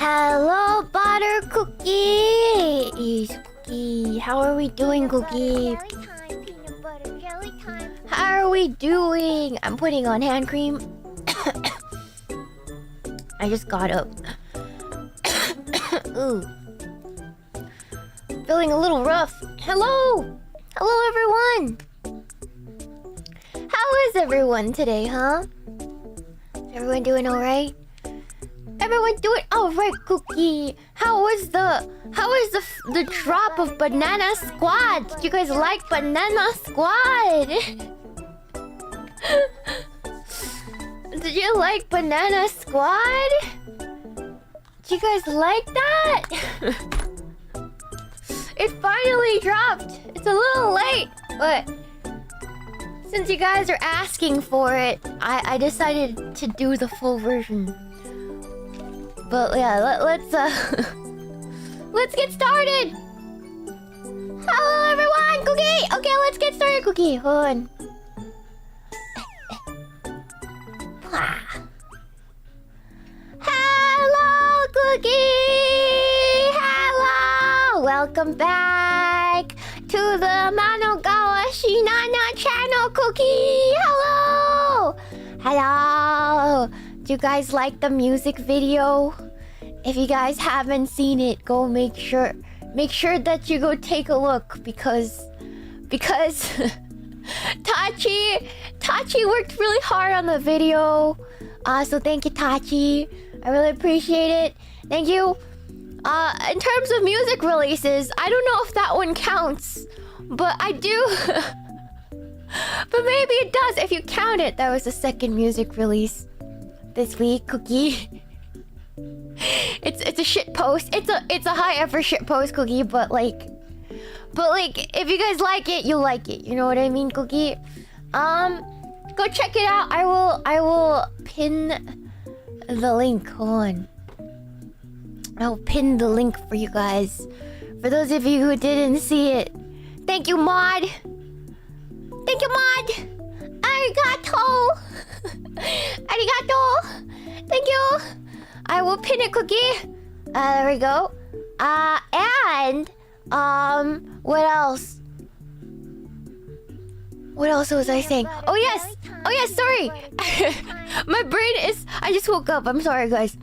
Hello, Butter Cookie! Cookie, how are we doing, Cookie? Peanut butter jelly time. How are we doing? I'm putting on hand cream. I just got up. Ooh. Feeling a little rough. Hello! Hello, everyone! How is everyone today, huh? Is everyone doing alright? Everyone doing alright, Cookie. How was the drop of Banana Squad? Did you guys like Banana Squad? Did you like Banana Squad? Did you guys like that? It finally dropped. It's a little late, but since you guys are asking for it, I decided to do the full version. But yeah, let's get started. Hello, everyone, Cookie. Okay, let's get started, Cookie. Hold on. Hello, Cookie. Hello. welcome back to the Amanogawa Shiina channel, Cookie. Hello. Hello. Do you guys like the music video? If you guys haven't seen it, go make sure that you go take a look because Tachi worked really hard on the video. So thank you, Tachi. I really appreciate it. Thank you. In terms of music releases, I don't know if that one counts, but I do. But maybe it does if you count it. That was the second music release this week, Cookie. It's a shit post. It's a high effort shit post, Cookie. But like, if you guys like it, you like it. You know what I mean, Cookie? Go check it out. I will pin the link. Hold on. I'll pin the link for you guys. For those of you who didn't see it, thank you, Mod. Thank you, Mod. Arigato. Arigato. Thank you. I will pin it, Cookie. There we go. And what else? What else was I saying? Oh yes. Sorry. My brain is. I just woke up. I'm sorry, guys.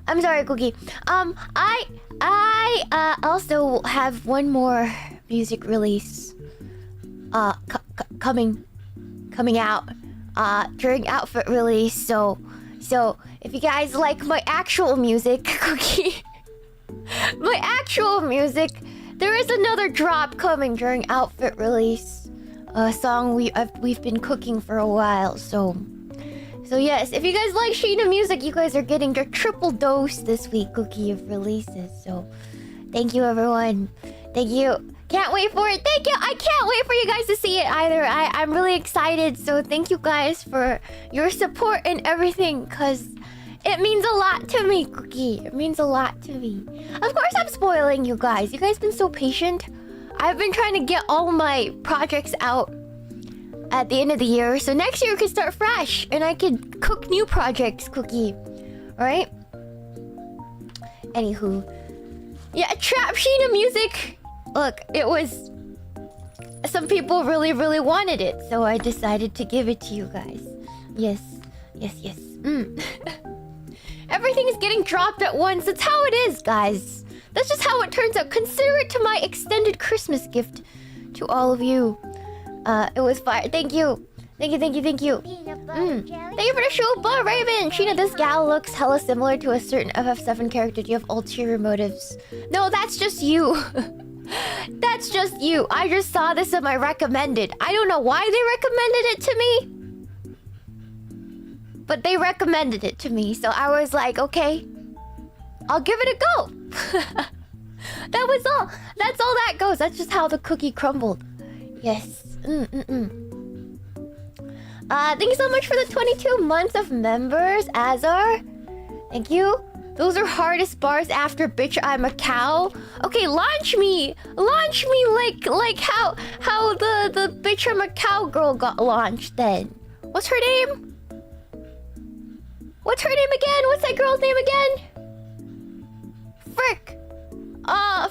I'm sorry, Cookie. I also have one more music release. Coming out. During outfit release. So if you guys like my actual music, Cookie. My actual music, there is another drop coming during outfit release. A song we've been cooking for a while. So yes, if you guys like Shiina music, you guys are getting your triple dose this week, Cookie, of releases. So thank you, everyone. Thank you. Can't wait for it. Thank you. I can't wait for you guys to see it either. I'm really excited. So thank you guys for your support and everything, because it means a lot to me, Cookie. It means a lot to me. Of course I'm spoiling you guys. You guys been so patient. I've been trying to get all my projects out at the end of the year, so next year we can start fresh and I can cook new projects, Cookie. Alright? Anywho. Yeah, Trap Shiina music. Look, it was... Some people really, really wanted it, so I decided to give it to you guys. Yes. Everything is getting dropped at once. That's how it is, guys. That's just how it turns out. Consider it to my extended Christmas gift to all of you. It was fire. Thank you. Thank you. Thank you for the show, but Raven. Shiina, this gal looks hella similar to a certain FF7 character. Do you have ulterior motives? No, that's just you. That's just you. I just saw this in my recommended. I don't know why they recommended it to me, but they recommended it to me. So I was like, okay, I'll give it a go. That was all. That's all that goes. That's just how the cookie crumbled. Yes. Thank you so much for the 22 months of members, Azar. Thank you. Those are hardest bars after bitch I'm a cow. Okay, launch me like how the bitch I'm a cow girl got launched then. What's her name? What's her name again? What's that girl's name again? Frick.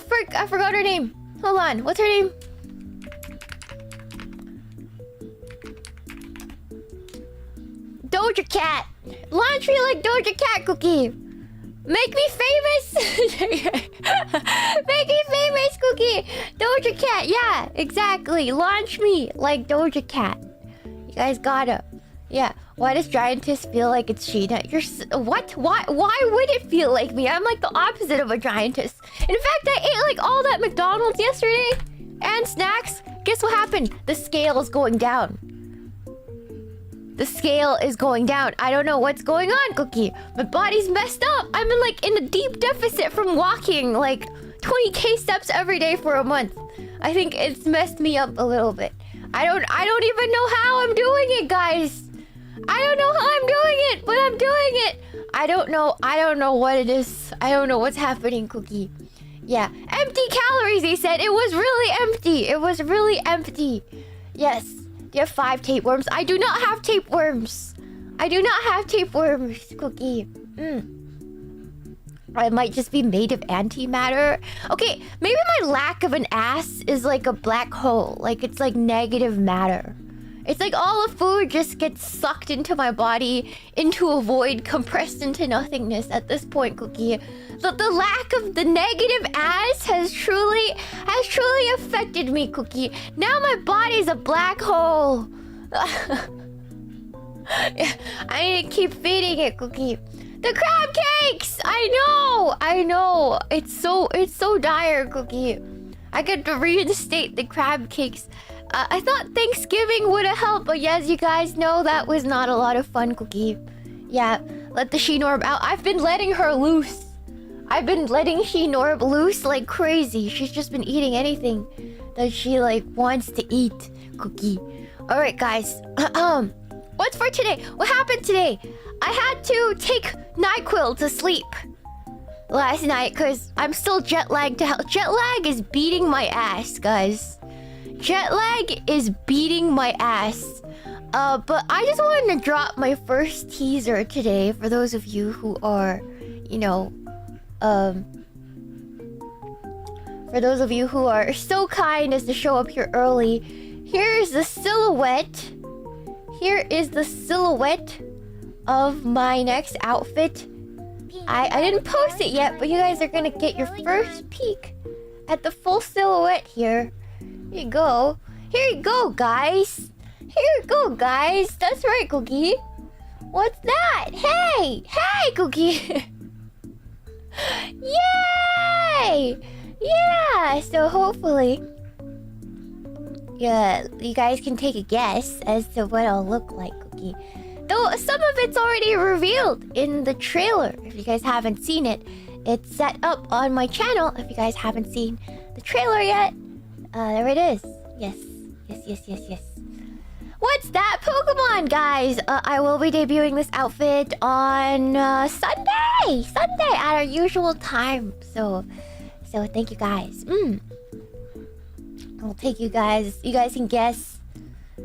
Frick, I forgot her name. Hold on, what's her name? Doja Cat. Launch me like Doja Cat, Cookie. Make me famous. Make me famous, Cookie. Doja Cat, yeah, exactly. Launch me like Doja Cat. You guys gotta. Yeah. Why does Giantess feel like it's Shiina? What? Why would it feel like me? I'm like the opposite of a Giantess. In fact, I ate like all that McDonald's yesterday and snacks. Guess what happened? The scale is going down. The scale is going down. I don't know what's going on, Cookie. My body's messed up. I'm in a deep deficit from walking like 20k steps every day for a month. I think it's messed me up a little bit. I don't even know how I'm doing it, guys. I don't know how I'm doing it, but I'm doing it. I don't know what it is. I don't know what's happening, Cookie. Yeah, empty calories, he said. It was really empty. It was really empty. Yes. Do you have 5 tapeworms? I do not have tapeworms. I do not have tapeworms, Cookie. I might just be made of antimatter. Okay, maybe my lack of an ass is like a black hole. Like, it's like negative matter. It's like all the food just gets sucked into my body, into a void, compressed into nothingness at this point, Cookie. The lack of the negative ass has truly affected me, Cookie. Now my body's a black hole. I need to keep feeding it, Cookie. The crab cakes! I know. It's so dire, Cookie. I get to reinstate the crab cakes. I thought Thanksgiving would have helped, but as you guys know, that was not a lot of fun, Cookie. Yeah, let the She-Norb out. I've been letting her loose. I've been letting She-Norb loose like crazy. She's just been eating anything that she like wants to eat, Cookie. Alright, guys. What's for today? What happened today? I had to take NyQuil to sleep last night because I'm still jet lagged to hell. Jet lag is beating my ass, guys. Jet lag is beating my ass. But I just wanted to drop my first teaser today for those of you who are, you know, for those of you who are so kind as to show up here early. Here's the silhouette. Here is the silhouette of my next outfit. I didn't post it yet, but you guys are gonna get your first peek at the full silhouette here. Here you go. Here you go, guys. Here you go, guys. That's right, Cookie. What's that? Hey! Hey, Cookie! Yay! Yeah! So hopefully, yeah, you guys can take a guess as to what I'll look like, Cookie. Though some of it's already revealed in the trailer. If you guys haven't seen it, it's set up on my channel. If you guys haven't seen the trailer yet, there it is. Yes. What's that Pokemon, guys? I will be debuting this outfit on Sunday at our usual time. So thank you guys. I'll take you guys. You guys can guess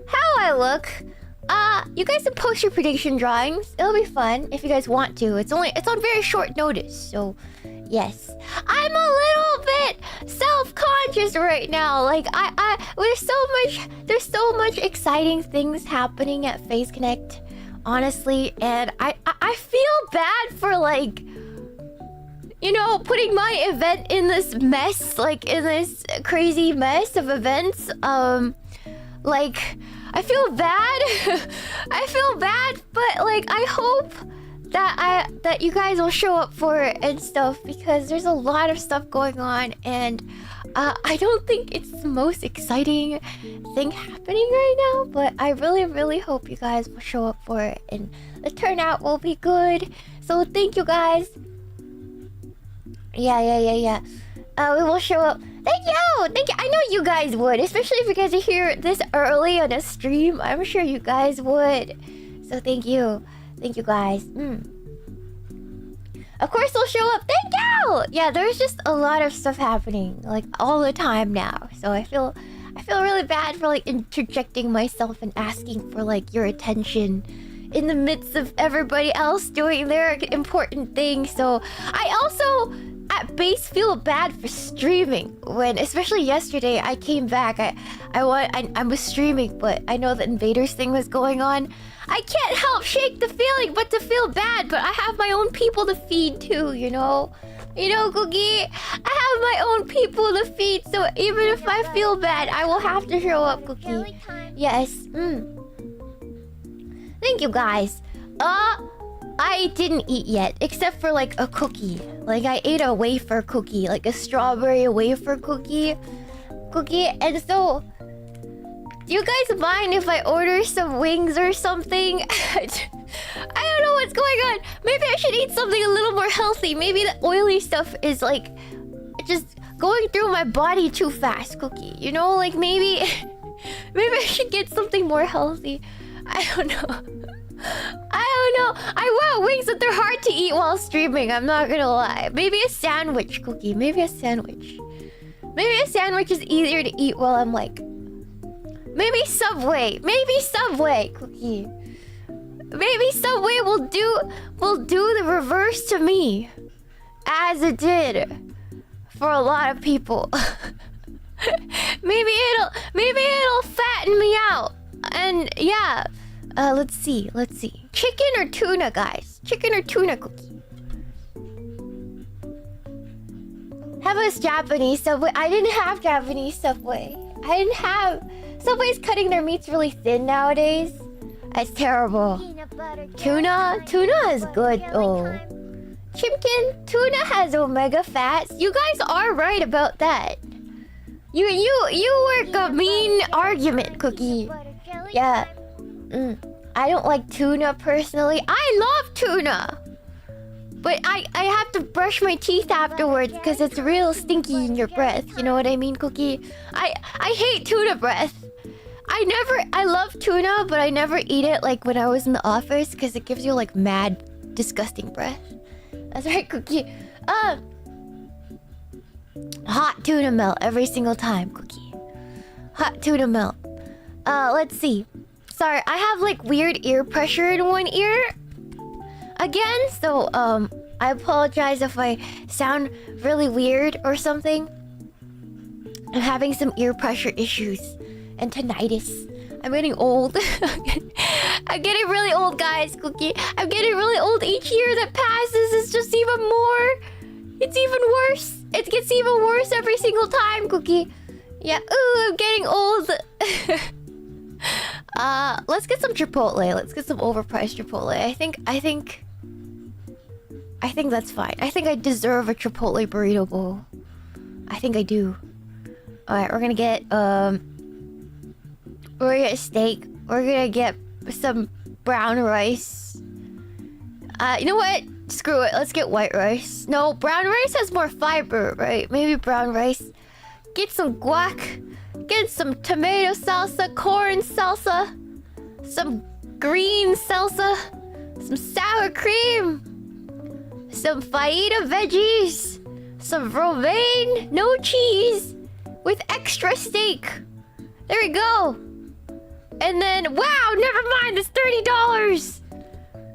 how I look. You guys can post your prediction drawings. It'll be fun if you guys want to. It's on very short notice, so yes. I'm a little bit self-conscious right now. Like there's so much exciting things happening at Face Connect, honestly, and I feel bad for like, you know, putting my event in this mess, like in this crazy mess of events. Like, I feel bad. I feel bad, but like I hope that you guys will show up for it and stuff, because there's a lot of stuff going on, and I don't think it's the most exciting thing happening right now, but I really hope you guys will show up for it and the turnout will be good. So thank you guys. Yeah. We will show up. Thank you. I know you guys would, especially if you guys are here this early on a stream. I'm sure you guys would. So thank you guys. Of course they'll show up. Thank you. Yeah, there's just a lot of stuff happening like all the time now. So I feel really bad for like interjecting myself and asking for like your attention in the midst of everybody else doing their important thing. So I also at base feel bad for streaming when, especially yesterday, I came back. I was streaming, but I know the Invaders thing was going on. I can't help shake the feeling but to feel bad, but I have my own people to feed too, you know? You know, Cookie? I have my own people to feed, so even if I feel bad, I will have to show up, Cookie. Yes. Thank you, guys. I didn't eat yet, except for like a cookie. Like I ate a wafer cookie, like a strawberry wafer cookie. And so, do you guys mind if I order some wings or something? I don't know what's going on. Maybe I should eat something a little more healthy. Maybe the oily stuff is like just going through my body too fast, Cookie. You know, like maybe I should get something more healthy. I don't know. I want wings, but they're hard to eat while streaming. I'm not gonna lie. Maybe a sandwich, Cookie. Maybe a sandwich. Maybe a sandwich is easier to eat while I'm like... Maybe Subway. Maybe Subway, Cookie. Maybe Subway will do the reverse to me. as it did for a lot of people. maybe it'll fatten me out. And yeah, let's see. Chicken or tuna, guys? Chicken or tuna cookie? How about Japanese Subway? I didn't have Japanese Subway. Subway's cutting their meats really thin nowadays. It's terrible. Tuna is good though. Chicken, tuna has omega fats. You guys are right about that. You work a mean argument, Cookie. Yeah. I don't like tuna personally. I love tuna. But I have to brush my teeth afterwards because it's real stinky in your breath. You know what I mean, Cookie? I hate tuna breath. I love tuna, but I never eat it like when I was in the office because it gives you like mad, disgusting breath. That's right, Cookie. Hot tuna melt every single time, Cookie. Hot tuna melt. Let's see. Sorry, I have like weird ear pressure in one ear. Again, so I apologize if I sound really weird or something. I'm having some ear pressure issues and tinnitus. I'm getting old. I'm getting really old, guys, Cookie. I'm getting really old. Each year that passes is just even more. It's even worse. It gets even worse every single time, Cookie. Yeah, ooh, I'm getting old. Let's get some Chipotle. Let's get some overpriced Chipotle. I think that's fine. I think I deserve a Chipotle burrito bowl. I think I do. Alright, we're gonna get steak. We're gonna get some brown rice. You know what? Screw it. Let's get white rice. No, brown rice has more fiber, right? Maybe brown rice. Get some guac. Get some tomato salsa, corn salsa, some green salsa, some sour cream, some fajita veggies, some romaine, no cheese, with extra steak. There we go. And then, wow, never mind, it's $30.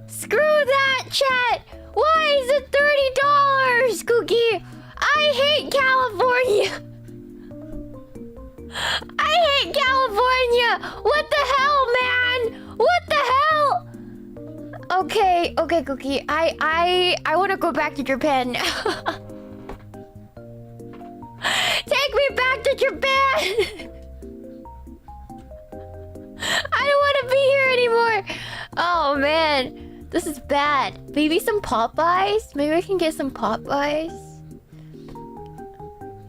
Screw that, chat. Why is it $30, Cookie? I hate California. I hate California! What the hell, man? What the hell? Okay, Cookie. I want to go back to Japan now. Take me back to Japan! I don't want to be here anymore. Oh, man. This is bad. Maybe some Popeyes? Maybe I can get some Popeyes?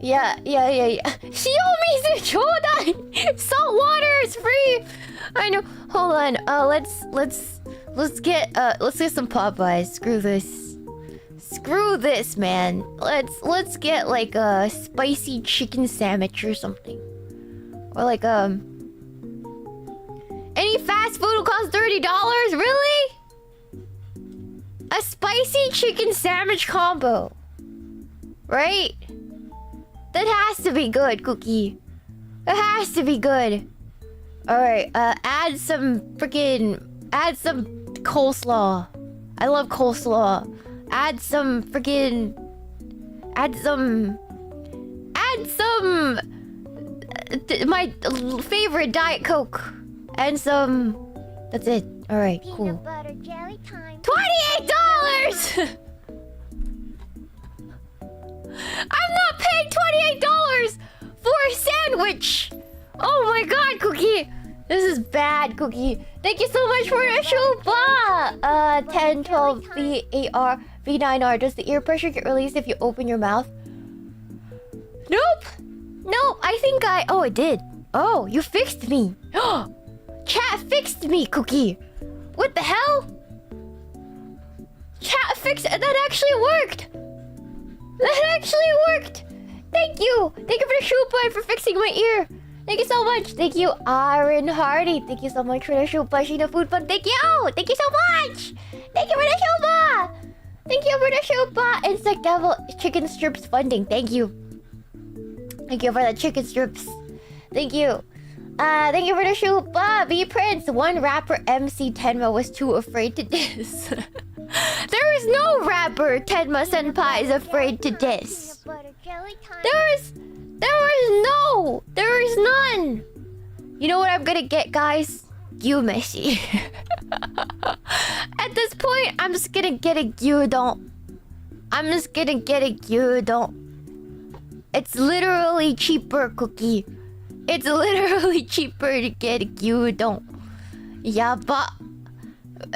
Yeah. Shiomizu chodai! Salt water is free! I know. Hold on. Let's get some Popeyes. Screw this, man. Let's get like a spicy chicken sandwich or something. Or like any fast food will cost $30? Really? A spicy chicken sandwich combo. Right? That has to be good, Cookie. That has to be good. Alright, add some coleslaw. I love coleslaw. Add some my favorite Diet Coke. And some... That's it. Alright, cool. Peanut butter jelly time. $28! I'm not paying $28 for a sandwich! Oh my god, Cookie! This is bad, Cookie. Thank you so much for the Shuba! 10, 12, V8R, V9R. Does the ear pressure get released if you open your mouth? Nope! Nope, I think oh, it did. Oh, you fixed me. Chat fixed me, Cookie. What the hell? Chat fixed... That actually worked! That actually worked! Thank you! Thank you for the shoe button for fixing my ear! Thank you so much! Thank you, Aaron Hardy! Thank you so much for the shoe button, Shiina Food Fund! Thank you! Thank you so much! Thank you for the shoe button! Thank you for the shoe button! Insect Devil Chicken Strips funding, thank you! Thank you for the chicken strips! Thank you! Thank you for the shoe button! B Prince! One rapper MC Tenma was too afraid to diss. There is no rapper Tenma Senpai is afraid to diss. There is none. You know what I'm gonna get, guys? You, Messi. At this point, I'm just gonna get a gyudon. It's literally cheaper, Cookie. It's literally cheaper to get a gyudon. Yeah, but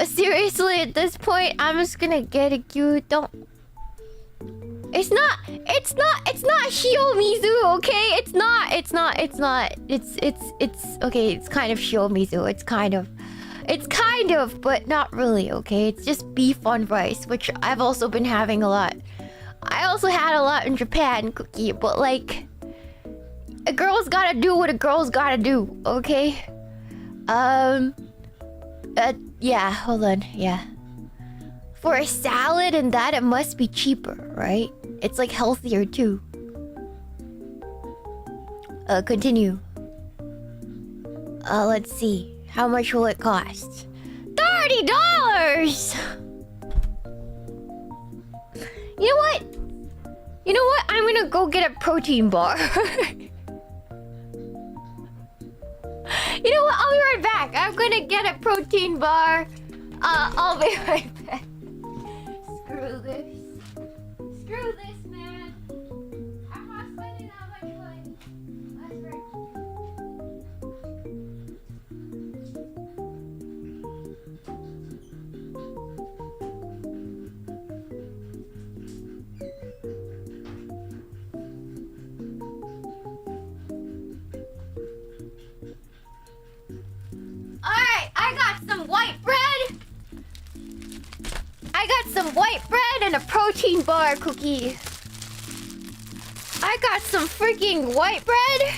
seriously, at this point, I'm just gonna get a gyudon. It's not Shiomizu, okay? It's okay, it's kind of Shiomizu. It's kind of, but not really, okay? It's just beef on rice, which I've also been having a lot. I also had a lot in Japan, Cookie, but like, a girl's gotta do what a girl's gotta do, okay? Yeah, hold on, yeah. For a salad and that, it must be cheaper, right? It's like healthier too. Continue. Let's see. How much will it cost? $30! You know what? I'm gonna go get a protein bar. You know what? I'll be right back. I'm gonna get a protein bar. I'll be right back. Screw this, man. I'm not spending that much money. That's right. Alright, I got some white bread. And a protein bar, Cookie. I got some freaking white bread.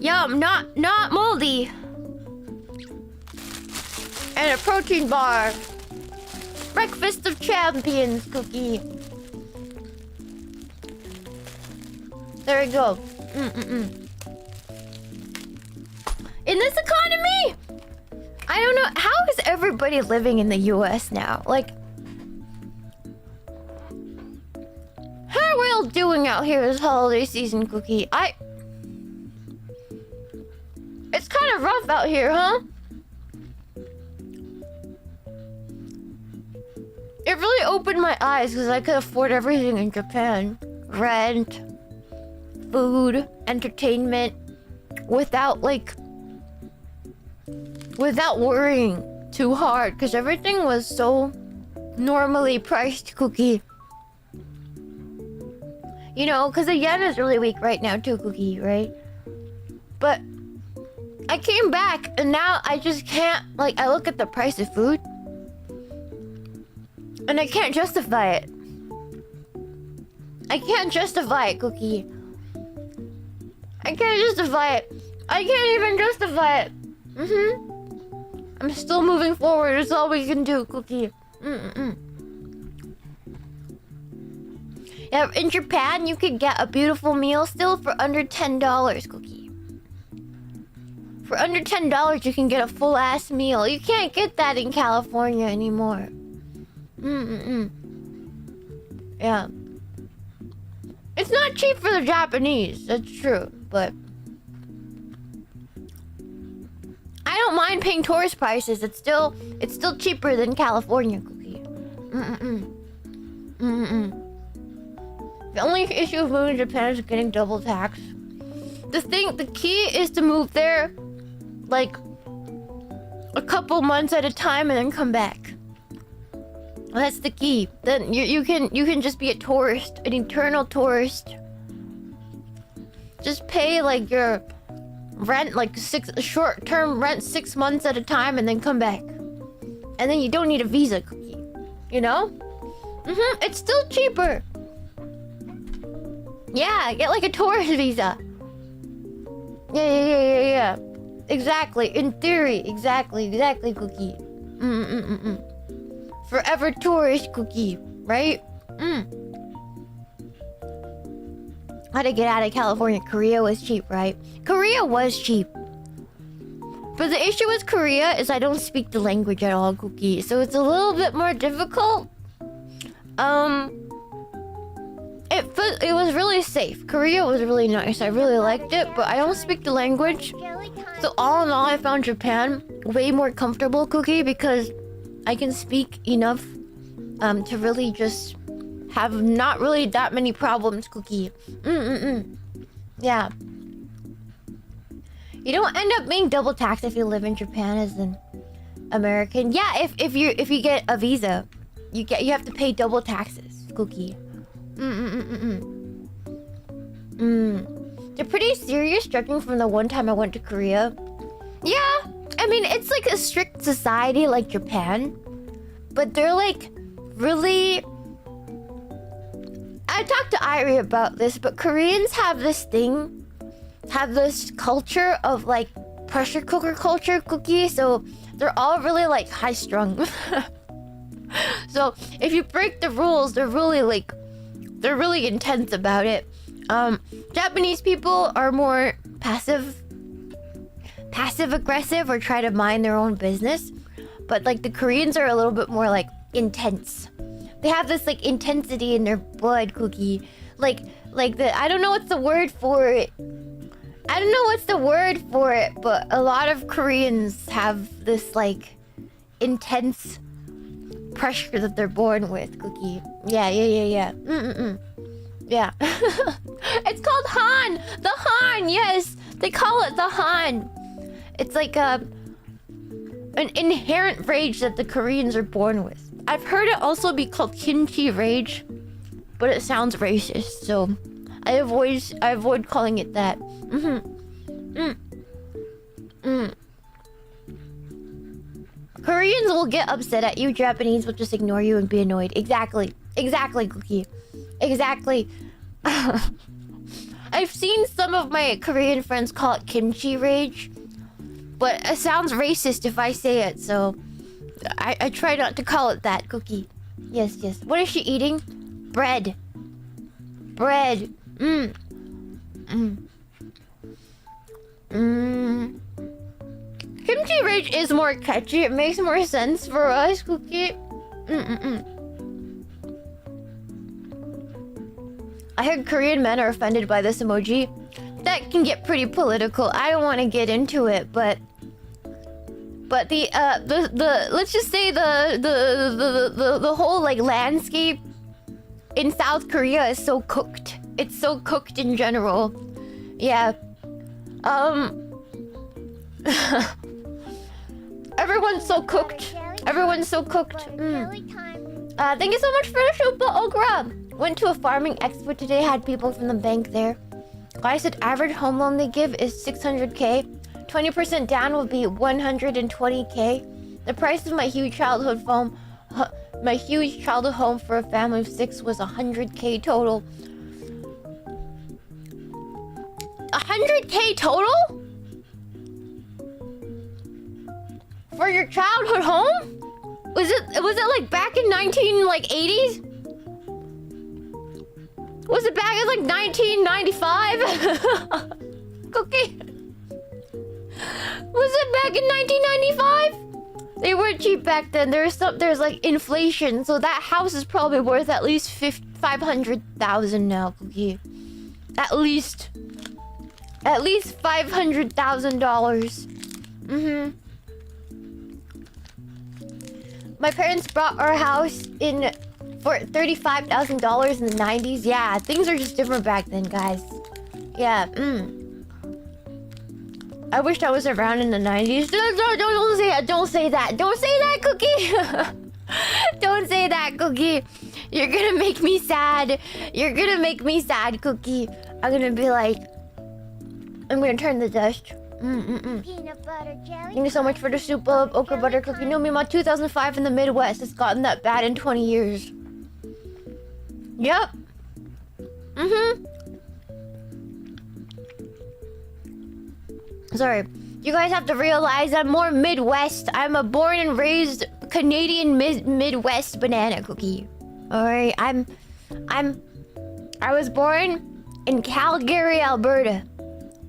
Yum, not moldy. And a protein bar. Breakfast of champions, Cookie. There we go. In this economy, I don't know, how is everybody living in the US now? Like, how are we all doing out here this holiday season, Cookie? It's kind of rough out here, huh? It really opened my eyes because I could afford everything in Japan. Rent, food, entertainment, without worrying too hard, because everything was so normally priced, Cookie. You know, because the yen is really weak right now too, Cookie, right? But I came back and now I just can't, like, I look at the price of food and I can't justify it. I can't justify it, Cookie. I can't justify it. I can't even justify it. I'm still moving forward. It's all we can do, Cookie. Yeah, in Japan, you could get a beautiful meal still for under $10, Cookie. For under $10, you can get a full-ass meal. You can't get that in California anymore. Yeah. It's not cheap for the Japanese. That's true, but I don't mind paying tourist prices. It's still cheaper than California, Cookie. The only issue of moving to Japan is getting double tax. The key is to move there like a couple months at a time and then come back. That's the key. Then you can just be a tourist, an eternal tourist. Just pay like your rent, like short-term rent 6 months at a time and then come back. And then you don't need a visa, Cookie. You know? It's still cheaper. Yeah, get like a tourist visa. Yeah. Exactly. In theory, exactly, Cookie. Forever tourist, Cookie, right? How to get out of California? Korea was cheap, right? Korea was cheap. But the issue with Korea is I don't speak the language at all, Cookie. So it's a little bit more difficult. It was really safe. Korea was really nice. I really liked it, but I don't speak the language. So all in all, I found Japan way more comfortable, Cookie, because I can speak enough to really just have not really that many problems, Cookie. Yeah. You don't end up being double taxed if you live in Japan as an American. Yeah, if you get a visa, you have to pay double taxes, Cookie. They're pretty serious, judging from the one time I went to Korea. Yeah, I mean it's like a strict society like Japan, but they're like really. I talked to Irie about this, but Koreans have this culture of like pressure cooker culture, Cookie. So they're all really like high strung. So if you break the rules, they're really intense about it. Japanese people are more passive aggressive or try to mind their own business, but like the Koreans are a little bit more like intense. They have this like intensity in their blood, Cookie. Like the I don't know what's the word for it. But a lot of Koreans have this like intense pressure that they're born with, Cookie. Yeah. Yeah. It's called Han. The Han. Yes, they call it the Han. It's like an inherent rage that the Koreans are born with. I've heard it also be called kimchi rage, but it sounds racist, so I avoid calling it that. Koreans will get upset at you. Japanese will just ignore you and be annoyed. Exactly, Cookie. Exactly. I've seen some of my Korean friends call it kimchi rage, but it sounds racist if I say it, so I try not to call it that, Cookie. Yes. What is she eating? Bread. Kimchi rage is more catchy. It makes more sense for us, Cookie. I heard Korean men are offended by this emoji. That can get pretty political. I don't want to get into it, but the let's just say the whole like landscape in South Korea is so cooked. It's so cooked in general. Yeah. Everyone's so cooked. Thank you so much for the super okra. Went to a farming expo today. Had people from the bank there. Guy said average home loan they give is 600k. 20% down will be 120k. The price of my huge childhood home for a family of 6 was 100k total. 100k total? For your childhood home? Was it like back in 80s? Was it back in like 1995? Cookie? Was it back in 1995? They weren't cheap back then. There's like inflation, so that house is probably worth at least $500,000 now, Cookie. At least $500,000. My parents bought our house for $35,000 in the 90s. Yeah, things are just different back then, guys. Yeah. I wish I was around in the 90s. Don't say that. Don't say that. Don't say that, Cookie. Don't say that, Cookie. You're gonna make me sad. You're gonna make me sad, Cookie. I'm gonna be like, I'm gonna turn the dust. Peanut butter jelly. Thank you so much for the soup of okra butter cookie. No, Meemaw, 2005 in the Midwest. It's gotten that bad in 20 years. Yep. Sorry. You guys have to realize I'm more Midwest. I'm a born and raised Canadian Midwest banana cookie. Alright, I was born in Calgary, Alberta.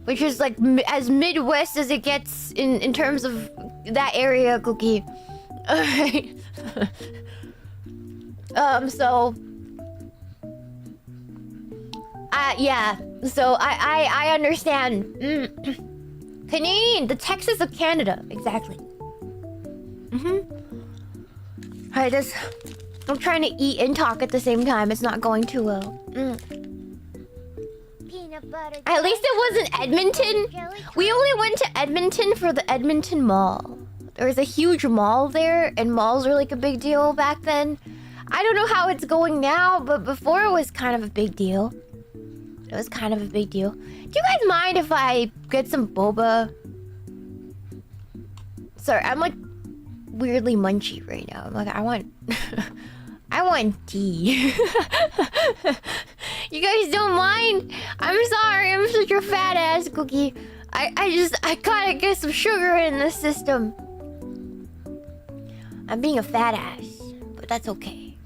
which is like as Midwest as it gets in terms of that area, Cookie. All right. So yeah. So I understand. Canadian, the Texas of Canada, exactly. Alright, I'm trying to eat and talk at the same time. It's not going too well. Peanut butter. At least it wasn't Edmonton. We only went to Edmonton for the Edmonton Mall. There was a huge mall there, and malls were like a big deal back then. I don't know how it's going now, but before it was kind of a big deal. It was kind of a big deal. Do you guys mind if I get some boba? Sorry, I'm like weirdly munchy right now. I'm like, I want tea. You guys don't mind? I'm sorry, I'm such a fat ass Cookie. I gotta get some sugar in the system. I'm being a fat ass, but that's okay.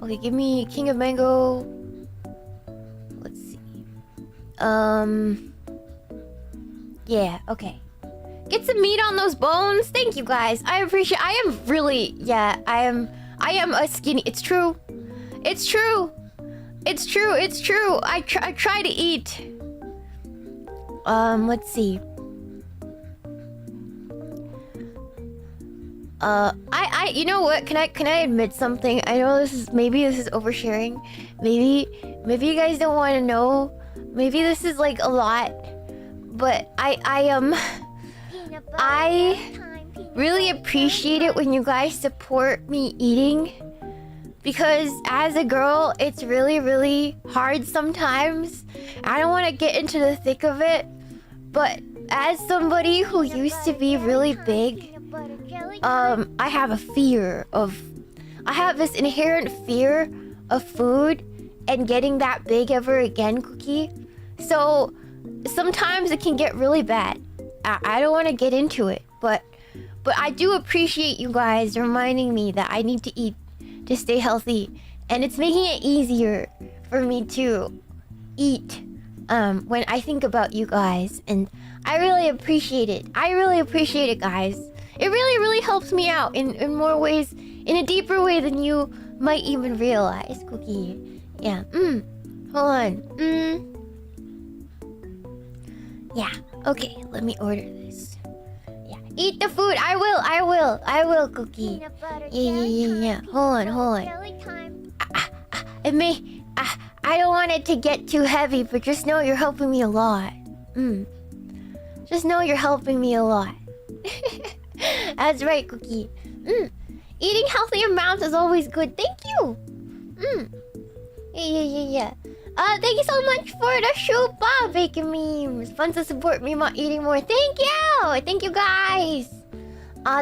Okay, give me King of Mango. Let's see. Yeah, okay. Get some meat on those bones. Thank you guys. I appreciate. I am really, yeah. I am a skinny. It's true. It's true. It's true. It's true. I try to eat. Let's see. You know what? Can I admit something? I know maybe this is oversharing. Maybe you guys don't want to know. Maybe this is like a lot, but I really appreciate it when you guys support me eating, because as a girl, it's really, really hard sometimes. I don't want to get into the thick of it, but as somebody who used to be really big, I have this inherent fear of food and getting that big ever again, Cookie. So sometimes it can get really bad. I don't want to get into it, but I do appreciate you guys reminding me that I need to eat to stay healthy, and it's making it easier for me to eat when I think about you guys, and I really appreciate it. I really appreciate it, guys. It really, really helps me out in more ways, in a deeper way than you might even realize, Cookie. Yeah. Hold on. Yeah. Okay, let me order this. Yeah. Eat the food. I will, Cookie. Yeah. Hold on. It may... I don't want it to get too heavy, but just know you're helping me a lot. Just know you're helping me a lot. That's right, Cookie. Eating healthy amounts is always good. Thank you. Yeah. Thank you so much for the Shupa Bacon Memes. Fun to support Meemaw eating more. Thank you guys.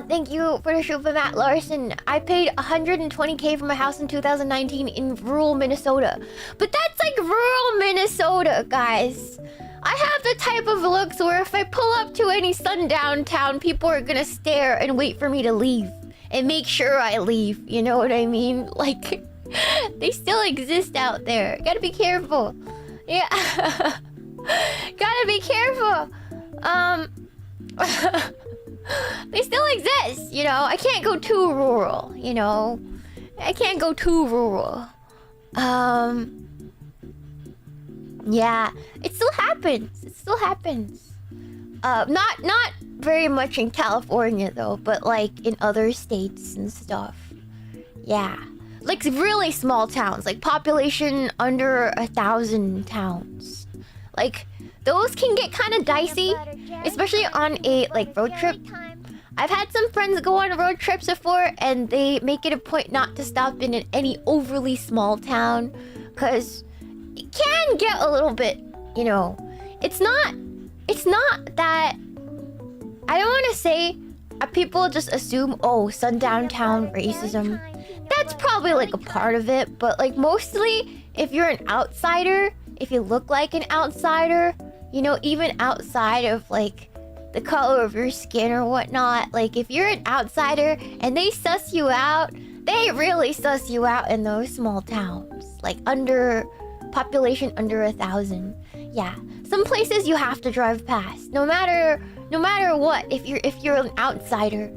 Thank you for the Shupa Matt Larson. I paid 120K for my house in 2019 in rural Minnesota. But that's like rural Minnesota, guys. I have the type of looks where if I pull up to any sundown town, people are gonna stare and wait for me to leave. And make sure I leave. You know what I mean? Like... They still exist out there. Gotta be careful. Yeah. Gotta be careful. They still exist, you know. I can't go too rural, you know. I can't go too rural. Yeah. It still happens. Not very much in California though, but like in other states and stuff. Yeah. Like really small towns, like population under 1,000 towns. Like those can get kind of dicey, especially on a like road trip. I've had some friends go on road trips before, and they make it a point not to stop in any overly small town, cause it can get a little bit, you know. It's not that. I don't want to say people just assume, oh, sundown town racism. That's probably like a part of it, but like mostly if you're an outsider, if you look like an outsider, you know, even outside of like the color of your skin or whatnot, like if you're an outsider and they suss you out, they really suss you out in those small towns, like population under 1,000. Yeah, some places you have to drive past. No matter what, if you're an outsider.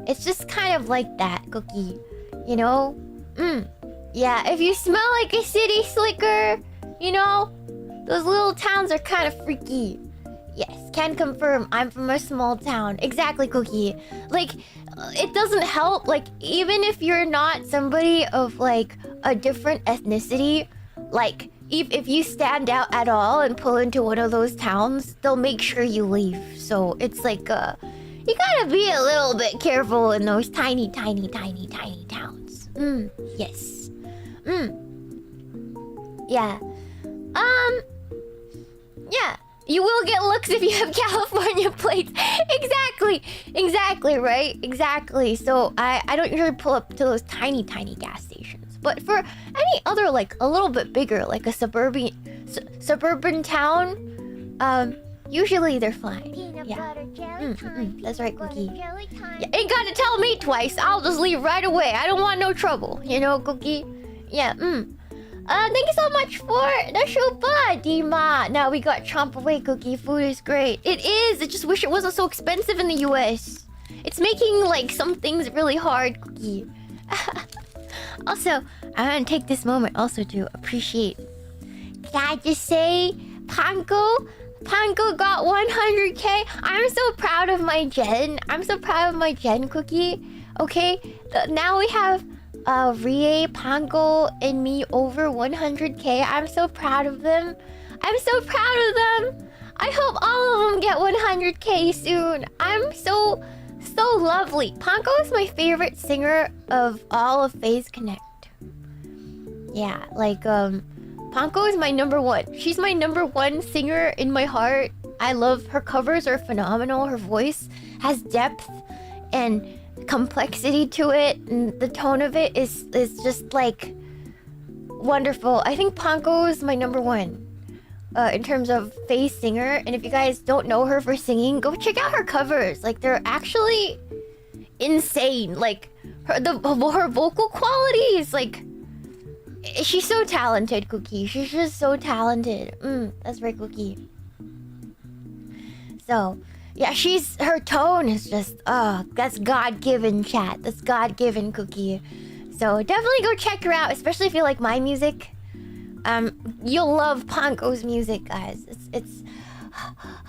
It's just kind of like that, Cookie. You know? Yeah, if you smell like a city slicker, you know, those little towns are kind of freaky. Yes, can confirm. I'm from a small town. Exactly, Cookie. Like, it doesn't help. Like, even if you're not somebody of, like, a different ethnicity, like, if you stand out at all and pull into one of those towns, they'll make sure you leave. So, it's like, you gotta be a little bit careful in those tiny, tiny, tiny, tiny towns. Yes. Yeah. Yeah. You will get looks if you have California plates. Exactly, right? Exactly. So I don't usually pull up to those tiny, tiny gas stations. But for any other, like, a little bit bigger, like a suburban town, usually they're fine. Peanut Yeah. butter jelly time. That's right, Peanut Cookie. butter jelly time. Yeah, ain't gotta tell me twice. I'll just leave right away. I don't want no trouble. You know, Cookie? Yeah, thank you so much for the shupa, Dima. Now we got chomp away, Cookie. Food is great. It is. I just wish it wasn't so expensive in the US. It's making, like, some things really hard, Cookie. Also, I want to take this moment also to appreciate. Can I just say, Panko got 100K. I'm so proud of my Gen. I'm so proud of my Gen, Cookie. Okay, now we have Rie, Panko, and me over 100K. I'm so proud of them. I'm so proud of them. I hope all of them get 100K soon. I'm so lovely. Panko is my favorite singer of all of Phase Connect. Yeah, like, Panko is my number one. She's my number one singer in my heart. I love her covers are phenomenal. Her voice has depth and complexity to it, and the tone of it is just like wonderful. I think Panko is my number one in terms of Phase singer. And if you guys don't know her for singing, go check out her covers. Like, they're actually insane. Like, her vocal qualities, like, she's so talented, Cookie. She's just so talented. That's right, Cookie. So, yeah, her tone is just, that's God-given, chat. That's God-given, Cookie. So definitely go check her out, especially if you like my music. You'll love Panko's music, guys. It's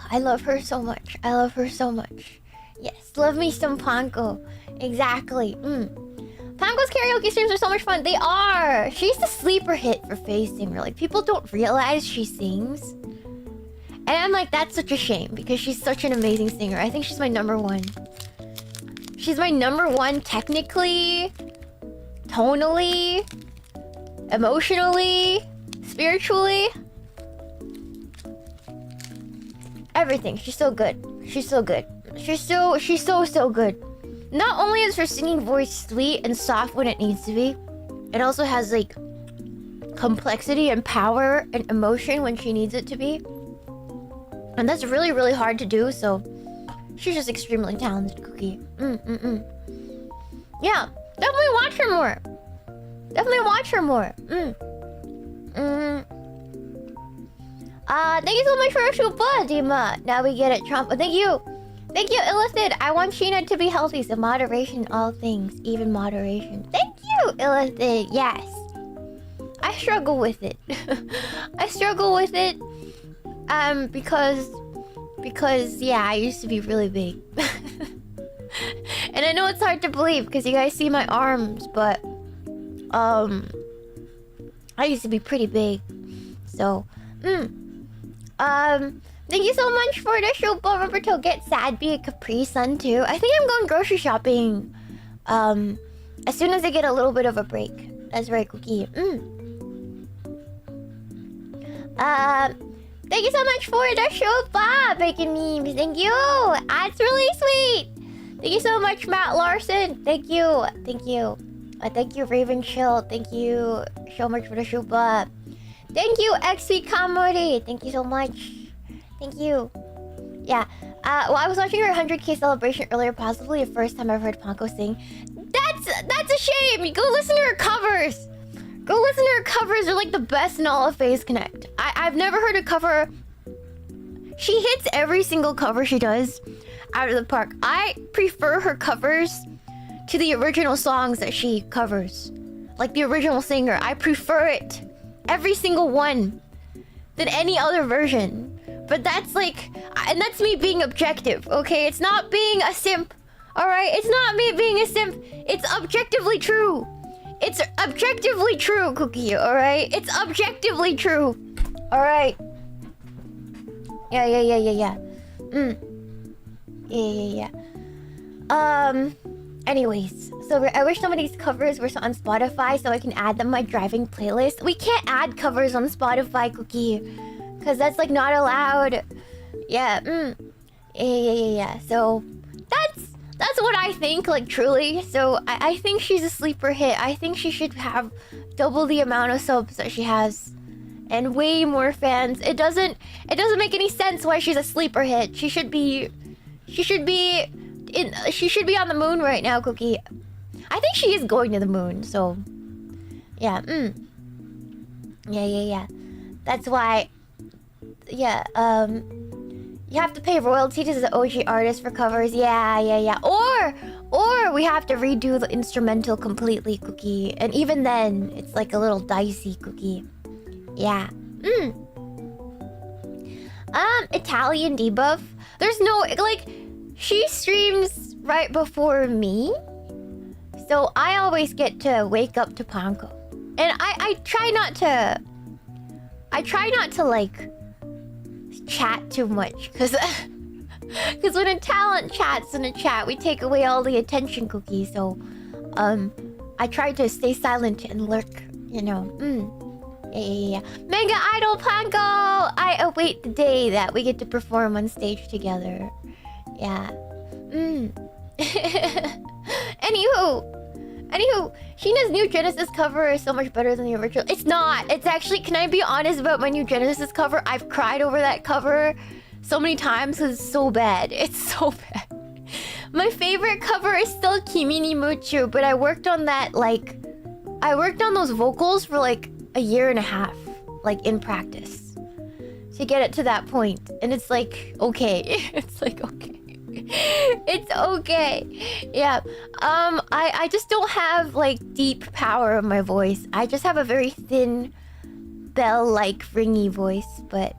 I love her so much. I love her so much. Yes, love me some Panko. Exactly. Panko's karaoke streams are so much fun. They are. She's the sleeper hit for Phase singer. Like, people don't realize she sings. And I'm like, that's such a shame because she's such an amazing singer. I think she's my number one. She's my number one technically, tonally, emotionally, spiritually. Everything. She's so good. She's so good. She's so good. Not only is her singing voice sweet and soft when it needs to be, it also has, like, complexity and power and emotion when she needs it to be. And that's really, really hard to do, so she's just extremely talented, Cookie. Yeah, definitely watch her more. Definitely watch her more. Thank you so much for a shupa, Dima. Now we get it, Trump. Thank you. Thank you, Illithid. I want Shiina to be healthy, so moderation in all things, even moderation. Thank you, Illithid. Yes. I struggle with it. I struggle with it. Because yeah, I used to be really big. And I know it's hard to believe because you guys see my arms, but I used to be pretty big. So, thank you so much for the show, Remember to get sad, be a Capri Sun too. I think I'm going grocery shopping as soon as I get a little bit of a break. That's right, Cookie. Thank you so much for the show, Bob, making memes. Thank you. That's really sweet. Thank you so much, Matt Larson. Thank you. Thank you. Thank you, Raven Chill. Thank you so much for the show, Bob. Thank you, XP Kamori. Thank you so much. Thank you. Yeah. Well, I was watching her 100K celebration earlier, possibly the first time I've heard Panko sing. That's a shame. Go listen to her covers. Go listen to her covers. They're like the best in all of Phase Connect. I've never heard a cover She hits every single cover she does out of the park. I prefer her covers to the original songs that she covers. Like the original singer. I prefer it. Every single one. Than any other version. But that's like... And that's me being objective, okay? It's not being a simp. Alright? It's not me being a simp. It's objectively true. It's objectively true, Cookie, alright? It's objectively true. Alright. Yeah. Yeah. Anyways, so I wish some of these covers were on Spotify so I can add them to my driving playlist. We can't add covers on Spotify, Cookie, because that's like not allowed. Yeah. Yeah. So that's what I think, like truly. So I think she's a sleeper hit. I think she should have double the amount of subs that she has. And way more fans. It doesn't make any sense why she's a sleeper hit. She should be on the moon right now, Cookie. I think she is going to the moon, so yeah. Yeah. That's why you have to pay royalty to the OG artist for covers. Yeah. Or we have to redo the instrumental completely, Cookie. And even then, it's like a little dicey, Cookie. Yeah. Italian debuff. There's no like she streams right before me. So I always get to wake up to Panko. And I try not to like chat too much cuz when a talent chats in a chat, we take away all the attention, Cookie. So I try to stay silent and lurk, you know. Yeah. Mega Idol Panko! I await the day that we get to perform on stage together. Yeah. Anywho, Sheena's new Genesis cover is so much better than the original. It's not. It's actually, can I be honest about my new Genesis cover? I've cried over that cover so many times because it's so bad. It's so bad. My favorite cover is still Kimi ni Muchu, but I worked on that, like... I worked on those vocals for, like, a year and a half. Like, in practice. To get it to that point. And it's like, okay. It's like, okay. It's okay. Yeah. I just don't have, like, deep power of my voice. I just have a very thin, bell-like, ringy voice. But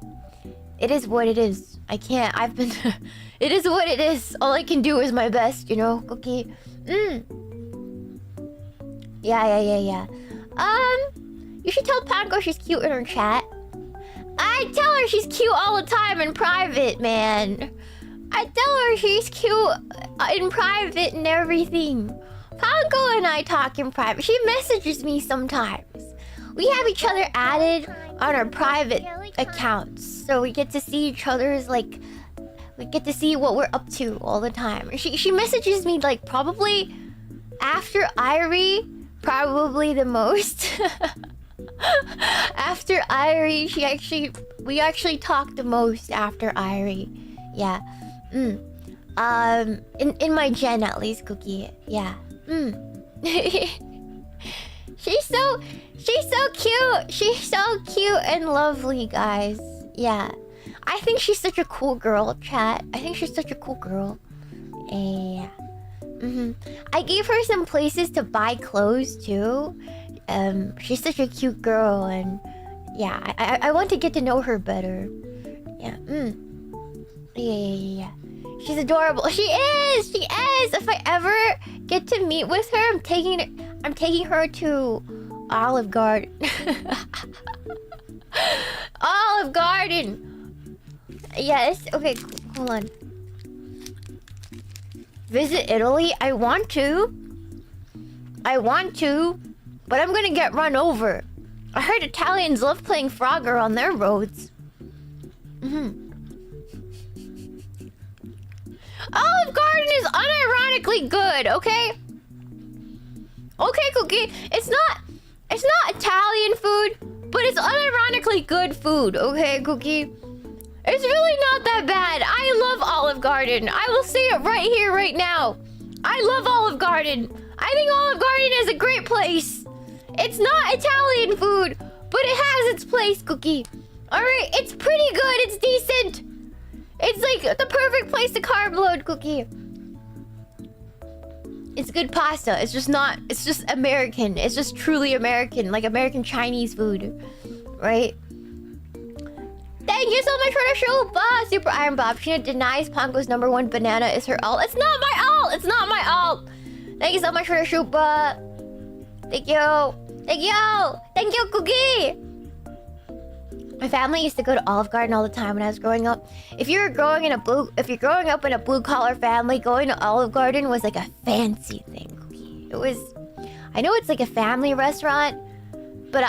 it is what it is. I can't... I've been... It is what it is. All I can do is my best, you know? Cookie. Yeah. You should tell Panko she's cute in her chat. I tell her she's cute all the time in private, man. I tell her she's cute in private and everything. Panko and I talk in private. She messages me sometimes. We have each other added on our private accounts. So we get to see each other's, like... We get to see what we're up to all the time. She messages me, like, probably... After Irie, probably the most. After Irie, we actually talk the most after Irie. Yeah. In my gen at least, Cookie. Yeah. She's so cute. She's so cute and lovely, guys. Yeah. I think she's such a cool girl, chat. I think she's such a cool girl. Yeah. I gave her some places to buy clothes too. She's such a cute girl, and yeah, I want to get to know her better. Yeah. Yeah. She's adorable. She is. If I ever get to meet with her, I'm taking her to Olive Garden. Olive Garden. Yes. Okay. Hold on. Visit Italy? I want to, but I'm gonna get run over. I heard Italians love playing Frogger on their roads. Olive Garden is unironically good, okay? Okay, Cookie. It's not Italian food, but it's unironically good food, okay, Cookie? It's really not that bad. I love Olive Garden. I will say it right here, right now. I love Olive Garden. I think Olive Garden is a great place. It's not Italian food, but it has its place, Cookie. Alright, it's pretty good. It's decent. It's like the perfect place to carb load, Cookie. It's good pasta. It's just not. It's just American. It's just truly American, like American Chinese food, right? Thank you so much for the show, boss. Super Iron Bob. Sheena denies Pongo's #1 banana is her alt. It's not my alt. It's not my alt. Thank you so much for the show, boss. Thank you. Thank you. Thank you, Cookie. My family used to go to Olive Garden all the time when I was growing up. If you're growing up in a blue collar family, going to Olive Garden was like a fancy thing. It was, I know it's like a family restaurant, but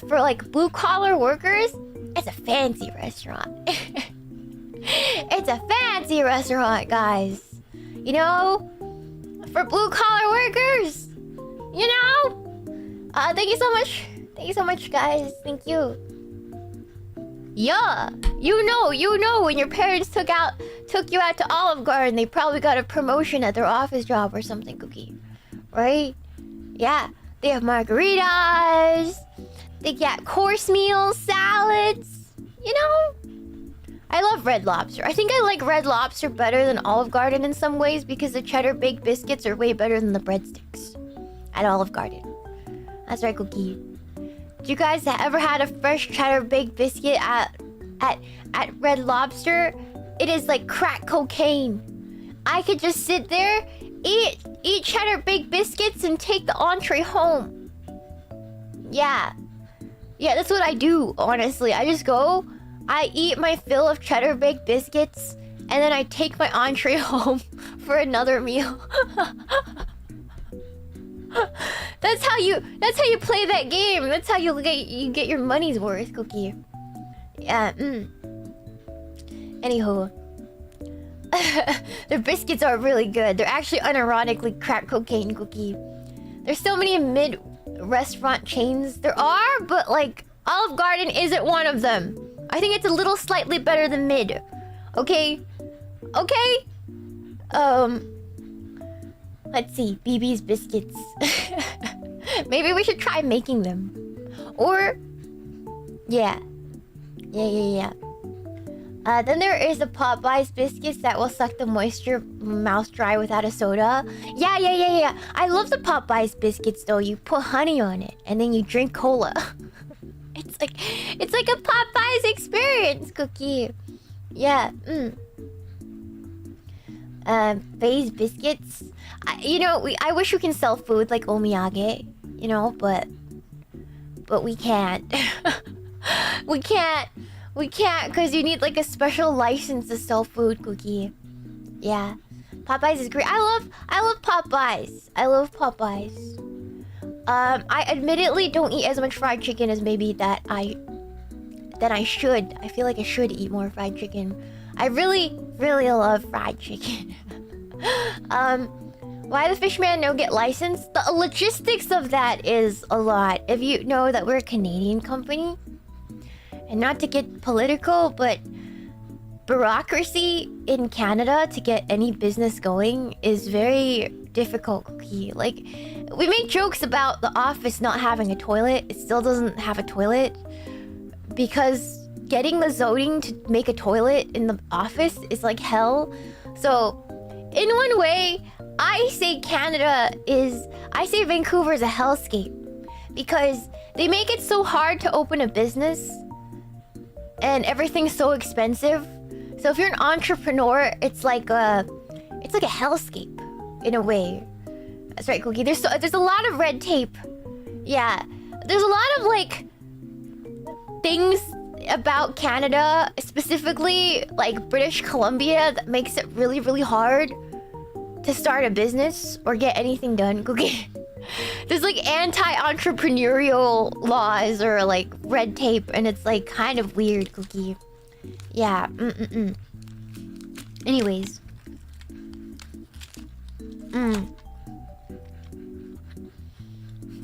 for like blue collar workers, it's a fancy restaurant. It's a fancy restaurant, guys. You know, for blue collar workers. You know. Thank you so much. Thank you so much, guys. Thank you. Yeah, you know when your parents took you out to Olive Garden, they probably got a promotion at their office job or something, Cookie. Right? Yeah, they have margaritas, they get course meals, salads, you know? I love Red Lobster. I think I like Red Lobster better than Olive Garden in some ways because the cheddar baked biscuits are way better than the breadsticks at Olive Garden. That's right, Cookie. You guys ever had a fresh cheddar baked biscuit at Red Lobster? It is like crack cocaine. I could just sit there, eat cheddar baked biscuits and take the entree home. Yeah, that's what I do, honestly. I just go, I eat my fill of cheddar baked biscuits, and then I take my entree home for another meal. That's how you play that game. That's how you get your money's worth, Cookie. Yeah. Anywho, their biscuits are really good. They're actually unironically crack cocaine, Cookie. There's so many mid-restaurant chains. There are, but like Olive Garden isn't one of them. I think it's a little slightly better than mid. Okay. Let's see, BB's biscuits. Maybe we should try making them. Or, yeah. Then there is the Popeyes biscuits that will suck the moisture mouth dry without a soda. Yeah. I love the Popeyes biscuits though. You put honey on it and then you drink cola. It's like a Popeyes experience, Cookie. Yeah. Phase biscuits. I wish we can sell food like omiyage, but we can't. we can't because you need like a special license to sell food, Cookie. Yeah, Popeyes is great. I love Popeyes. I love Popeyes. I admittedly don't eat as much fried chicken as maybe that I should. I feel like I should eat more fried chicken. I really love fried chicken. Why the Fishman no get licensed? The logistics of that is a lot. If you know that we're a Canadian company, and not to get political, but bureaucracy in Canada to get any business going is very difficult. Like, we make jokes about the office not having a toilet. It still doesn't have a toilet because getting the zoning to make a toilet in the office is like hell. So, in one way, I say Vancouver is a hellscape because they make it so hard to open a business and everything's so expensive. So if you're an entrepreneur, it's like a hellscape in a way. That's right, Cookie. There's a lot of red tape. Yeah, there's a lot of like things about Canada, specifically like British Columbia, that makes it really hard to start a business or get anything done, Cookie. There's like anti-entrepreneurial laws or like red tape, and it's like kind of weird, Cookie. Yeah. Anyways.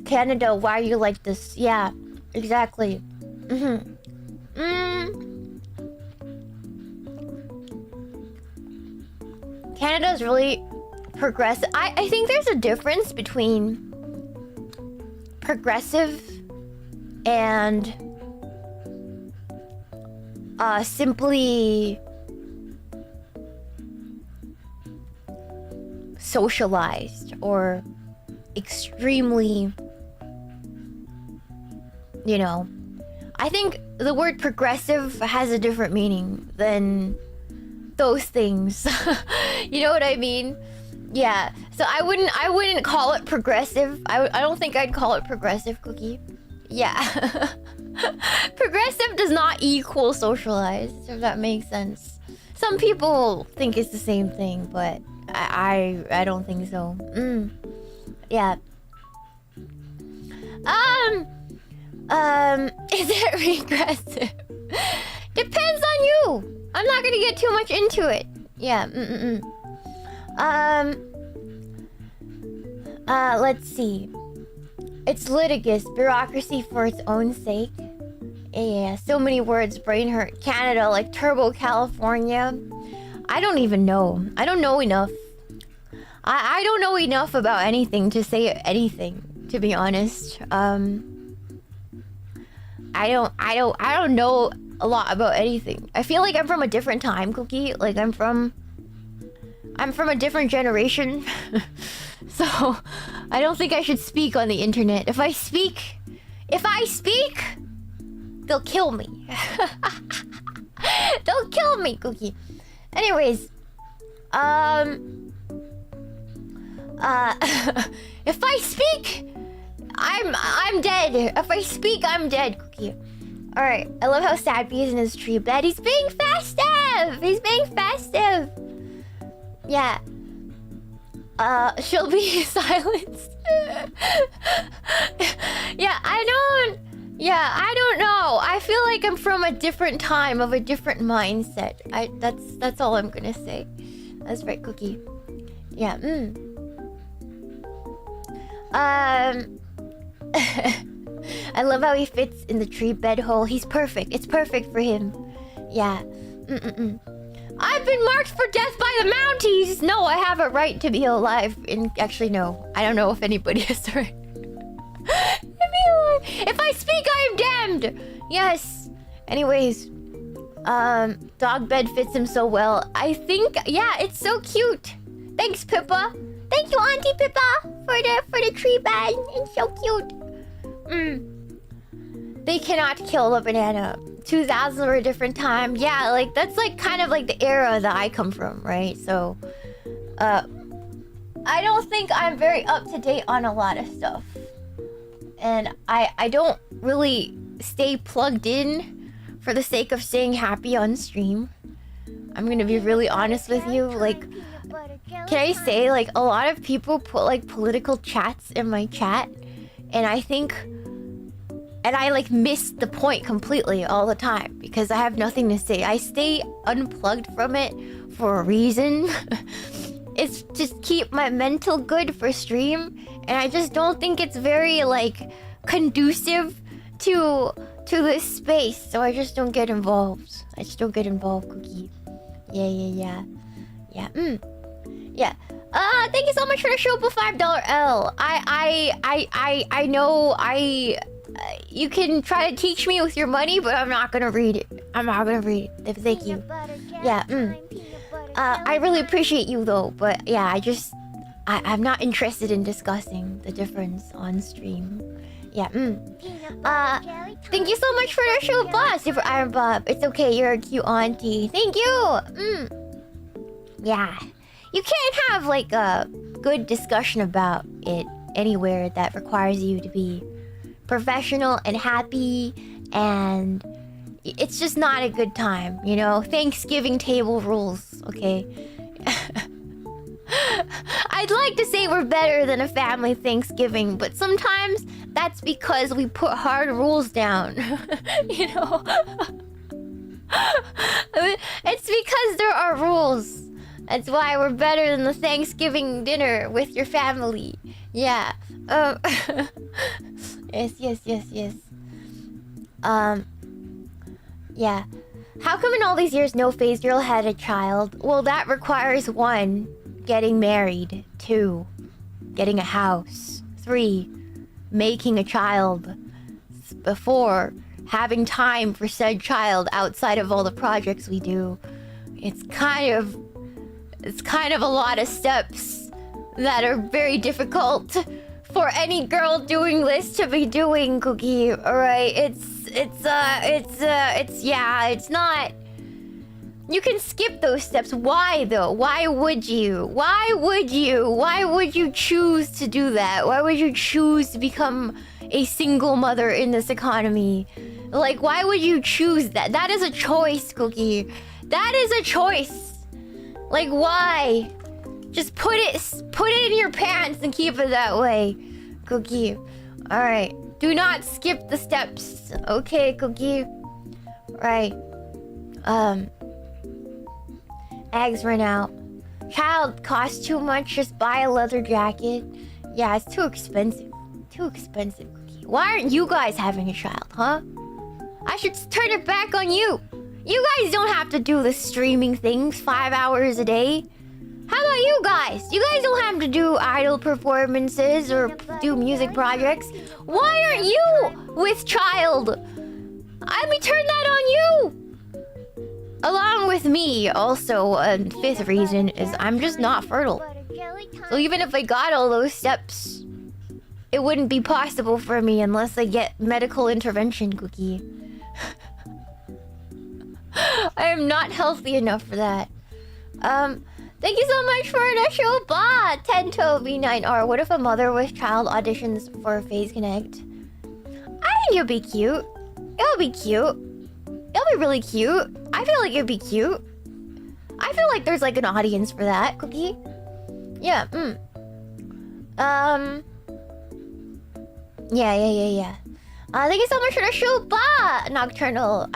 Canada, why are you like this? Yeah, exactly. Canada's really progressive. I think there's a difference between progressive and simply socialized or extremely, you know. I think the word progressive has a different meaning than those things. You know what I mean? Yeah. So I wouldn't call it progressive. I don't think I'd call it progressive, Cookie. Yeah. Progressive does not equal socialized, if that makes sense. Some people think it's the same thing, but I don't think so. Yeah. Is it regressive? Depends on you. I'm not gonna get too much into it. Yeah. Let's see. It's litigious, bureaucracy for its own sake. Yeah, so many words, brain hurt. Canada, like Turbo California. I don't even know. I don't know enough. I don't know enough about anything to say anything, to be honest. I don't know a lot about anything. I feel like I'm from a different time, Cookie. Like I'm from a different generation. So I don't think I should speak on the internet. If I speak, they'll kill me. They'll kill me, Cookie. Anyways, if I speak, I'm dead. If I speak, I'm dead, Cookie. All right. I love how sad he is in his tree bed. He's being festive. He's being festive. Yeah. She'll be silenced. Yeah, I don't know. I feel like I'm from a different time of a different mindset. That's all I'm gonna say. That's right, Cookie. Yeah. I love how he fits in the tree bed hole. He's perfect. It's perfect for him. Yeah. I've been marked for death by the Mounties. No, I have a right to be alive. Actually, no. I don't know if anybody has the right. If I speak, I am damned. Yes. Anyways, dog bed fits him so well. I think, yeah, it's so cute. Thanks, Pippa. Thank you, Auntie Pippa, for the tree bed. It's so cute. They cannot kill the banana. 2000s were a different time. Yeah, like that's like kind of like the era that I come from, right? So, I don't think I'm very up to date on a lot of stuff, and I don't really stay plugged in for the sake of staying happy on stream. I'm gonna be really honest with you. Like, can I say like a lot of people put like political chats in my chat, and I think. And I like miss the point completely all the time because I have nothing to say. I stay unplugged from it for a reason. It's just keep my mental good for stream, and I just don't think it's very like conducive to this space. So I just don't get involved. Cookie. Yeah. Yeah. Thank you so much for the show, $5 L. I know you can try to teach me with your money, but I'm not gonna read it. Thank you. Yeah. I really appreciate you though, but yeah, I'm not interested in discussing the difference on stream. Yeah. Thank you so much for the show, boss. For Iron Bob. It's okay. You're a cute auntie. Thank you. Yeah. You can't have like a good discussion about it anywhere that requires you to be professional and happy, and it's just not a good time, you know? Thanksgiving table rules, okay? I'd like to say we're better than a family Thanksgiving, but sometimes that's because we put hard rules down. You know? It's because there are rules. That's why we're better than the Thanksgiving dinner with your family. Yeah. Yes. Yeah. How come in all these years no phase girl had a child? Well, that requires 1, getting married. 2, getting a house. 3, making a child. Before having time for said child outside of all the projects we do. It's kind of a lot of steps that are very difficult for any girl doing this to be doing, Cookie. Alright, it's not. You can skip those steps. Why though? Why would you? Why would you? Why would you choose to do that? Why would you choose to become a single mother in this economy? Like, why would you choose that? That is a choice, Cookie. That is a choice. Like, why? Just put it in your pants and keep it that way, Cookie. Alright. Do not skip the steps. Okay, Cookie. Right. Eggs run out. Child costs too much. Just buy a leather jacket. Yeah, it's too expensive. Too expensive, Cookie. Why aren't you guys having a child, huh? I should turn it back on you. You guys don't have to do the streaming things 5 hours a day. How about you guys? You guys don't have to do idol performances or do music projects. Why aren't you with child? Let me turn that on you. Along with me, also, a fifth reason is I'm just not fertile. So even if I got all those steps, it wouldn't be possible for me unless I get medical intervention, Cookie. I am not healthy enough for that. Thank you so much for the show, Ba! 1012V9R. What if a mother with child auditions for Phase Connect? I think you'll be cute. It'll be cute. It'll be really cute. I feel like it'd be cute. I feel like there's like an audience for that, Cookie. Yeah, Yeah. Thank you so much for the show, Ba! Nocturnal.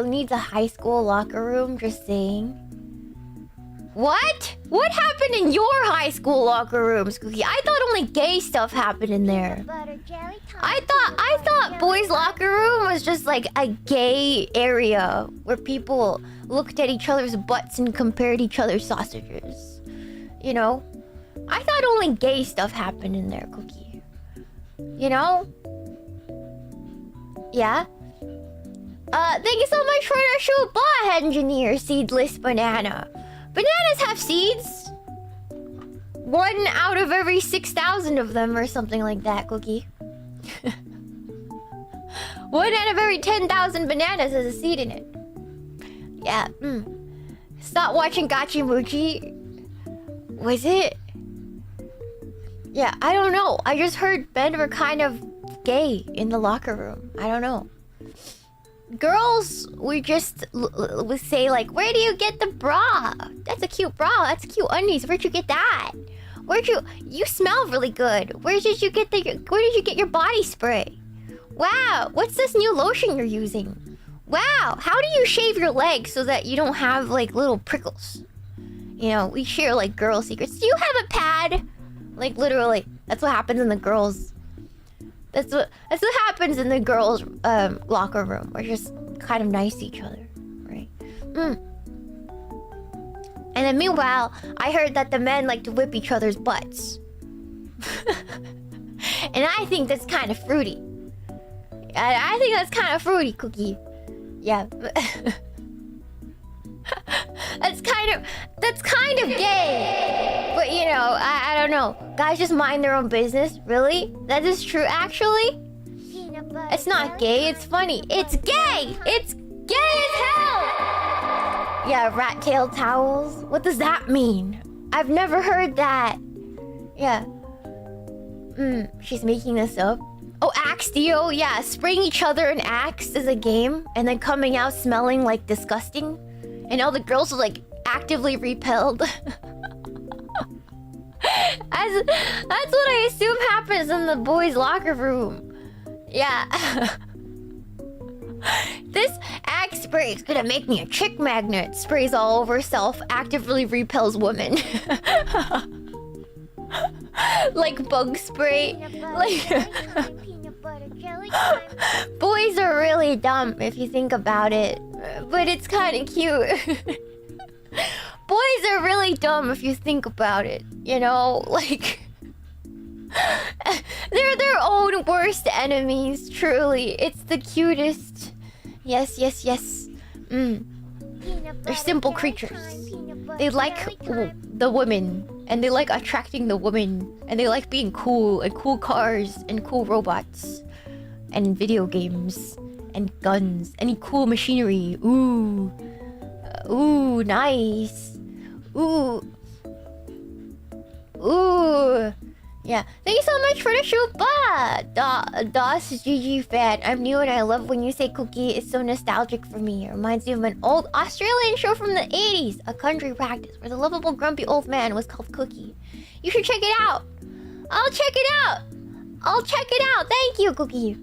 Needs a high school locker room, just saying. What? What happened in your high school locker rooms, Cookie? I thought only gay stuff happened in there. I thought boys' locker room was just like a gay area where people looked at each other's butts and compared each other's sausages. You know? I thought only gay stuff happened in there, Cookie. You know? Yeah? Thank you so much for the show, Ba! Engineer, seedless banana. Bananas have seeds. 1 out of every 6,000 of them or something like that, Cookie. 1 out of every 10,000 bananas has a seed in it. Yeah, Stop watching Gachimuchi. Was it? Yeah, I don't know. I just heard men were kind of gay in the locker room. I don't know. Girls, we just would say like, where do you get the bra? That's a cute bra. That's cute undies. Where'd you get that? You smell really good. Where did you get your body spray? Wow, what's this new lotion you're using? Wow, how do you shave your legs so that you don't have like little prickles? You know, we share like girl secrets. Do you have a pad? Like literally, that's what happens in the girls. That's what happens in the girls' locker room. We're just kind of nice to each other, right? And then meanwhile, I heard that the men like to whip each other's butts. And I think that's kind of fruity. I think that's kind of fruity, Cookie. Yeah. That's kind of gay. But you know, I don't know. Guys just mind their own business. Really? That is true, actually? It's not gay, it's funny. It's gay! It's gay as hell! Yeah, rat tail towels. What does that mean? I've never heard that. Yeah. She's making this up. Oh, Axe Dio? Yeah, spraying each other in Axe is a game. And then coming out smelling like disgusting. And all the girls are like actively repelled. That's what I assume happens in the boys' locker room. Yeah. This Axe spray is gonna make me a chick magnet. Sprays all over self, actively repels women. Like bug spray. Like boys are really dumb if you think about it. But it's kind of cute. Boys are really dumb if you think about it. You know, like they're their own worst enemies, truly. It's the cutest. Yes. They're simple creatures. They like the women and they like attracting the women, and they like being cool, and cool cars, and cool robots, and video games, and guns, any cool machinery. Ooh. Ooh, nice. Ooh. Ooh. Yeah. Thank you so much for the shupa! Das GG fan. I'm new and I love when you say cookie. It's so nostalgic for me. It reminds me of an old Australian show from the 80s. A country practice where the lovable grumpy old man was called Cookie. You should check it out. I'll check it out. I'll check it out. Thank you, Cookie.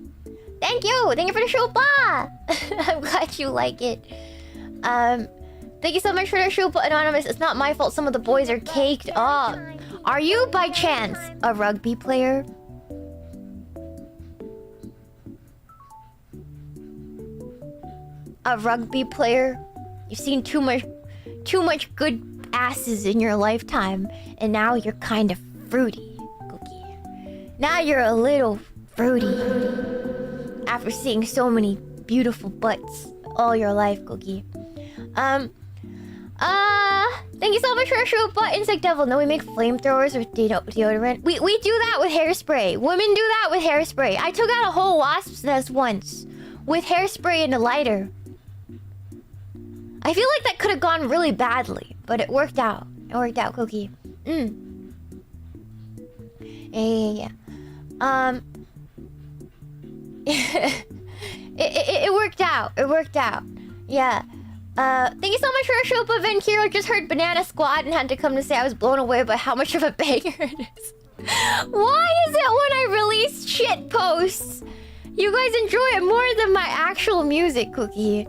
Thank you. Thank you for the shupa. I'm glad you like it. Thank you so much for the shupa, Anonymous. It's not my fault some of the boys are caked up. Are you, by chance, a rugby player? A rugby player? You've seen too much good asses in your lifetime, and now you're kind of fruity, Cookie. Now you're a little fruity. After seeing so many beautiful butts all your life, Cookie. Thank you so much for the shupa, Insect Devil. No, we make flamethrowers with deodorant. We do that with hairspray. Women do that with hairspray. I took out a whole wasp's nest once with hairspray and a lighter. I feel like that could have gone really badly, but it worked out. It worked out, Cookie. Yeah. It worked out. It worked out. Yeah. Thank you so much for a shupa, Venkiro. Just heard Banana Squad and had to come to say I was blown away by how much of a banger it is. Why is it when I release shit posts, you guys enjoy it more than my actual music, Cookie?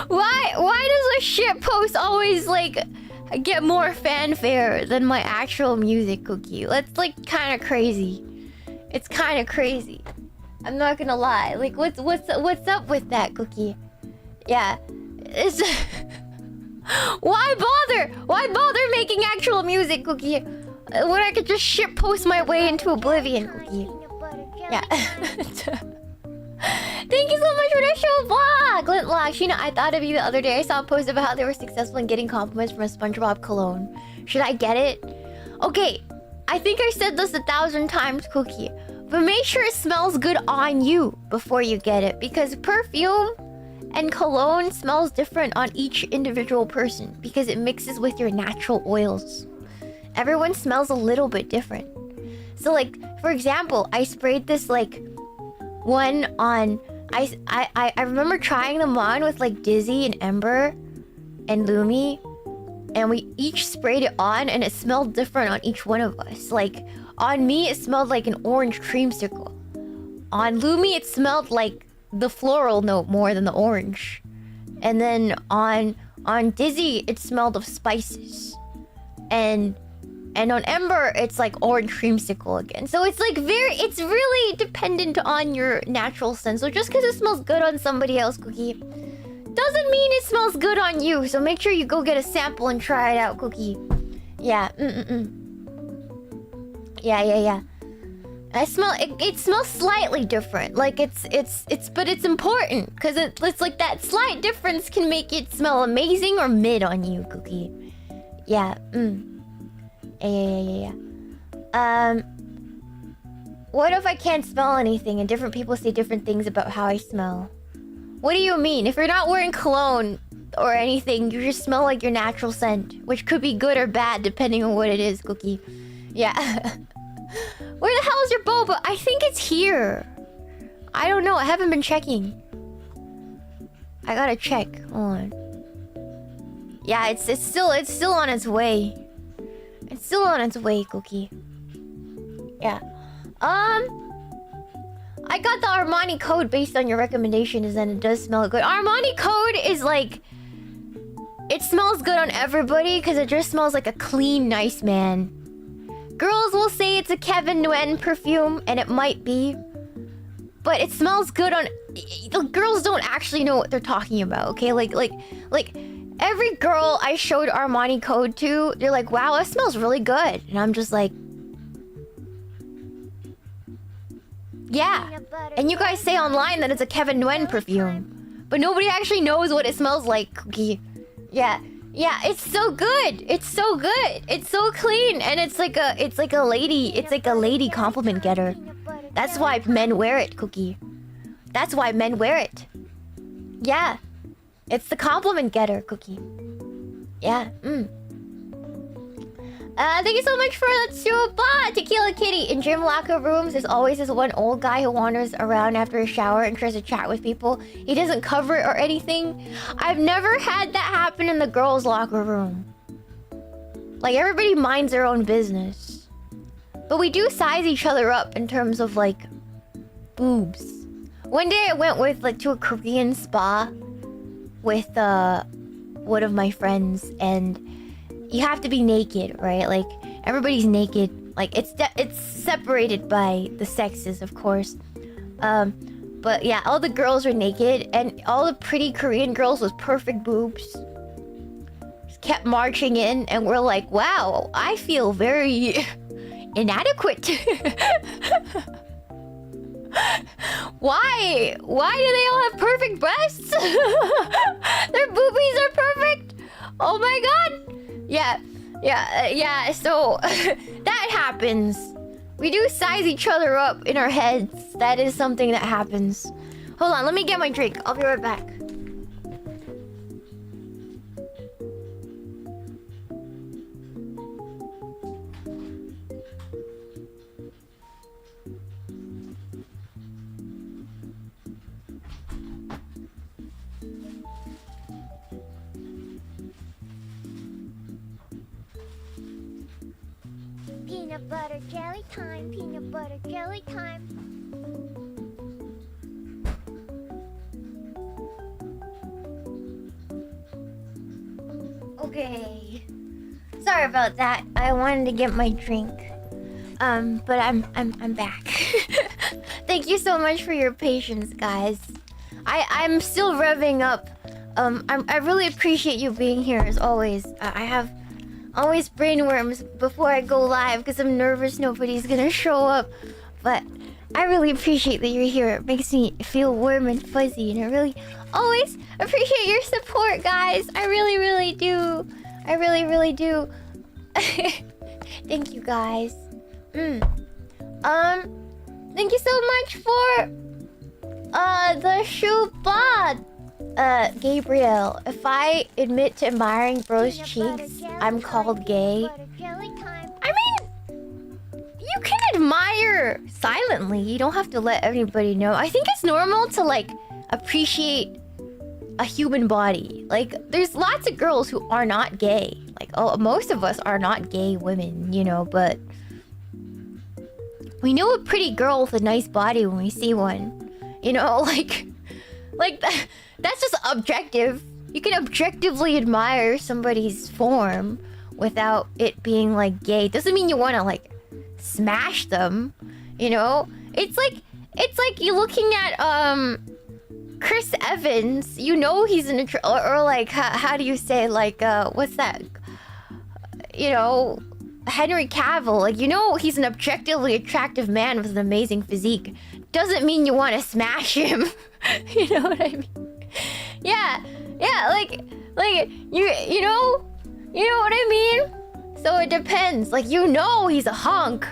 Why does a shit post always, like, get more fanfare than my actual music, Cookie? That's, like, kind of crazy. It's kind of crazy. I'm not gonna lie. Like, what's up with that, Cookie? Yeah, it's why bother? Why bother making actual music, Cookie, when I could just shit post my way into oblivion, Cookie? Yeah. Thank you so much for the show, vlog. Glintlock, Shiina, I thought of you the other day. I saw a post about how they were successful in getting compliments from a SpongeBob cologne. Should I get it? Okay, I think I said this 1,000 times, Cookie, but make sure it smells good on you before you get it, because perfume and cologne smells different on each individual person because it mixes with your natural oils. Everyone smells a little bit different. So, like, for example, I sprayed this, like, one on... I remember trying them on with, like, Dizzy and Ember and Lumi, and we each sprayed it on, and it smelled different on each one of us. Like, on me, it smelled like an orange creamsicle. On Lumi, it smelled like the floral note more than the orange. And then on Dizzy, it smelled of spices. And on Ember, it's like orange creamsicle again. So it's like it's really dependent on your natural sense. So just because it smells good on somebody else, Cookie, doesn't mean it smells good on you. So make sure you go get a sample and try it out, Cookie. Yeah, Yeah. I smell it smells slightly different. Like but it's important because it's like that slight difference can make it smell amazing or mid on you, Cookie. Yeah. Yeah. What if I can't smell anything and different people say different things about how I smell? What do you mean? If you're not wearing cologne or anything, you just smell like your natural scent, which could be good or bad depending on what it is, Cookie. Yeah. Where the hell is your boba? I think it's here. I don't know. I haven't been checking. I gotta check. Hold on. Yeah, it's still on its way. It's still on its way, Cookie. Yeah. I got the Armani code based on your recommendations, and it does smell good. Armani code is like, it smells good on everybody because it just smells like a clean, nice man. Girls will say it's a Kevin Nguyen perfume, and it might be, but it smells good on... The girls don't actually know what they're talking about, okay? Like every girl I showed Armani code to, they're like, wow, it smells really good. And I'm just like... Yeah. And you guys say online that it's a Kevin Nguyen perfume, but nobody actually knows what it smells like, Cookie. Yeah. Yeah, it's so good. It's so good. It's so clean, and it's like a lady compliment getter. That's why men wear it, Cookie. That's why men wear it. Yeah, it's the compliment getter, Cookie. Yeah. Thank you so much for the Chupa Tequila Kitty. In gym locker rooms, there's always this one old guy who wanders around after a shower and tries to chat with people. He doesn't cover it or anything. I've never had that happen in the girls' locker room. Like, everybody minds their own business. But we do size each other up in terms of, like, boobs. One day I went with, like, to a Korean spa with, one of my friends, and you have to be naked, right? Like, everybody's naked. Like, it's separated by the sexes, of course. But yeah, all the girls are naked, and all the pretty Korean girls with perfect boobs just kept marching in, and we're like, wow, I feel very inadequate. Why? Why do they all have perfect breasts? Their boobies are perfect. Oh my god. Yeah, so that happens. We do size each other up in our heads. That is something that happens. Hold on, let me get my drink. I'll be right back. Peanut butter jelly time, peanut butter jelly time. Okay. Sorry about that. I wanted to get my drink. But I'm back. Thank you so much for your patience, guys. I'm still revving up. I really appreciate you being here as always. I have always brainworms before I go live because I'm nervous nobody's gonna show up. But I really appreciate that you're here. It makes me feel warm and fuzzy, and I really always appreciate your support, guys. I really, really do. I really, really do. Thank you, guys. Thank you so much for the shoe bod. Gabriel, if I admit to admiring bro's cheeks, I'm called gay. I mean, you can admire silently. You don't have to let everybody know. I think it's normal to, like, appreciate a human body. Like, there's lots of girls who are not gay. Like, oh, most of us are not gay women, you know, but we know a pretty girl with a nice body when we see one. You know, like that's just objective. You can objectively admire somebody's form without it being, like, gay. Doesn't mean you want to, like, smash them, you know? It's like you looking at Chris Evans. You know he's an or like how do you say, like, what's that? You know, Henry Cavill. Like, you know he's an objectively attractive man with an amazing physique. Doesn't mean you want to smash him. You know what I mean? Yeah, like you know what I mean? So it depends. Like, you know he's a hunk,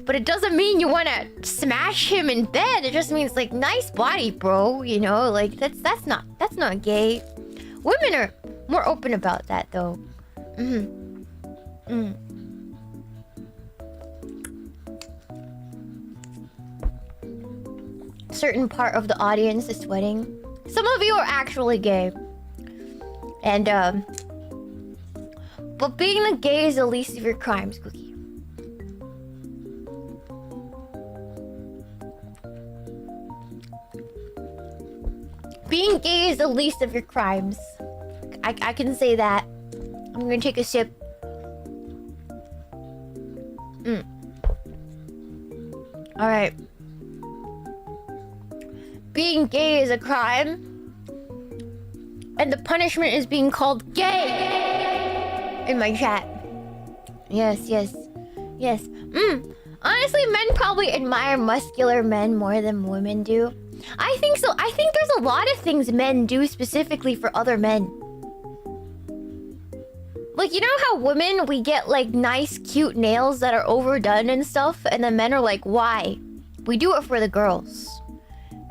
but it doesn't mean you want to smash him in bed. It just means, like, nice body, bro. You know, like, that's not gay. Women are more open about that, though. Certain part of the audience is sweating. Some of you are actually gay. And, but being the gay is the least of your crimes, Cookie. Being gay is the least of your crimes. I can say that. I'm gonna take a sip. Alright. Being gay is a crime, and the punishment is being called gay in my chat. Yes. Honestly, men probably admire muscular men more than women do. I think so. I think there's a lot of things men do specifically for other men. Like, you know how women, we get like nice, cute nails that are overdone and stuff, and then men are like, why? We do it for the girls.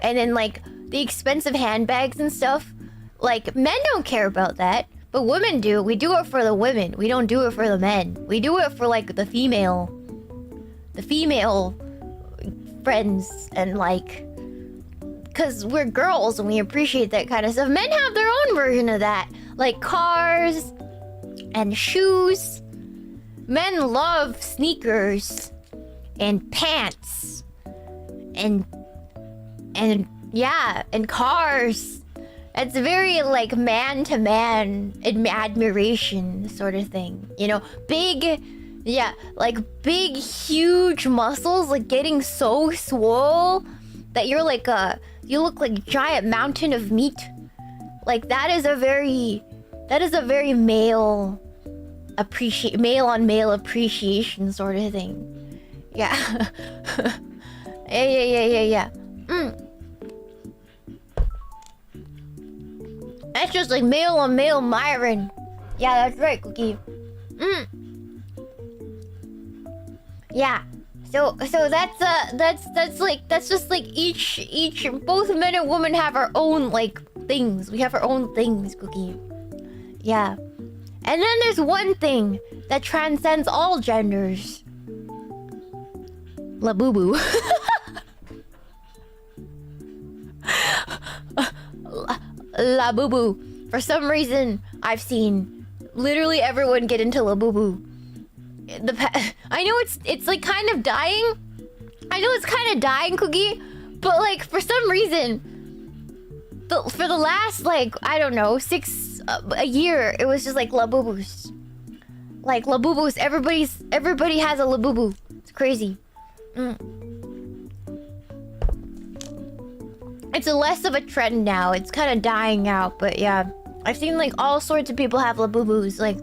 And then like the expensive handbags and stuff, like men don't care about that, but women do. We do it for the women. We don't do it for the men. We do it for like the female friends, and like, cause we're girls and we appreciate that kind of stuff. Men have their own version of that, like cars and shoes. Men love sneakers and pants and yeah, and cars. It's very like man to man admiration sort of thing, you know. Big, yeah, like big huge muscles, like getting so swole that you're like you look like a giant mountain of meat. Like that is a very male on male appreciation sort of thing. Yeah. yeah. That's just like male on male Myron. Yeah, that's right, Cookie. Yeah. So that's just like each both men and women have our own like things. We have our own things, Cookie. Yeah. And then there's one thing that transcends all genders. La boo boo. La boo boo. For some reason, I've seen literally everyone get into la boo boo. I know it's like kind of dying. I know it's kind of dying, Cookie, but like for some reason, for the last like I don't know a year, it was just like la boo boos. Like la boo boos. Everybody has a la boo boo. It's crazy. It's less of a trend now. It's kind of dying out, but yeah. I've seen like all sorts of people have labubu's, like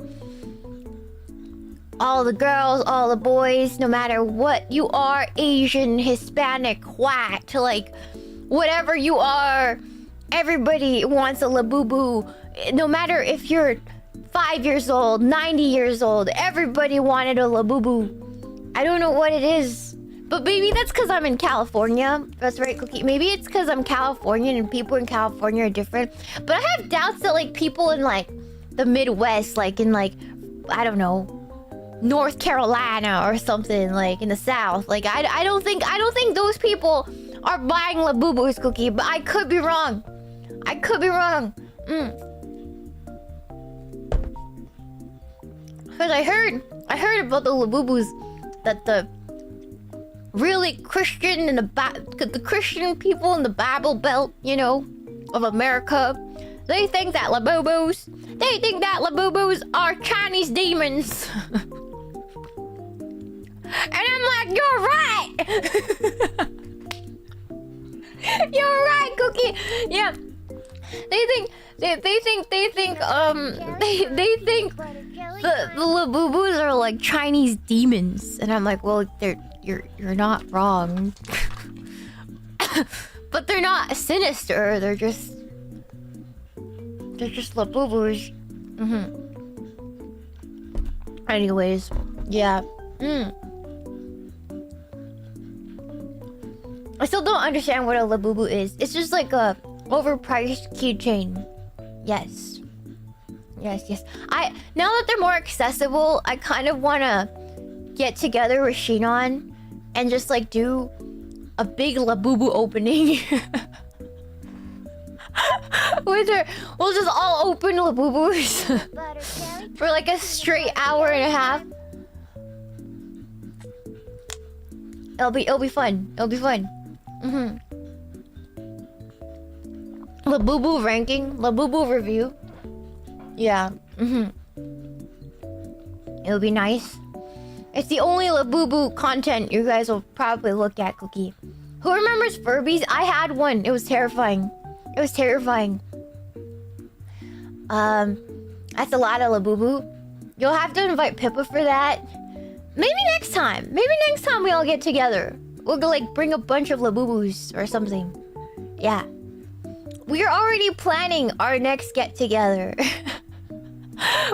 all the girls, all the boys, no matter what you are, Asian, Hispanic, white, like whatever you are, everybody wants a labubu. No matter if you're 5 years old, 90 years old, everybody wanted a labubu. I don't know what it is. But maybe that's because I'm in California. That's right, Cookie. Maybe it's because I'm Californian and people in California are different. But I have doubts that like people in like the Midwest, like in like, I don't know, North Carolina or something, like in the South. Like I don't think those people are buying Labubus, Cookie. But I could be wrong. I could be wrong. Because I heard about the Labubus that the really Christian and the Christian people in the Bible Belt, you know, of America, they think that Labubus are Chinese demons. And I'm like, you're right. You're right, Cookie. Yeah. They think the Labubus are like Chinese demons, and I'm like, well, you're not wrong. But they're not sinister. They're just Labubus. Anyways, yeah. I still don't understand what a Labubu is. It's just like a overpriced keychain. Yes. Now that they're more accessible, I kind of want to get together with Shinon and just like do a big Labubu opening. With her, we'll just all open Labubus for like a straight hour and a half. It'll be fun. Labubu ranking, Labubu review. Yeah. It'll be nice. It's the only Labubu content you guys will probably look at, Cookie. Who remembers Furbies? I had one. It was terrifying. That's a lot of Labubu. You'll have to invite Pippa for that. Maybe next time we all get together. We'll go like bring a bunch of Labubus or something. Yeah. We're already planning our next get together.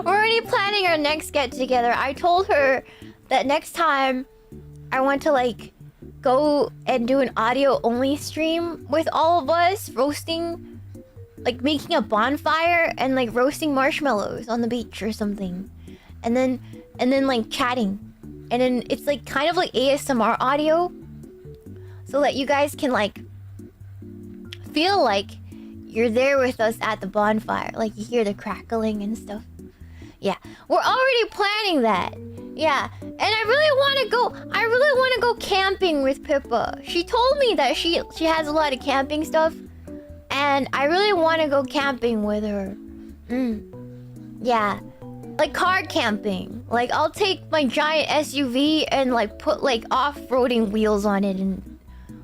We're already planning our next get together. I told her that next time I want to like go and do an audio only stream with all of us roasting, like making a bonfire and like roasting marshmallows on the beach or something, and then like chatting, and then it's like kind of like ASMR audio, so that you guys can like feel like you're there with us at the bonfire, like you hear the crackling and stuff. Yeah, we're already planning that. Yeah, and I really want to go camping with Pippa. She told me that she has a lot of camping stuff, and I really want to go camping with her. Yeah, like car camping. Like I'll take my giant SUV and like put like off-roading wheels on it, and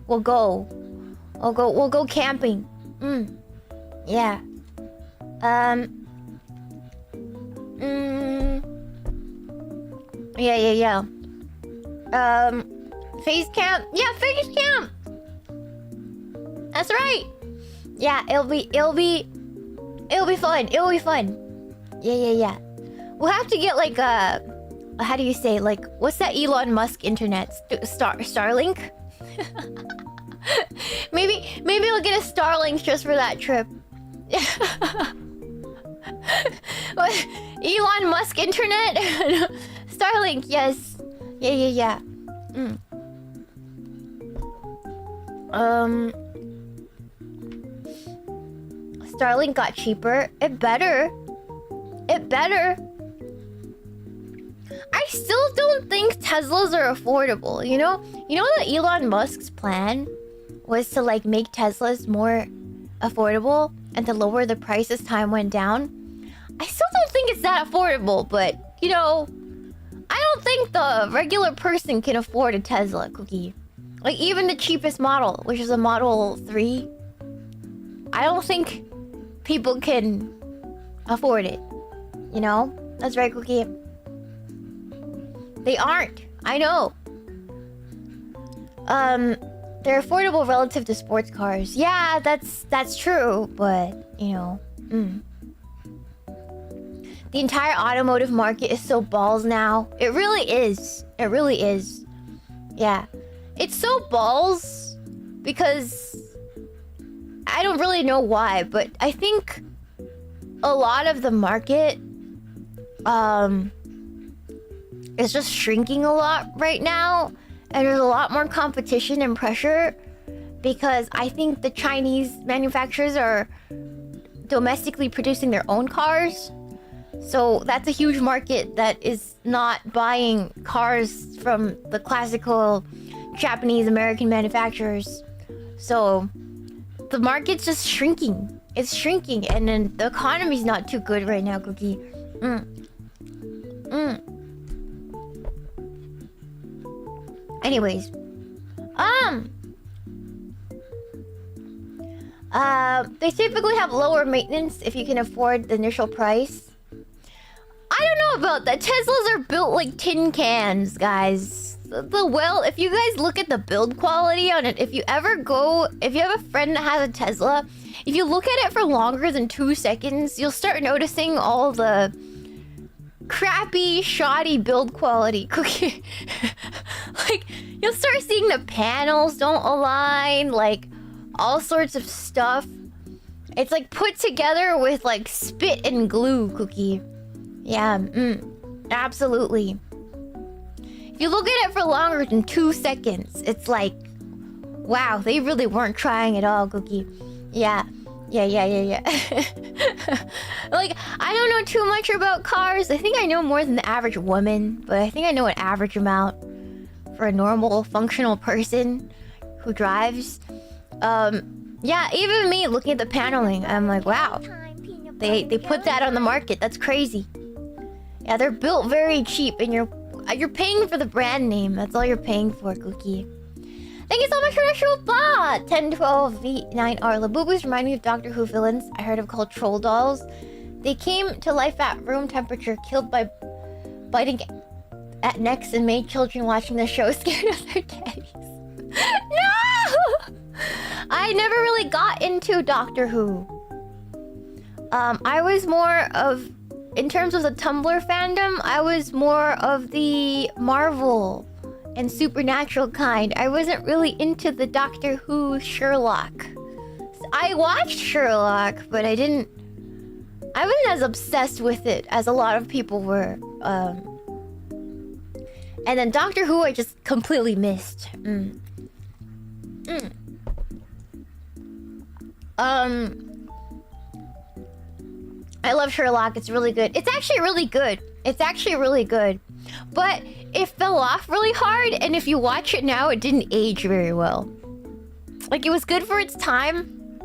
we'll go camping. Yeah. Yeah. Face camp. Yeah, face camp. That's right. Yeah, it'll be fun. It'll be fun. Yeah. We'll have to get like how do you say, like, what's that Elon Musk internet? Starlink? maybe we'll get a Starlink just for that trip. What? Elon Musk internet? Starlink, yes. Yeah. Starlink got cheaper. It better. I still don't think Teslas are affordable, you know? You know that Elon Musk's plan was to like make Teslas more affordable and to lower the price as time went down? I still don't think it's that affordable, but you know, I don't think the regular person can afford a Tesla, Cookie. Like even the cheapest model, which is a Model 3, I don't think people can afford it. You know? That's right, Cookie. They aren't. I know. They're affordable relative to sports cars. Yeah, that's true, but you know, the entire automotive market is so balls now. It really is. Yeah. It's so balls because I don't really know why, but I think a lot of the market is just shrinking a lot right now, and there's a lot more competition and pressure because I think the Chinese manufacturers are domestically producing their own cars. So that's a huge market that is not buying cars from the classical Japanese American manufacturers. So the market's just shrinking. It's shrinking, and then the economy's not too good right now, Cookie. Anyways, they typically have lower maintenance if you can afford the initial price. I don't know about that. Teslas are built like tin cans, guys. If you guys look at the build quality on it, if you have a friend that has a Tesla, if you look at it for longer than 2 seconds, you'll start noticing all the crappy, shoddy build quality. Cookie. Like, you'll start seeing the panels don't align, like, all sorts of stuff. It's like put together with like spit and glue, Cookie. Yeah, absolutely. If you look at it for longer than 2 seconds, it's like, wow, they really weren't trying at all, Cookie. Yeah. Like, I don't know too much about cars. I think I know more than the average woman, but I think I know an average amount for a normal, functional person who drives. Yeah, even me looking at the paneling, I'm like, wow, they put that on the market. That's crazy. Yeah, they're built very cheap, and you're paying for the brand name. That's all you're paying for, Cookie. Thank you so much for the show, bot. 1012V9R. Labubus remind me of Doctor Who villains I heard of called troll dolls. They came to life at room temperature, killed by biting at necks, and made children watching the show scared of their daddies. No! I never really got into Doctor Who. I was more of in terms of the Tumblr fandom, I was more of the Marvel and supernatural kind. I wasn't really into the Doctor Who Sherlock. I watched Sherlock, but I wasn't as obsessed with it as a lot of people were. And then Doctor Who I just completely missed. I love Sherlock. It's really good. It's actually really good. It's actually really good. But it fell off really hard, and if you watch it now, it didn't age very well. Like, it was good for its time,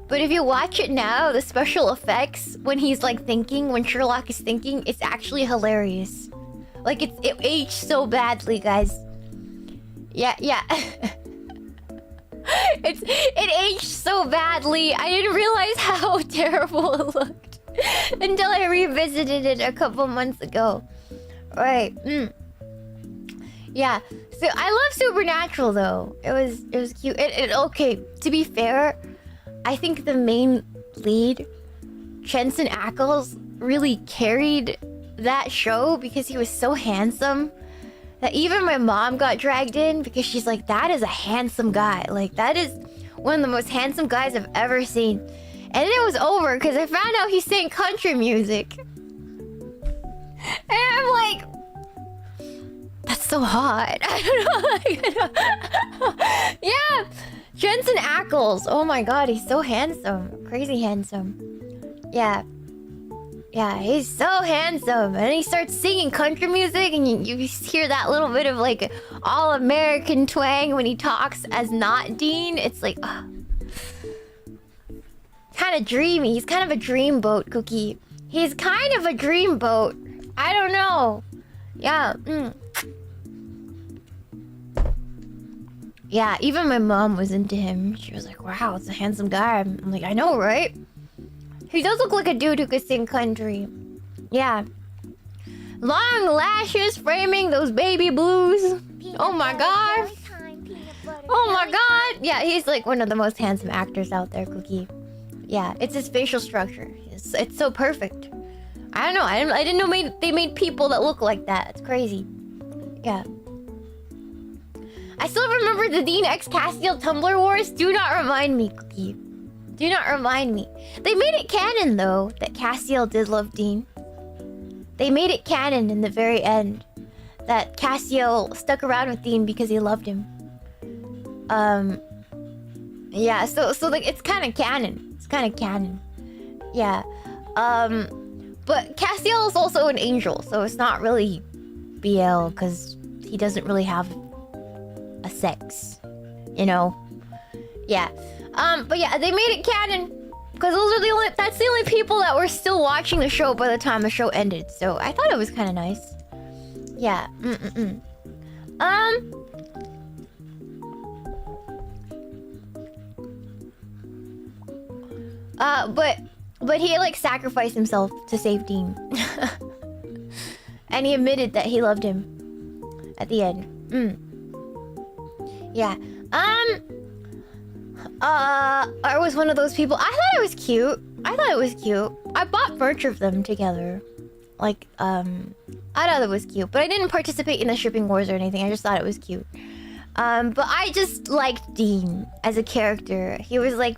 but if you watch it now, the special effects, when he's like thinking, when Sherlock is thinking, it's actually hilarious. Like, it aged so badly, guys. Yeah. It aged so badly. I didn't realize how terrible it looked until I revisited it a couple months ago. Right. Yeah. So I love Supernatural though. It was cute. Okay, to be fair, I think the main lead, Jensen Ackles, really carried that show because he was so handsome that even my mom got dragged in because she's like, that is a handsome guy. Like, that is one of the most handsome guys I've ever seen. And then it was over because I found out he sang country music. And I'm like, that's so hot. I don't know. Yeah. Jensen Ackles. Oh my god, he's so handsome. Crazy handsome. Yeah. Yeah, he's so handsome. And he starts singing country music, and you hear that little bit of like all-American twang when he talks as not Dean. It's like, kind of dreamy. He's kind of a dreamboat, Cookie. He's kind of a dreamboat. I don't know. Yeah. Yeah, even my mom was into him. She was like, wow, it's a handsome guy. I'm like, I know, right? He does look like a dude who could sing country. Yeah. Long lashes framing those baby blues. Oh my god. Oh my god. Yeah, he's like one of the most handsome actors out there, Cookie. Yeah, it's his facial structure. It's so perfect. I don't know. I didn't know they made people that look like that. It's crazy. Yeah. I still remember the Dean X Castiel Tumblr Wars. Do not remind me, Cookie. Do not remind me. They made it canon, though, that Castiel did love Dean. They made it canon in the very end that Castiel stuck around with Dean because he loved him. Yeah, so like, it's kind of canon. It's kind of canon. Yeah. But Castiel is also an angel, so it's not really BL, because he doesn't really have a sex, you know? Yeah. But yeah, they made it canon because that's the only people that were still watching the show by the time the show ended. So I thought it was kind of nice. Yeah. But he like sacrificed himself to save Dean. And he admitted that he loved him at the end. Yeah. I was one of those people. I thought it was cute. I bought merch of them together. Like, I thought it was cute. But I didn't participate in the shipping wars or anything. I just thought it was cute. But I just liked Dean as a character. He was like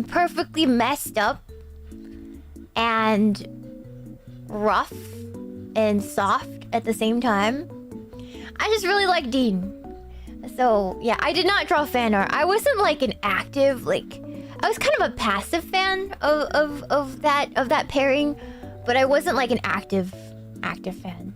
perfectly messed up and rough and soft at the same time. I just really like Dean. So yeah, I did not draw fan art. I wasn't like an active, like, I was kind of a passive fan of that pairing, but I wasn't like an active fan.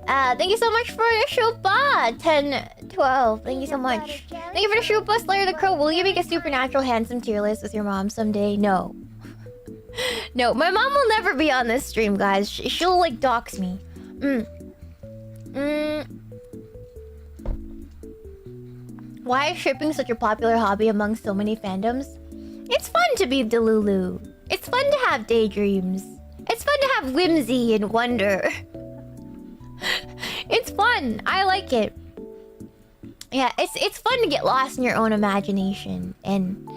Thank you so much for the Shupa, 10-12. Thank you so much. Thank you for the Shupa, Slayer the Crow. Will you make a Supernatural handsome tier list with your mom someday? No. No, my mom will never be on this stream, guys. She'll like dox me. Why is shipping such a popular hobby among so many fandoms? It's fun to be Delulu. It's fun to have daydreams. It's fun to have whimsy and wonder. It's fun. I like it. Yeah, it's fun to get lost in your own imagination and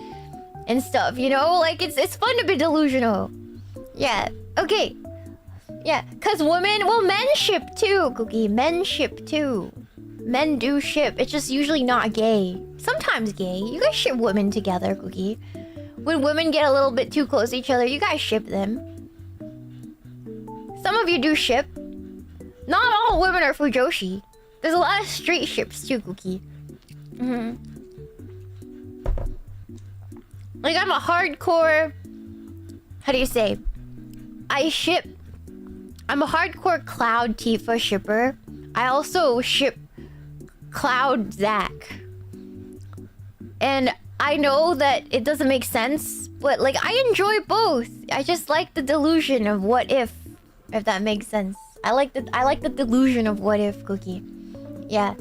and stuff, you know? Like, it's fun to be delusional. Yeah, okay. Yeah, because women... Well, men ship too, Cookie. Men ship too. Men do ship. It's just usually not gay. Sometimes gay. You guys ship women together, Cookie. When women get a little bit too close to each other, you guys ship them. Some of you do ship. Not all women are fujoshi. There's a lot of straight ships too, Cookie. Like, I'm a hardcore... How do you say? I ship... I'm a hardcore Cloud Tifa shipper. I also ship Cloud Zack. And I know that it doesn't make sense, but like, I enjoy both. I just like the delusion of what if that makes sense. I like the delusion of what if, Cookie. Yeah.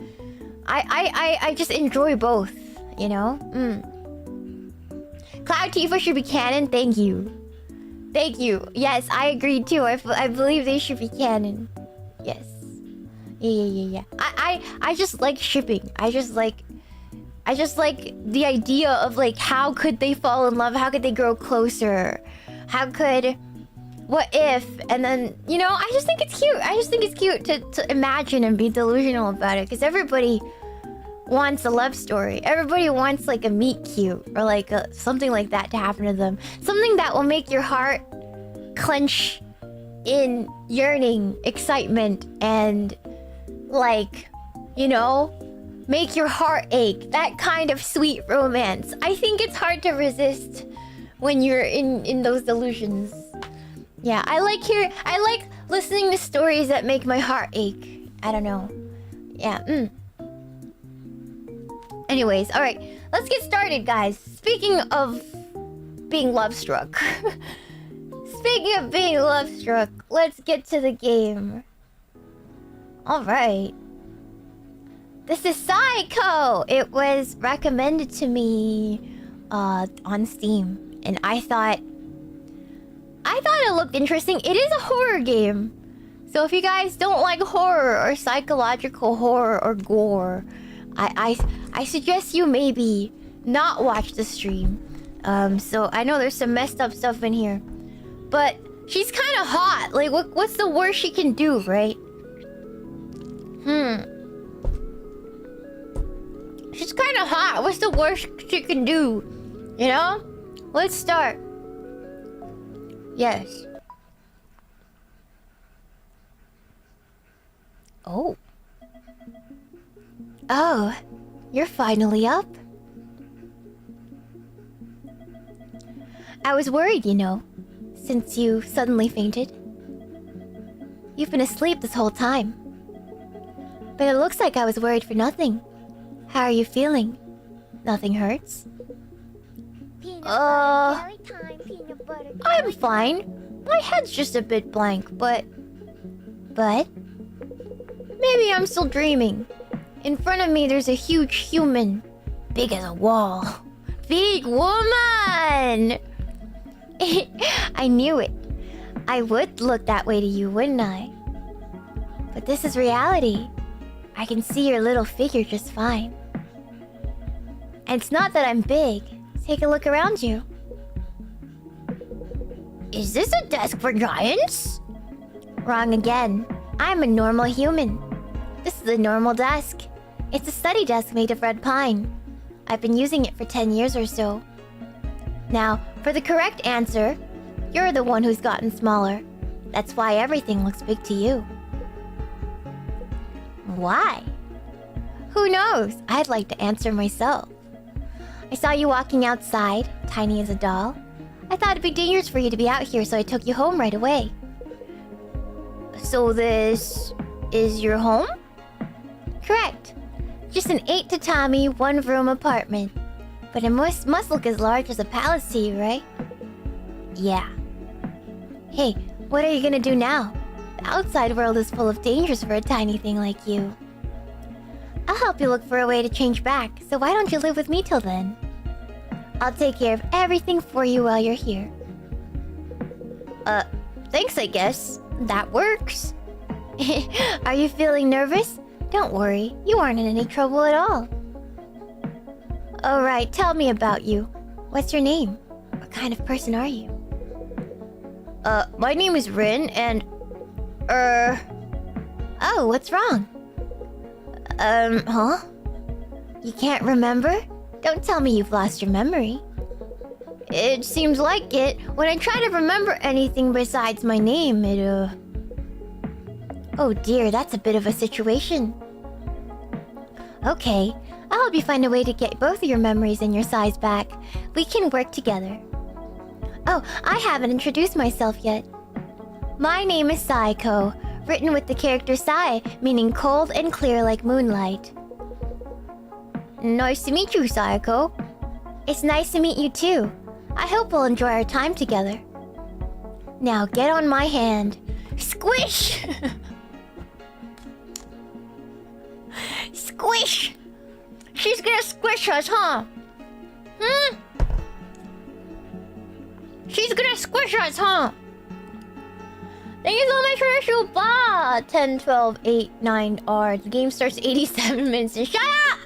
I just enjoy both, you know? Cloud Tifa should be canon, thank you. Thank you. Yes, I agree too. I believe they should be canon. Yes. Yeah. I just like shipping. I just like the idea of like, how could they fall in love? How could they grow closer? How could... What if? And then, you know, I just think it's cute. I just think it's cute to imagine and be delusional about it. Because everybody wants a love story. Everybody wants like a meet cute. Or like something like that to happen to them. Something that will make your heart clench in yearning, excitement, and like, you know, make your heart ache. That kind of sweet romance. I think it's hard to resist when you're in those delusions. Yeah, I like listening to stories that make my heart ache. I don't know. Yeah, Anyways, alright. Let's get started, guys. Speaking of being love-struck. Speaking of being love-struck, let's get to the game. Alright. This is SAEKO! It was recommended to me on Steam. And I thought it looked interesting. It is a horror game. So if you guys don't like horror or psychological horror or gore, I suggest you maybe not watch the stream. So I know there's some messed up stuff in here. But she's kind of hot. Like, what's the worst she can do, right? She's kind of hot. What's the worst she can do? You know? Let's start. Yes. Oh. Oh, you're finally up. I was worried, you know, since you suddenly fainted. You've been asleep this whole time. But it looks like I was worried for nothing. How are you feeling? Nothing hurts? I'm fine. My head's just a bit blank, but... Maybe I'm still dreaming. In front of me, there's a huge human. Big as a wall. Big woman! I knew it. I would look that way to you, wouldn't I? But this is reality. I can see your little figure just fine. And it's not that I'm big. Take a look around you. Is this a desk for giants? Wrong again. I'm a normal human. This is a normal desk. It's a study desk made of red pine. I've been using it for 10 years or so. Now, for the correct answer, you're the one who's gotten smaller. That's why everything looks big to you. Why? Who knows? I'd like to answer myself. I saw you walking outside, tiny as a doll. I thought it'd be dangerous for you to be out here, so I took you home right away. So this is your home? Correct. Just an 8-tatami, 1-room apartment. But it must look as large as a palace to you, right? Yeah. Hey, what are you gonna do now? The outside world is full of dangers for a tiny thing like you. I'll help you look for a way to change back, so why don't you live with me till then? I'll take care of everything for you while you're here. Thanks, I guess. That works. Are you feeling nervous? Don't worry, you aren't in any trouble at all. Alright, tell me about you. What's your name? What kind of person are you? My name is Rin, and... Oh, what's wrong? Huh? You can't remember? Don't tell me you've lost your memory. It seems like it. When I try to remember anything besides my name, it, Oh dear, that's a bit of a situation. Okay, I'll help you find a way to get both of your memories and your size back. We can work together. Oh, I haven't introduced myself yet. My name is SAEKO, written with the character Sae, meaning cold and clear like moonlight. Nice to meet you, SAEKO. It's nice to meet you too. I hope we'll enjoy our time together. Now get on my hand. Squish! Squish! She's gonna squish us, huh? Hmm? She's gonna squish us, huh? Thank you so much for your Shuba! 10, 12, 8, 9 R. The game starts 87 minutes in. Shut up!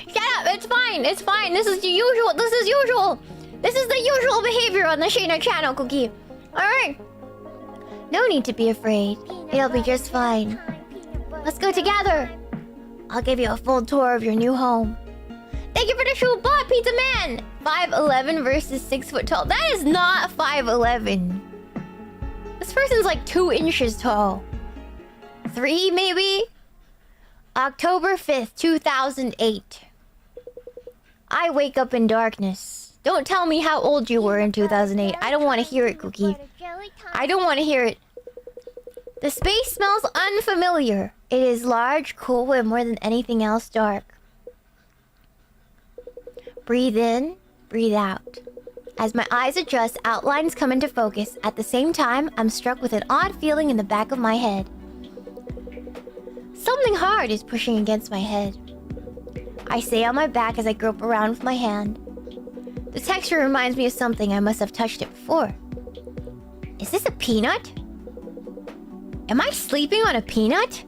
Shut up! It's fine! It's fine! This is the usual! This is usual! This is the usual behavior on the Shiina channel, Cookie! Alright! No need to be afraid. It'll be just fine. Let's go together! I'll give you a full tour of your new home. Thank you for the Shuba, Pizza Man! 5'11 versus 6 foot tall. That is not 5'11. This person's like 2 inches tall. 3, maybe? October 5th, 2008. I wake up in darkness. Don't tell me how old you were in 2008. I don't want to hear it, Cookie. I don't want to hear it. The space smells unfamiliar. It is large, cool, and more than anything else, dark. Breathe in, breathe out. As my eyes adjust, outlines come into focus. At the same time, I'm struck with an odd feeling in the back of my head. Something hard is pushing against my head. I stay on my back as I grope around with my hand. The texture reminds me of something. I must have touched it before. Is this a peanut? Am I sleeping on a peanut?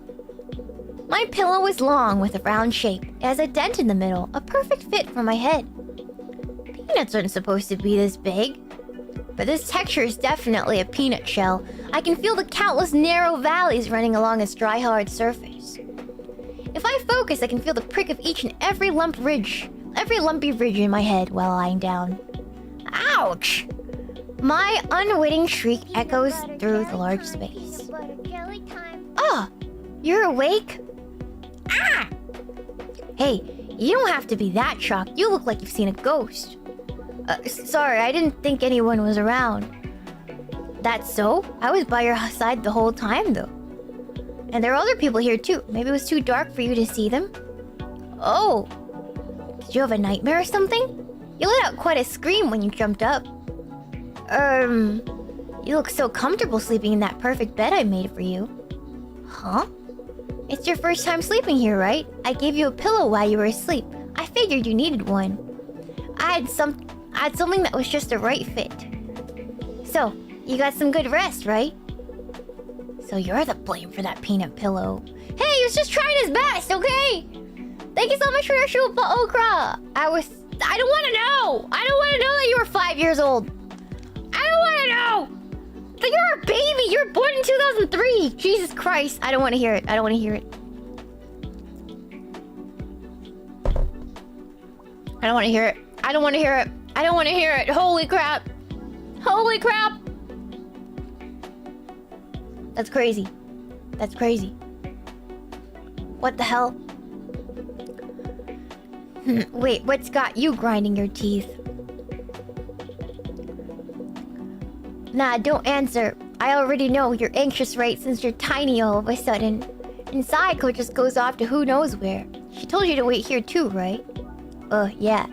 My pillow is long with a round shape. It has a dent in the middle, a perfect fit for my head. Peanuts aren't supposed to be this big. But this texture is definitely a peanut shell. I can feel the countless narrow valleys running along its dry, hard surface. If I focus, I can feel the prick of each and every lumpy ridge in my head while lying down. Ouch! My unwitting shriek echoes through the large space. Ah! You're awake? Ah! Hey, you don't have to be that shocked. You look like you've seen a ghost. Sorry, I didn't think anyone was around. That's so? I was by your side the whole time, though. And there are other people here, too. Maybe it was too dark for you to see them? Oh. Did you have a nightmare or something? You let out quite a scream when you jumped up. You look so comfortable sleeping in that perfect bed I made for you. Huh? It's your first time sleeping here, right? I gave you a pillow while you were asleep. I figured you needed one. I had something that was just the right fit. So, you got some good rest, right? So you're the blame for that peanut pillow. Hey, he was just trying his best, okay? Thank you so much for your Shupa Okra. I don't want to know. I don't want to know that you were 5 years old. I don't want to know. But you're a baby. You were born in 2003. Jesus Christ. I don't want to hear it. I don't want to hear it. I don't want to hear it. I don't want to hear it. I don't want to hear it. Holy crap. Holy crap. That's crazy. That's crazy. What the hell? Wait, what's got you grinding your teeth? Nah, don't answer. I already know you're anxious, right? Since you're tiny all of a sudden. And SAEKO just goes off to who knows where. She told you to wait here too, right? Yeah.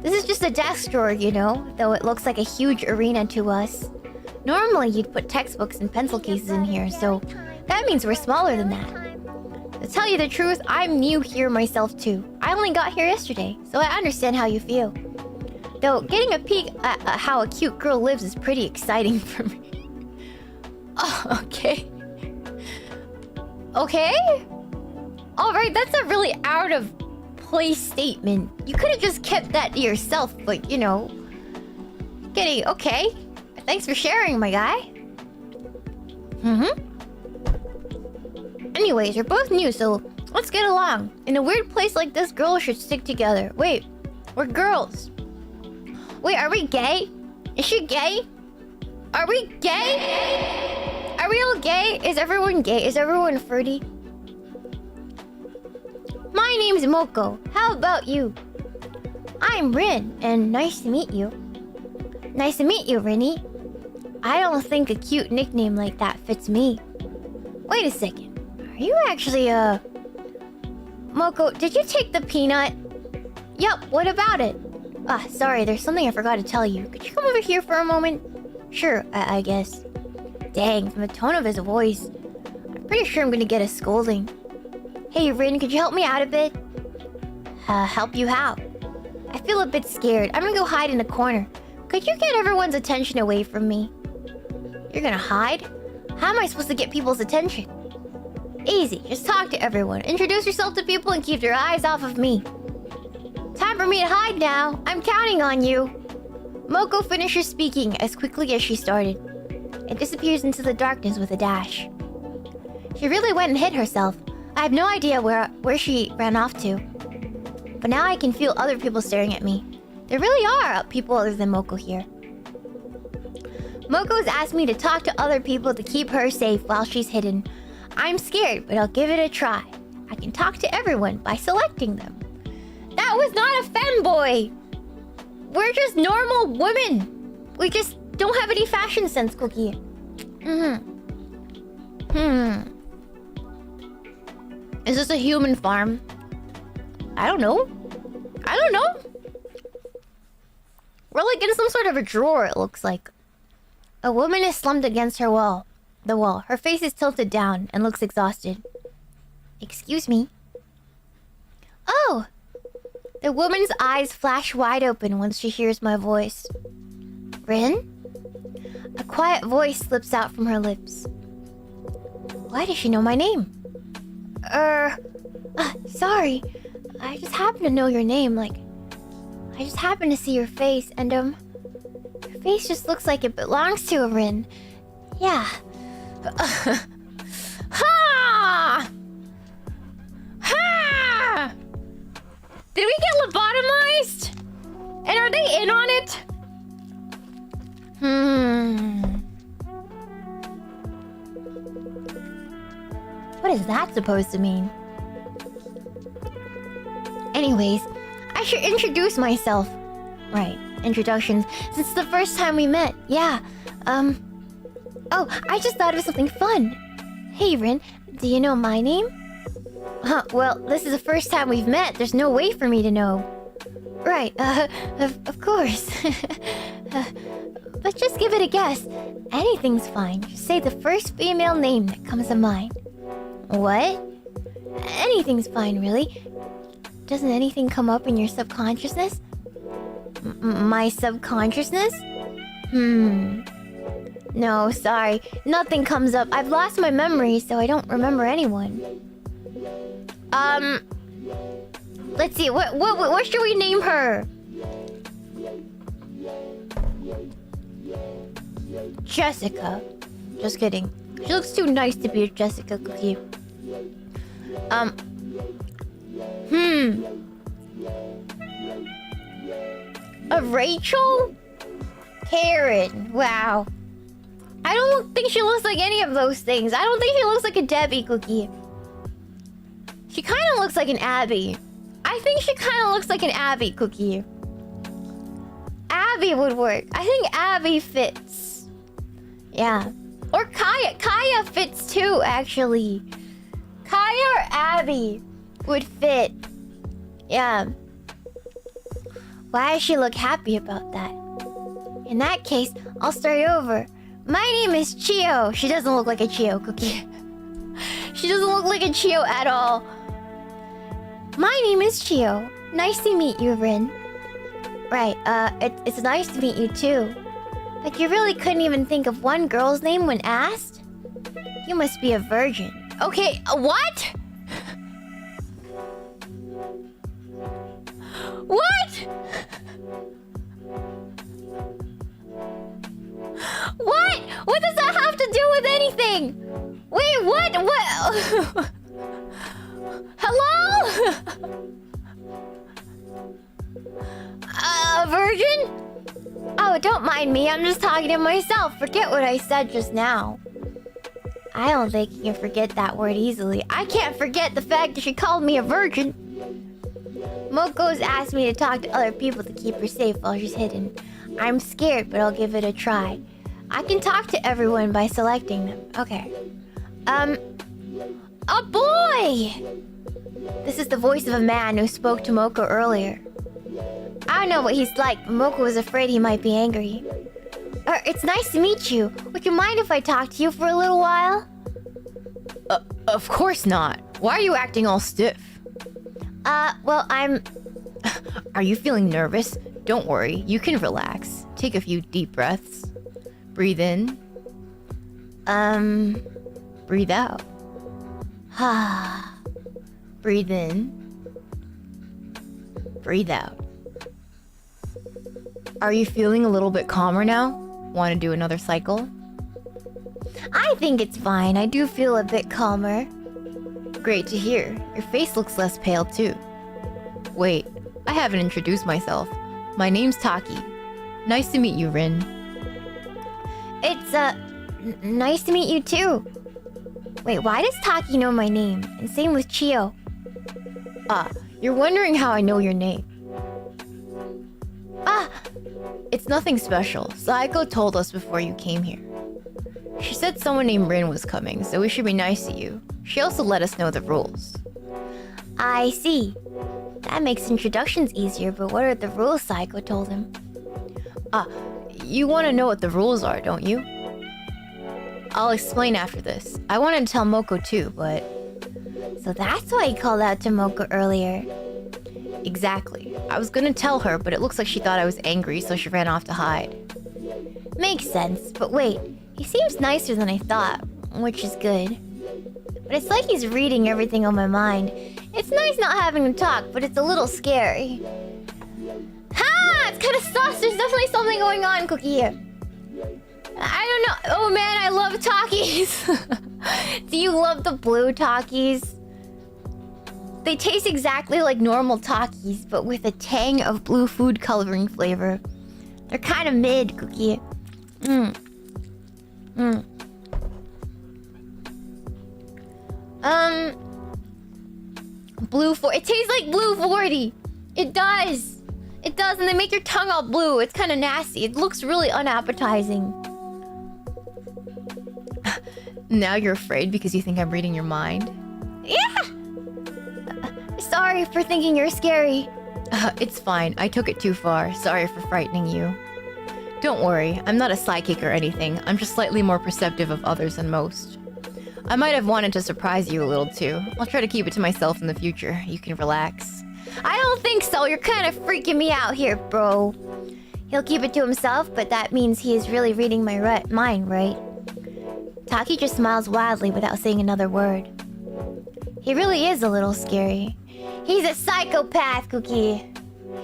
This is just a desk drawer, you know? Though it looks like a huge arena to us. Normally, you'd put textbooks and pencil cases in here, so that means we're smaller than that. To tell you the truth, I'm new here myself too. I only got here yesterday, so I understand how you feel. Though, getting a peek at how a cute girl lives is pretty exciting for me. Oh, okay. Okay? Alright, that's a really out of place statement. You could have just kept that to yourself, but you know. Getting okay. Thanks for sharing, my guy. Anyways, we're both new, so let's get along. In a weird place like this, girls should stick together. Wait, we're girls. Wait, are we gay? Is she gay? Are we gay? Are we all gay? Is everyone gay? Is everyone fruity? My name's Moko. How about you? I'm Rin, and nice to meet you. Nice to meet you, Rinny. I don't think a cute nickname like that fits me. Wait a second. Are you actually, Moko, did you take the peanut? Yup, what about it? Ah, sorry, there's something I forgot to tell you. Could you come over here for a moment? Sure, I guess. Dang, from the tone of his voice, I'm pretty sure I'm gonna get a scolding. Hey, Rin, could you help me out a bit? Help you how? I feel a bit scared. I'm gonna go hide in a corner. Could you get everyone's attention away from me? You're gonna hide? How am I supposed to get people's attention? Easy, just talk to everyone. Introduce yourself to people and keep your eyes off of me. Time for me to hide now. I'm counting on you. Moko finishes speaking as quickly as she started. It disappears into the darkness with a dash. She really went and hid herself. I have no idea where she ran off to. But now I can feel other people staring at me. There really are people other than Moko here. Moko's asked me to talk to other people to keep her safe while she's hidden. I'm scared, but I'll give it a try. I can talk to everyone by selecting them. That was not a femboy! We're just normal women! We just don't have any fashion sense, Cookie. Is this a human farm? I don't know. We're like in some sort of a drawer, it looks like. A woman is slumped against the wall. Her face is tilted down and looks exhausted. Excuse me. Oh! The woman's eyes flash wide open once she hears my voice. Rin? A quiet voice slips out from her lips. Why does she know my name? Sorry. I just happen to know your name, like... I just happen to see your face, and, your face just looks like it belongs to a Rin. Yeah. Ha! Ha! Did we get lobotomized? And are they in on it? What is that supposed to mean? Anyways, I should introduce myself. Right, introductions. Since the first time we met, yeah. Oh, I just thought of something fun. Hey, Rin, do you know my name? Well, this is the first time we've met. There's no way for me to know. Right, of course. But just give it a guess. Anything's fine. Just say the first female name that comes to mind. What? Anything's fine, really. Doesn't anything come up in your subconsciousness? My subconsciousness? No, sorry. Nothing comes up. I've lost my memory, so I don't remember anyone. Let's see. What should we name her? Jessica. Just kidding. She looks too nice to be a Jessica Cookie. A Rachel? Karen. Wow. I don't think she looks like any of those things. I don't think she looks like a Debbie Cookie. She kind of looks like an Abby. I think she kind of looks like an Abby Cookie. Abby would work. I think Abby fits. Yeah. Or Kaya. Kaya fits too, actually. Kaya or Abby would fit. Yeah. Why does she look happy about that? In that case, I'll start over. My name is Chio. She doesn't look like a Chio Cookie. She doesn't look like a Chio at all. My name is Chio. Nice to meet you, Rin. Right, it's nice to meet you too. Like you really couldn't even think of one girl's name when asked? You must be a virgin. Okay, what? Hello? Virgin? Oh, don't mind me. I'm just talking to myself. Forget what I said just now. I don't think you can forget that word easily. I can't forget the fact that she called me a virgin. Moko's asked me to talk to other people to keep her safe while she's hidden. I'm scared, but I'll give it a try. I can talk to everyone by selecting them. Okay. A boy! This is the voice of a man who spoke to Moko earlier. I don't know what he's like, but Moko was afraid he might be angry. It's nice to meet you. Would you mind if I talk to you for a little while? Of course not. Why are you acting all stiff? Well, I'm... Are you feeling nervous? Don't worry, you can relax. Take a few deep breaths. Breathe in. Breathe out. Breathe in. Breathe out. Are you feeling a little bit calmer now? Want to do another cycle? I think it's fine. I do feel a bit calmer. Great to hear. Your face looks less pale too. Wait, I haven't introduced myself. My name's Taki. Nice to meet you, Rin. It's, nice to meet you too. Wait, why does Taki know my name? And same with Chio. You're wondering how I know your name. It's nothing special. SAEKO told us before you came here. She said someone named Rin was coming, so we should be nice to you. She also let us know the rules. I see. That makes introductions easier, but what are the rules SAEKO told him? You want to know what the rules are, don't you? I'll explain after this. I wanted to tell Moko too, but... So that's why he called out to Moko earlier. Exactly. I was gonna tell her, but it looks like she thought I was angry, so she ran off to hide. Makes sense, but wait. He seems nicer than I thought, which is good. But it's like he's reading everything on my mind. It's nice not having him talk, but it's a little scary. Ha! It's kind of sus. There's definitely something going on, Cookie. I don't know. Oh man, I love Takis. Do you love the blue Takis? They taste exactly like normal Takis, but with a tang of blue food coloring flavor. They're kind of mid, Cookie. It tastes like blue 40. It does. It does, and they make your tongue all blue. It's kind of nasty. It looks really unappetizing. Now you're afraid because you think I'm reading your mind? Yeah! Sorry for thinking you're scary. It's fine. I took it too far. Sorry for frightening you. Don't worry. I'm not a psychic or anything. I'm just slightly more perceptive of others than most. I might have wanted to surprise you a little too. I'll try to keep it to myself in the future. You can relax. I don't think so. You're kind of freaking me out here, bro. He'll keep it to himself, but that means he is really reading my mind, right? Taki just smiles wildly without saying another word. He really is a little scary. He's a psychopath, Cookie.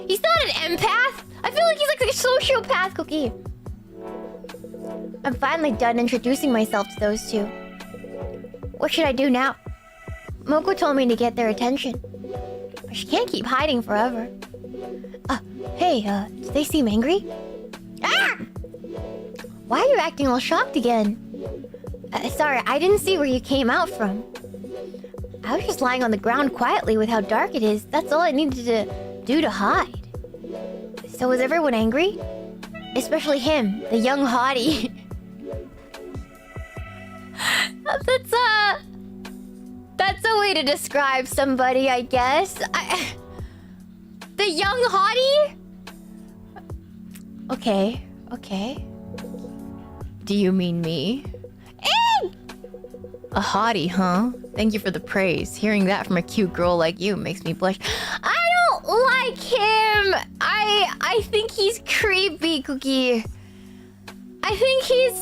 He's not an empath. I feel like he's like a sociopath, Cookie. I'm finally done introducing myself to those two. What should I do now? Moko told me to get their attention. But she can't keep hiding forever. Hey, do they seem angry? Ah! Why are you acting all shocked again? Sorry, I didn't see where you came out from. I was just lying on the ground quietly with how dark it is. That's all I needed to do to hide. So was everyone angry? Especially him, the young hottie. That's a way to describe somebody, I guess. The young hottie? Okay. Do you mean me? A hottie, huh? Thank you for the praise. Hearing that from a cute girl like you makes me blush. I don't like him. I think he's creepy, Cookie. I think he's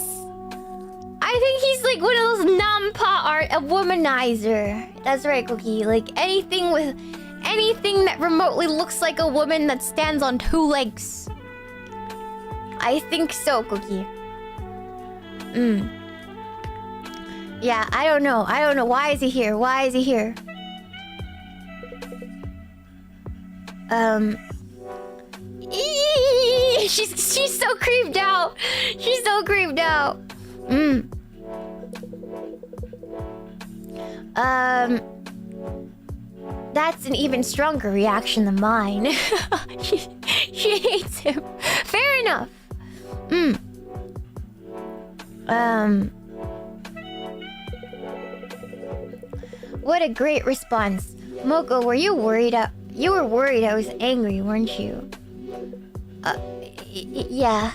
like one of those nampa art, a womanizer. That's right, Cookie. Like anything that remotely looks like a woman that stands on two legs. I think so, Cookie. Yeah, I don't know. I don't know. Why is he here? Why is he here? She's so creeped out. She's so creeped out. That's an even stronger reaction than mine. she hates him. Fair enough. What a great response. Moko, were you worried? You were worried I was angry, weren't you? Yeah.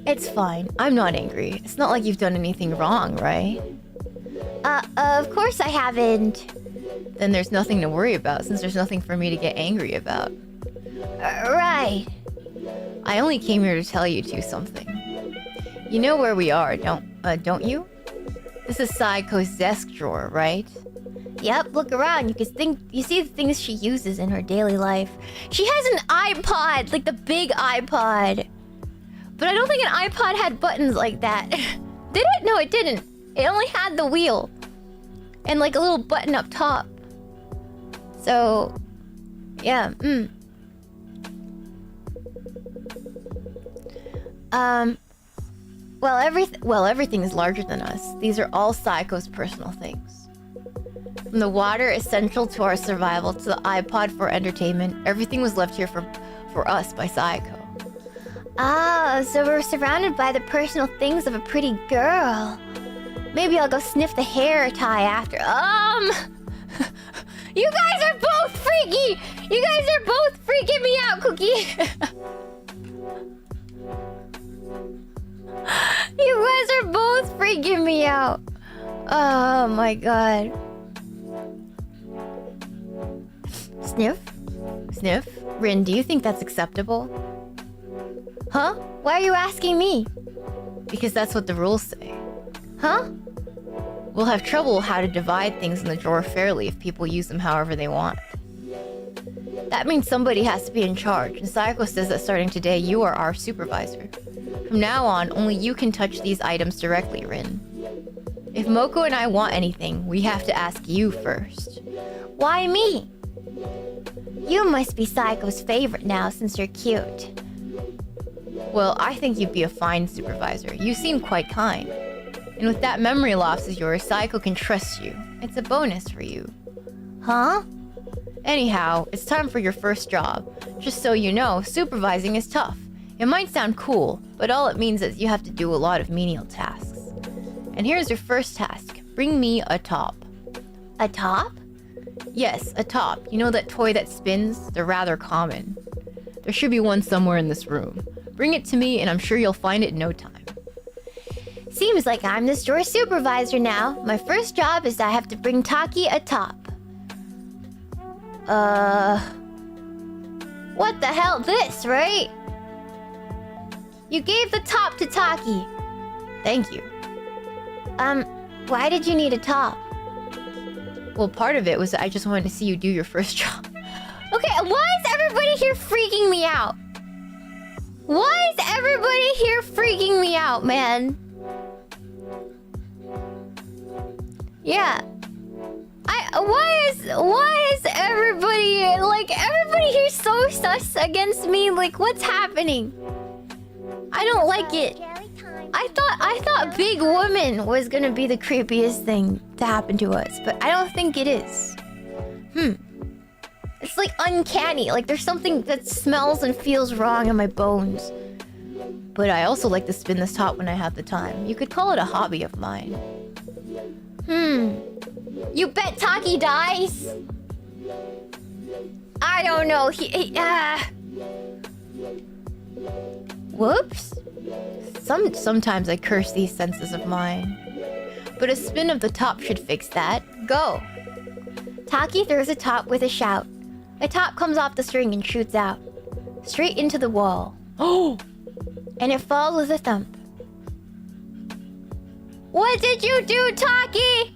It's fine. I'm not angry. It's not like you've done anything wrong, right? Of course I haven't. Then there's nothing to worry about, since there's nothing for me to get angry about. Right. I only came here to tell you two something. You know where we are, don't you? This is SAEKO's desk drawer, right? Yep, look around. You see the things she uses in her daily life. She has an iPod, like the big iPod. But I don't think an iPod had buttons like that. Did it? No, it didn't. It only had the wheel. And like a little button up top. So, yeah, Well, everything is larger than us. These are all SAEKO's personal things. From the water essential to our survival to the iPod for entertainment, everything was left here for us by SAEKO. Ah, so we're surrounded by the personal things of a pretty girl. Maybe I'll go sniff the hair tie after. You guys are both freaky! You guys are both freaking me out, Cookie! You guys are both freaking me out. Oh my god. Sniff? Sniff? Rin, do you think that's acceptable? Huh? Why are you asking me? Because that's what the rules say. Huh? We'll have trouble how to divide things in the drawer fairly if people use them however they want. That means somebody has to be in charge, and SAEKO says that starting today, you are our supervisor. From now on, only you can touch these items directly, Rin. If Moko and I want anything, we have to ask you first. Why me? You must be SAEKO's favorite now since you're cute. Well, I think you'd be a fine supervisor. You seem quite kind. And with that memory loss of yours, SAEKO can trust you. It's a bonus for you. Huh? Anyhow, it's time for your first job. Just so you know, supervising is tough. It might sound cool, but all it means is you have to do a lot of menial tasks. And here's your first task. Bring me a top. A top? Yes, a top. You know that toy that spins? They're rather common. There should be one somewhere in this room. Bring it to me and I'm sure you'll find it in no time. Seems like I'm the store supervisor now. My first job is I have to bring Taki a top. What the hell? This, right? You gave the top to Taki. Thank you. Why did you need a top? Well, part of it was that I just wanted to see you do your first job. Okay, why is everybody here freaking me out? Why is everybody here freaking me out, man? Yeah. Why is everybody here so sus against me? Like, what's happening? I don't like it. I thought big woman was gonna be the creepiest thing to happen to us, but I don't think it is. It's like uncanny. Like there's something that smells and feels wrong in my bones. But I also like to spin this top when I have the time. You could call it a hobby of mine. You bet Taki dies? I don't know. Whoops. Sometimes I curse these senses of mine. But a spin of the top should fix that. Go! Taki throws a top with a shout. A top comes off the string and shoots out. Straight into the wall. Oh! And it falls with a thump. What did you do, Taki?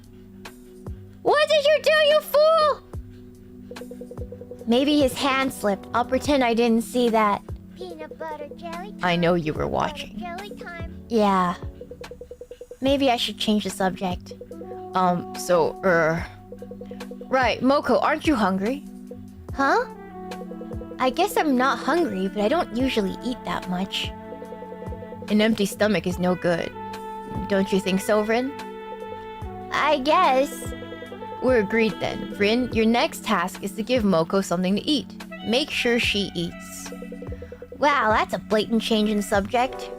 What did you do, you fool? Maybe his hand slipped. I'll pretend I didn't see that. Peanut butter jelly time. I know you were watching. Jelly time. Yeah. Maybe I should change the subject. Right, Moko, aren't you hungry? Huh? I guess I'm not hungry, but I don't usually eat that much. An empty stomach is no good. Don't you think so, Rin? I guess. We're agreed then. Rin, your next task is to give Moko something to eat. Make sure she eats. Wow, that's a blatant change in subject.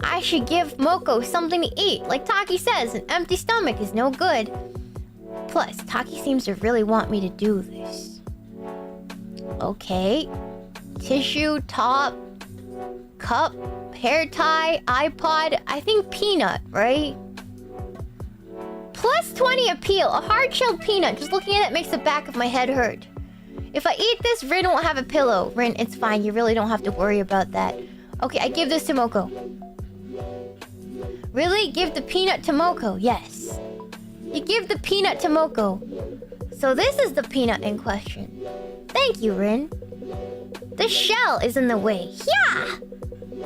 I should give Moko something to eat. Like Taki says, an empty stomach is no good. Plus, Taki seems to really want me to do this. Okay. Tissue, top, cup, hair tie, iPod. I think peanut, right? Plus 20 appeal. A hard-shelled peanut. Just looking at it makes the back of my head hurt. If I eat this, Rin won't have a pillow. Rin, it's fine. You really don't have to worry about that. Okay, I give this to Moko. Really? Give the peanut to Moko? Yes. You give the peanut to Moko. So this is the peanut in question. Thank you, Rin. The shell is in the way. Yeah!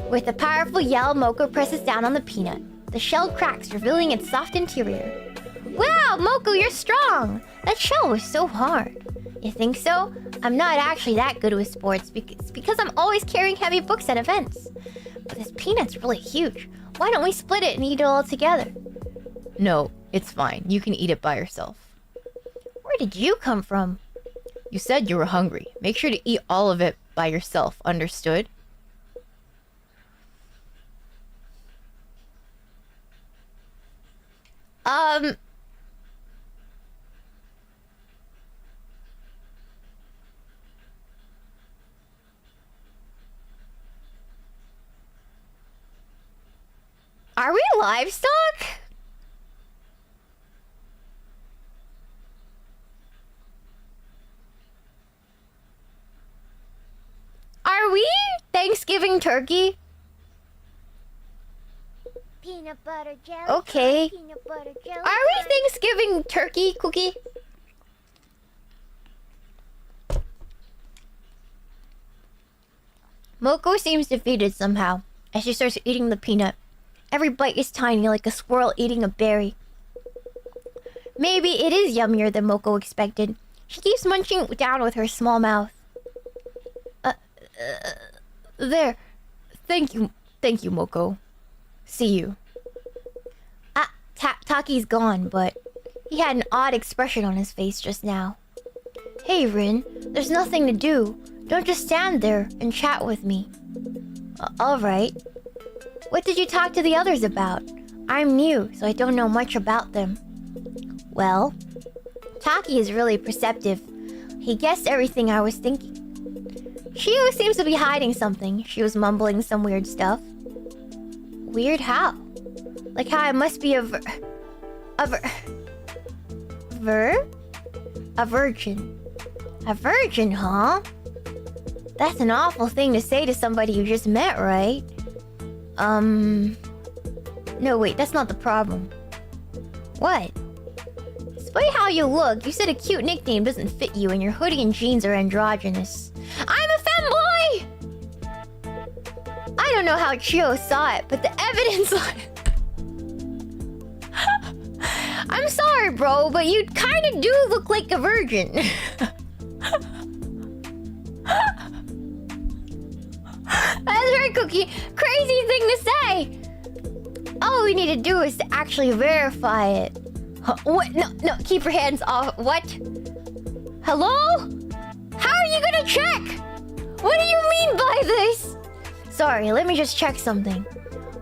With a powerful yell, Moko presses down on the peanut. The shell cracks, revealing its soft interior. Wow, Moko, you're strong! That shell was so hard. You think so? I'm not actually that good with sports because I'm always carrying heavy books at events. But this peanut's really huge. Why don't we split it and eat it all together? No, it's fine. You can eat it by yourself. Where did you come from? You said you were hungry. Make sure to eat all of it by yourself, understood? Are we livestock? Are we Thanksgiving turkey? Peanut butter jelly. Okay. Peanut butter jelly. Are we Thanksgiving turkey cookie? Moko seems defeated somehow as she starts eating the peanut. Every bite is tiny, like a squirrel eating a berry. Maybe it is yummier than Moko expected. She keeps munching down with her small mouth. There. Thank you, Moko. See you. Taki's gone, but he had an odd expression on his face just now. Hey, Rin, there's nothing to do. Don't just stand there and chat with me. Alright. What did you talk to the others about? I'm new, so I don't know much about them. Well, Taki is really perceptive. He guessed everything I was thinking. Shio seems to be hiding something. She was mumbling some weird stuff. Weird how? Like how I must be a virgin. A virgin, huh? That's an awful thing to say to somebody you just met, right? No, wait, that's not the problem. What? Despite how you look, you said a cute nickname doesn't fit you and your hoodie and jeans are androgynous. I'm a femboy! I don't know how Chio saw it, but the evidence... I'm sorry, bro, but you kinda do look like a virgin. That's right, Cookie. Crazy thing to say. All we need to do is to actually verify it. Huh, what? No, keep your hands off. What? Hello? How are you gonna check? What do you mean by this? Sorry, let me just check something.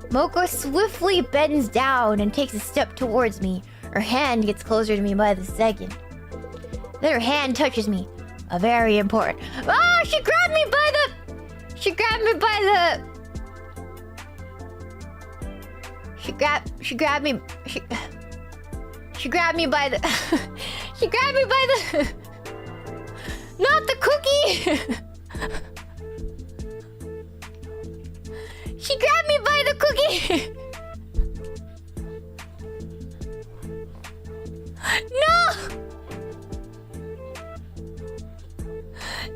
Moko swiftly bends down and takes a step towards me. Her hand gets closer to me by the second. Then her hand touches me. A very important... Oh, she grabbed me by the... She grabbed me by the... She grabbed me... She grabbed me by the... She grabbed me by the... Not the cookie! She grabbed me by the cookie! No!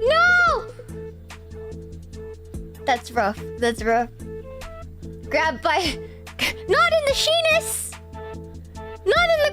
No! That's rough. That's rough. Grabbed by... Not in the Sheenus! Not in the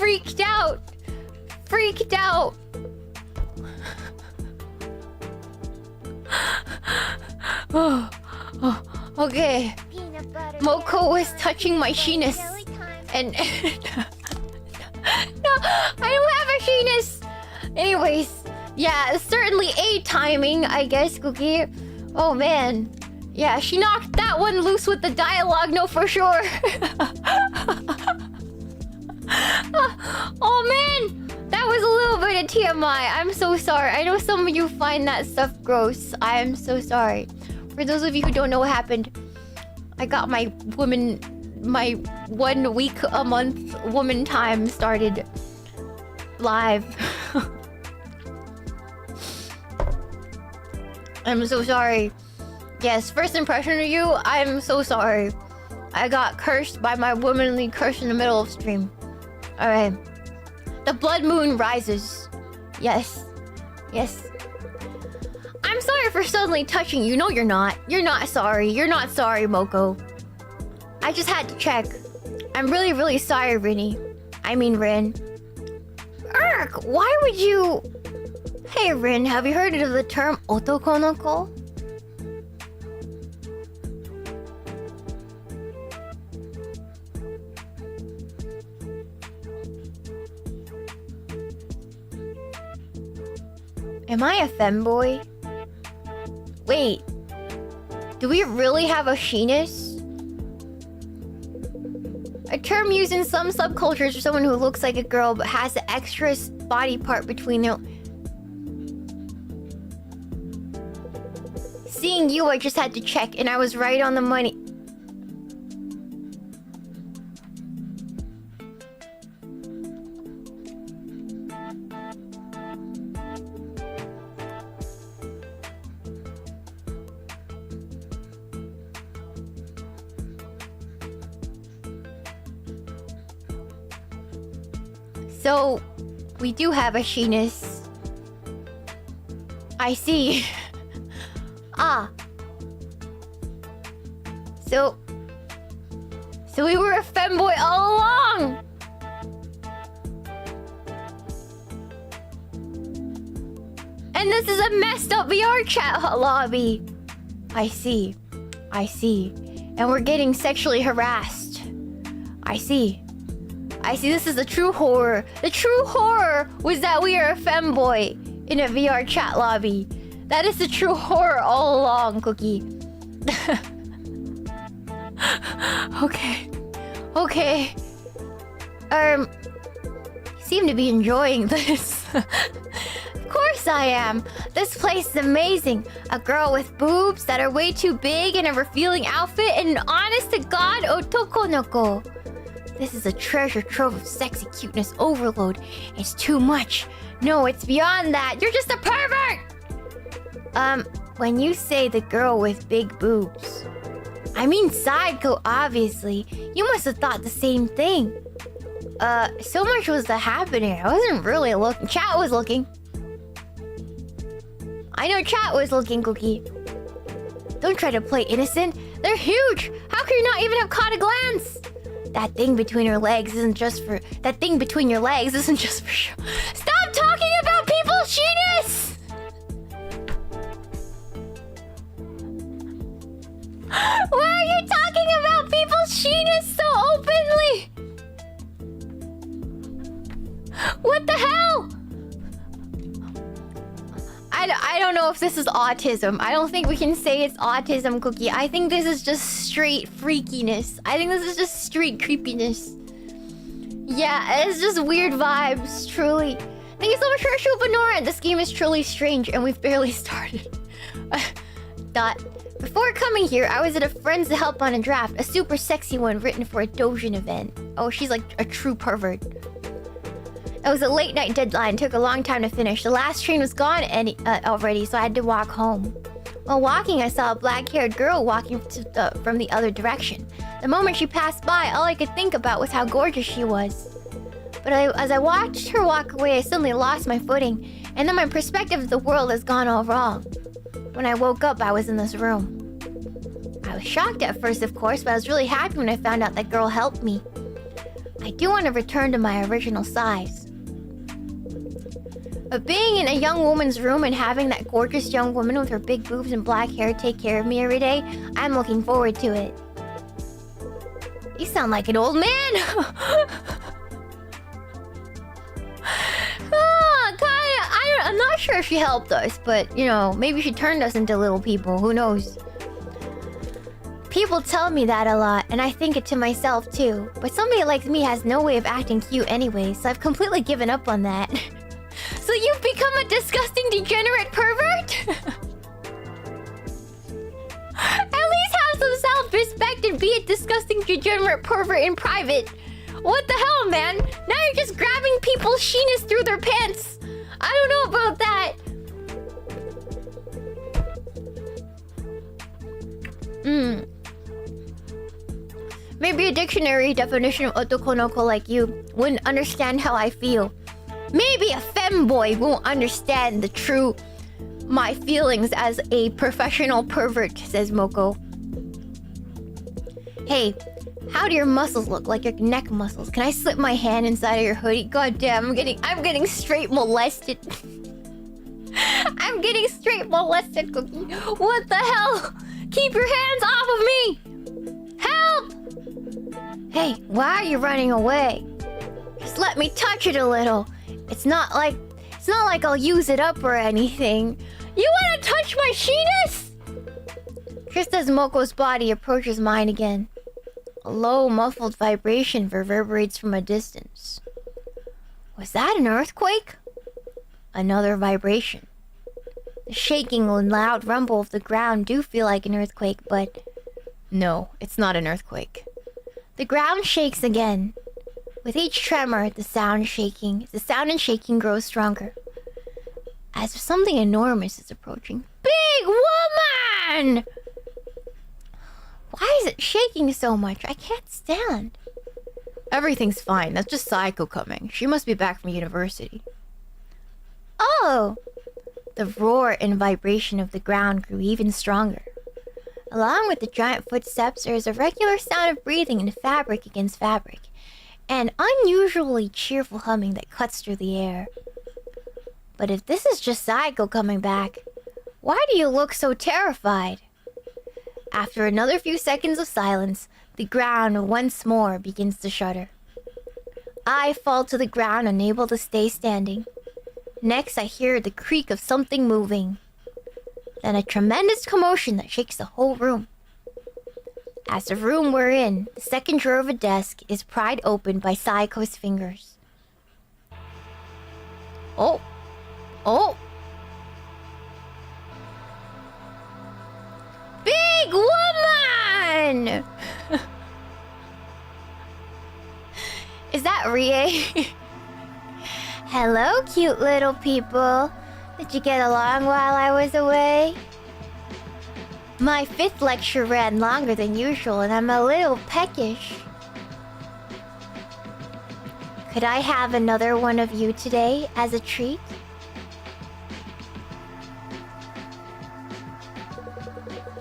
freaked out. Freaked out. Oh, okay. Peanut butter Moko jelly was time, touching my peanut Sheenus. butter jelly time. And no, I don't have a Sheenus. Anyways, yeah, certainly a timing, I guess, Cookie. Oh man, yeah, she knocked that one loose with the dialogue. No, for sure. Oh man, that was a little bit of TMI. I'm so sorry. I know some of you find that stuff gross. I am so sorry. For those of you who don't know what happened, I got my 1 week a month woman time started live. I'm so sorry. Yes, first impression of you, I'm so sorry. I got cursed by my womanly curse in the middle of stream. Alright. The blood moon rises. Yes. Yes. I'm sorry for suddenly touching you. No, you're not. You're not sorry. You're not sorry, Moko. I just had to check. I'm really, really sorry, Rinny. I mean, Rin. Urk, why would you... Hey, Rin, have you heard of the term otokonoko? Am I a femboy? Wait. Do we really have a Sheenus? A term used in some subcultures for someone who looks like a girl but has the extra body part between their... Seeing you, I just had to check, and I was right on the money. So, we do have a Sheenus. I see. Ah. So we were a femboy all along! And this is a messed up VR chat lobby. I see. I see. And we're getting sexually harassed. I see. I see, this is the true horror. The true horror was that we are a femboy in a VR chat lobby. That is the true horror all along, Cookie. Okay. Okay. You seem to be enjoying this. Of course I am. This place is amazing. A girl with boobs that are way too big and a revealing outfit and an honest-to-God otokonoko. This is a treasure trove of sexy cuteness overload. It's too much. No, it's beyond that. You're just a pervert! When you say the girl with big boobs, I mean SAEKO, obviously. You must have thought the same thing. So much was happening. I wasn't really looking. Chat was looking. I know chat was looking, Cookie. Don't try to play innocent. They're huge. How can you not even have caught a glance? That thing between your legs isn't just for... That thing between your legs isn't just for show. Stop talking about people's Sheenus! Why are you talking about people's Sheenus so openly? What the hell? I don't know if this is autism. I don't think we can say it's autism, Cookie. I think this is just straight freakiness. I think this is just straight creepiness. Yeah, it's just weird vibes, truly. Thank you so much for Shupanora. This game is truly strange, and we've barely started. Before coming here, I was at a friend's to help on a draft. A super sexy one written for a Dojin event. Oh, she's like a true pervert. It was a late night deadline. Took a long time to finish. The last train was gone already, so I had to walk home. While walking, I saw a black-haired girl walking from the other direction. The moment she passed by, all I could think about was how gorgeous she was. But as I watched her walk away, I suddenly lost my footing, and then my perspective of the world has gone all wrong. When I woke up, I was in this room. I was shocked at first, of course, but I was really happy when I found out that girl helped me. I do want to return to my original size. But being in a young woman's room and having that gorgeous young woman with her big boobs and black hair take care of me every day, I'm looking forward to it. You sound like an old man! I'm not sure if she helped us, but, you know, maybe she turned us into little people. Who knows? People tell me that a lot, and I think it to myself, too. But somebody like me has no way of acting cute anyway, so I've completely given up on that. So you've become a disgusting, degenerate pervert? At least have some self-respect and be a disgusting, degenerate pervert in private. What the hell, man? Now you're just grabbing people's sheenas through their pants. I don't know about that. Maybe a dictionary definition of otokonoko like you wouldn't understand how I feel. Maybe a femboy won't understand my feelings as a professional pervert, says Moko. Hey, how do your muscles look? Like your neck muscles? Can I slip my hand inside of your hoodie? God damn, I'm getting straight molested. I'm getting straight molested, Cookie. What the hell? Keep your hands off of me! Help! Hey, why are you running away? Just let me touch it a little. It's not like I'll use it up or anything. You wanna touch my sheenus? Just as Moko's body approaches mine again, a low, muffled vibration reverberates from a distance. Was that an earthquake? Another vibration. The shaking and loud rumble of the ground do feel like an earthquake, but no, it's not an earthquake. The ground shakes again. With each tremor, the sound and shaking grows stronger. As if something enormous is approaching. Big woman! Why is it shaking so much? I can't stand. Everything's fine. That's just SAEKO coming. She must be back from university. Oh! The roar and vibration of the ground grew even stronger. Along with the giant footsteps, there is a regular sound of breathing in fabric against fabric. An unusually cheerful humming that cuts through the air. But if this is just SAEKO coming back, why do you look so terrified? After another few seconds of silence, the ground once more begins to shudder. I fall to the ground, unable to stay standing. Next, I hear the creak of something moving. Then a tremendous commotion that shakes the whole room. As the room we're in, the second drawer of a desk is pried open by SAEKO's fingers. Oh! Oh! Big woman! Is that Rie? Hello, cute little people. Did you get along while I was away? My 5th lecture ran longer than usual and I'm a little peckish. Could I have another one of you today as a treat?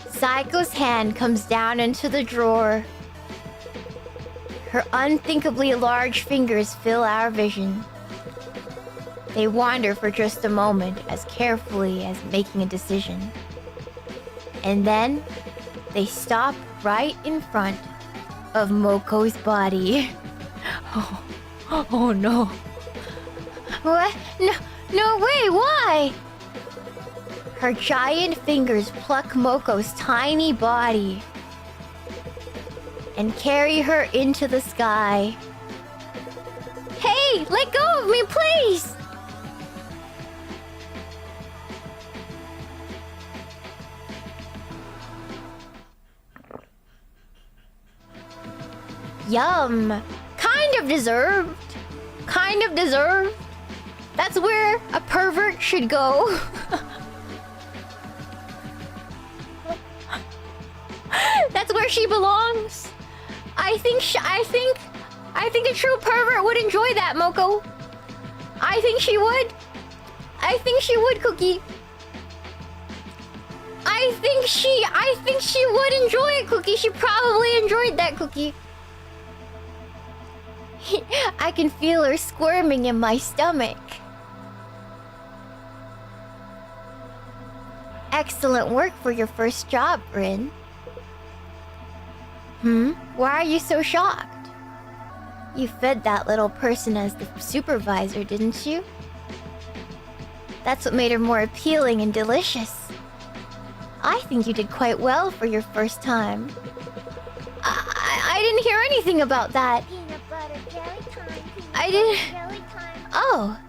SAEKO's hand comes down into the drawer. Her unthinkably large fingers fill our vision. They wander for just a moment, as carefully as making a decision. And then, they stop right in front of Moko's body. Oh no. What? No way, why? Her giant fingers pluck Moko's tiny body and carry her into the sky. Hey, let go of me, please! Yum! Kind of deserved. Kind of deserved. That's where a pervert should go. That's where she belongs. I think a true pervert would enjoy that, Moko. I think she would. I think she would, Cookie. I think she would enjoy it, Cookie. She probably enjoyed that, Cookie. I can feel her squirming in my stomach. Excellent work for your first job, Rin. Why are you so shocked? You fed that little person as the supervisor, didn't you? That's what made her more appealing and delicious. I think you did quite well for your first time. I didn't hear anything about that. Peanut butter jelly time. Peanut I didn't... butter jelly time. Oh.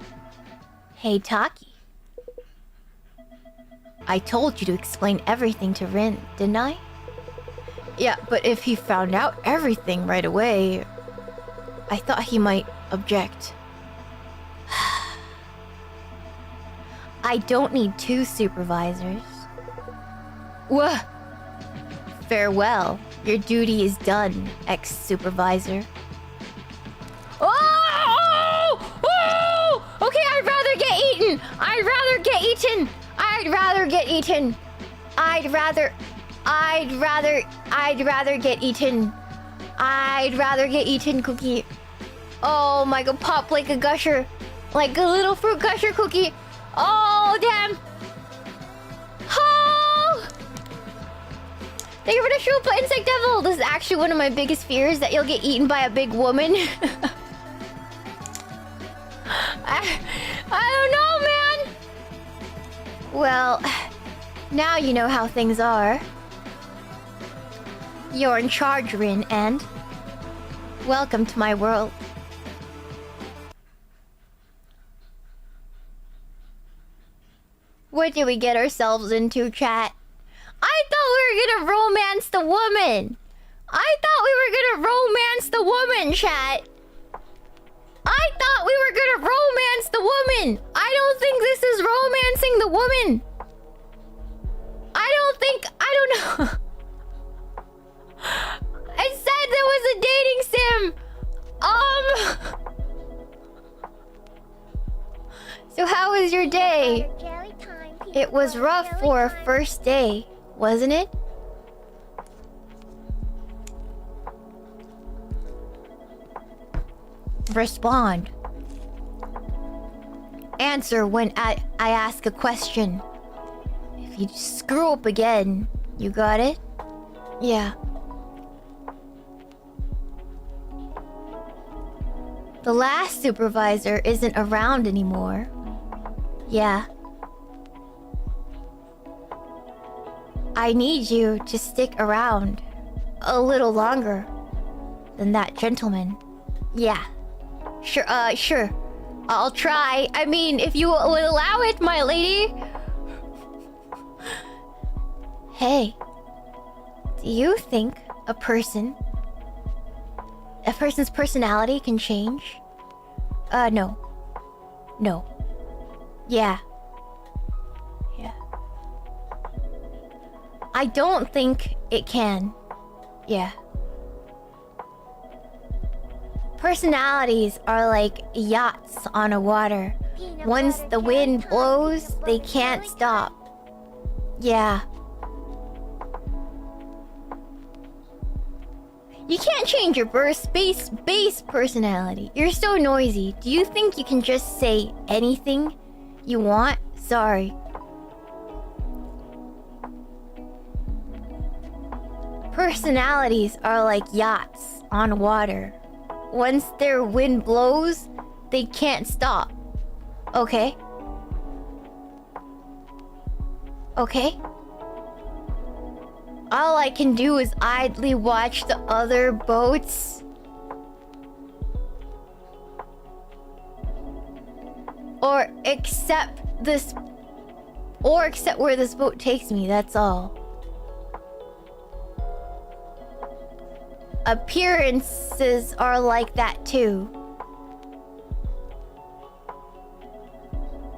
Hey, Taki. I told you to explain everything to Rin, didn't I? Yeah, but if he found out everything right away, I thought he might object. I don't need 2 supervisors. Wha? Farewell. Your duty is done, ex-supervisor. Oh! Oh! Okay, I'd rather get eaten! I'd rather get eaten! I'd rather get eaten! I'd rather get eaten. I'd rather get eaten, Cookie. Oh my god, pop like a gusher. Like a little fruit gusher cookie. Oh, damn. Oh! Thank you for the Shoopa Insect Devil. This is actually one of my biggest fears, that you'll get eaten by a big woman. I don't know, man. Well, now you know how things are. You're in charge, Rin, and welcome to my world. What did we get ourselves into, chat? I thought we were gonna romance the woman. I thought we were gonna romance the woman, chat. I thought we were gonna romance the woman. I don't think this is romancing the woman. I don't know. I said there was a dating sim. So how was your day? Butter jelly time. Peanut It was butter rough jelly for a time. first day, wasn't it? Respond. Answer when I ask a question. If you screw up again, you got it? Yeah. The last supervisor isn't around anymore. Yeah. I need you to stick around a little longer than that gentleman. Yeah. Sure, sure. I'll try. I mean, if you would allow it, my lady. Hey. Do you think a person's personality can change? No. No. Yeah. Yeah. I don't think it can. Yeah. Personalities are like yachts on a water. Peanut Once butter the jelly wind time. blows, Peanut they butter can't jelly stop. Yeah. You can't change your base personality. You're so noisy. Do you think you can just say anything you want? Sorry. Personalities are like yachts on water. Once their wind blows, they can't stop. Okay? Okay? All I can do is idly watch the other boats. Or accept where this boat takes me, that's all. Appearances are like that too.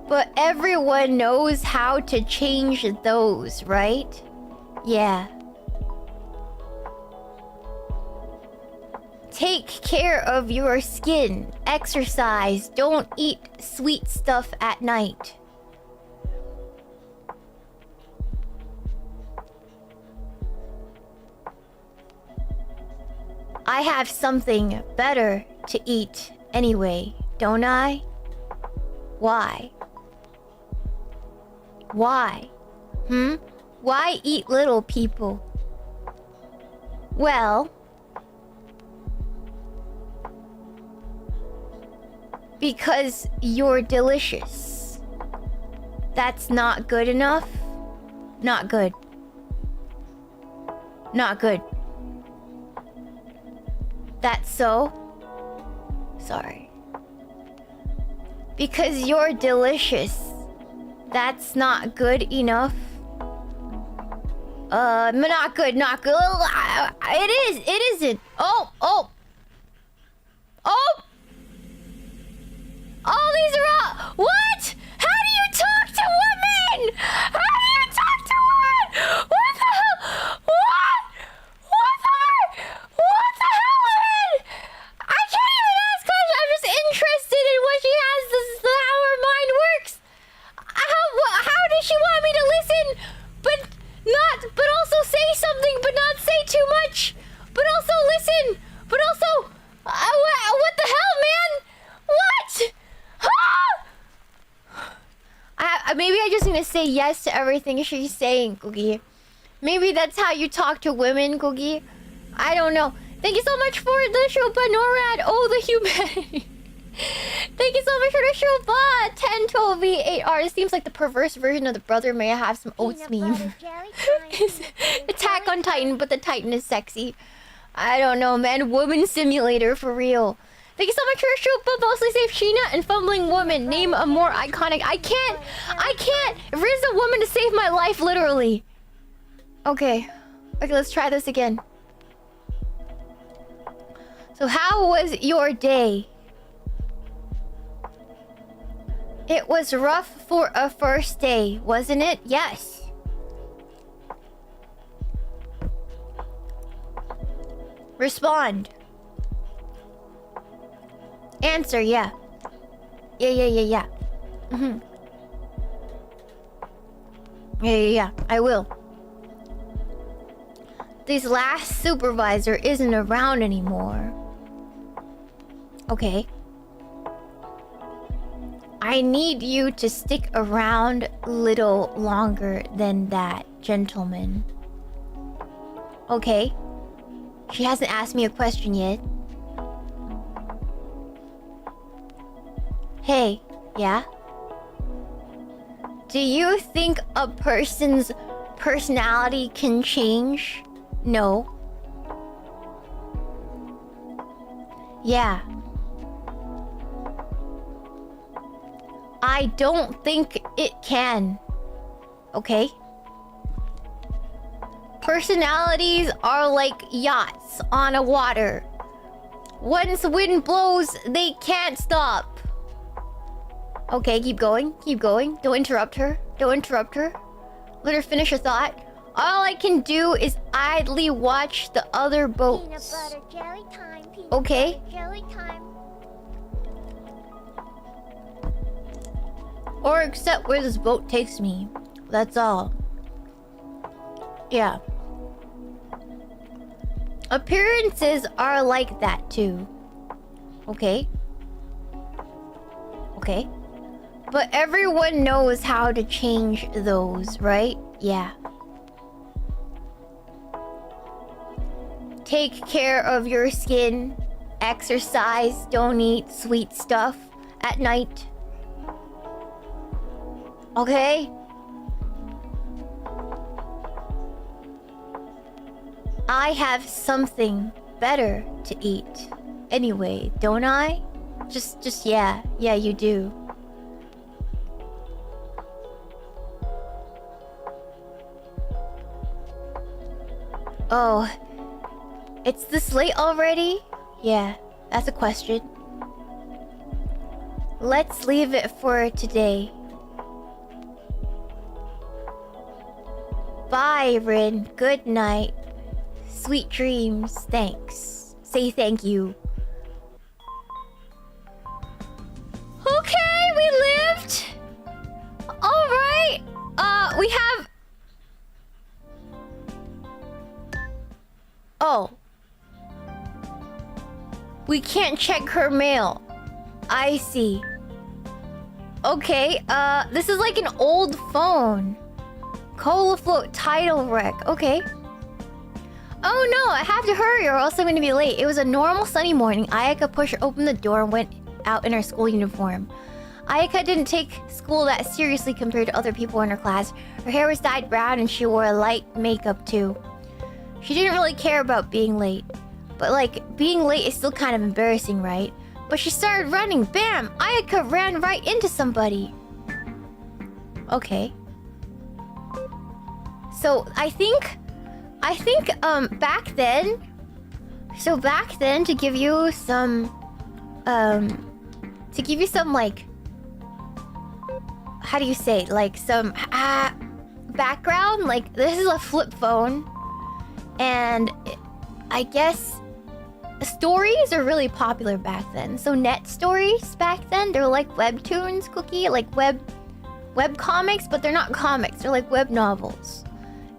But everyone knows how to change those, right? Yeah. Take care of your skin. Exercise. Don't eat sweet stuff at night. I have something better to eat anyway, don't I? Why? Why? Why eat little people? Well, because you're delicious. That's not good enough? Not good. Not good. That's so? Sorry. Because you're delicious. That's not good enough? Not good, not good. It isn't. Oh! Oh, these are all... What? How do you talk to women? How do you talk to women? What the hell? What? What the hell, man? I can't even ask questions. I'm just interested in what she has. This is how her mind works. How does she want me to listen, but also say something, but not say too much, but also listen, but also... what the hell, man? What? Maybe I just need to say yes to everything she's saying, Cookie. Maybe that's how you talk to women, Cookie. I don't know. Thank you so much for the show, Norad. Oh, the humanity. Thank you so much for the show, 10, 12, V8R. It seems like the perverse version of the brother may have some oats meme. Attack on Titan, but the Titan is sexy. I don't know, man. Woman simulator for real. Thank you so much for your show, but mostly safe Shiina and fumbling woman. Name a more iconic. I can't. Riz a woman to save my life, literally. Okay, let's try this again. So how was your day? It was rough for a first day, wasn't it? Yes. Respond. Answer, yeah. Yeah. Yeah. I will. This last supervisor isn't around anymore. Okay. I need you to stick around a little longer than that, gentleman. Okay. She hasn't asked me a question yet. Hey, yeah? Do you think a person's personality can change? No. Yeah. I don't think it can. Okay? Personalities are like yachts on a water. Once wind blows, they can't stop. Okay, keep going. Don't interrupt her. Let her finish her thought. All I can do is idly watch the other boats. Peanut butter jelly time. Okay. Jelly time. Or accept where this boat takes me. That's all. Yeah. Appearances are like that too. Okay. But everyone knows how to change those, right? Yeah. Take care of your skin. Exercise. Don't eat sweet stuff at night. Okay? I have something better to eat. Anyway, don't I? Just yeah. Yeah, you do. Oh, it's this late already? Yeah, that's a question. Let's leave it for today. Bye, Rin. Good night. Sweet dreams. Thanks. Say thank you. Okay, we lived. All right. We have... Oh. We can't check her mail. I see. Okay, this is like an old phone. Cola float title wreck. Okay. Oh no, I have to hurry or else I'm gonna be late. It was a normal sunny morning. Ayaka pushed open the door and went out in her school uniform. Ayaka didn't take school that seriously compared to other people in her class. Her hair was dyed brown and she wore light makeup too. She didn't really care about being late. But like, being late is still kind of embarrassing, right? But she started running. Bam! Ayaka ran right into somebody. Okay. So I think back then, to give you some like, how do you say, like some background, like this is a flip phone, and I guess stories are really popular back then. So net stories back then, they're like webtoons, Cookie, like web comics, but they're not comics, they're like web novels.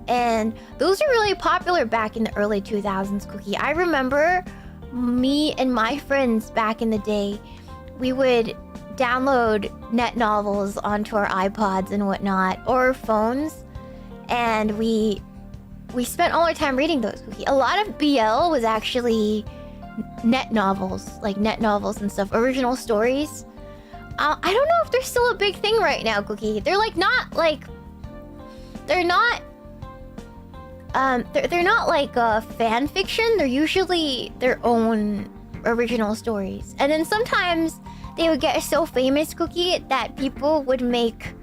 And those are really popular back in the early 2000s, Cookie. I remember me and my friends back in the day, we would download net novels onto our iPods and whatnot, or phones, and we spent all our time reading those, Cookie. A lot of BL was actually net novels, like net novels and stuff, original stories. I don't know if they're still a big thing right now, Cookie. They're like not like, they're not like fan fiction. They're usually their own original stories. And then sometimes they would get so famous, Cookie, that people would make,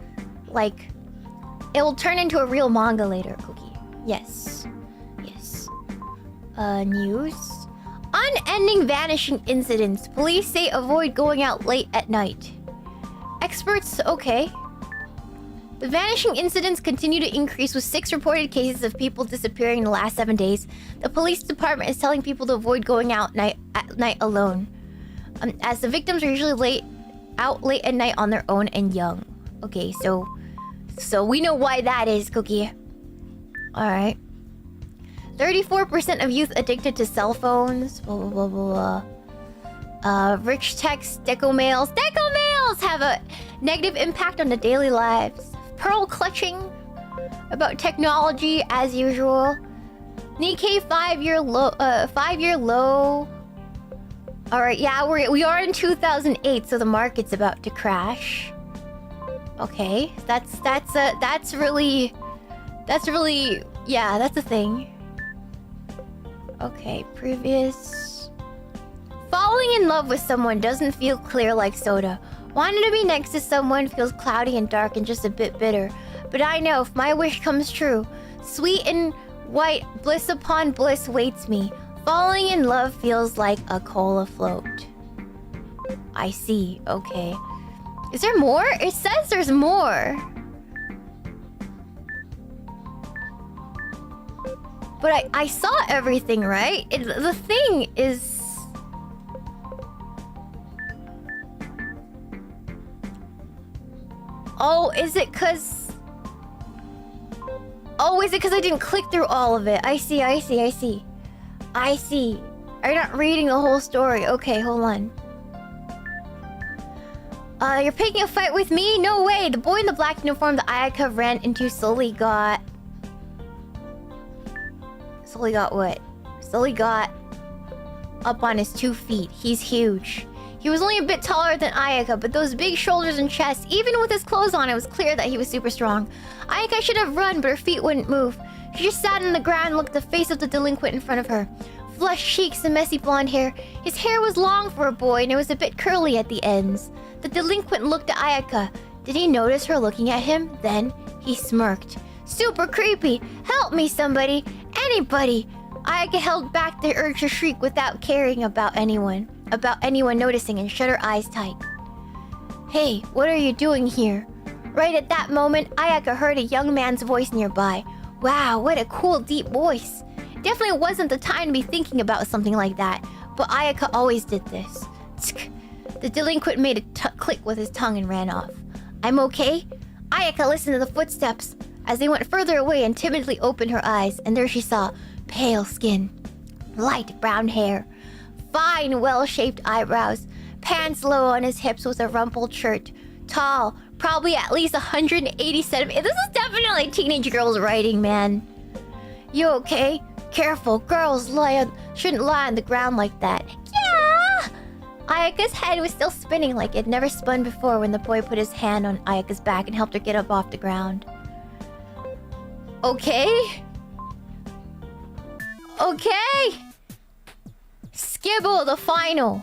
like, it will turn into a real manga later, Cookie. Yes. Yes. News. Unending vanishing incidents. Police say avoid going out late at night. Experts, okay. The vanishing incidents continue to increase with 6 reported cases of people disappearing in the last 7 days. The police department is telling people to avoid going out at night alone, as the victims are usually out late at night on their own and young. Okay, so we know why that is, Cookie. All right. 34% of youth addicted to cell phones. Blah, blah, blah, blah. Rich text, deco mails. Deco mails have a negative impact on the daily lives. Pearl clutching about technology as usual. Nikkei 5-year low. 5-year low. All right, yeah, we are in 2008, so the market's about to crash. Okay, that's really, yeah, that's a thing. Okay, previous. Falling in love with someone doesn't feel clear like soda. Wanting to be next to someone feels cloudy and dark and just a bit bitter. But I know if my wish comes true, sweet and white bliss upon bliss waits me. Falling in love feels like a cola float. I see, okay. Is there more? It says there's more. But I saw everything, right? The thing is... Oh, is it cause... Oh, is it cause I didn't click through all of it? I see. I see. Are you not reading the whole story? Okay, hold on. You're picking a fight with me? No way! The boy in the black uniform that Ayaka ran into slowly got what? Slowly got up on his 2 feet. He's huge. He was only a bit taller than Ayaka, but those big shoulders and chest, even with his clothes on, it was clear that he was super strong. Ayaka should have run, but her feet wouldn't move. She just sat on the ground and looked at the face of the delinquent in front of her. Flushed cheeks and messy blonde hair. His hair was long for a boy, and it was a bit curly at the ends. The delinquent looked at Ayaka. Did he notice her looking at him? Then he smirked. Super creepy! Help me, somebody! Anybody! Ayaka held back the urge to shriek without caring about anyone noticing, and shut her eyes tight. Hey, what are you doing here? Right at that moment, Ayaka heard a young man's voice nearby. Wow, what a cool, deep voice. Definitely wasn't the time to be thinking about something like that, but Ayaka always did this. Tsk. The delinquent made a click with his tongue and ran off. I'm okay? Ayaka listened to the footsteps as they went further away and timidly opened her eyes, and there she saw pale skin, light brown hair, fine, well-shaped eyebrows, pants low on his hips with a rumpled shirt. Tall, probably at least 180 centimeters. This is definitely teenage girls writing, man. You okay? Careful, girls shouldn't lie on the ground like that. Yeah! Ayaka's head was still spinning like it never spun before when the boy put his hand on Ayaka's back and helped her get up off the ground. Okay? Okay! Skibble the final.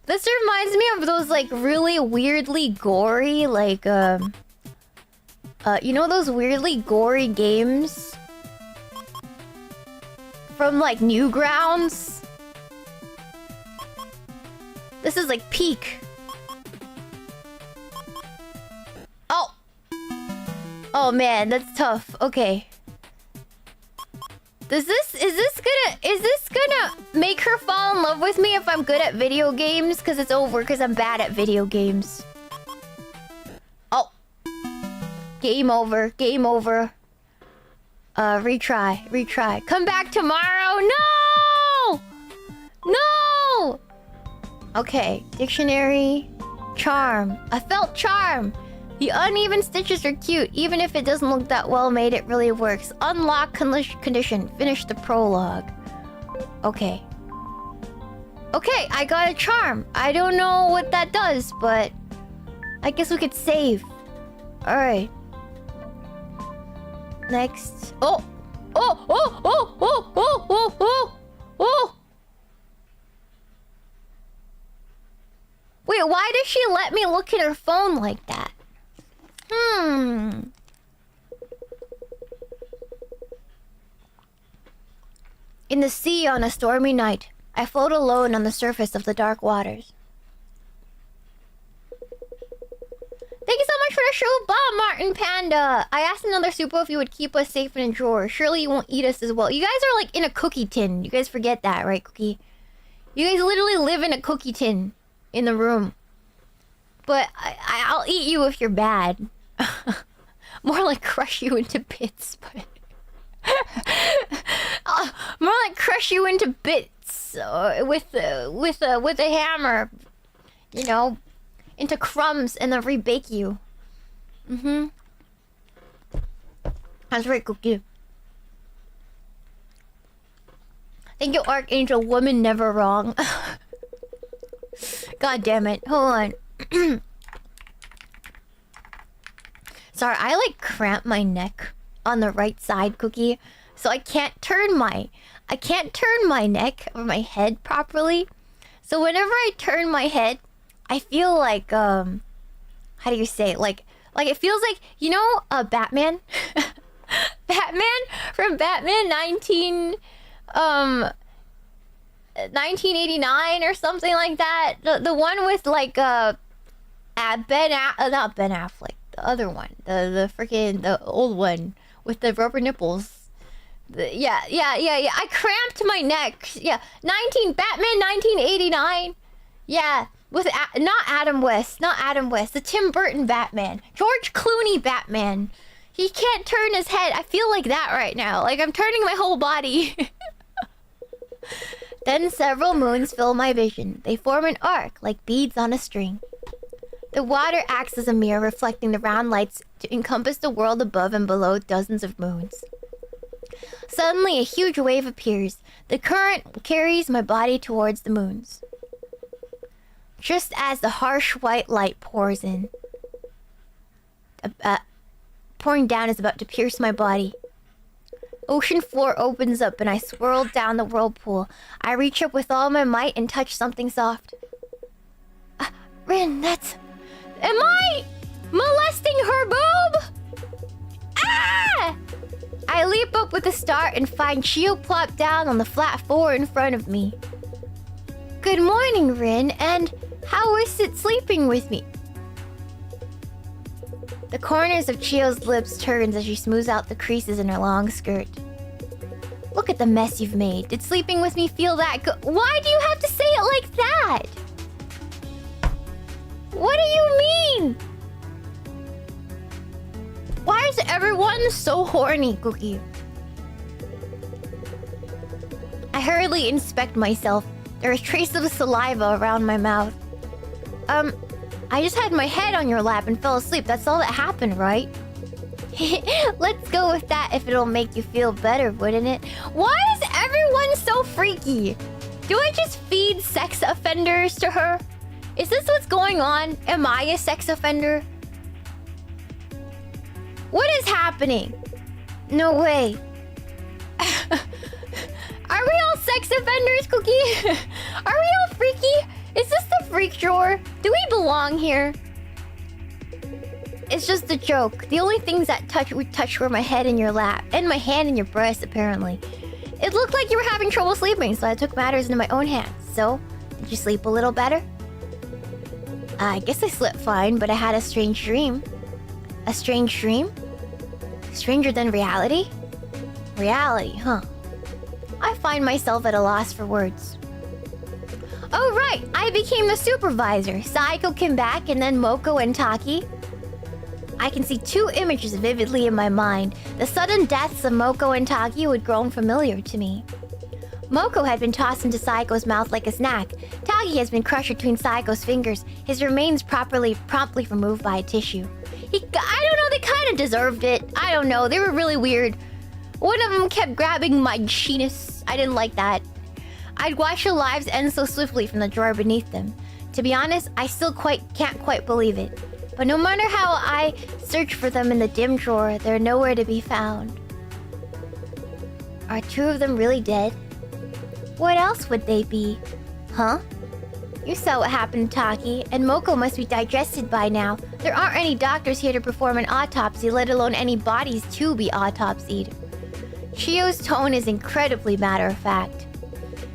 This reminds me of those like really weirdly gory like you know those weirdly gory games from like Newgrounds? This is like peak. Oh. Oh man, that's tough. Okay. Is this gonna make her fall in love with me if I'm good at video games? Cause it's over, cause I'm bad at video games. Oh. Game over, game over. Retry. Come back tomorrow. No! No! Okay, dictionary. Charm. I felt charm. The uneven stitches are cute, even if it doesn't look that well made, it really works. Unlock condition. Finish the prologue. Okay. Okay, I got a charm. I don't know what that does, but I guess we could save. Alright. Next. Oh! Wait, why does she let me look at her phone like that? In the sea on a stormy night, I float alone on the surface of the dark waters. Thank you so much for the show, Bob Martin Panda. I asked another Supo if you would keep us safe in a drawer. Surely you won't eat us as well. You guys are like in a cookie tin. You guys forget that, right, Cookie? You guys literally live in a cookie tin in the room. But I'll eat you if you're bad. More like crush you into bits, but more like crush you into bits with a hammer, you know, into crumbs and then rebake you. That's right, Cookie. Thank you, Archangel. Woman never wrong. God damn it! Hold on. Sorry, I like cramp my neck on the right side, Cookie, so I can't turn my neck or my head properly. So whenever I turn my head, I feel like how do you say it? Like it feels like, you know, Batman. Batman from Batman 1989 or something like that. The one with like not Ben Affleck. The other one, the old one with the rubber nipples. Yeah. I cramped my neck. Yeah, Batman 1989. Yeah, with not Adam West. The Tim Burton Batman, George Clooney Batman. He can't turn his head. I feel like that right now. Like I'm turning my whole body. Then several moons fill my vision. They form an arc like beads on a string. The water acts as a mirror, reflecting the round lights to encompass the world above and below dozens of moons. Suddenly, a huge wave appears. The current carries my body towards the moons. Just as the harsh white light pours in, pouring down is about to pierce my body. Ocean floor opens up and I swirl down the whirlpool. I reach up with all my might and touch something soft. Rin, that's... Am I molesting her boob? Ah! I leap up with a start and find Chio plopped down on the flat floor in front of me. Good morning, Rin, and how is it sleeping with me? The corners of Chio's lips turns as she smooths out the creases in her long skirt. Look at the mess you've made. Did sleeping with me feel that good? Why do you have to say it like that? What do you mean? Why is everyone so horny, Cookie? I hurriedly inspect myself. There is traces of saliva around my mouth. I just had my head on your lap and fell asleep. That's all that happened, right? Let's go with that if it'll make you feel better, wouldn't it? Why is everyone so freaky? Do I just feed sex offenders to her? Is this what's going on? Am I a sex offender? What is happening? No way. Are we all sex offenders, Cookie? Are we all freaky? Is this the freak drawer? Do we belong here? It's just a joke. The only things that would touch were my head in your lap and my hand in your breast, apparently. It looked like you were having trouble sleeping, so I took matters into my own hands. So, did you sleep a little better? I guess I slept fine, but I had a strange dream. A strange dream? Stranger than reality? Reality, huh? I find myself at a loss for words. Oh right, I became the supervisor. SAEKO came back and then Moko and Taki. I can see two images vividly in my mind. The sudden deaths of Moko and Taki had grown familiar to me. Moko had been tossed into SAEKO's mouth like a snack. Taki has been crushed between SAEKO's fingers, his remains promptly removed by a tissue. I don't know, they kind of deserved it. I don't know, they were really weird. One of them kept grabbing my chenis. I didn't like that. I'd watch their lives end so swiftly from the drawer beneath them. To be honest, I still can't quite believe it. But no matter how I search for them in the dim drawer, they're nowhere to be found. Are two of them really dead? What else would they be? Huh? You saw what happened to Taki, and Moko must be digested by now. There aren't any doctors here to perform an autopsy, let alone any bodies to be autopsied. Chio's tone is incredibly matter-of-fact.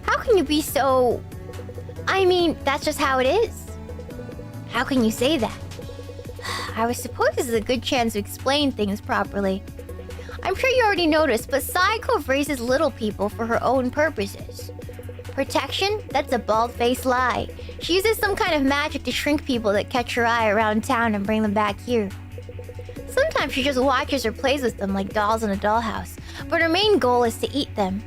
How can you be so... I mean, that's just how it is. How can you say that? I suppose this is a good chance to explain things properly. I'm sure you already noticed, but SAEKO raises little people for her own purposes. Protection? That's a bald-faced lie. She uses some kind of magic to shrink people that catch her eye around town and bring them back here. Sometimes she just watches or plays with them like dolls in a dollhouse, but her main goal is to eat them.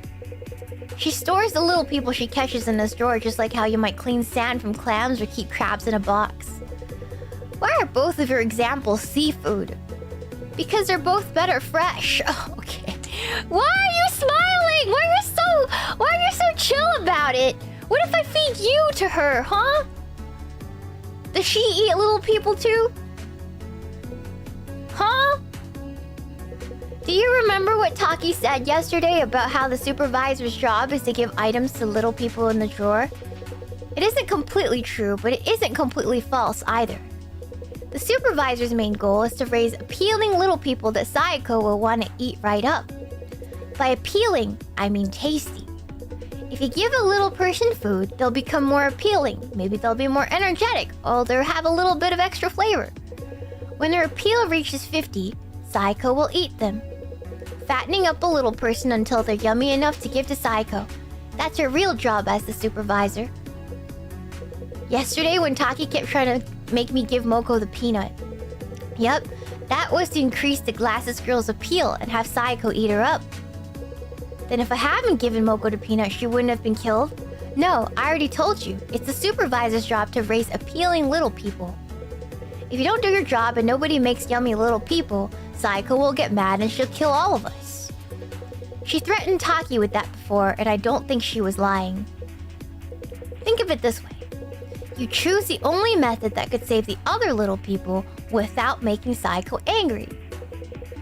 She stores the little people she catches in this drawer just like how you might clean sand from clams or keep crabs in a box. Why are both of your examples seafood? Because they're both better fresh. Oh, okay. Why are you smiling? Why are you so chill about it? What if I feed you to her, huh? Does she eat little people too? Huh? Do you remember what Taki said yesterday about how the supervisor's job is to give items to little people in the drawer? It isn't completely true, but it isn't completely false either. The supervisor's main goal is to raise appealing little people that SAEKO will want to eat right up. By appealing, I mean tasty. If you give a little person food, they'll become more appealing. Maybe they'll be more energetic, or they'll have a little bit of extra flavor. When their appeal reaches 50, SAEKO will eat them, fattening up a little person until they're yummy enough to give to SAEKO. That's her real job as the supervisor. Yesterday, when Taki kept trying to make me give Moko the peanut. Yep, that was to increase the glasses girl's appeal and have SAEKO eat her up. Then if I hadn't given Moko the peanut, she wouldn't have been killed? No, I already told you. It's the supervisor's job to raise appealing little people. If you don't do your job and nobody makes yummy little people, SAEKO will get mad and she'll kill all of us. She threatened Taki with that before, and I don't think she was lying. Think of it this way. You choose the only method that could save the other little people without making SAEKO angry.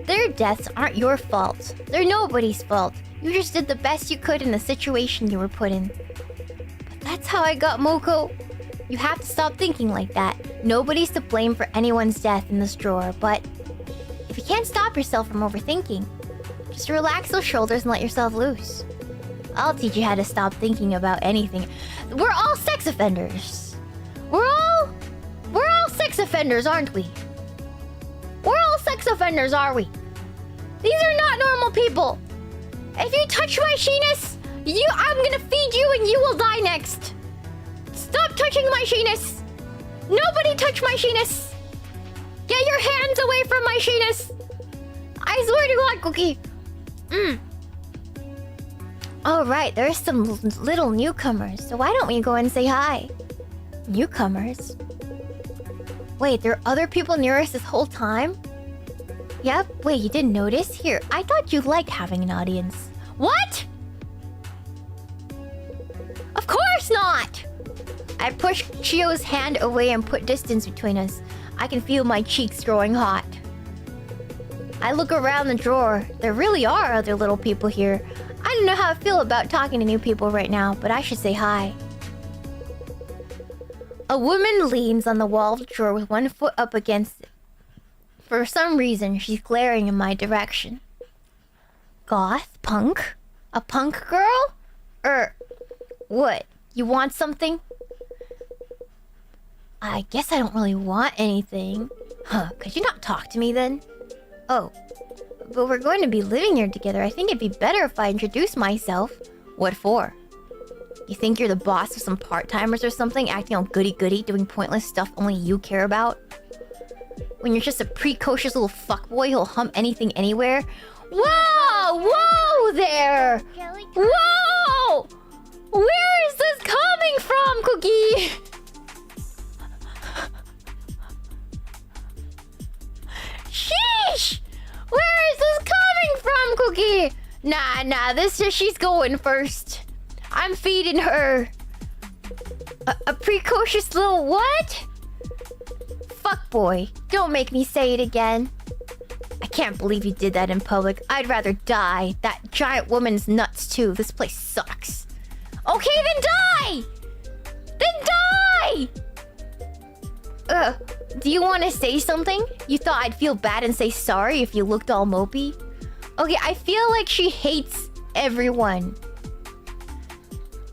Their deaths aren't your fault. They're nobody's fault. You just did the best you could in the situation you were put in. But that's how I got Moko. You have to stop thinking like that. Nobody's to blame for anyone's death in this drawer, but if you can't stop yourself from overthinking, just relax those shoulders and let yourself loose. I'll teach you how to stop thinking about anything. We're all sex offenders. We're all sex offenders, aren't we? We're all sex offenders, are we? These are not normal people. If you touch my Sheenus, I'm gonna feed you and you will die next. Stop touching my Sheenus! Nobody touch my Sheenus! Get your hands away from my Sheenus! I swear to God, Cookie! Alright, there's some little newcomers, so why don't we go and say hi? Newcomers? Wait, there are other people near us this whole time? Yep, wait, you didn't notice? Here, I thought you liked having an audience. What? Of course not! I pushed Chio's hand away and put distance between us. I can feel my cheeks growing hot. I look around the drawer. There really are other little people here. I don't know how I feel about talking to new people right now, but I should say hi. A woman leans on the wall of the drawer with one foot up against it. For some reason, she's glaring in my direction. Goth? Punk? A punk girl? What? You want something? I guess I don't really want anything. Huh, could you not talk to me then? Oh, but we're going to be living here together. I think it'd be better if I introduced myself. What for? You think you're the boss of some part-timers or something, acting all goody-goody, doing pointless stuff only you care about? When you're just a precocious little fuckboy who'll hump anything anywhere? Whoa! Whoa there! Whoa! Where is this coming from, Cookie? Sheesh! Where is this coming from, Cookie? Nah, she's going first. I'm feeding her. A precocious little what? Fuckboy, don't make me say it again. I can't believe you did that in public. I'd rather die. That giant woman's nuts too. This place sucks. Okay, then die! Then die! Do you want to say something? You thought I'd feel bad and say sorry if you looked all mopey? Okay, I feel like she hates everyone.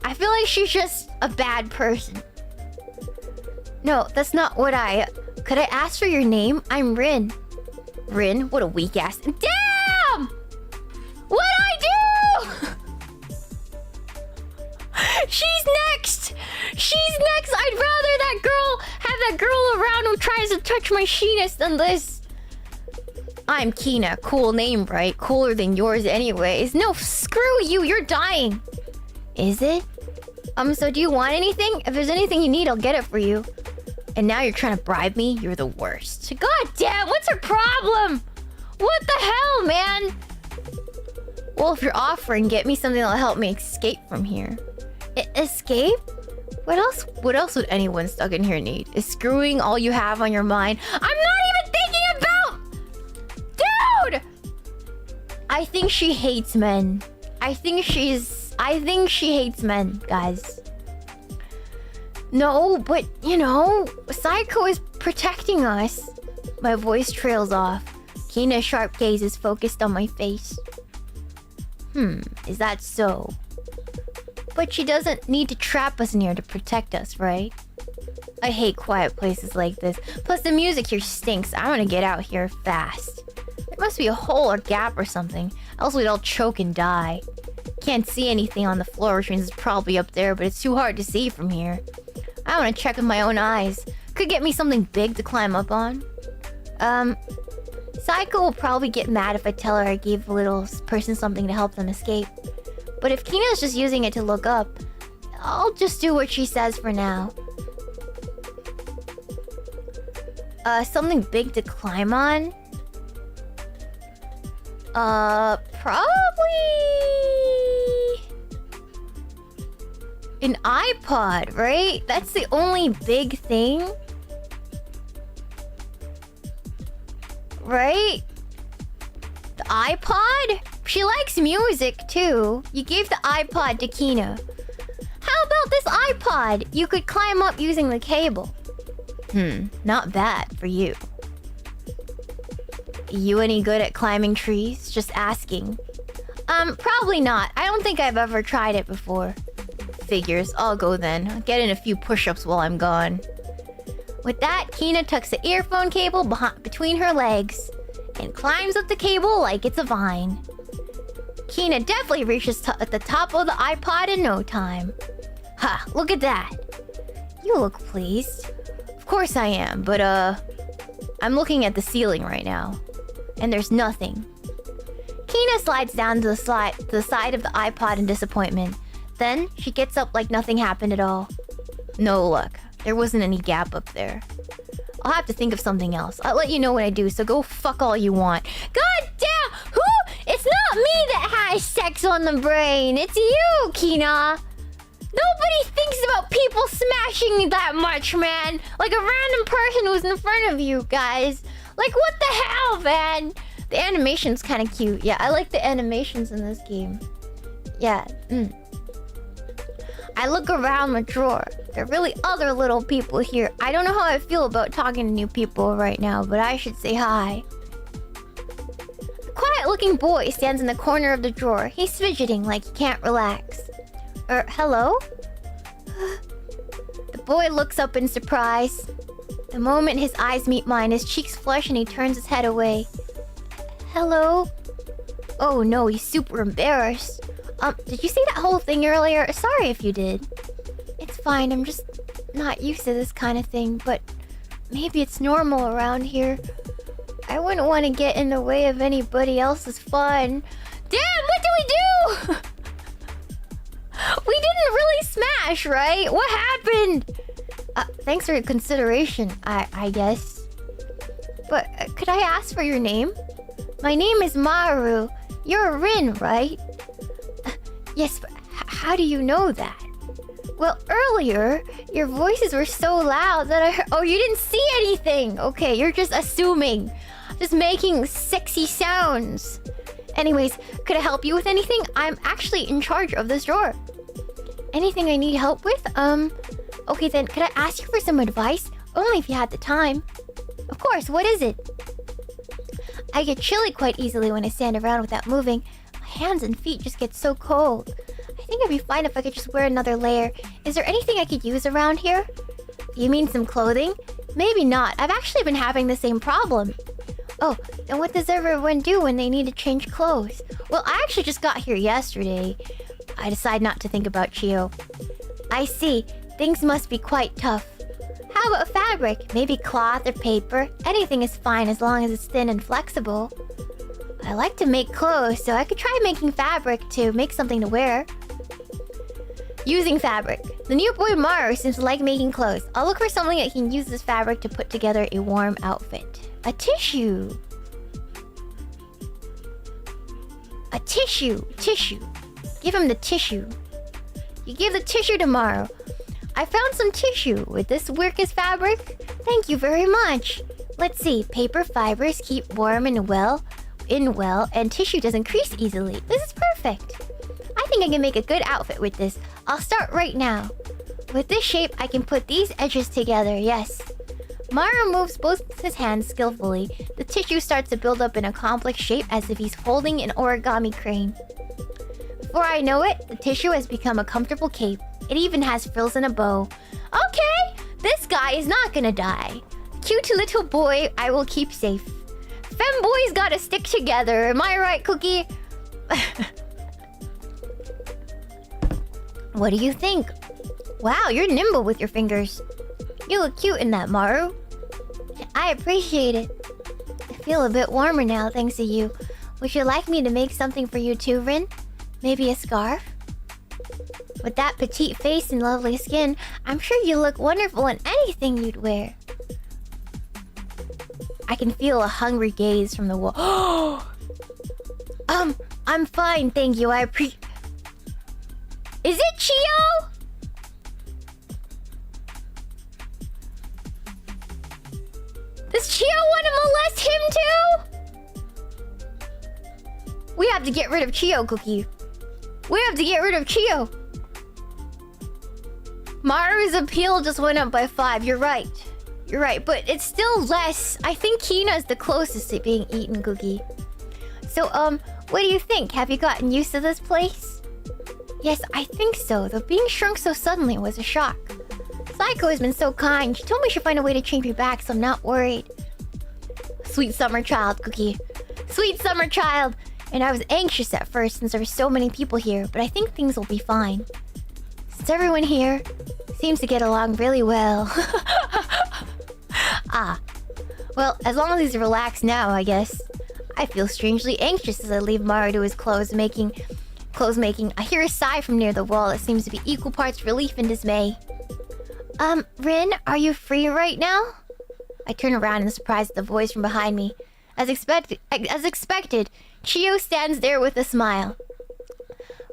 I feel like she's just a bad person. No, that's not what I... Could I ask for your name? I'm Rin. Rin? What a weak ass... Damn! What'd I do? She's next! She's next! I'd rather have that girl around who tries to touch my Sheenus than this. I'm Kina. Cool name, right? Cooler than yours anyways. No, screw you. You're dying. Is it? So do you want anything? If there's anything you need, I'll get it for you. And now you're trying to bribe me? You're the worst. God damn, what's her problem? What the hell, man? Well, if you're offering, get me something that'll help me escape from here. Escape? What else would anyone stuck in here need? Is screwing all you have on your mind? I'm not even thinking about... Dude! I think she hates men. I think she hates men, guys. No, but, you know, SAEKO is protecting us. My voice trails off. Kina's sharp gaze is focused on my face. Is that so? But she doesn't need to trap us in here to protect us, right? I hate quiet places like this. Plus, the music here stinks. I want to get out here fast. There must be a hole or gap or something. Else we'd all choke and die. Can't see anything on the floor, which means it's probably up there, but it's too hard to see from here. I want to check with my own eyes. Could get me something big to climb up on. SAEKO will probably get mad if I tell her I gave a little person something to help them escape. But if Kina's just using it to look up, I'll just do what she says for now. Something big to climb on? Probably... an iPod, right? That's the only big thing. Right? The iPod? She likes music, too. You gave the iPod to Kina. How about this iPod? You could climb up using the cable. Not bad for you. You any good at climbing trees? Just asking. Probably not. I don't think I've ever tried it before. Figures. I'll go then. I'll get in a few push-ups while I'm gone. With that, Kina tucks the earphone cable between her legs and climbs up the cable like it's a vine. Kina definitely reaches at the top of the iPod in no time. Ha! Look at that. You look pleased. Of course I am, but I'm looking at the ceiling right now. And there's nothing. Kina slides down to the side of the iPod in disappointment. Then she gets up like nothing happened at all. No luck. There wasn't any gap up there. I'll have to think of something else. I'll let you know when I do, so go fuck all you want. God damn! Who? It's not me that has sex on the brain. It's you, Kina. Nobody thinks about people smashing that much, man. Like a random person who's in front of you guys. Like, what the hell, man? The animation's kind of cute. Yeah, I like the animations in this game. Yeah, I look around my drawer. There are really other little people here. I don't know how I feel about talking to new people right now, but I should say hi. A quiet-looking boy stands in the corner of the drawer. He's fidgeting like he can't relax. Hello? The boy looks up in surprise. The moment his eyes meet mine, his cheeks flush and he turns his head away. Hello? Oh no, he's super embarrassed. Did you see that whole thing earlier? Sorry if you did. It's fine, I'm just not used to this kind of thing, but maybe it's normal around here. I wouldn't want to get in the way of anybody else's fun. Damn, what do we do? We didn't really smash, right? What happened? Thanks for your consideration, I guess. But could I ask for your name? My name is Maru. You're Rin, right? Yes, but how do you know that? Well, earlier, your voices were so loud that I heard... Oh, you didn't see anything! Okay, you're just assuming. Just making sexy sounds. Anyways, could I help you with anything? I'm actually in charge of this drawer. Anything I need help with? Okay then, could I ask you for some advice? Only if you had the time. Of course, what is it? I get chilly quite easily when I stand around without moving. My hands and feet just get so cold. I think it'd be fine if I could just wear another layer. Is there anything I could use around here? You mean some clothing? Maybe not. I've actually been having the same problem. Oh, then what does everyone do when they need to change clothes? Well, I actually just got here yesterday. I decide not to think about Chio. I see. Things must be quite tough. How about fabric? Maybe cloth or paper? Anything is fine as long as it's thin and flexible. I like to make clothes, so I could try making fabric to make something to wear. Using fabric. The new boy Maru seems to like making clothes. I'll look for something that can use this fabric to put together a warm outfit. A tissue. A tissue. Tissue. Give him the tissue. You give the tissue to Maru. I found some tissue. Would this work as fabric? Thank you very much. Let's see. Paper fibers keep warm and well, and tissue doesn't crease easily. This is perfect. I think I can make a good outfit with this. I'll start right now. With this shape, I can put these edges together, yes. Maru moves both his hands skillfully. The tissue starts to build up in a complex shape as if he's holding an origami crane. Before I know it, the tissue has become a comfortable cape. It even has frills and a bow. Okay, this guy is not gonna die. Cute little boy, I will keep safe. Femboys gotta stick together, am I right, Cookie? What do you think? Wow, you're nimble with your fingers. You look cute in that, Maru. I appreciate it. I feel a bit warmer now thanks to you. Would you like me to make something for you too, Rin? Maybe a scarf? With that petite face and lovely skin, I'm sure you look wonderful in anything you'd wear. I can feel a hungry gaze from the wall. I'm fine, thank you. Is it Chio? Does Chio want to molest him too? We have to get rid of Chio, Cookie. We have to get rid of Chio. Maru's appeal just went up by 5. You're right. You're right, but it's still less. I think Kina's the closest to being eaten, Cookie. So, what do you think? Have you gotten used to this place? Yes, I think so. Though being shrunk so suddenly was a shock. SAEKO has been so kind. She told me she'd find a way to change me back, so I'm not worried. Sweet summer child, Cookie. Sweet summer child. And I was anxious at first since there were so many people here, but I think things will be fine. Since everyone here Seems to get along really well. Ah. Well, as long as he's relaxed now, I guess. I feel strangely anxious as I leave Maru to his clothes making. I hear a sigh from near the wall that seems to be equal parts relief and dismay. Rin, are you free right now? I turn around in surprise at the voice from behind me. As expected, Chiyo stands there with a smile.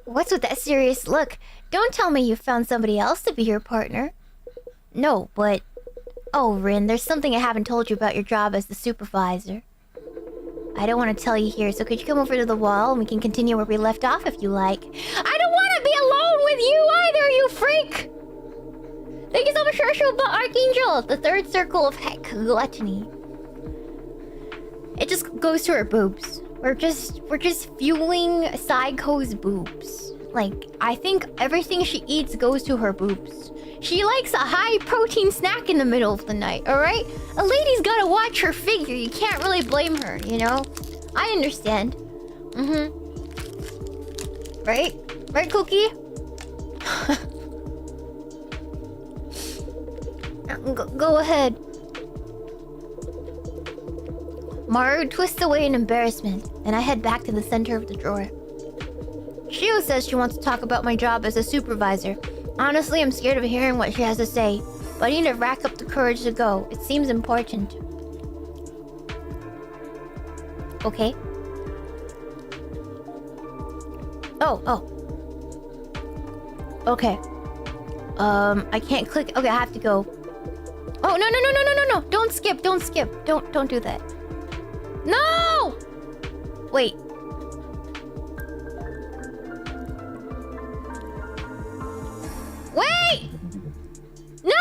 What's with that serious look? Don't tell me you found somebody else to be your partner. No, but... Oh, Rin, there's something I haven't told you about your job as the supervisor. I don't want to tell you here, so could you come over to the wall and we can continue where we left off if you like? I don't want to be alone with you either, you freak! Thank you so much, Herschel, but Archangel! The third circle of heck, gluttony. It just goes to her boobs. We're just fueling SAEKO's boobs. Like, I think everything she eats goes to her boobs. She likes a high-protein snack in the middle of the night, alright? A lady's gotta watch her figure. You can't really blame her, you know? I understand. Right? Right, Cookie? Go ahead. Maru twists away in embarrassment, and I head back to the center of the drawer. Shio says she wants to talk about my job as a supervisor. Honestly, I'm scared of hearing what she has to say, but I need to rack up the courage to go. It seems important. Okay. Oh. Okay. I can't click. Okay, I have to go. Oh, no. Don't skip. Don't do that. No! Wait. Wait! No!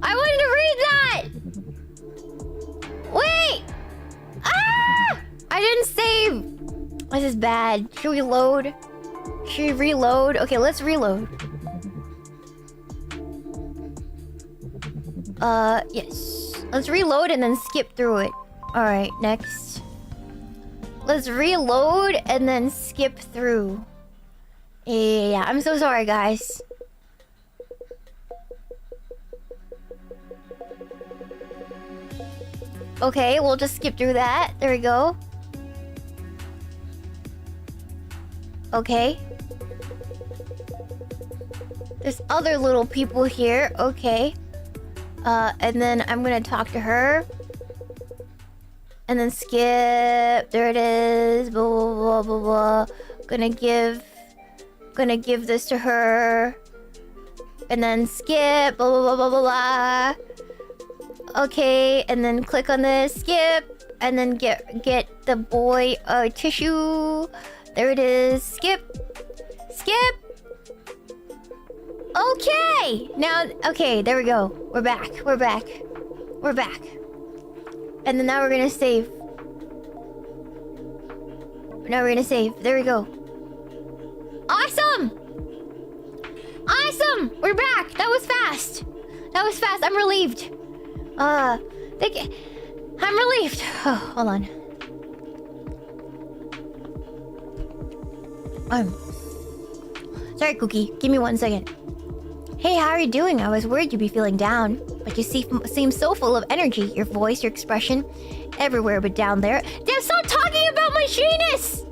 I wanted to read that! Wait! Ah! I didn't save! This is bad. Should we load? Should we reload? Okay, let's reload. Yes. Let's reload and then skip through it. Alright, next. Let's reload and then skip through. Yeah, I'm so sorry, guys. Okay, we'll just skip through that. There we go. Okay. There's other little people here. Okay. And then I'm gonna talk to her. And then skip. There it is. Blah, blah, blah, blah, blah. Gonna give this to her. And then skip. Blah, blah, blah, blah, blah, blah. Okay, and then click on this. Skip. And then get the boy a tissue. There it is. Skip. Okay! Now, okay, there we go. We're back. And then now we're gonna save. There we go. Awesome! We're back! That was fast! I'm relieved. I'm relieved. Oh, hold on. Sorry, Cookie. Give me 1 second. Hey, how are you doing? I was worried you'd be feeling down, but you seem so full of energy. Your voice, your expression, everywhere but down there. Damn, stop talking about my Sheeness!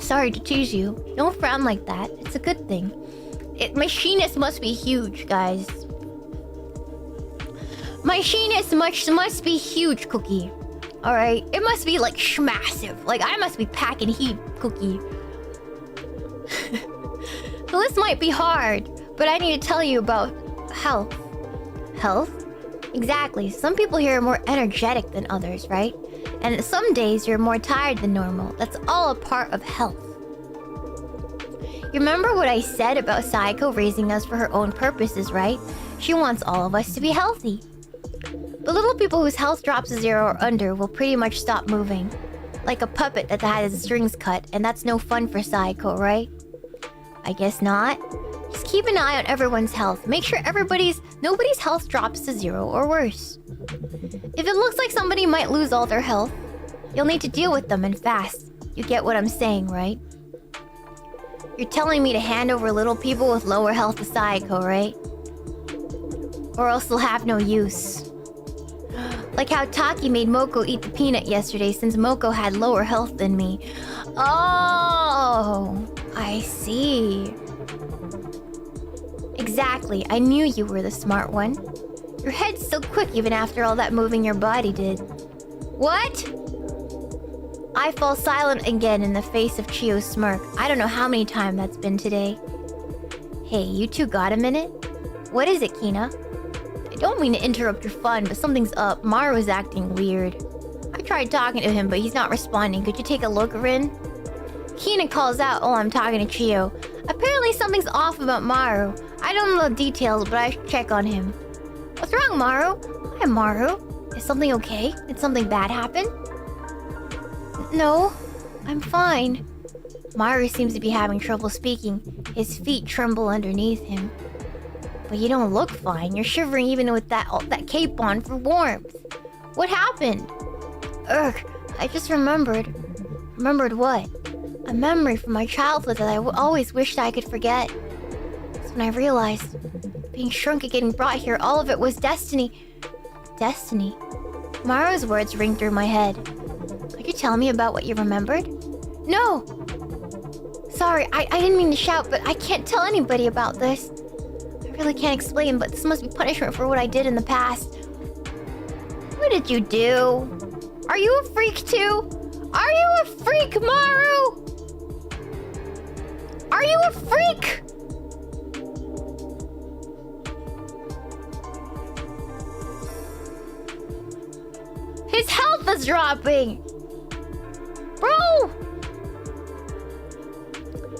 Sorry to tease you. Don't frown like that. It's a good thing. My Sheeness must be huge, guys. My Sheeness must be huge, Cookie. Alright, it must be like schmassive. Like I must be packing heat, Cookie. So this might be hard, but I need to tell you about health. Health? Exactly. Some people here are more energetic than others, right? And some days you're more tired than normal. That's all a part of health. You remember what I said about SAEKO raising us for her own purposes, right? She wants all of us to be healthy. The little people whose health drops to 0 or under will pretty much stop moving. Like a puppet that had its strings cut, and that's no fun for SAEKO, right? I guess not. Just keep an eye on everyone's health. Make sure nobody's health drops to 0 or worse. If it looks like somebody might lose all their health, you'll need to deal with them and fast. You get what I'm saying, right? You're telling me to hand over little people with lower health to SAEKO, right? Or else they'll have no use. Like how Taki made Moko eat the peanut yesterday since Moko had lower health than me. Oh, I see. Exactly, I knew you were the smart one. Your head's still quick even after all that moving your body did. What? I fall silent again in the face of Chio's smirk. I don't know how many times that's been today. Hey, you two got a minute? What is it, Kina? I don't mean to interrupt your fun, but something's up. Maru is acting weird. I tried talking to him, but he's not responding. Could you take a look, Rin? Kina calls out, oh, I'm talking to Chio. Apparently something's off about Maru. I don't know the details, but I should check on him. What's wrong, Maru? Hi, Maru. Is something okay? Did something bad happen? No, I'm fine. Maru seems to be having trouble speaking. His feet tremble underneath him. But you don't look fine. You're shivering even with that cape on for warmth. What happened? Ugh, I just remembered. Remembered what? A memory from my childhood that I always wished I could forget. That's when I realized, being shrunk and getting brought here, all of it was destiny. Destiny? Maru's words ring through my head. Could you tell me about what you remembered? No! Sorry, I didn't mean to shout, but I can't tell anybody about this. I really can't explain, but this must be punishment for what I did in the past. What did you do? Are you a freak too? Are you a freak, Maru? Are you a freak? His health is dropping! Bro!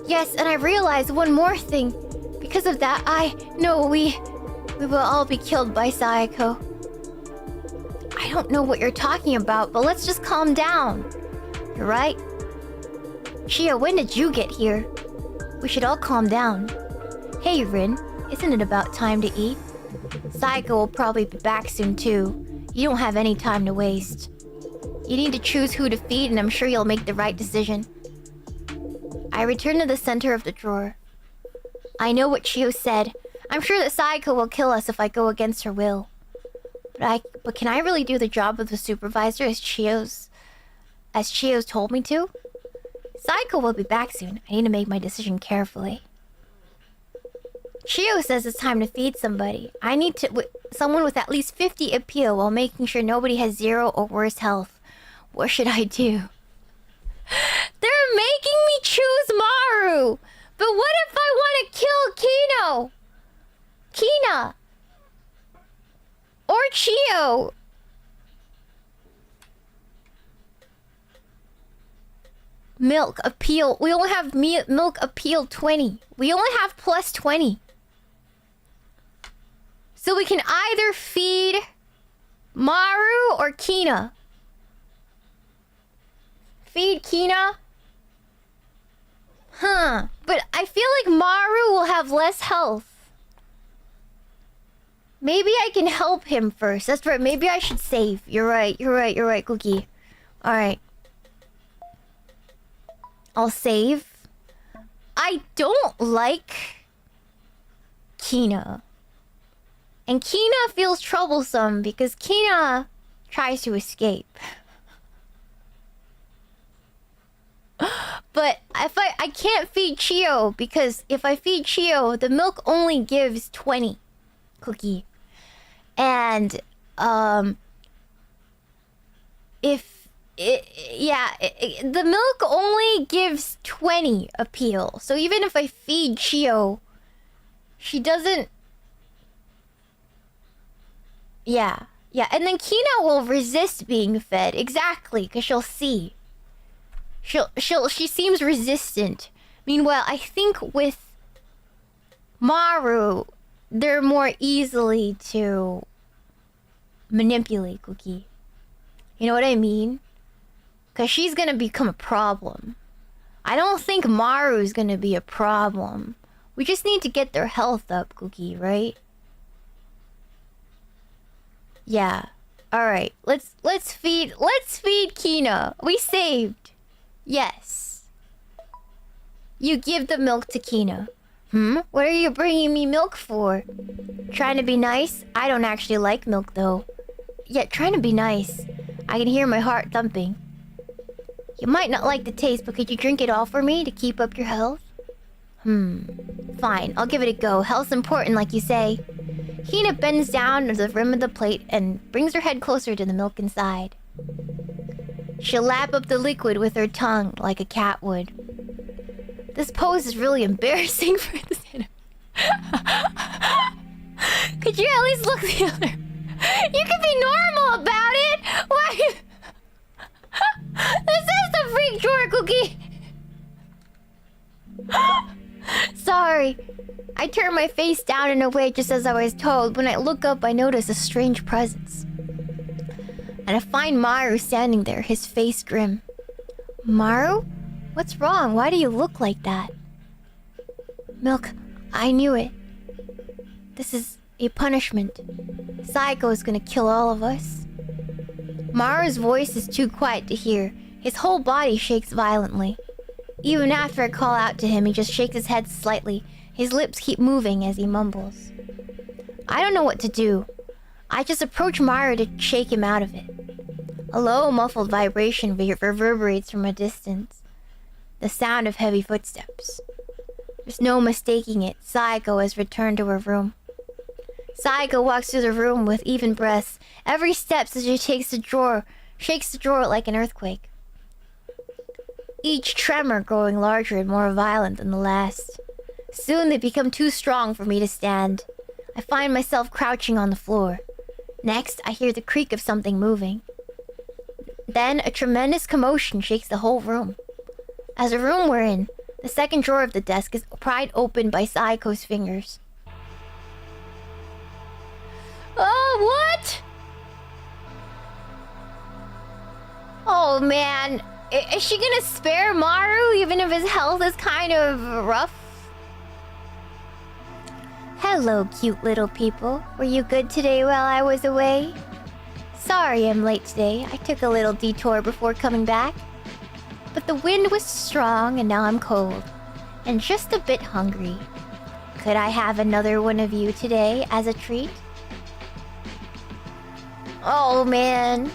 Yes, and I realized one more thing. Because of that, I know we will all be killed by SAEKO. I don't know what you're talking about, but let's just calm down. You're right. Chia, when did you get here? We should all calm down. Hey, Rin, isn't it about time to eat? SAEKO will probably be back soon too. You don't have any time to waste. You need to choose who to feed, and I'm sure you'll make the right decision. I return to the center of the drawer. I know what Chio said. I'm sure that SAEKO will kill us if I go against her will. But can I really do the job of the supervisor as Chio's told me to? SAEKO will be back soon. I need to make my decision carefully. Chio says it's time to feed somebody. I need someone with at least 50 appeal while making sure nobody has 0 or worse health. What should I do? They're making me choose Maru! But what if I want to kill Kina? Or Chio? Milk appeal. We only have milk appeal 20. We only have plus 20. So we can either feed Maru or Kina. Feed Kina? Huh. But I feel like Maru will have less health. Maybe I can help him first. That's right. Maybe I should save. You're right, Cookie. Alright. I'll save. I don't like Kina. And Kina feels troublesome because Kina tries to escape. But if I can't feed Chio because if I feed Chio, the milk only gives 20. Cookie. And the milk only gives 20 appeal. So even if I feed Chio, she doesn't. Yeah, and then Kina will resist being fed exactly because she'll see. She seems resistant. Meanwhile, I think with Maru, they're more easily to manipulate, Cookie. You know what I mean? Because she's gonna become a problem. I don't think Maru's gonna be a problem. We just need to get their health up, Cookie, right? Yeah. Alright. Let's feed Kina. We saved. Yes. You give the milk to Kina. What are you bringing me milk for? Trying to be nice? I don't actually like milk though. Yet trying to be nice. I can hear my heart thumping. You might not like the taste, but could you drink it all for me to keep up your health? Fine, I'll give it a go. Health's important, like you say. Hina bends down to the rim of the plate and brings her head closer to the milk inside. She'll lap up the liquid with her tongue like a cat would. This pose is really embarrassing for this anime. Could you at least look the other? You can be normal about it! Why? This is the freak drawer cookie! Sorry. I turn my face down and away just as I was told. When I look up, I notice a strange presence. And I find Maru standing there, his face grim. Maru? What's wrong? Why do you look like that? Milk, I knew it. This is a punishment. SAEKO is gonna kill all of us. Maru's voice is too quiet to hear. His whole body shakes violently. Even after I call out to him, he just shakes his head slightly. His lips keep moving as he mumbles. I don't know what to do. I just approach Maru to shake him out of it. A low, muffled vibration reverberates from a distance. The sound of heavy footsteps. There's no mistaking it. SAEKO has returned to her room. SAEKO walks through the room with even breaths. Every step as she shakes the drawer like an earthquake. Each tremor growing larger and more violent than the last. Soon they become too strong for me to stand. I find myself crouching on the floor. Next, I hear the creak of something moving. Then, a tremendous commotion shakes the whole room. As the room we're in, the second drawer of the desk is pried open by SAEKO's fingers. Oh, what? Oh, man. Is she gonna spare Maru even if his health is kind of rough? Hello, cute little people. Were you good today while I was away? Sorry I'm late today. I took a little detour before coming back. But the wind was strong and now I'm cold. And just a bit hungry. Could I have another one of you today as a treat? Oh, man.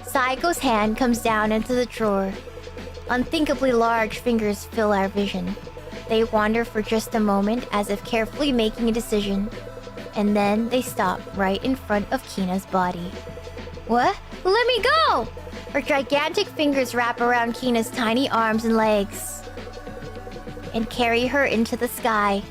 SAEKO's hand comes down into the drawer. Unthinkably large fingers fill our vision. They wander for just a moment as if carefully making a decision. And then they stop right in front of Kina's body. What? Let me go! Her gigantic fingers wrap around Kina's tiny arms and legs. And carry her into the sky.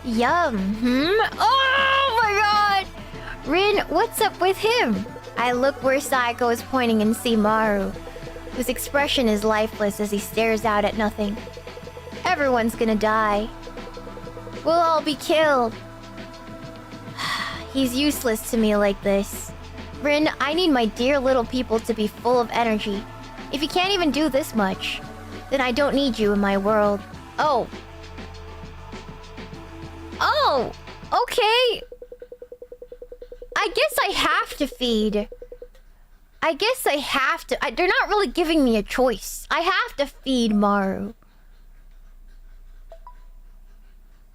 Yum, Oh my god! Rin, what's up with him? I look where SAEKO is pointing and see Maru, whose expression is lifeless as he stares out at nothing. Everyone's gonna die. We'll all be killed. He's useless to me like this. Rin, I need my dear little people to be full of energy. If you can't even do this much, then I don't need you in my world. Oh, okay. I guess I have to feed. They're not really giving me a choice. I have to feed Maru.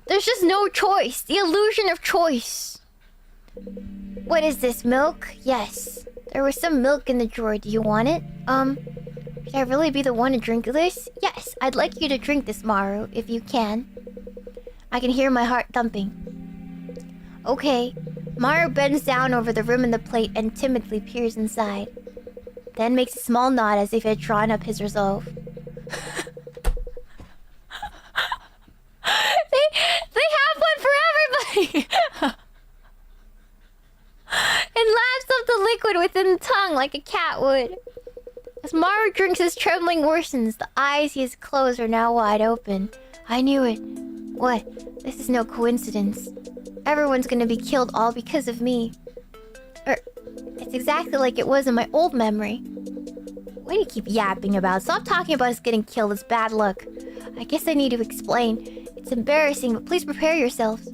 There's just no choice. The illusion of choice. What is this, milk? Yes. There was some milk in the drawer. Do you want it? Should I really be the one to drink this? Yes, I'd like you to drink this, Maru, if you can. I can hear my heart thumping. Okay. Maru bends down over the rim of the plate and timidly peers inside. Then makes a small nod as if he had drawn up his resolve. They have one for everybody! And laps up the liquid within the tongue like a cat would. As Maru drinks, his trembling worsens. The eyes he has closed are now wide open. I knew it. What? This is no coincidence. Everyone's gonna be killed all because of me. It's exactly like it was in my old memory. What do you keep yapping about? Stop talking about us getting killed. It's bad luck. I guess I need to explain. It's embarrassing, but please prepare yourselves.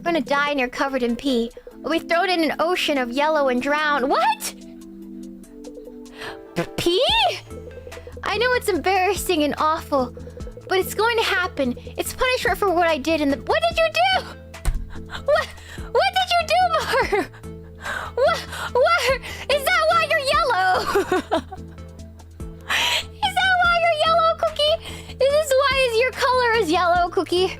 We're gonna die and you're covered in pee. We'll be thrown in an ocean of yellow and drowned. What? Pee? I know it's embarrassing and awful, but it's going to happen. It's punishment for what I did in the... What did you do? What did you do, Mar? What? Is that why you're yellow? Is that why you're yellow, Cookie? Is this why your color is yellow, Cookie?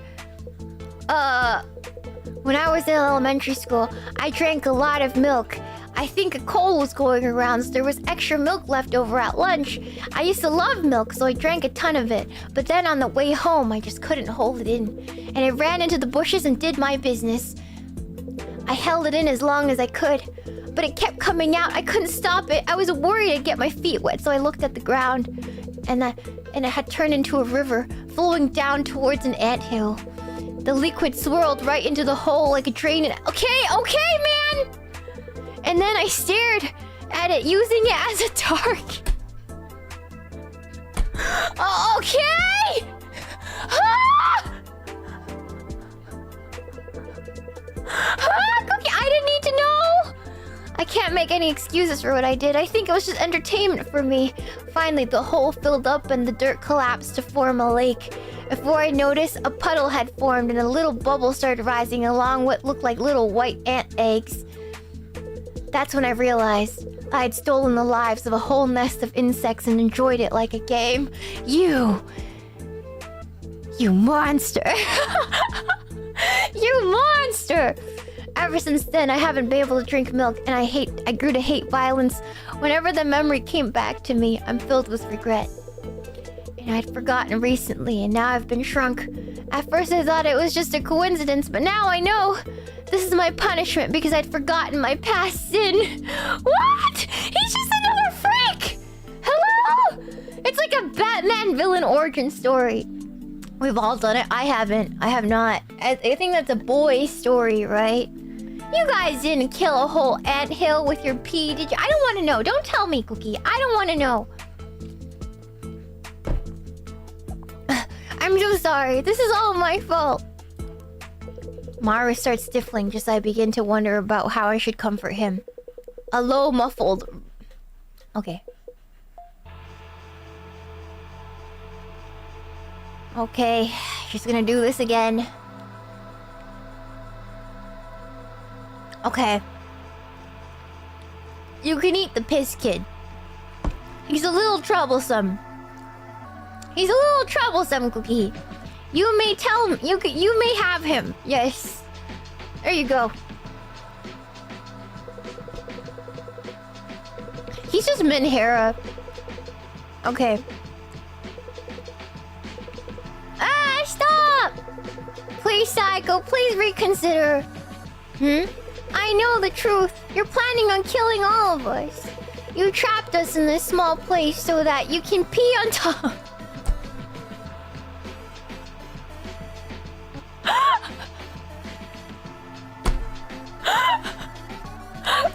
When I was in elementary school, I drank a lot of milk. I think a cold was going around, so there was extra milk left over at lunch. I used to love milk, so I drank a ton of it. But then on the way home, I just couldn't hold it in. And I ran into the bushes and did my business. I held it in as long as I could, but it kept coming out. I couldn't stop it. I was worried I'd get my feet wet, so I looked at the ground. And it had turned into a river, flowing down towards an anthill. The liquid swirled right into the hole like a drain. Okay, man! And then I stared at it, using it as a target. Okay! Cookie, I didn't need to know! I can't make any excuses for what I did. I think it was just entertainment for me. Finally, the hole filled up and the dirt collapsed to form a lake. Before I noticed, a puddle had formed and a little bubble started rising along what looked like little white ant eggs. That's when I realized I had stolen the lives of a whole nest of insects and enjoyed it like a game. You monster. You monster. Ever since then, I haven't been able to drink milk, and I grew to hate violence. Whenever the memory came back to me, I'm filled with regret. And I'd forgotten recently, and now I've been shrunk. At first I thought it was just a coincidence, but now I know. This is my punishment because I'd forgotten my past sin. What? He's just another freak! Hello? It's like a Batman villain origin story. We've all done it. I haven't. I have not. I think that's a boy story, right? You guys didn't kill a whole anthill with your pee, did you? I don't want to know. Don't tell me, Cookie. I don't want to know. I'm so sorry. This is all my fault. Mara starts stifling just as I begin to wonder about how I should comfort him. A low, muffled... Okay. Okay, she's gonna do this again. Okay. You can eat the piss kid. He's a little troublesome. He's a little troublesome, Cookie. You may tell him. You may have him. Yes. There you go. He's just Minhera. Okay. Ah, stop! Please, SAEKO, please reconsider. I know the truth. You're planning on killing all of us. You trapped us in this small place so that you can pee on top.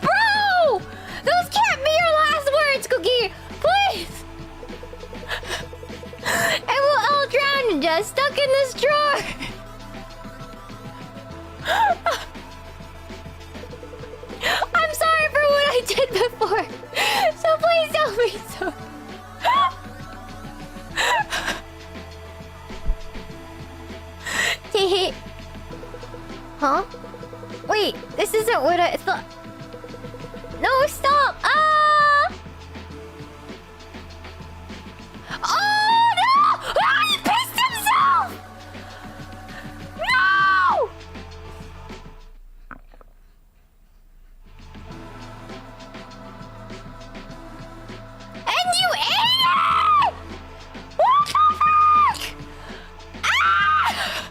Bro! Those can't be your last words, Cookie! Please! And we'll all drown in death, stuck in this drawer! I'm sorry for what I did before, so please tell me so. Huh? Wait, this isn't what I thought. No, stop! Ah! Oh no! Ah, he pissed himself! No! And you ate it! What the fuck? Ah!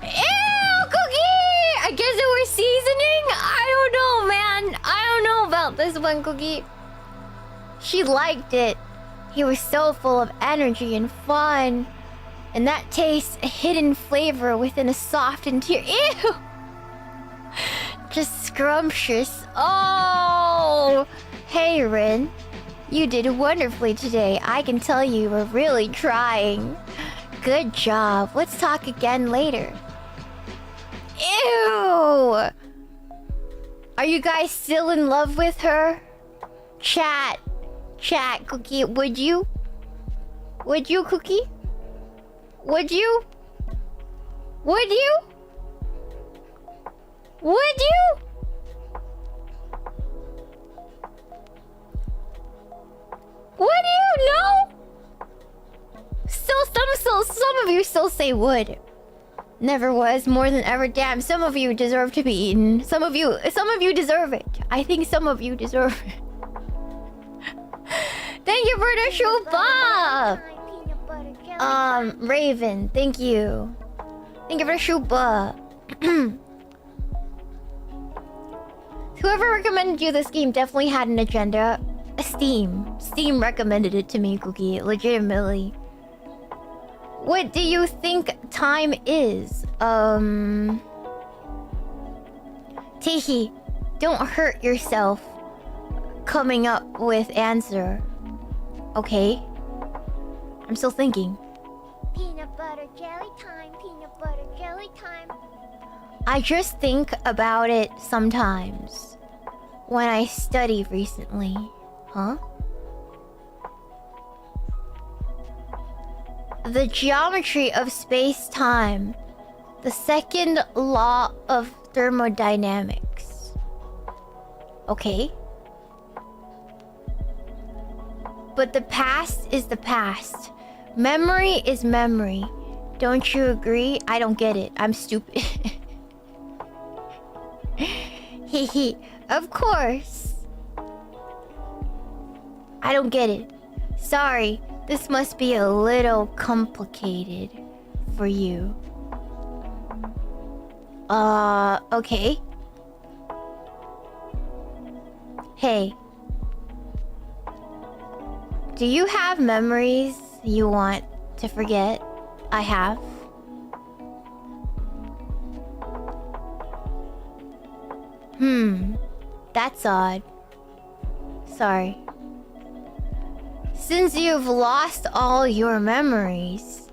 Ew, Cookie! I guess it was seasoning? I don't know, man. I don't know about this one, Cookie. She liked it. He was so full of energy and fun. And that tastes a hidden flavor within a soft interior. Ew! Just scrumptious. Oh! Hey, Rin. You did wonderfully today. I can tell you were really trying. Good job. Let's talk again later. Ew! Are you guys still in love with her? Chat, Cookie, would you? Would you, Cookie? Would you? Would you? Would you? Would you? No? Some of you still say would. Never was, more than ever. Damn, some of you deserve to be eaten. Some of you deserve it. I think some of you deserve it. Thank you for the shuba. Raven, thank you. Thank you for the shuba. Whoever recommended you this game definitely had an agenda. Steam recommended it to me, Cookie. Legitimately. What do you think time is? Teehee, don't hurt yourself coming up with answer. Okay? I'm still thinking. Peanut butter jelly time, peanut butter jelly time. I just think about it sometimes when I study recently. Huh? The geometry of space-time. The second law of thermodynamics. Okay. But the past is the past. Memory is memory. Don't you agree? I don't get it. I'm stupid. Hehe. Of course. I don't get it. Sorry. This must be a little complicated for you. Okay. Hey. Do you have memories you want to forget? I have. That's odd. Sorry. Since you've lost all your memories...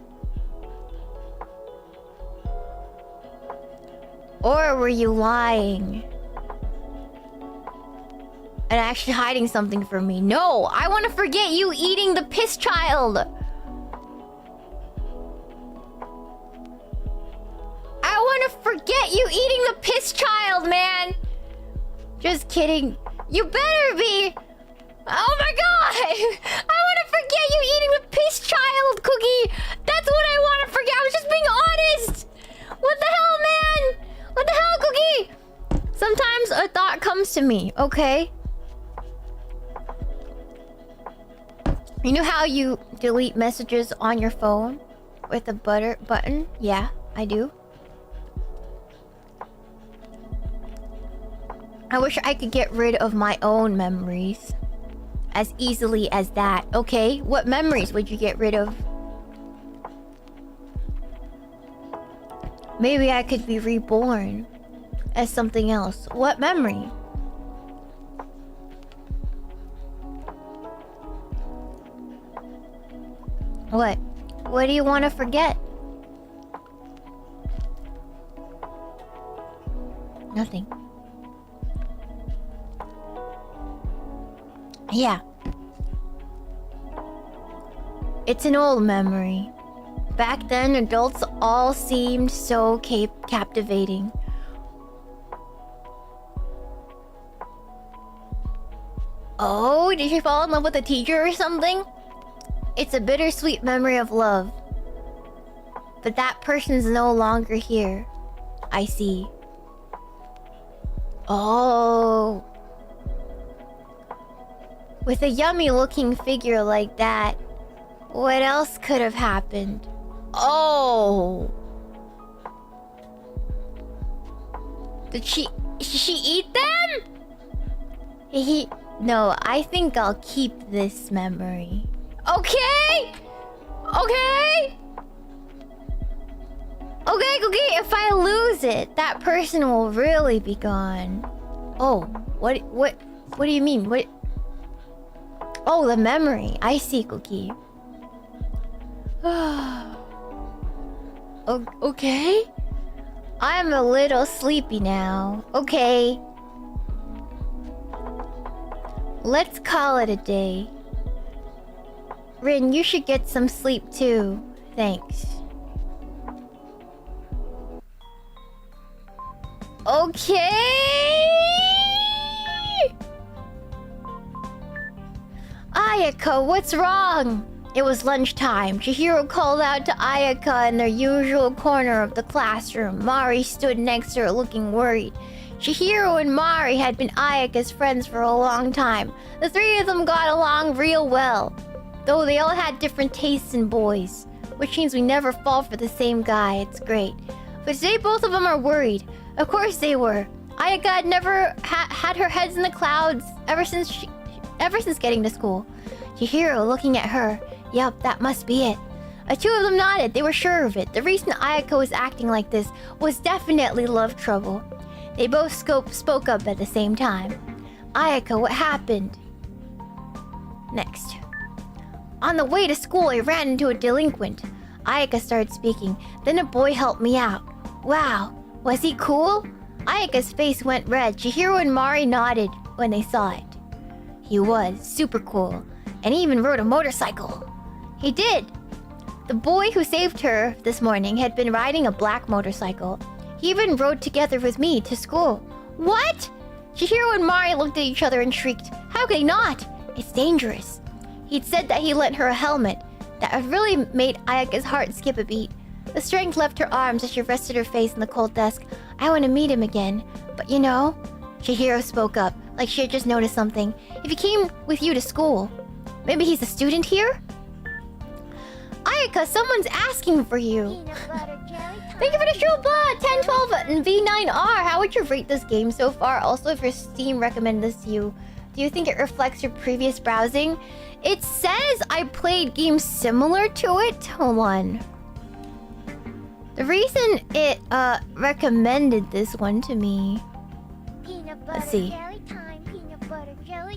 Or were you lying? And actually hiding something from me? No! I want to forget you eating the piss child! I want to forget you eating the piss child, man! Just kidding. You better be! Oh my god! I want to forget you eating the piss child, Cookie! That's what I want to forget! I was just being honest! What the hell, man? What the hell, Cookie? Sometimes a thought comes to me, okay? You know how you delete messages on your phone with a button? Yeah, I do. I wish I could get rid of my own memories as easily as that. Okay, what memories would you get rid of? Maybe I could be reborn as something else. What memory? What? What do you want to forget? Nothing. Yeah. It's an old memory. Back then, adults all seemed so captivating. Oh, did you fall in love with a teacher or something? It's a bittersweet memory of love. But that person's no longer here. I see. Oh. With a yummy-looking figure like that, what else could have happened? Oh. Did she eat them? No, I think I'll keep this memory. Okay? Okay? Okay, if I lose it, that person will really be gone. Oh, what do you mean? What? Oh, the memory. I see, Cookie. Okay. I'm a little sleepy now. Okay. Let's call it a day. Rin, you should get some sleep too. Thanks. Okay. Ayaka, what's wrong? It was lunchtime. Chihiro called out to Ayaka in their usual corner of the classroom. Mari stood next to her looking worried. Chihiro and Mari had been Ayaka's friends for a long time. The three of them got along real well, though they all had different tastes in boys, which means we never fall for the same guy. It's great. But today both of them are worried. Of course they were. Ayaka had never had her heads in the clouds ever since getting to school. Chihiro looking at her. Yup, that must be it. The two of them nodded. They were sure of it. The reason Ayaka was acting like this was definitely love trouble. They both spoke up at the same time. Ayaka, what happened? Next. On the way to school, I ran into a delinquent. Ayaka started speaking. Then a boy helped me out. Wow, was he cool? Ayaka's face went red. Chihiro and Mari nodded when they saw it. He was super cool. And he even rode a motorcycle. He did. The boy who saved her this morning had been riding a black motorcycle. He even rode together with me to school. What? Chihiro and Mari looked at each other and shrieked. How could he not? It's dangerous. He'd said that he lent her a helmet. That really made Ayaka's heart skip a beat. The strength left her arms as she rested her face on the cold desk. I want to meet him again. But you know, Chihiro spoke up, like she had just noticed something. If he came with you to school, maybe he's a student here? Ayaka, someone's asking for you. Thank you for the Shuba! 10, 12, and V9R. How would you rate this game so far? Also, if your Steam recommended this to you, do you think it reflects your previous browsing? It says I played games similar to it. Hold on. The reason it recommended this one to me, let's see,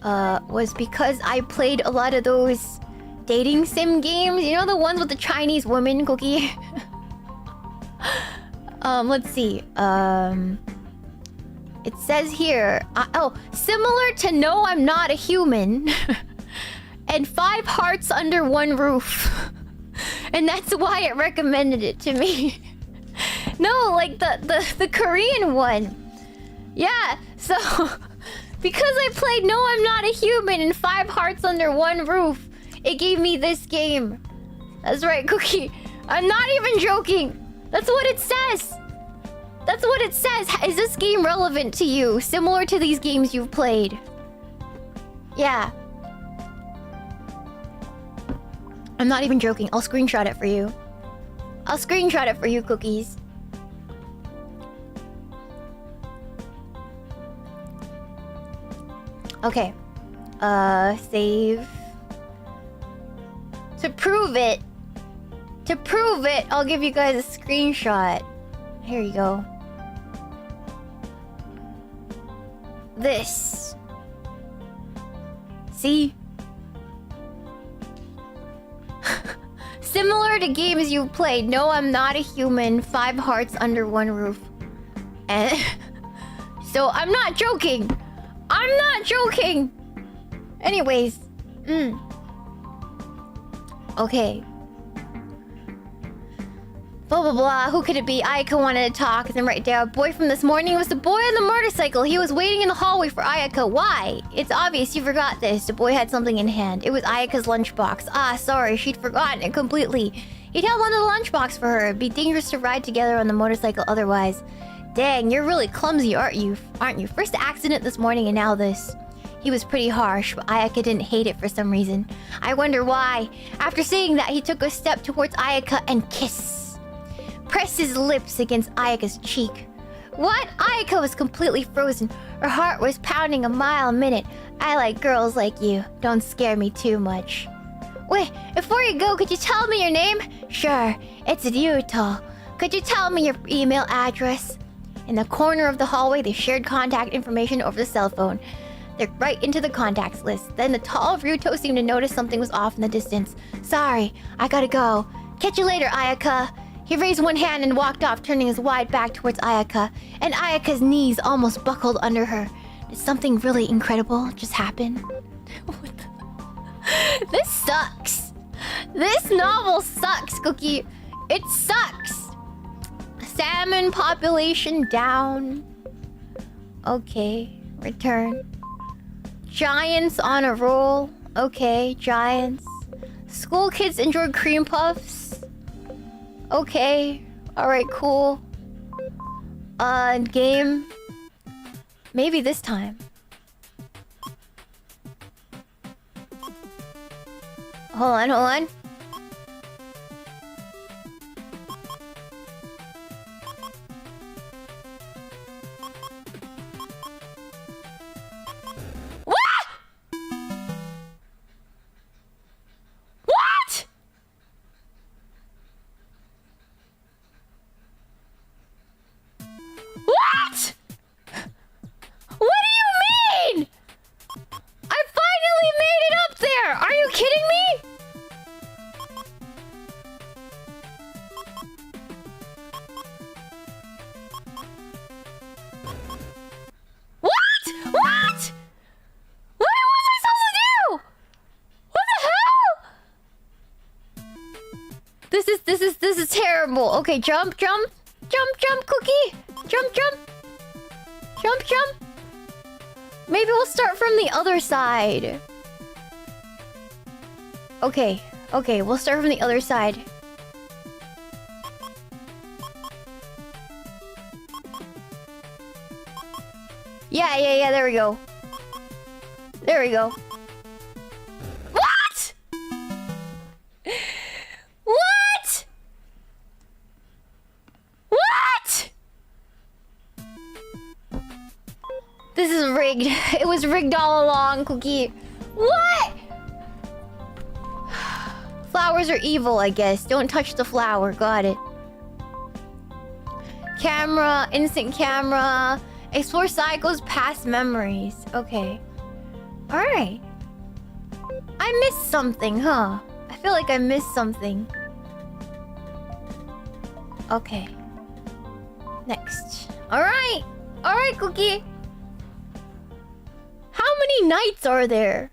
was because I played a lot of those dating sim games. You know, the ones with the Chinese woman, Cookie? Let's see. It says here, similar to No, I'm Not a Human, and 5 Hearts Under One Roof. And that's why it recommended it to me. No, like the Korean one. Yeah, so because I played No, I'm Not a Human and 5 Hearts Under One Roof, it gave me this game. That's right, Cookie. I'm not even joking. That's what it says. That's what it says. Is this game relevant to you? Similar to these games you've played? Yeah. I'm not even joking. I'll screenshot it for you. I'll screenshot it for you, Cookies. Okay. Save. To prove it, I'll give you guys a screenshot. Here you go. This. See? Similar to games you've played. No, I'm Not a Human. 5 Hearts Under One Roof. And so I'm not joking. I'm not joking. Anyways. Okay. Blah blah blah. Who could it be? Ayaka wanted to talk, and then right there, boy from this morning was the boy on the motorcycle. He was waiting in the hallway for Ayaka. Why? It's obvious you forgot this. The boy had something in hand. It was Ayaka's lunchbox. Ah, sorry, she'd forgotten it completely. He'd held onto the lunchbox for her. It'd be dangerous to ride together on the motorcycle otherwise. Dang, you're really clumsy, aren't you? First accident this morning and now this. He was pretty harsh, but Ayaka didn't hate it for some reason. I wonder why. After saying that, he took a step towards Ayaka and pressed his lips against Ayaka's cheek. What? Ayaka was completely frozen. Her heart was pounding a mile a minute. I like girls like you. Don't scare me too much. Wait, before you go, could you tell me your name? Sure, it's Ryuto. Could you tell me your email address? In the corner of the hallway, they shared contact information over the cell phone. They're right into the contacts list. Then the tall Ryuto seemed to notice something was off in the distance. Sorry, I gotta go. Catch you later, Ayaka. He raised one hand and walked off, turning his wide back towards Ayaka, and Ayaka's knees almost buckled under her. Did something really incredible just happen? What the... This sucks. This novel sucks, Cookie. It sucks. Salmon population down. Okay, return. Giants on a roll. Okay, giants. School kids enjoy cream puffs. Okay, alright, cool. Game. Maybe this time. Hold on, hold on. What? What? What? What do you mean? I finally made it up there! Are you kidding me? What? What? What was I supposed to do? What the hell? This is terrible. Okay, jump, jump, jump, jump, Cookie. Jump, jump. Jump, jump. Maybe we'll start from the other side. Okay, okay, we'll start from the other side. Yeah, there we go. There we go. What? What? What? This is rigged. It was rigged all along, Cookie. What? Flowers are evil, I guess. Don't touch the flower. Got it. Camera, instant camera. Explore SAEKO's past memories. Okay. Alright. I missed something, huh? I feel like I missed something. Okay. Next. Alright! Alright, Cookie! How many nights are there?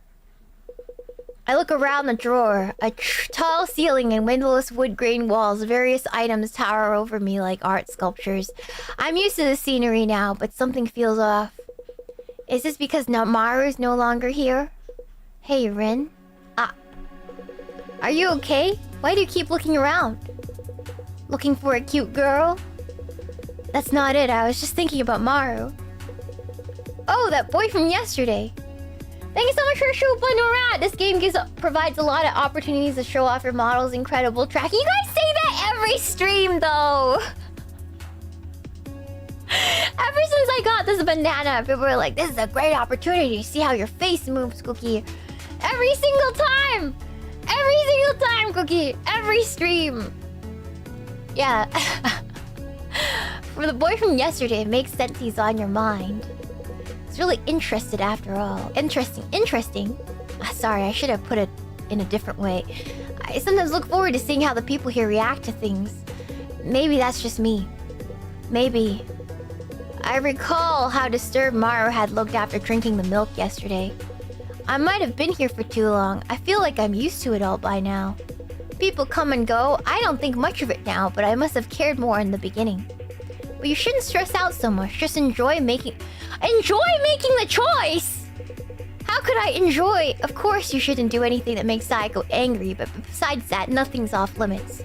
I look around the drawer. A tall ceiling and windowless wood grain walls. Various items tower over me like art sculptures. I'm used to the scenery now, but something feels off. Is this because Maru's no longer here? Hey, Rin. Ah. Are you okay? Why do you keep looking around? Looking for a cute girl? That's not it. I was just thinking about Maru. Oh, that boy from yesterday. Thank you so much for Shupa Norat. This game provides a lot of opportunities to show off your model's incredible tracking. You guys say that every stream, though. Ever since I got this banana, people were like, this is a great opportunity to see how your face moves, Cookie. Every single time. Every single time, Cookie. Every stream. Yeah. For the boy from yesterday, it makes sense he's on your mind. It's really interested after all. Interesting. Sorry, I should have put it in a different way. I sometimes look forward to seeing how the people here react to things. Maybe that's just me. Maybe. I recall how disturbed Maru had looked after drinking the milk yesterday. I might have been here for too long. I feel like I'm used to it all by now. People come and go. I don't think much of it now, but I must have cared more in the beginning. But you shouldn't stress out so much. Just enjoy making the choice! How could I enjoy? Of course you shouldn't do anything that makes SAEKO angry, but besides that, nothing's off limits.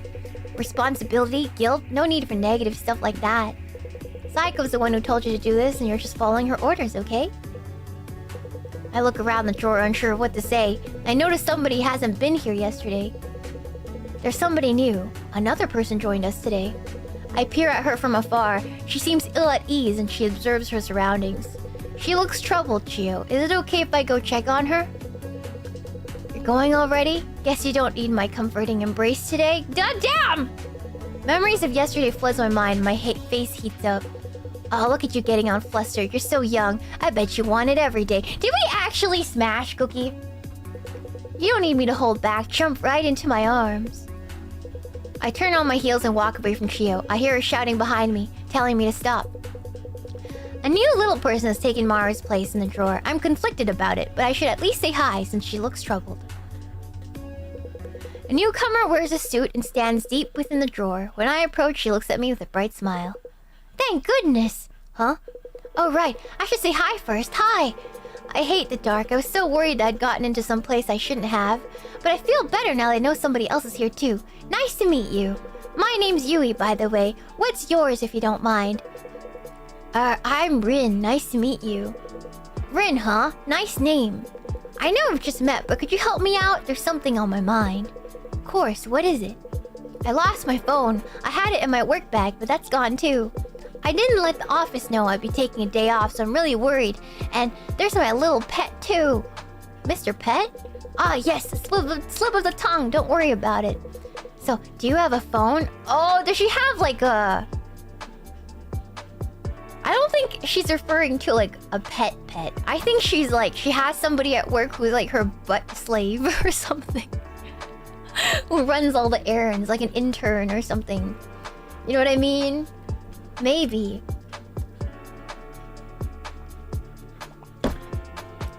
Responsibility, guilt, no need for negative stuff like that. SAEKO's the one who told you to do this, and you're just following her orders, okay? I look around the drawer, unsure of what to say. I notice somebody hasn't been here yesterday. There's somebody new. Another person joined us today. I peer at her from afar. She seems ill at ease and she observes her surroundings. She looks troubled, Chio. Is it okay if I go check on her? You're going already? Guess you don't need my comforting embrace today? God damn! Memories of yesterday floods my mind. My face heats up. Oh, look at you getting on flustered. You're so young. I bet you want it every day. Did we actually smash, Cookie? You don't need me to hold back. Jump right into my arms. I turn on my heels and walk away from Chio. I hear her shouting behind me, telling me to stop. A new little person has taken Maru's place in the drawer. I'm conflicted about it, but I should at least say hi since she looks troubled. A newcomer wears a suit and stands deep within the drawer. When I approach, she looks at me with a bright smile. Thank goodness! Huh? Oh right, I should say hi first. Hi! I hate the dark. I was so worried that I'd gotten into some place I shouldn't have. But I feel better now that I know somebody else is here too. Nice to meet you. My name's Yui, by the way. What's yours, if you don't mind? I'm Rin. Nice to meet you. Rin, huh? Nice name. I know we've just met, but could you help me out? There's something on my mind. Of course, what is it? I lost my phone. I had it in my work bag, but that's gone too. I didn't let the office know I'd be taking a day off, so I'm really worried. And there's my little pet too. Mr. Pet? Ah, yes, a slip of the tongue. Don't worry about it. So, do you have a phone? Oh, does she have like a... I don't think she's referring to like a pet. I think she's like, she has somebody at work who's like her butt slave or something. Who runs all the errands, like an intern or something. You know what I mean? Maybe.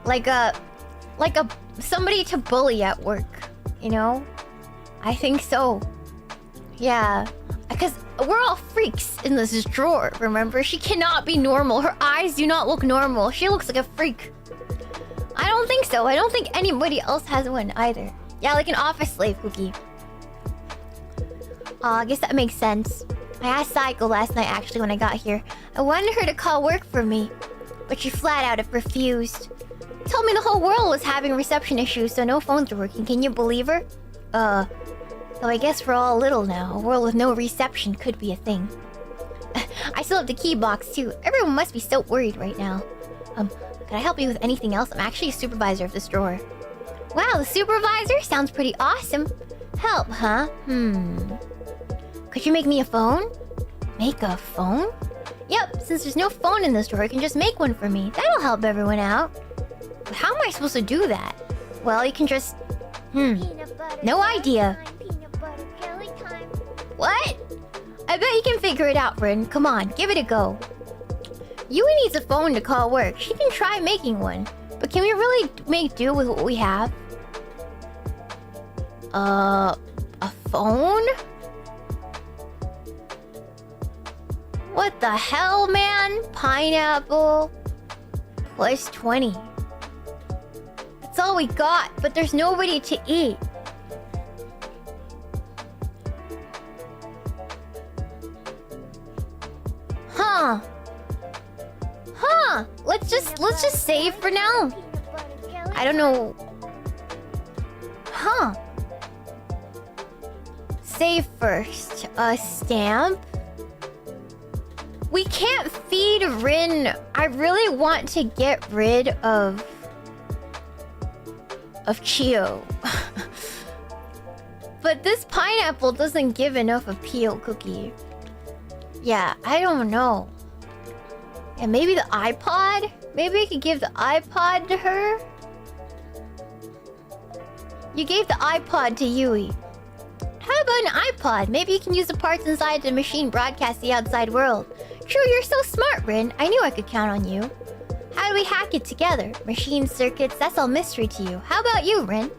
Like a somebody to bully at work, you know? I think so. Yeah. Because we're all freaks in this drawer, remember? She cannot be normal. Her eyes do not look normal. She looks like a freak. I don't think so. I don't think anybody else has one either. Yeah, like an office slave cookie. I guess that makes sense. I asked SAEKO last night actually when I got here. I wanted her to call work for me, but she flat out refused. Told me the whole world was having reception issues, so no phones were working. Can you believe her? So I guess we're all little now. A world with no reception could be a thing. I still have the key box too. Everyone must be so worried right now. Can I help you with anything else? I'm actually a supervisor of this drawer. Wow, the supervisor? Sounds pretty awesome. Help, huh? Could you make me a phone? Make a phone? Yep, since there's no phone in this drawer, you can just make one for me. That'll help everyone out. But how am I supposed to do that? Well, you can just... No idea. What? I bet you can figure it out, Rin. Come on, give it a go. Yui needs a phone to call work. She can try making one. But can we really make do with what we have? A phone? What the hell, man? Pineapple. Plus 20. That's all we got, but there's nobody to eat. Let's just save for now. I don't know. Save first. A stamp. We can't feed Rin. I really want to get rid of Chio. But this pineapple doesn't give enough appeal, Cookie. Yeah, I don't know. And maybe the iPod? Maybe I could give the iPod to her? You gave the iPod to Yui. How about an iPod? Maybe you can use the parts inside the machine broadcast the outside world. True, you're so smart, Rin. I knew I could count on you. How do we hack it together? Machine circuits, that's all mystery to you. How about you, Rin?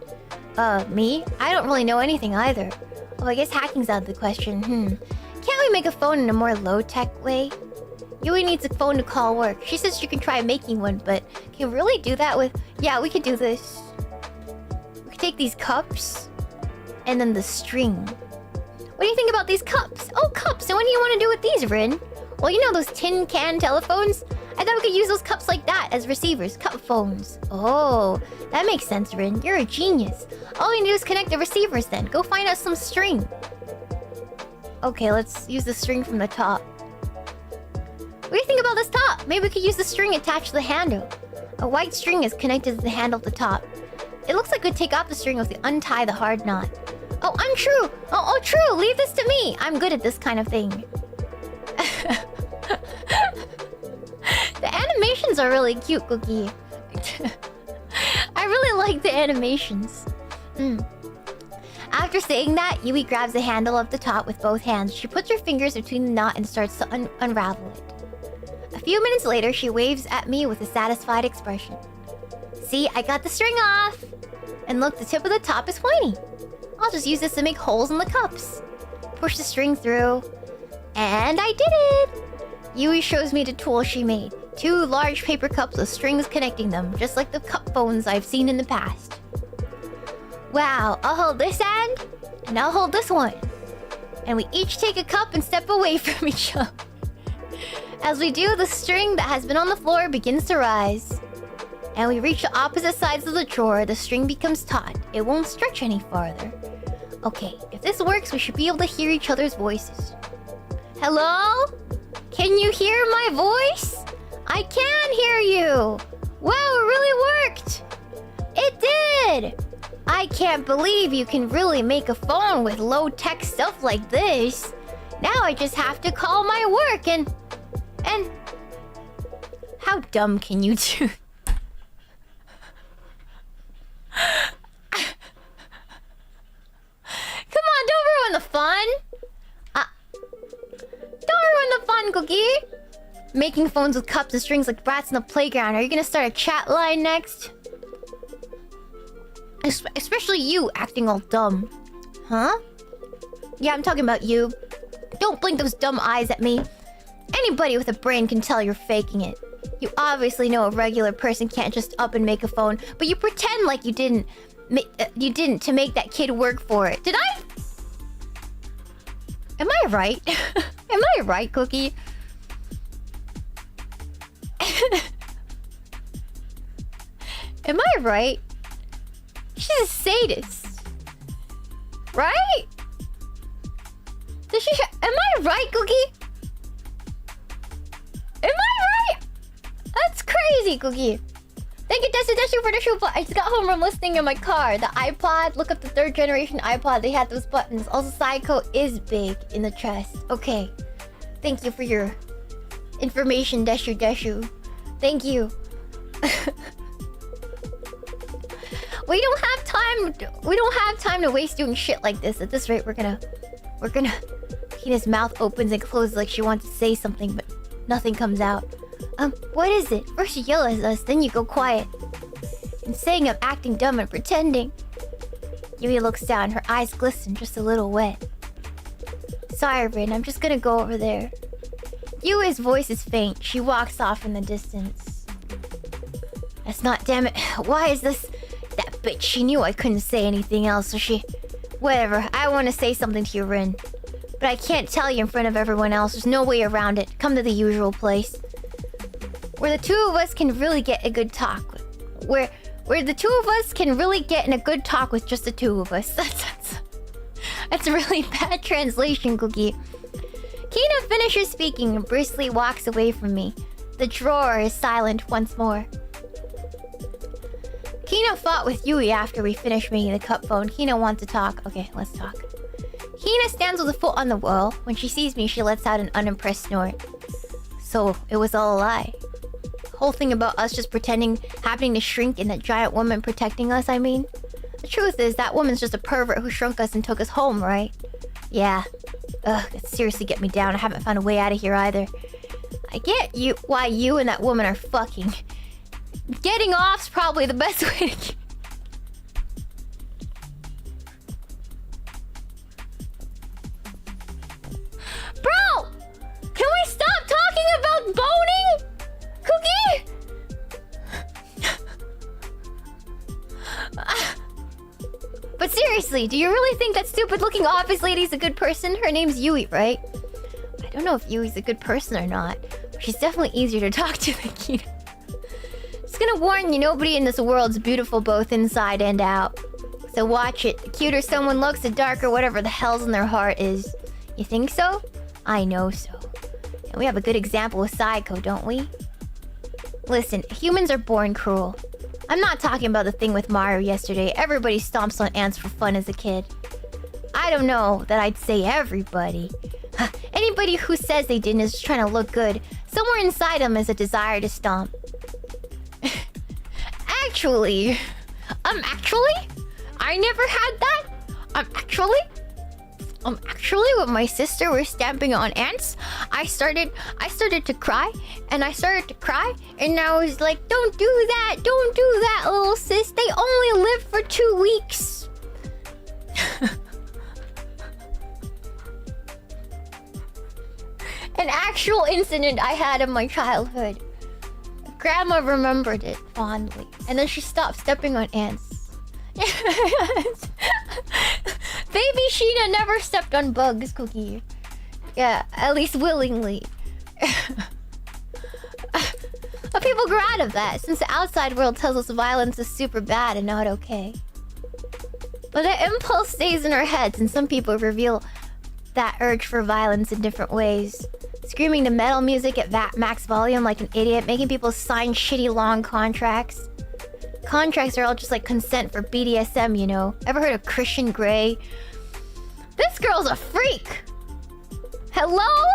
Me? I don't really know anything either. Oh, I guess hacking's out of the question. Can't we make a phone in a more low-tech way? Yui needs a phone to call work. She says she can try making one, but can we really do that with... Yeah, we could do this. We could take these cups and then the string. What do you think about these cups? Oh, cups! And what do you want to do with these, Rin? Well, you know those tin can telephones? I thought we could use those cups like that as receivers. Cup phones. Oh, that makes sense, Rin. You're a genius. All we need to do is connect the receivers then. Go find us some string. Okay, let's use the string from the top. What do you think about this top? Maybe we could use the string attached to the handle. A white string is connected to the handle at the top. It looks like we'd take off the string if we untie the hard knot. Oh, untrue! Oh, true! Leave this to me! I'm good at this kind of thing. The animations are really cute, Cookie. I really like the animations. After saying that, Yui grabs the handle of the top with both hands. She puts her fingers between the knot and starts to unravel it. A few minutes later, she waves at me with a satisfied expression. See, I got the string off! And look, the tip of the top is pointy. I'll just use this to make holes in the cups. Push the string through. And I did it! Yui shows me the tool she made. 2 large paper cups with strings connecting them, just like the cup phones I've seen in the past. Wow, I'll hold this end, and I'll hold this one. And we each take a cup and step away from each other. As we do, the string that has been on the floor begins to rise. And we reach the opposite sides of the drawer, the string becomes taut. It won't stretch any farther. Okay, if this works, we should be able to hear each other's voices. Hello? Can you hear my voice? I can hear you! Wow, it really worked! It did! I can't believe you can really make a phone with low-tech stuff like this. Now I just have to call my work and... How dumb can you do? Come on, don't ruin the fun! Don't ruin the fun, Cookie! Making phones with cups and strings like brats in the playground. Are you gonna start a chat line next? Especially you, acting all dumb. Huh? Yeah, I'm talking about you. Don't blink those dumb eyes at me. Anybody with a brain can tell you're faking it. You obviously know a regular person can't just up and make a phone, but you pretend like you didn't to make that kid work for it. Did I? Am I right? Am I right, Cookie? Am I right? She's a sadist. Right? Does she... Am I right, Cookie? Am I right? That's crazy, Cookie. Thank you, Desu, for the shoe button. I just got home from listening in my car. The iPod, look up the 3rd generation iPod. They had those buttons. Also, SAEKO is big in the chest. Okay. Thank you for your information, Deshu. Thank you. We don't have time to waste doing shit like this. At this rate, we're gonna... Hina's mouth opens and closes like she wants to say something, but nothing comes out. What is it? First you yell at us, then you go quiet. And saying I'm acting dumb and pretending. Yui looks down, her eyes glisten, just a little wet. Sorry, Rin, I'm just gonna go over there. Yui's voice is faint. She walks off in the distance. That's not... Damn it. Why is this... That bitch, she knew I couldn't say anything else, so she... Whatever, I want to say something to you, Rin. But I can't tell you in front of everyone else. There's no way around it. Come to the usual place. Where the two of us can really get a good talk. Where the two of us can really get in a good talk with just the two of us. That's a really bad translation, Cookie. Kina finishes speaking and briskly walks away from me. The drawer is silent once more. Kina fought with Yui after we finished making the cup phone. Kina wants to talk. Okay, let's talk. Kina stands with a foot on the wall. When she sees me, she lets out an unimpressed snort. So, it was all a lie. The whole thing about us just pretending, happening to shrink and that giant woman protecting us, I mean. The truth is, that woman's just a pervert who shrunk us and took us home, right? Yeah. Ugh, it seriously get me down. I haven't found a way out of here either. I get why you and that woman are fucking. Getting off's probably the best way to... Bro! Can we stop talking about boning? Cookie? But seriously, do you really think that stupid-looking office lady's a good person? Her name's Yui, right? I don't know if Yui's a good person or not. But she's definitely easier to talk to than Kina. Just gonna warn you, nobody in this world's beautiful both inside and out. So watch it. The cuter someone looks, the darker whatever the hell's in their heart is. You think so? I know so. And we have a good example with SAEKO, don't we? Listen, humans are born cruel. I'm not talking about the thing with Mario yesterday. Everybody stomps on ants for fun as a kid. I don't know that I'd say everybody. Anybody who says they didn't is just trying to look good. Somewhere inside them is a desire to stomp. Actually, I never had that. Actually, when my sister was stamping on ants, I started to cry, and I was like, don't do that, little sis. They only live for 2 weeks. An actual incident I had in my childhood. Grandma remembered it fondly, and then she stopped stepping on ants. Baby Shiina never stepped on bugs, Cookie. Yeah, at least willingly. But people grow out of that, since the outside world tells us violence is super bad and not okay. But the impulse stays in our heads, and some people reveal that urge for violence in different ways. Screaming to metal music at max volume like an idiot, making people sign shitty long contracts. Contracts are all just like consent for BDSM, you know. Ever heard of Christian Grey? This girl's a freak! Hello?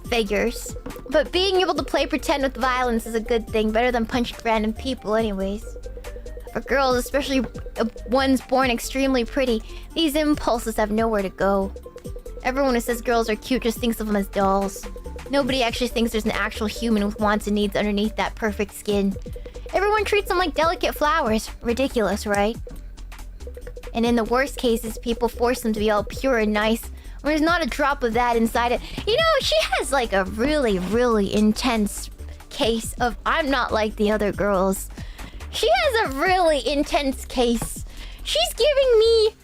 Figures. But being able to play pretend with violence is a good thing, better than punching random people anyways. For girls, especially ones born extremely pretty, these impulses have nowhere to go. Everyone who says girls are cute just thinks of them as dolls. Nobody actually thinks there's an actual human with wants and needs underneath that perfect skin. Everyone treats them like delicate flowers. Ridiculous, right? And in the worst cases, people force them to be all pure and nice, when there's not a drop of that inside it. You know, she has like a really, really intense case of I'm not like the other girls. She has a really intense case. She's giving me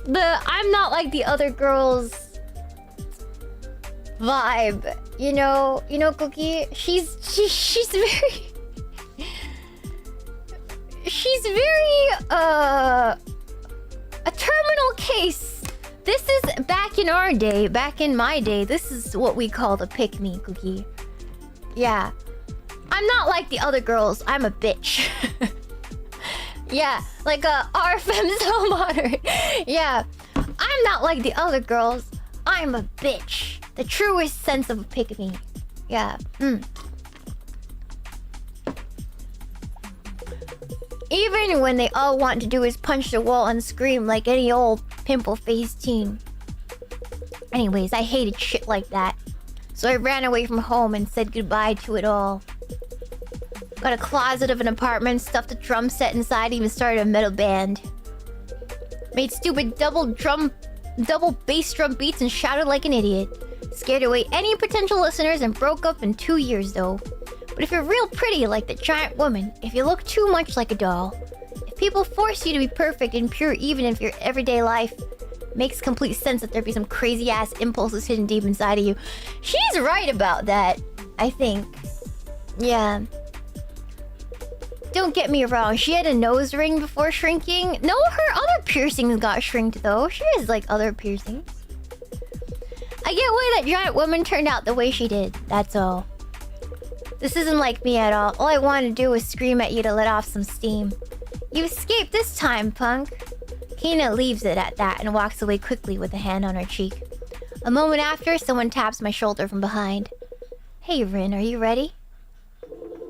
the I'm not like the other girls vibe. You know, Cookie? She's very a terminal case. This is back in my day, this is what we call the pick-me, Cookie. Yeah. I'm not like the other girls, I'm a bitch. Yeah, like our femme so modern. Yeah. I'm not like the other girls, I'm a bitch. The truest sense of a pick-me. Yeah. Even when they all want to do is punch the wall and scream like any old pimple-faced teen. Anyways, I hated shit like that. So I ran away from home and said goodbye to it all. Got a closet of an apartment, stuffed a drum set inside, even started a metal band. Made stupid double bass drum beats and shouted like an idiot. Scared away any potential listeners and broke up in 2 years though. But if you're real pretty like the giant woman, if you look too much like a doll, if people force you to be perfect and pure even if your everyday life, makes complete sense that there'd be some crazy ass impulses hidden deep inside of you. She's right about that, I think. Yeah. Don't get me wrong, she had a nose ring before shrinking. No, her other piercings got shrinked though. She has like other piercings. I get why that giant woman turned out the way she did, that's all. This isn't like me at all. All I wanted to do was scream at you to let off some steam. You escaped this time, punk. Hina leaves it at that and walks away quickly with a hand on her cheek. A moment after, someone taps my shoulder from behind. Hey, Rin, are you ready?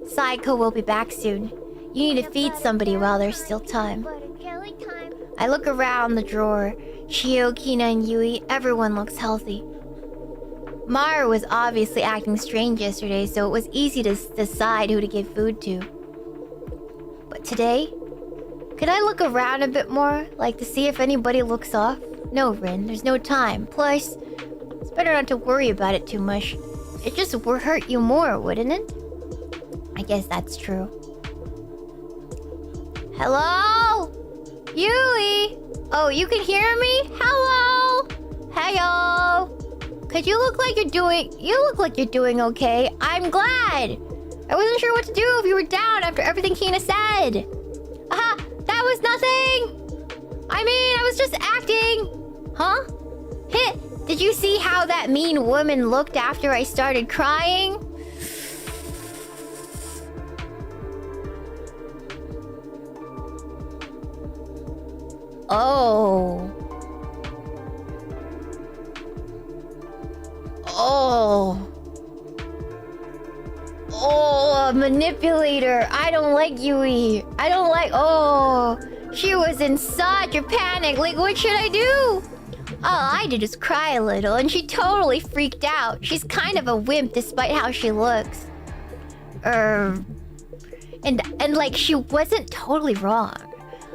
SAEKO will be back soon. You need to feed somebody while there's still time. I look around the drawer. Chio, Kina, and Yui, everyone looks healthy. Mara was obviously acting strange yesterday, so it was easy to decide who to give food to. But today, could I look around a bit more, like to see if anybody looks off? No, Rin, there's no time. Plus, it's better not to worry about it too much. It just would hurt you more, wouldn't it? I guess that's true. Hello? Yui? Oh, you can hear me? Hello? Heyo? Could you look like you're doing okay. I'm glad. I wasn't sure what to do if you were down after everything Kina said. Aha, that was nothing. I mean, I was just acting. Huh? Hit. Did you see how that mean woman looked after I started crying? Oh. Oh, a manipulator. I don't like Yui. I don't like... Oh. She was in such a panic. Like, what should I do? All I did was cry a little, and she totally freaked out. She's kind of a wimp despite how she looks. And like, she wasn't totally wrong.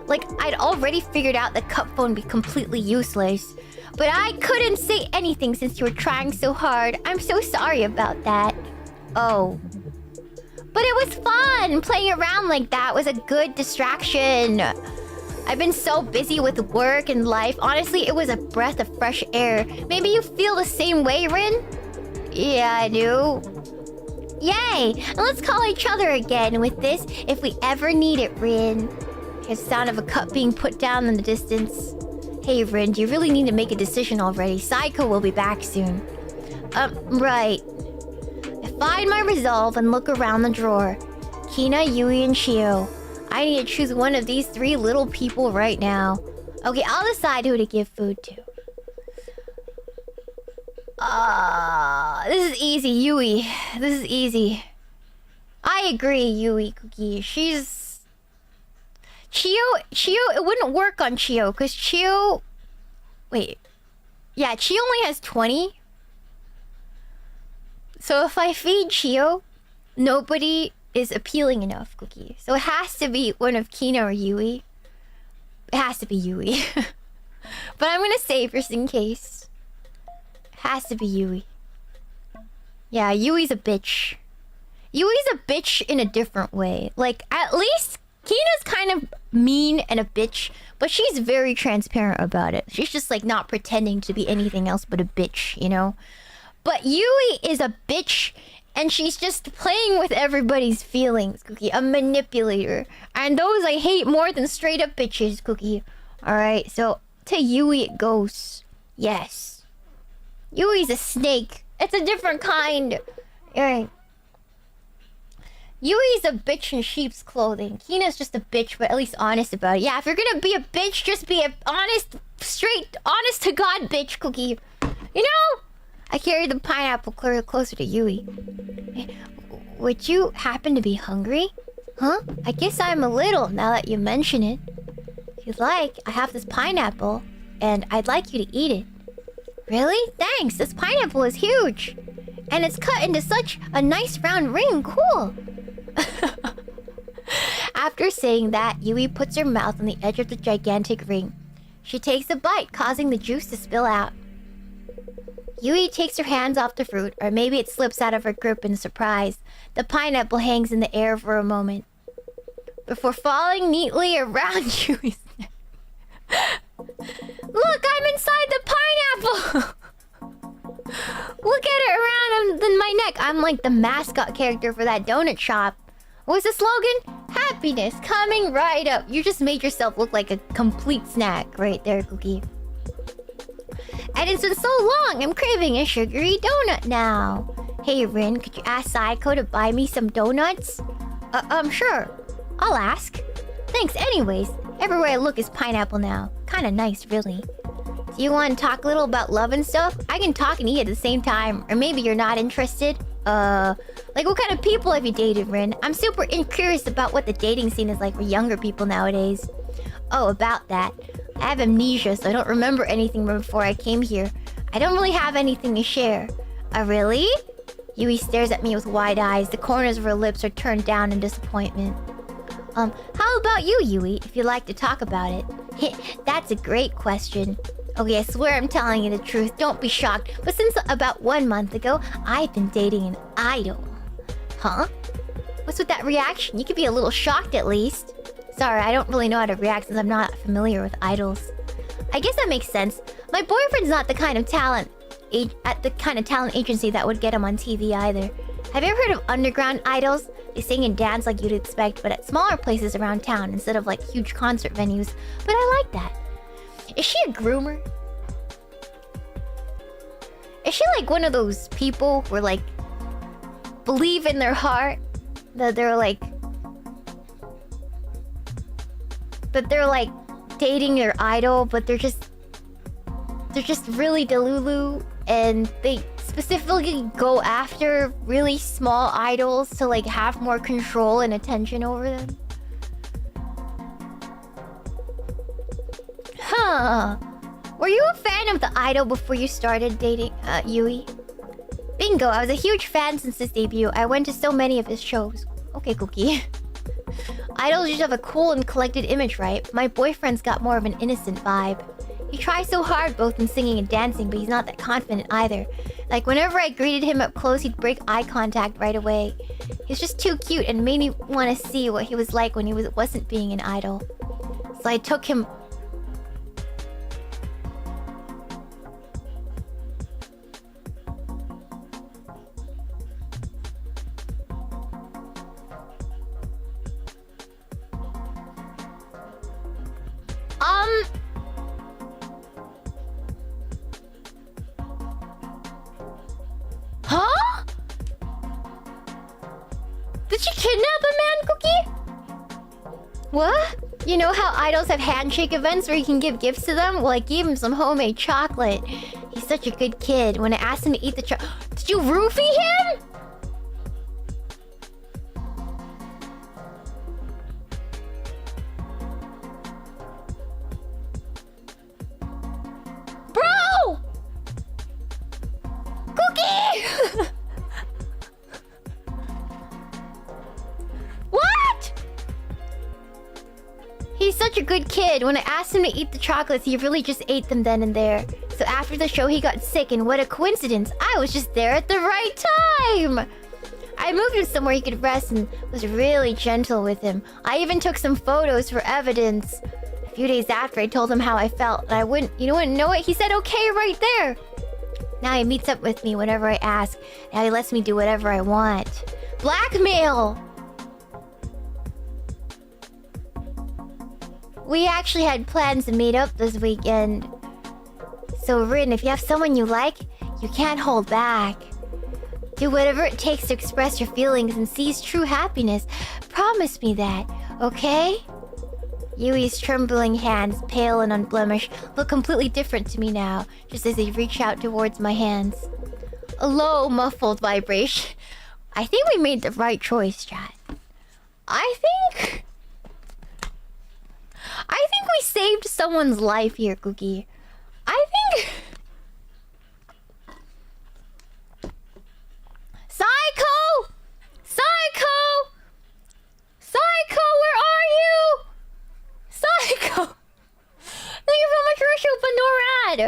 Like, I'd already figured out the cup phone would be completely useless. But I couldn't say anything since you were trying so hard. I'm so sorry about that. Oh. But it was fun! Playing around like that was a good distraction. I've been so busy with work and life. Honestly, it was a breath of fresh air. Maybe you feel the same way, Rin? Yeah, I do. Yay! And let's call each other again with this if we ever need it, Rin. Here's the sound of a cup being put down in the distance. Hey, Rin, do you really need to make a decision already? SAEKO will be back soon. Right. I find my resolve and look around the drawer. Kina, Yui, and Chio. I need to choose one of these 3 little people right now. Okay, I'll decide who to give food to. This is easy, Yui. This is easy. I agree, Yui Cookie. She's... Chio, it wouldn't work on Chio, because Chio... Wait. Yeah, Chio only has 20. So if I feed Chio, nobody is appealing enough, Cookie. So it has to be one of Kina or Yui. It has to be Yui. But I'm gonna save just in case. It has to be Yui. Yeah, Yui's a bitch. Yui's a bitch in a different way. Like, at least Kina's kind of mean and a bitch, but she's very transparent about it. She's just like not pretending to be anything else but a bitch, you know? But Yui is a bitch, and she's just playing with everybody's feelings, Cookie. A manipulator. And those I hate more than straight up bitches, Cookie. Alright, so to Yui it goes. Yes. Yui's a snake. It's a different kind. Alright. Yui's a bitch in sheep's clothing. Kina's just a bitch, but at least honest about it. Yeah, if you're gonna be a bitch, just be a honest, straight, honest to God bitch, Cookie. You know? I carried the pineapple closer to Yui. Would you happen to be hungry? Huh? I guess I'm a little, now that you mention it. If you'd like, I have this pineapple, and I'd like you to eat it. Really? Thanks, this pineapple is huge. And it's cut into such a nice round ring, cool. After saying that, Yui puts her mouth on the edge of the gigantic ring. She takes a bite, causing the juice to spill out. Yui takes her hands off the fruit, or maybe it slips out of her grip in surprise. The pineapple hangs in the air for a moment, before falling neatly around Yui's neck. Look, I'm inside the pineapple! Look at it around my neck. I'm like the mascot character for that donut shop. What's the slogan? Happiness coming right up. You just made yourself look like a complete snack right there, Cookie. And it's been so long, I'm craving a sugary donut now. Hey, Rin, could you ask SAEKO to buy me some donuts? Sure. I'll ask. Thanks anyways. Everywhere I look is pineapple now. Kinda nice, really. Do you want to talk a little about love and stuff? I can talk and eat at the same time. Or maybe you're not interested? Like what kind of people have you dated, Rin? I'm super curious about what the dating scene is like for younger people nowadays. Oh, about that. I have amnesia, so I don't remember anything from before I came here. I don't really have anything to share. Really? Yui stares at me with wide eyes. The corners of her lips are turned down in disappointment. How about you, Yui, if you'd like to talk about it? That's a great question. Okay, I swear I'm telling you the truth. Don't be shocked. But since about 1 month ago, I've been dating an idol. Huh? What's with that reaction? You could be a little shocked at least. Sorry, I don't really know how to react since I'm not familiar with idols. I guess that makes sense. My boyfriend's not the kind of talent agency that would get him on TV either. Have you ever heard of underground idols? They sing and dance like you'd expect, but at smaller places around town instead of like huge concert venues. But I like that. Is she a groomer? Is she like one of those people who like believe in their heart that they're like dating their idol, but they're just really delulu, and they specifically go after really small idols to like have more control and attention over them? Were you a fan of the idol before you started dating Yui? Bingo, I was a huge fan since his debut. I went to so many of his shows. Okay, Cookie. Idols usually have a cool and collected image, right? My boyfriend's got more of an innocent vibe. He tries so hard both in singing and dancing, but he's not that confident either. Like, whenever I greeted him up close, he'd break eye contact right away. He's just too cute and made me want to see what he was like when he wasn't being an idol. So I took him... Huh? Did you kidnap a man, Cookie? What? You know how idols have handshake events where you can give gifts to them? Well, I gave him some homemade chocolate. He's such a good kid. When I asked him to eat the did you roofie him? Bro! Cookie! What? He's such a good kid. When I asked him to eat the chocolates, he really just ate them then and there. So after the show, he got sick, and what a coincidence. I was just there at the right time. I moved him somewhere he could rest and was really gentle with him. I even took some photos for evidence. A few days after, I told him how I felt, and you wouldn't know it. He said okay right there. Now he meets up with me whenever I ask. Now he lets me do whatever I want. Blackmail! We actually had plans to meet up this weekend. So Rin, if you have someone you like, you can't hold back. Do whatever it takes to express your feelings and seize true happiness. Promise me that, okay? Yui's trembling hands, pale and unblemished, look completely different to me now, just as they reach out towards my hands. A low, muffled vibration. I think we made the right choice, chat. I think we saved someone's life here, Cookie. I think... SAEKO! SAEKO! SAEKO, where are you? SAEKO! Thank you for my commercial, but NORAD!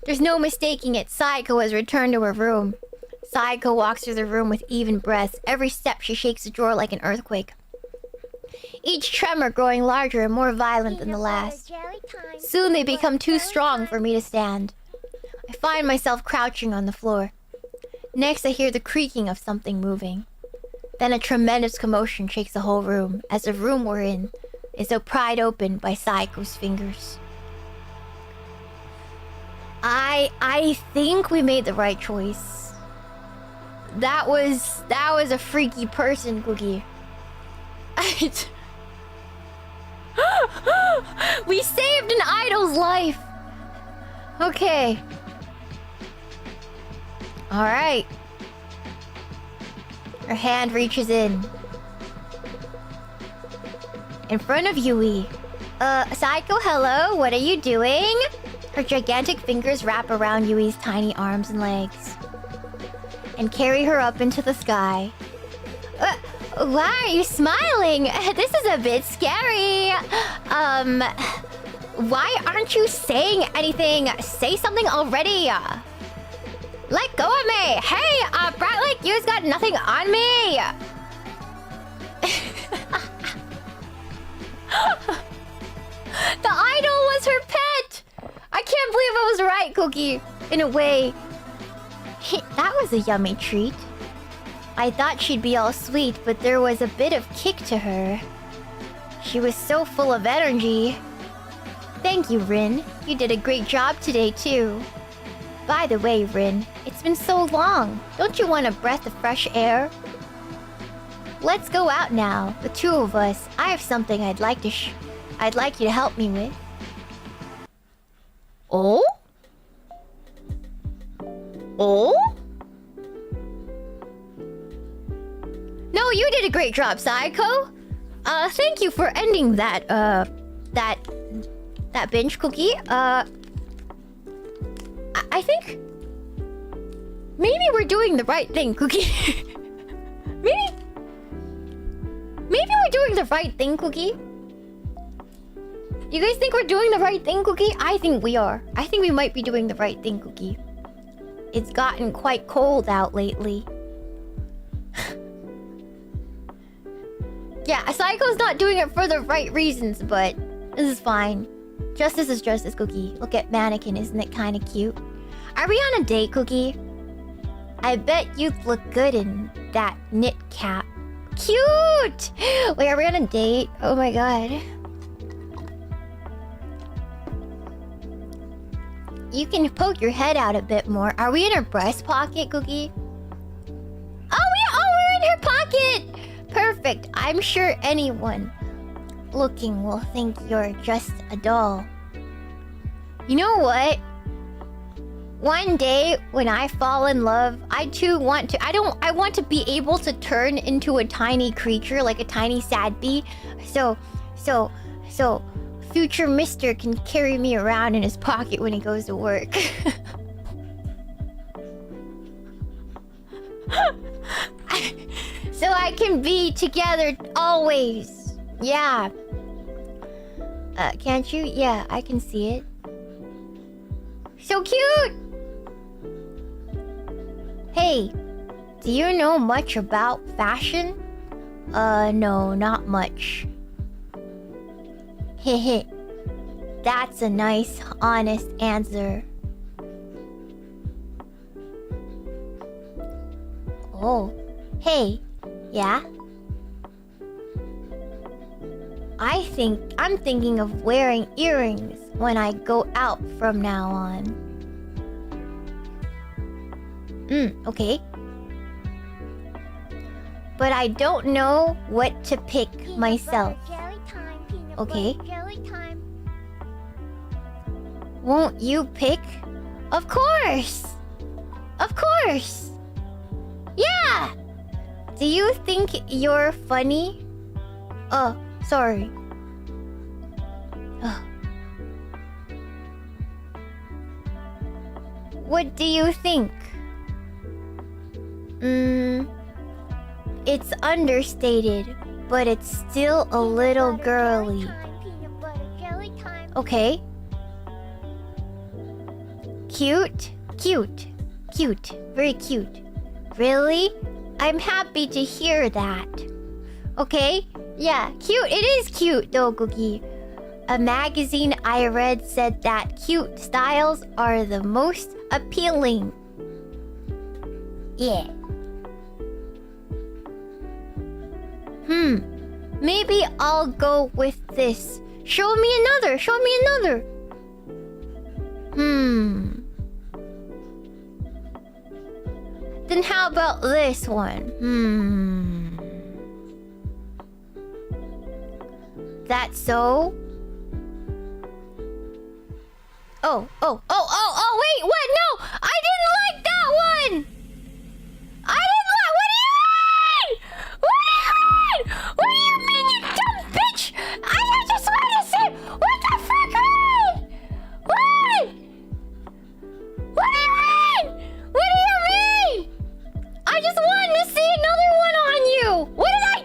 There's no mistaking it. SAEKO has returned to her room. SAEKO walks through the room with even breaths. Every step she shakes the drawer like an earthquake. Each tremor growing larger and more violent than the last. Soon they become too strong for me to stand. I find myself crouching on the floor. Next, I hear the creaking of something moving. Then a tremendous commotion shakes the whole room, as the room we're in is so pried open by SAEKO's fingers. I think we made the right choice. That was a freaky person, Cookie. We saved an idol's life. Okay. All right. Her hand reaches in front of Yui. SAEKO, hello. What are you doing? Her gigantic fingers wrap around Yui's tiny arms and legs and carry her up into the sky. Why are you smiling? This is a bit scary. Why aren't you saying anything? Say something already. Let go of me. Hey, brat like you's got nothing on me. The idol was her pet. I can't believe I was right, Cookie. In a way. That was a yummy treat. I thought she'd be all sweet, but there was a bit of kick to her. She was so full of energy. Thank you, Rin. You did a great job today, too. By the way, Rin, it's been so long. Don't you want a breath of fresh air? Let's go out now, the two of us. I have something I'd like you to help me with. Oh? Oh? No, you did a great job, SAEKO. Thank you for ending that that binge Cookie. I think maybe we're doing the right thing, Cookie. maybe we're doing the right thing, Cookie. You guys think we're doing the right thing, Cookie? I think we are. I think we might be doing the right thing, Cookie. It's gotten quite cold out lately. Yeah, SAEKO's not doing it for the right reasons, but this is fine. Justice is justice, Cookie. Look at Mannequin, isn't it kind of cute? Are we on a date, Cookie? I bet you'd look good in that knit cap. Cute! Wait, are we on a date? Oh my god. You can poke your head out a bit more. Are we in her breast pocket, Cookie? We're in her pocket! Perfect. I'm sure anyone looking will think you're just a doll. You know what? One day when I fall in love, I too want to... I want to be able to turn into a tiny creature, like a tiny sad bee. So future Mister can carry me around in his pocket when he goes to work. So I can be together always. Yeah. Can't you? Yeah, I can see it. So cute! Hey, do you know much about fashion? No, not much. Heh. That's a nice, honest answer. Oh, hey, yeah? I'm thinking of wearing earrings when I go out from now on. Okay. But I don't know what to pick myself. Okay. Won't you pick? Of course! Of course! Yeah! Do you think you're funny? Oh, sorry. What do you think? It's understated, but it's still a little girly. Okay. Cute. Very cute. Really? I'm happy to hear that. Okay. Yeah, cute. It is cute though, Cookie. A magazine I read said that cute styles are the most appealing. Yeah. Maybe I'll go with this. Show me another. Then how about this one? That's so? Oh, wait, what? No! I didn't like that one! What do you mean, you dumb bitch? I just want to say, what the fuck, man? What? What do you mean? I just wanted to see another one on you. What did I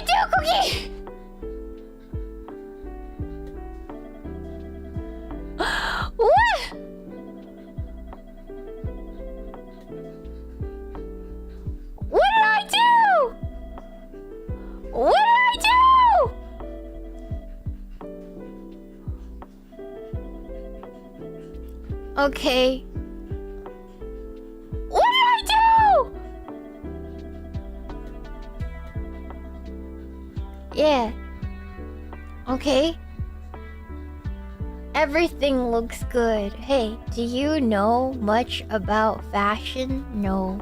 do, Cookie? What? What did I do? Okay. What did I do? Yeah. Okay. Everything looks good. Hey, do you know much about fashion? No.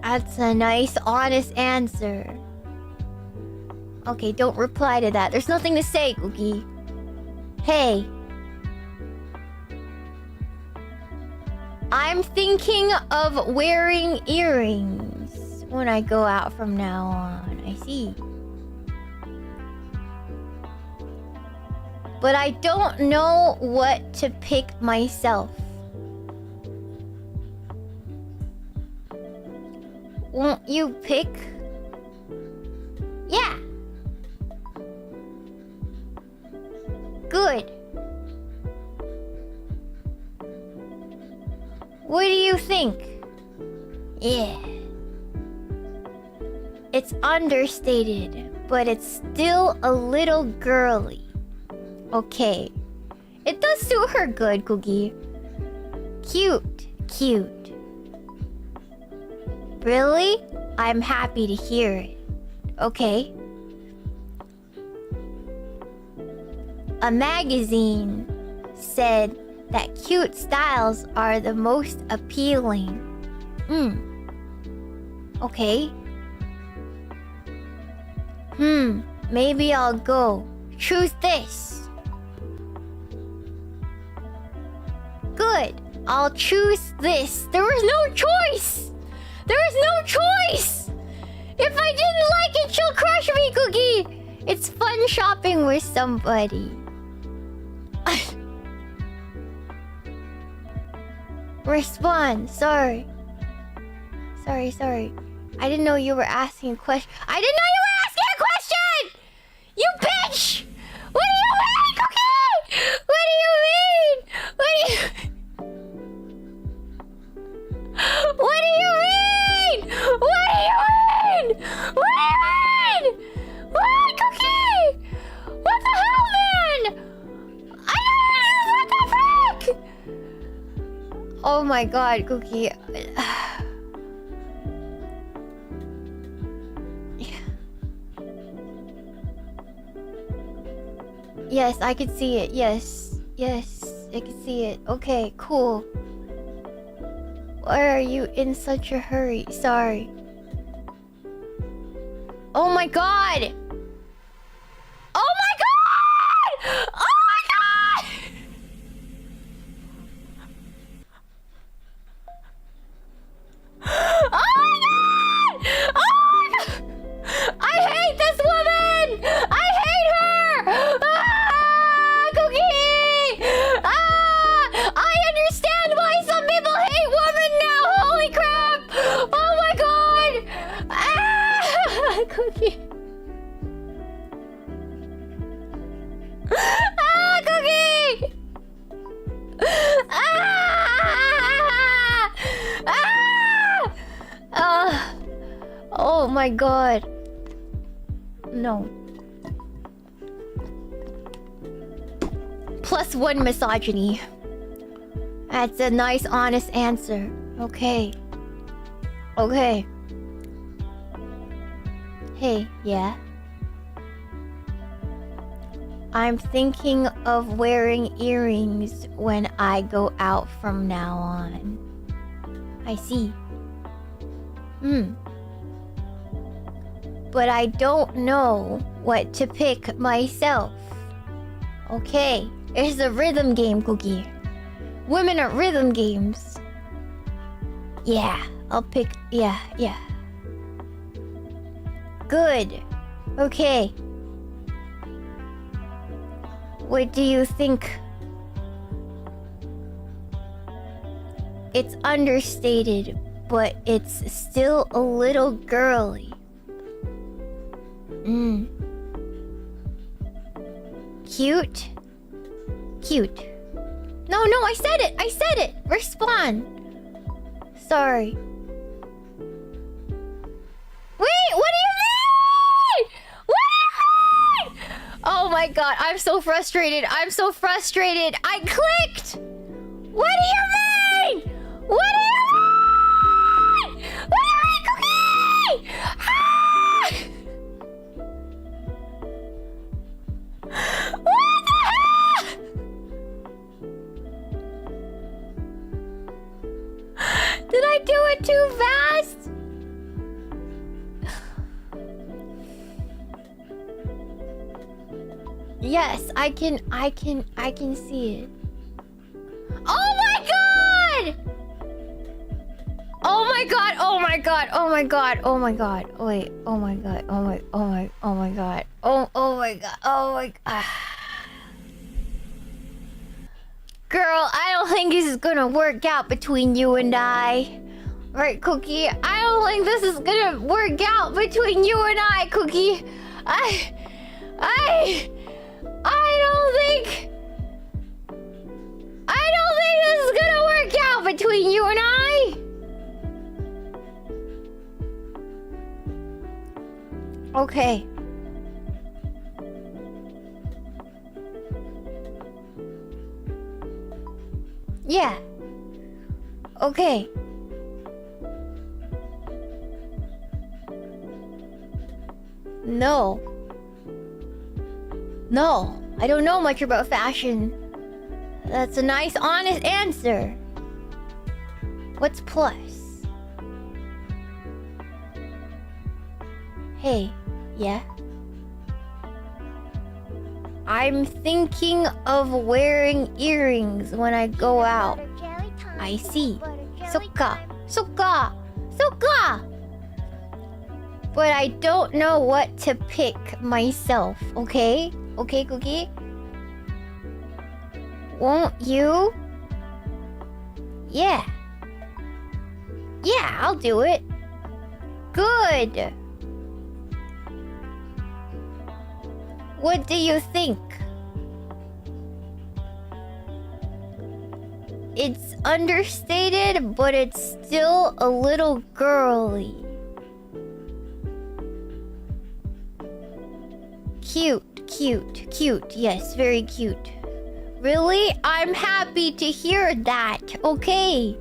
That's a nice, honest answer. Okay, don't reply to that. There's nothing to say, Cookie. Hey. I'm thinking of wearing earrings when I go out from now on. I see. But I don't know what to pick myself. Won't you pick? Yeah. Good. What do you think? Yeah. It's understated, but it's still a little girly. Okay. It does suit her good, Cookie. Cute. Cute. Really? I'm happy to hear it. Okay. A magazine said that cute styles are the most appealing. Okay. Maybe I'll go. Choose this. Good. I'll choose this. There was no choice. There is no choice. If I didn't like it, she'll crush me, Cookie. It's fun shopping with somebody. Respond. Sorry. Sorry. I didn't know you were asking a question. I didn't know you were asking a question! You bitch! What do you mean, Cookie? What do you mean? What do you mean? What do you mean? What do you mean? What, Cookie? What the hell, man? I don't know what the frick! Oh my god, Cookie. Yes, I could see it. Yes, I could see it. Okay, cool. Why are you in such a hurry? Sorry. Oh my god! Oh my god! Oh my god! Oh my god! Oh my god! I hate this woman! I hate her! Cookie! I understand why some people hate women now! Holy crap! Oh my god! Cookie! Cookie! Oh my god. No. +1 misogyny. That's a nice, honest answer. Okay. Hey, yeah? I'm thinking of wearing earrings when I go out from now on. I see. But I don't know what to pick myself. Okay, it's a rhythm game, Cookie. Women are rhythm games. Yeah, I'll pick... Yeah. Good. Okay. What do you think? It's understated, but it's still a little girly. Cute? No, I said it! Respond. Sorry. Wait, what do you mean? What do you mean? Oh my god, I'm so frustrated. I clicked! What do you mean? What do you mean? Cookie? What the hell? Did I do it too fast? Yes, I can see it. Oh my god! Oh my my god! Oh my god! Oh my god! Oh my god! Wait! Oh my god! Oh my! Oh my! Oh my god! Oh! Oh my god! Oh my god! Girl, I don't think this is gonna work out between you and I. Right, Cookie? I don't think this is gonna work out between you and I, Cookie. I don't think this is gonna work out between you and I. Okay. Yeah. Okay. No. No, I don't know much about fashion. That's a nice, honest answer. What's plus? Hey, yeah? I'm thinking of wearing earrings when I go out. I see. Sokka. Sokka. Sokka! But I don't know what to pick myself, okay? Okay, Cookie? Won't you? Yeah. Yeah, I'll do it. Good. What do you think? It's understated, but it's still a little girly. Cute, cute, cute. Yes, very cute. Really? I'm happy to hear that. Okay.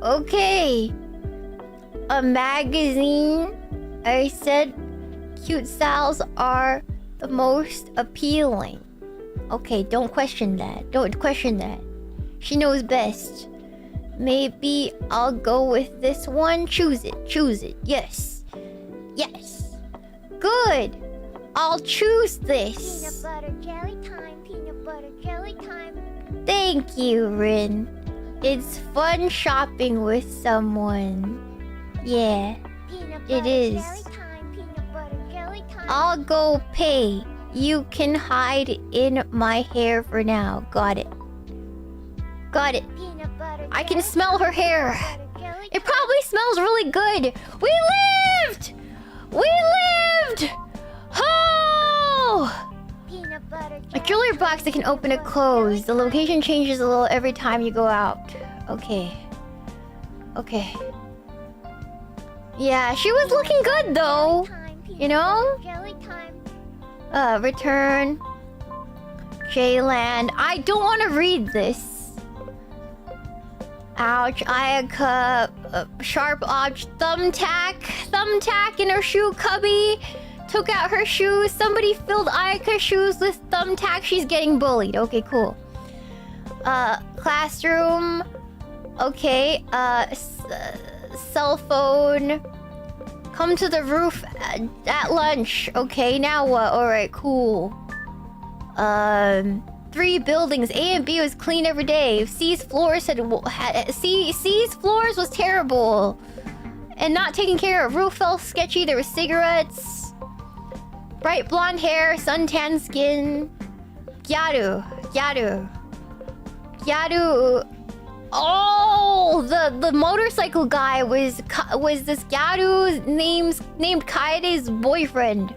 Okay. A magazine? I said cute styles are the most appealing. Okay, don't question that. Don't question that. She knows best. Maybe I'll go with this one. Choose it. Choose it. Yes. Yes. Good. I'll choose this. Peanut butter jelly time, peanut butter jelly time. Thank you, Rin. It's fun shopping with someone. Yeah, Peanut it butter is. jelly time, peanut butter jelly time. I'll go pay. You can hide in my hair for now. Got it. Got it. Peanut butter I can jelly smell her time, hair. peanut butter jelly It probably smells really good. We lived! We lived! Oh! Peanut butter A jelly jewelry time, box that can peanut open and butter close. The jelly time. location changes a little every time you go out. Okay. Okay. Yeah, she was looking good though. You know? Jelly time. Return. J-Land. I don't want to read this. Ouch, Ayaka. Sharp object. Thumbtack. Thumbtack in her shoe cubby. Took out her shoes. Somebody filled Ayaka's shoes with thumbtack. She's getting bullied. Okay, cool. Classroom. Okay. Cell phone. Come to the roof at lunch. Okay, now what? Alright, cool. 3 buildings. A and B was clean every day. C's floors C's floors was terrible. And not taken care of. Roof felt sketchy. There were cigarettes. Bright blonde hair. Suntan skin. Gyaru. Gyaru. Gyaru. Oh, the motorcycle guy was this Gyaru named Kaede's boyfriend.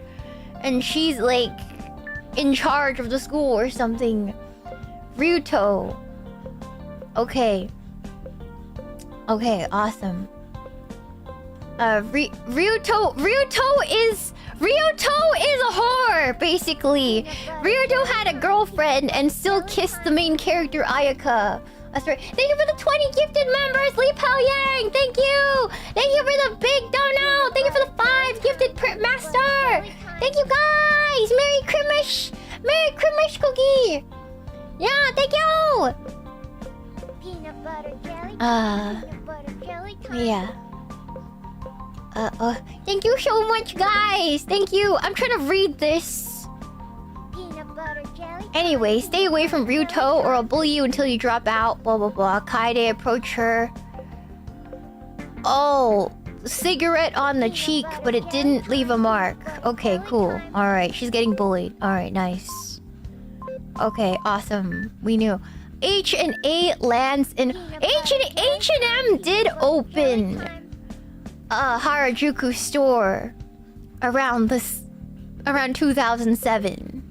And she's like in charge of the school or something. Ryuto. Okay. Okay, awesome. Ryuto is a whore, basically. Ryuto had a girlfriend and still kissed the main character, Ayaka. That's right. Thank you for the 20 gifted members, Lee Pao Yang. Thank you. Thank you for the big dono. Thank you for the 5 gifted print master. Thank you guys. Merry Christmas. Merry Christmas, Cookie. Yeah, thank you. Peanut butter jelly time. Peanut butter jelly time. Yeah. Thank you so much, guys. Thank you. I'm trying to read this. Peanut butter jelly time. Anyway, stay away from Ryuto or I'll bully you until you drop out. Blah, blah, blah. Kaede approached her. Oh, cigarette on the cheek, but it didn't leave a mark. Okay, cool. Alright, she's getting bullied. Alright, nice. Okay, awesome. We knew. H&A lands in... H&M did open a Harajuku store around 2007.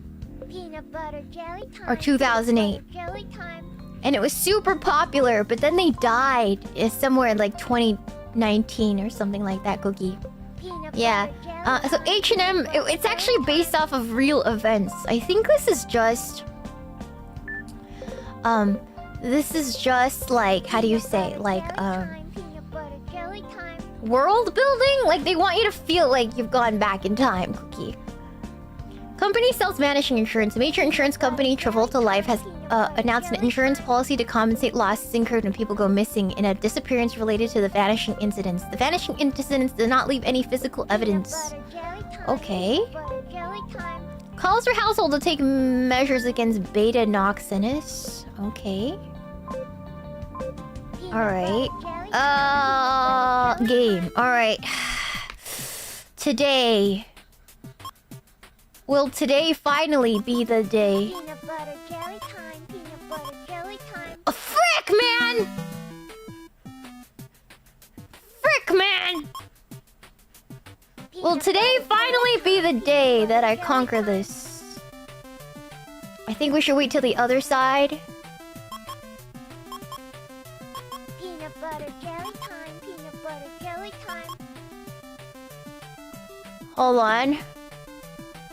Peanut butter jelly time. Or 2008. Jelly time. And it was super popular, but then they died somewhere in like 2019 or something like that, Cookie. Yeah. So H&M, it's actually based off of real events. I think this is just... like, how do you say? Like, world building? Like, they want you to feel like you've gone back in time, Cookie. Company sells vanishing insurance. A major insurance company, Travolta Life, has announced an insurance policy to compensate losses incurred when people go missing in a disappearance related to the vanishing incidents. The vanishing incidents did not leave any physical evidence. Okay. Calls for household to take measures against beta noxinus. Okay. Alright. Game. Alright. Today. Will today finally be the day? Peanut butter jelly time. Peanut butter jelly time. Oh, frick, man! Frick, man! Will today finally be the day that I conquer this? I think we should wait till the other side. Peanut butter jelly time. Peanut butter jelly time. Hold on.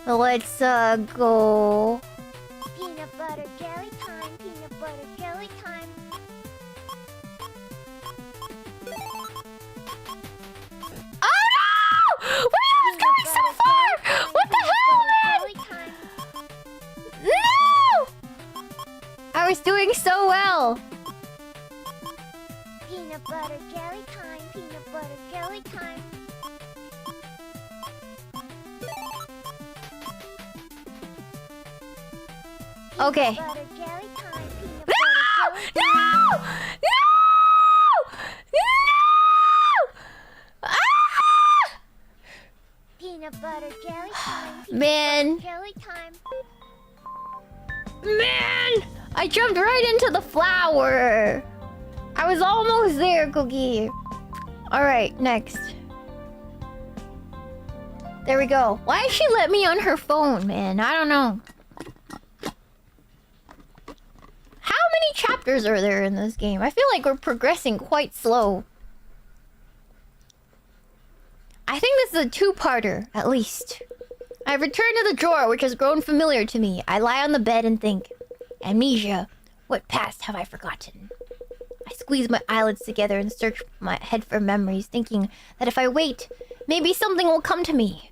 Let's go. Peanut butter jelly time. Peanut butter jelly time. Oh no! Wait, I was going so far! What the hell, man? No! I was doing so well. Peanut butter jelly time. Peanut butter jelly time. Okay. Peanut butter jelly time. Peanut No! butter jelly time. No! No! No! Ah! Peanut butter jelly time. Peanut Man. butter jelly time. Man! I jumped right into the flower. I was almost there, Cookie. Alright, next. There we go. Why did she let me on her phone, man? I don't know. How many chapters are there in this game? I feel like we're progressing quite slow. I think this is a two-parter, at least. I've returned to the drawer, which has grown familiar to me. I lie on the bed and think. Amnesia. What past have I forgotten? I squeeze my eyelids together and search my head for memories, thinking that if I wait, maybe something will come to me.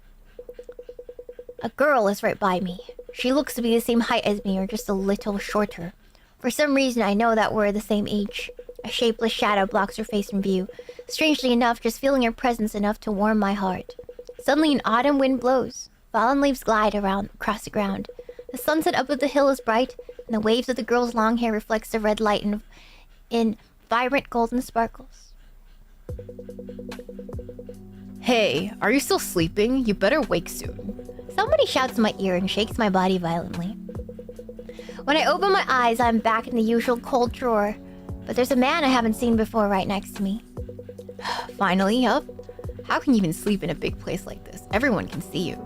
A girl is right by me. She looks to be the same height as me, or just a little shorter. For some reason, I know that we're the same age. A shapeless shadow blocks her face from view. Strangely enough, just feeling her presence enough to warm my heart. Suddenly, an autumn wind blows. Fallen leaves glide around across the ground. The sunset up at the hill is bright, and the waves of the girl's long hair reflects the red light in vibrant golden sparkles. Hey, are you still sleeping? You better wake soon. Somebody shouts in my ear and shakes my body violently. When I open my eyes, I'm back in the usual cold drawer. But there's a man I haven't seen before right next to me. Finally up? How can you even sleep in a big place like this? Everyone can see you.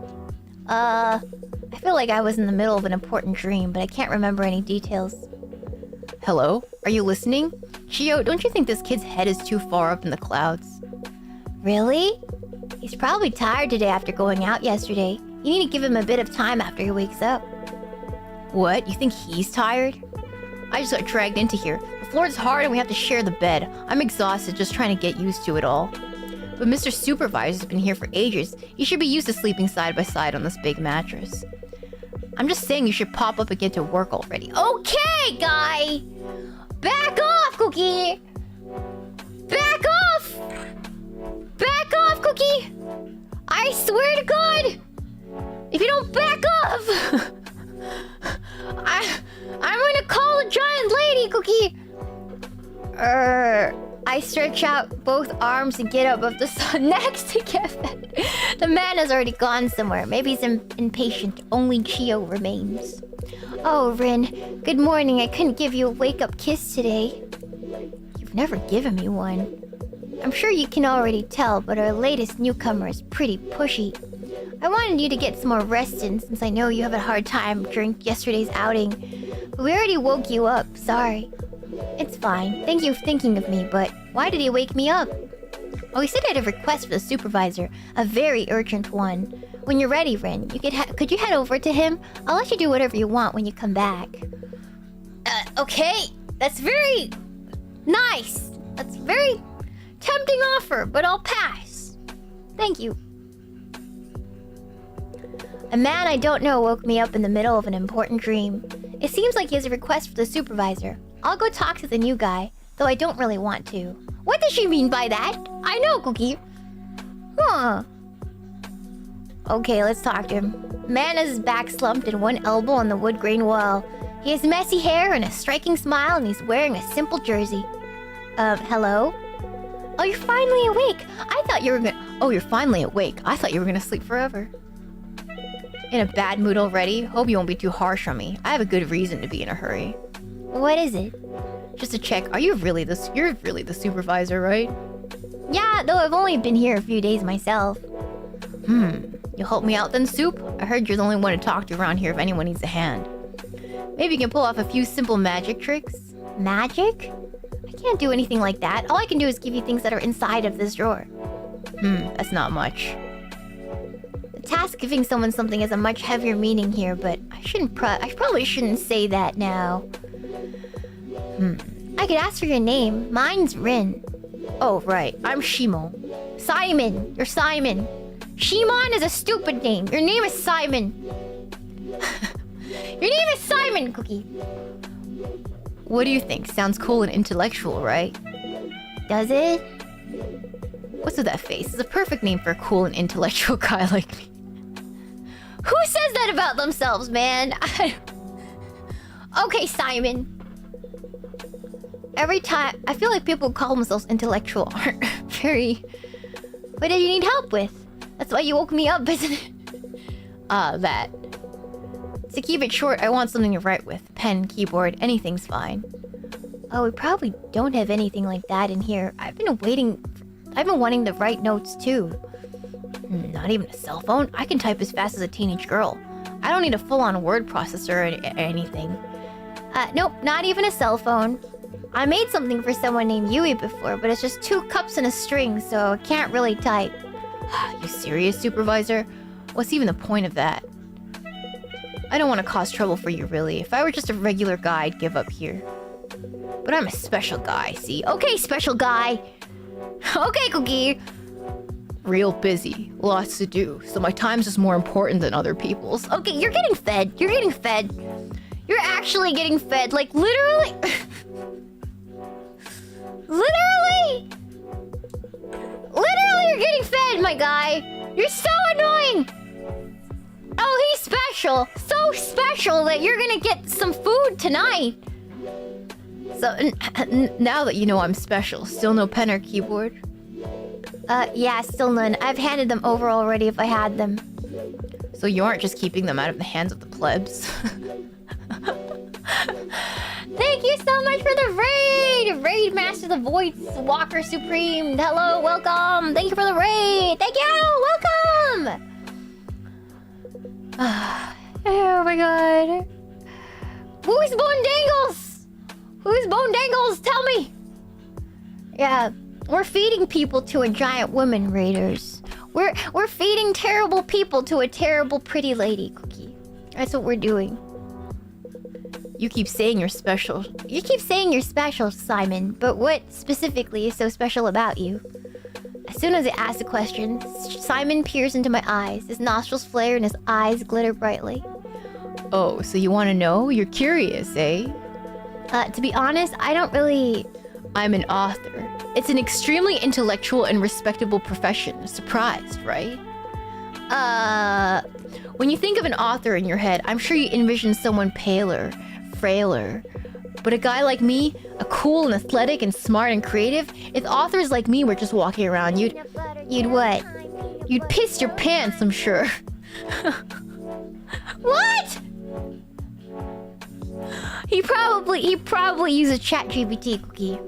I feel like I was in the middle of an important dream, but I can't remember any details. Hello? Are you listening? Chio, don't you think this kid's head is too far up in the clouds? Really? He's probably tired today after going out yesterday. You need to give him a bit of time after he wakes up. What? You think he's tired? I just got dragged into here. The floor is hard and we have to share the bed. I'm exhausted just trying to get used to it all. But Mr. Supervisor's been here for ages. He should be used to sleeping side by side on this big mattress. I'm just saying you should pop up and get to work already. Okay, guy! Back off, Cookie! Back off! Back off, Cookie! I swear to God! If you don't back off! I'm gonna call a giant lady, Cookie! I I stretch out both arms and get up of the sun next to get fed. The man has already gone somewhere. Maybe he's impatient. Only Chio remains. Oh, Rin. Good morning. I couldn't give you a wake-up kiss today. You've never given me one. I'm sure you can already tell, but our latest newcomer is pretty pushy. I wanted you to get some more rest in, since I know you have a hard time during yesterday's outing. But we already woke you up. Sorry. It's fine. Thank you for thinking of me, but why did he wake me up? Oh, he said I had a request for the supervisor. A very urgent one. When you're ready, Rin, could you head over to him? I'll let you do whatever you want when you come back. Okay. That's very nice. That's very tempting offer, but I'll pass. Thank you. A man I don't know woke me up in the middle of an important dream. It seems like he has a request for the supervisor. I'll go talk to the new guy, though I don't really want to. What does she mean by that? I know, Cookie. Huh. Okay, let's talk to him. Man has his back slumped and one elbow on the wood grain wall. He has messy hair and a striking smile, and he's wearing a simple jersey. Hello? Oh, you're finally awake. I thought you were gonna... Oh, you're finally awake. I thought you were gonna sleep forever. In a bad mood already? Hope you won't be too harsh on me. I have a good reason to be in a hurry. What is it? Just to check, you're really the supervisor, right? Yeah, though I've only been here a few days myself. You'll help me out then, Soup? I heard you're the only one to talk to around here if anyone needs a hand. Maybe you can pull off a few simple magic tricks? Magic? I can't do anything like that. All I can do is give you things that are inside of this drawer. That's not much. The task of giving someone something has a much heavier meaning here, but I probably shouldn't say that now. I could ask for your name. Mine's Rin. Oh, right. I'm Shimo. Simon. You're Simon. Shimon is a stupid name. Your name is Simon. Your name is Simon, Cookie. What do you think? Sounds cool and intellectual, right? Does it? What's with that face? It's a perfect name for a cool and intellectual guy like me. Who says that about themselves, man? Okay, Simon. Every time... I feel like people who call themselves intellectual aren't very... What did you need help with? That's why you woke me up, isn't it? That. To keep it short, I want something to write with. Pen, keyboard, anything's fine. Oh, we probably don't have anything like that in here. I've been wanting to write notes too. Not even a cell phone? I can type as fast as a teenage girl. I don't need a full-on word processor or anything. Nope, not even a cell phone. I made something for someone named Yui before, but it's just 2 cups and a string, so I can't really type. You serious, supervisor? What's even the point of that? I don't want to cause trouble for you, really. If I were just a regular guy, I'd give up here. But I'm a special guy, see? Okay, special guy. Okay, Cookie. Real busy. Lots to do. So my time's just more important than other people's. Okay, you're getting fed. You're getting fed. You're actually getting fed. Like, literally... Literally, you're getting fed, my guy. You're so annoying. Oh, he's special. So special that you're gonna get some food tonight. So, now that you know I'm special, still no pen or keyboard? Yeah, still none. I've handed them over already if I had them. So you aren't just keeping them out of the hands of the plebs? Thank you so much for the raid! Raid Master the Voids, Walker Supreme. Hello, welcome. Thank you for the raid. Thank you, welcome. Oh my god. Who's Bone Dangles? Who's Bone Dangles? Tell me. Yeah, we're feeding people to a giant woman, raiders. We're feeding terrible people to a terrible pretty lady, Cookie. That's what we're doing. You keep saying you're special. You keep saying you're special, Simon, but what specifically is so special about you? As soon as I ask the question, Simon peers into my eyes. His nostrils flare and his eyes glitter brightly. Oh, so you want to know? You're curious, eh? To be honest, I don't really... I'm an author. It's an extremely intellectual and respectable profession. Surprised, right? When you think of an author in your head, I'm sure you envision someone paler, frailer, But a guy like me, a cool and athletic and smart and creative, if authors like me were just walking around, you'd what? You'd piss your pants, I'm sure. What? He probably uses ChatGPT, Cookie.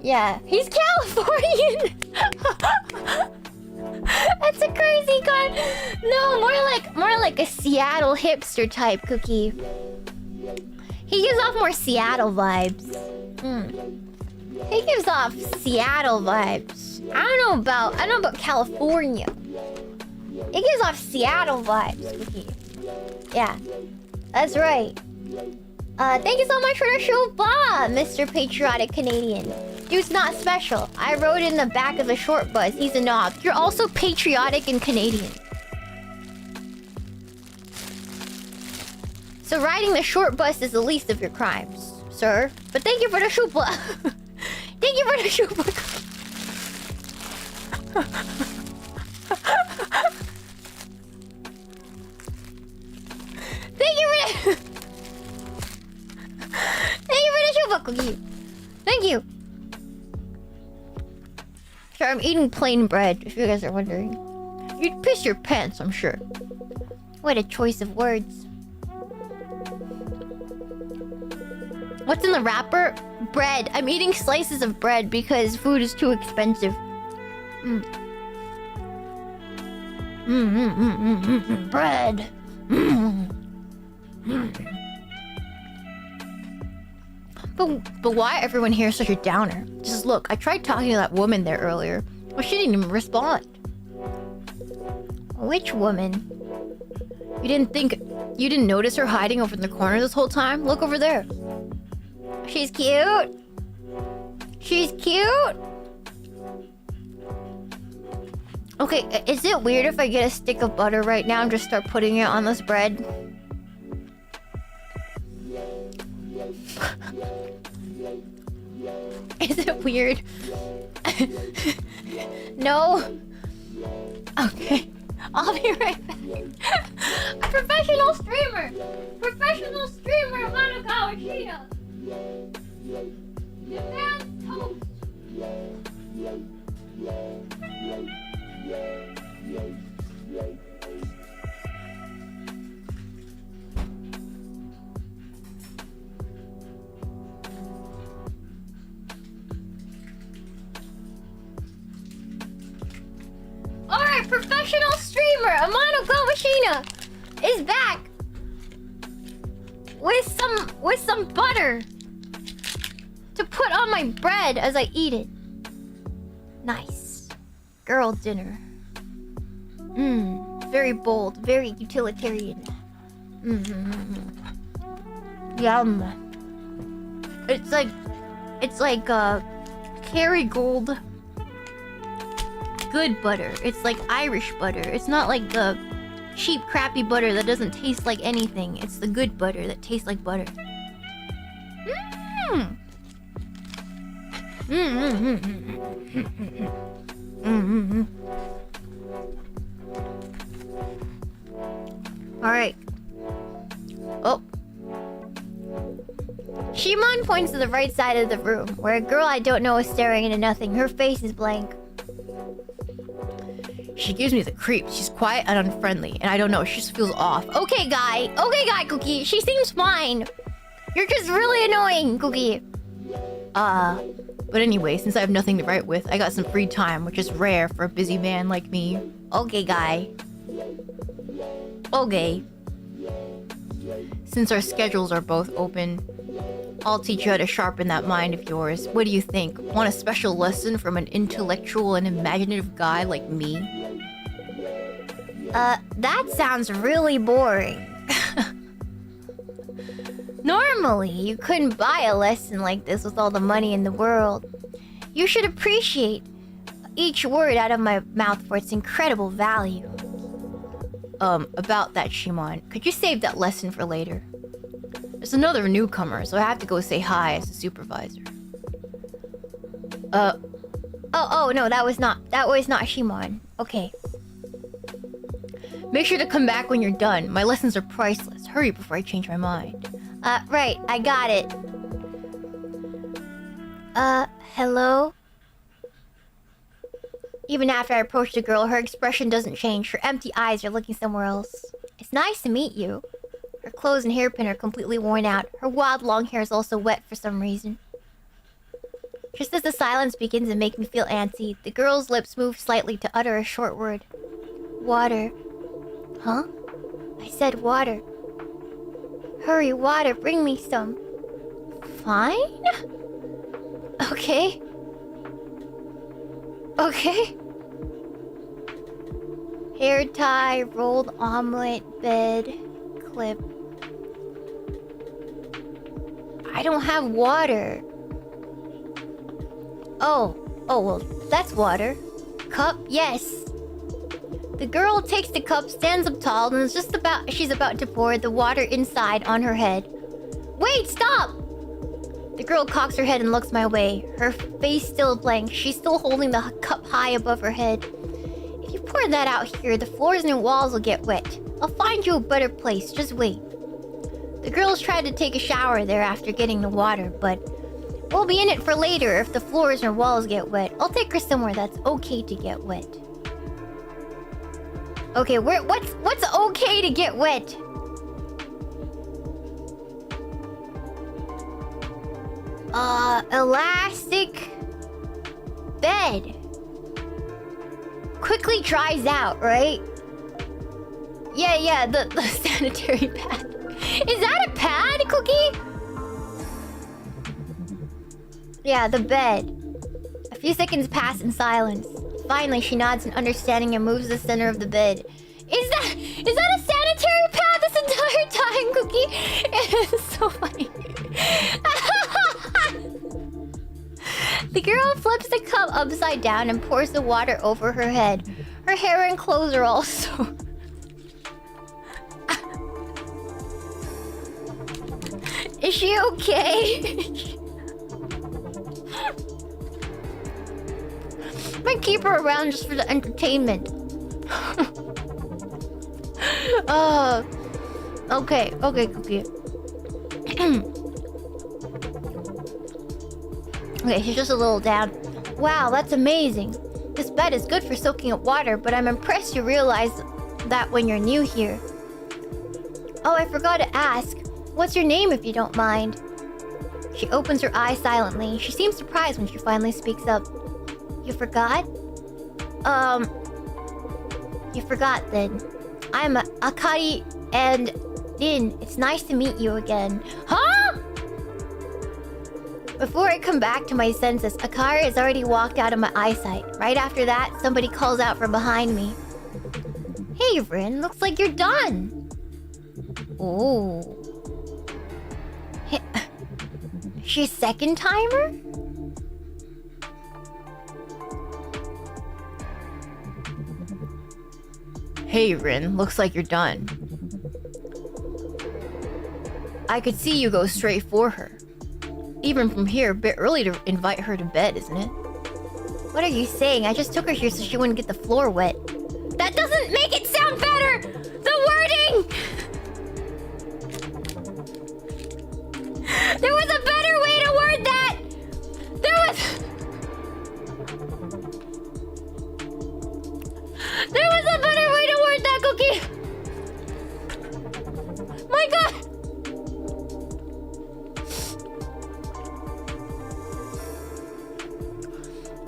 Yeah, he's Californian. That's a crazy con. No, more like a Seattle hipster type, Cookie. He gives off more Seattle vibes. He gives off Seattle vibes. I don't know about California. It gives off Seattle vibes, Cookie. Yeah, that's right. Thank you so much for the show, Bob, Mr. Patriotic Canadian. Dude's not special. I rode in the back of the short bus. He's a knob. You're also patriotic and Canadian. So riding the short bus is the least of your crimes, sir. But thank you for the shupla. Thank you for the shupla. Thank you for the... Thank you for the shupla, Cookie. Thank you. Sure, I'm eating plain bread, if you guys are wondering. You'd piss your pants, I'm sure. What a choice of words. What's in the wrapper? Bread. I'm eating slices of bread because food is too expensive. Bread. But why everyone here is such a downer? Just look, I tried talking to that woman there earlier, but she didn't even respond. Which woman? You didn't notice her hiding over in the corner this whole time? Look over there. She's cute. She's cute. Okay, is it weird if I get a stick of butter right now and just start putting it on this bread? Is it weird? No? Okay. I'll be right back. Professional streamer! Professional streamer, Amanogawa Shiina! Japan toast! Alright, professional streamer Amanogawa Shiina is back with some butter to put on my bread as I eat it. Nice. Girl dinner. Very bold, very utilitarian. Yum. It's like Kerrygold good butter. It's like Irish butter. It's not like the cheap, crappy butter that doesn't taste like anything. It's the good butter that tastes like butter. Alright. Oh. Shimon points to the right side of the room, where a girl I don't know is staring into nothing. Her face is blank. She gives me the creeps. She's quiet and unfriendly, and I don't know, she just feels off. Okay, guy, Cookie. She seems fine. You're just really annoying, Cookie. But anyway, since I have nothing to write with, I got some free time, which is rare for a busy man like me. Okay, guy. Okay. Since our schedules are both open, I'll teach you how to sharpen that mind of yours. What do you think? Want a special lesson from an intellectual and imaginative guy like me? That sounds really boring. Normally, you couldn't buy a lesson like this with all the money in the world. You should appreciate each word out of my mouth for its incredible value. About that, Shimon, could you save that lesson for later? There's another newcomer, so I have to go say hi as the supervisor. Oh no, that was not Shimon. Okay. Make sure to come back when you're done. My lessons are priceless. Hurry before I change my mind. Right, I got it. Hello? Even after I approach the girl, her expression doesn't change. Her empty eyes are looking somewhere else. It's nice to meet you. Her clothes and hairpin are completely worn out. Her wild long hair is also wet for some reason. Just as the silence begins to make me feel antsy, the girl's lips move slightly to utter a short word. Water. Huh? I said water. Hurry, water, bring me some. Fine? Okay. Okay. Hair tie, rolled omelet, bed, clip. I don't have water. Oh, well, that's water. Cup, yes. The girl takes the cup, stands up tall, and she's about to pour the water inside on her head. Wait, stop! The girl cocks her head and looks my way. Her face still blank. She's still holding the cup high above her head. If you pour that out here, the floors and walls will get wet. I'll find you a better place. Just wait. The girls tried to take a shower there after getting the water, but we'll be in it for later if the floors or walls get wet. I'll take her somewhere that's okay to get wet. Okay, what's okay to get wet? Elastic bed. Quickly dries out, right? Yeah, the sanitary pad. Is that a pad, Cookie? Yeah, the bed. A few seconds pass in silence. Finally, she nods in understanding and moves the center of the bed. Is that a sanitary pad this entire time, Cookie? It's so funny. The girl flips the cup upside down and pours the water over her head. Her hair and clothes are also... Is she okay? Might keep her around just for the entertainment. Okay, Cookie. Okay, she's just a little down. Wow, that's amazing. This bed is good for soaking up water, but I'm impressed you realize that when you're new here. Oh, I forgot to ask. What's your name, if you don't mind? She opens her eyes silently. She seems surprised when she finally speaks up. You forgot? You forgot then. I'm Akari and Rin. It's nice to meet you again. Huh? Before I come back to my senses, Akari has already walked out of my eyesight. Right after that, somebody calls out from behind me. Hey, Rin, looks like you're done. Oh. Hey, she's second timer? Hey, Rin, looks like you're done. I could see you go straight for her. Even from here, a bit early to invite her to bed, isn't it? What are you saying? I just took her here so she wouldn't get the floor wet. That doesn't make it sound better! The wording! There was a better way to word that! There was a better way to word that, Cookie! My god!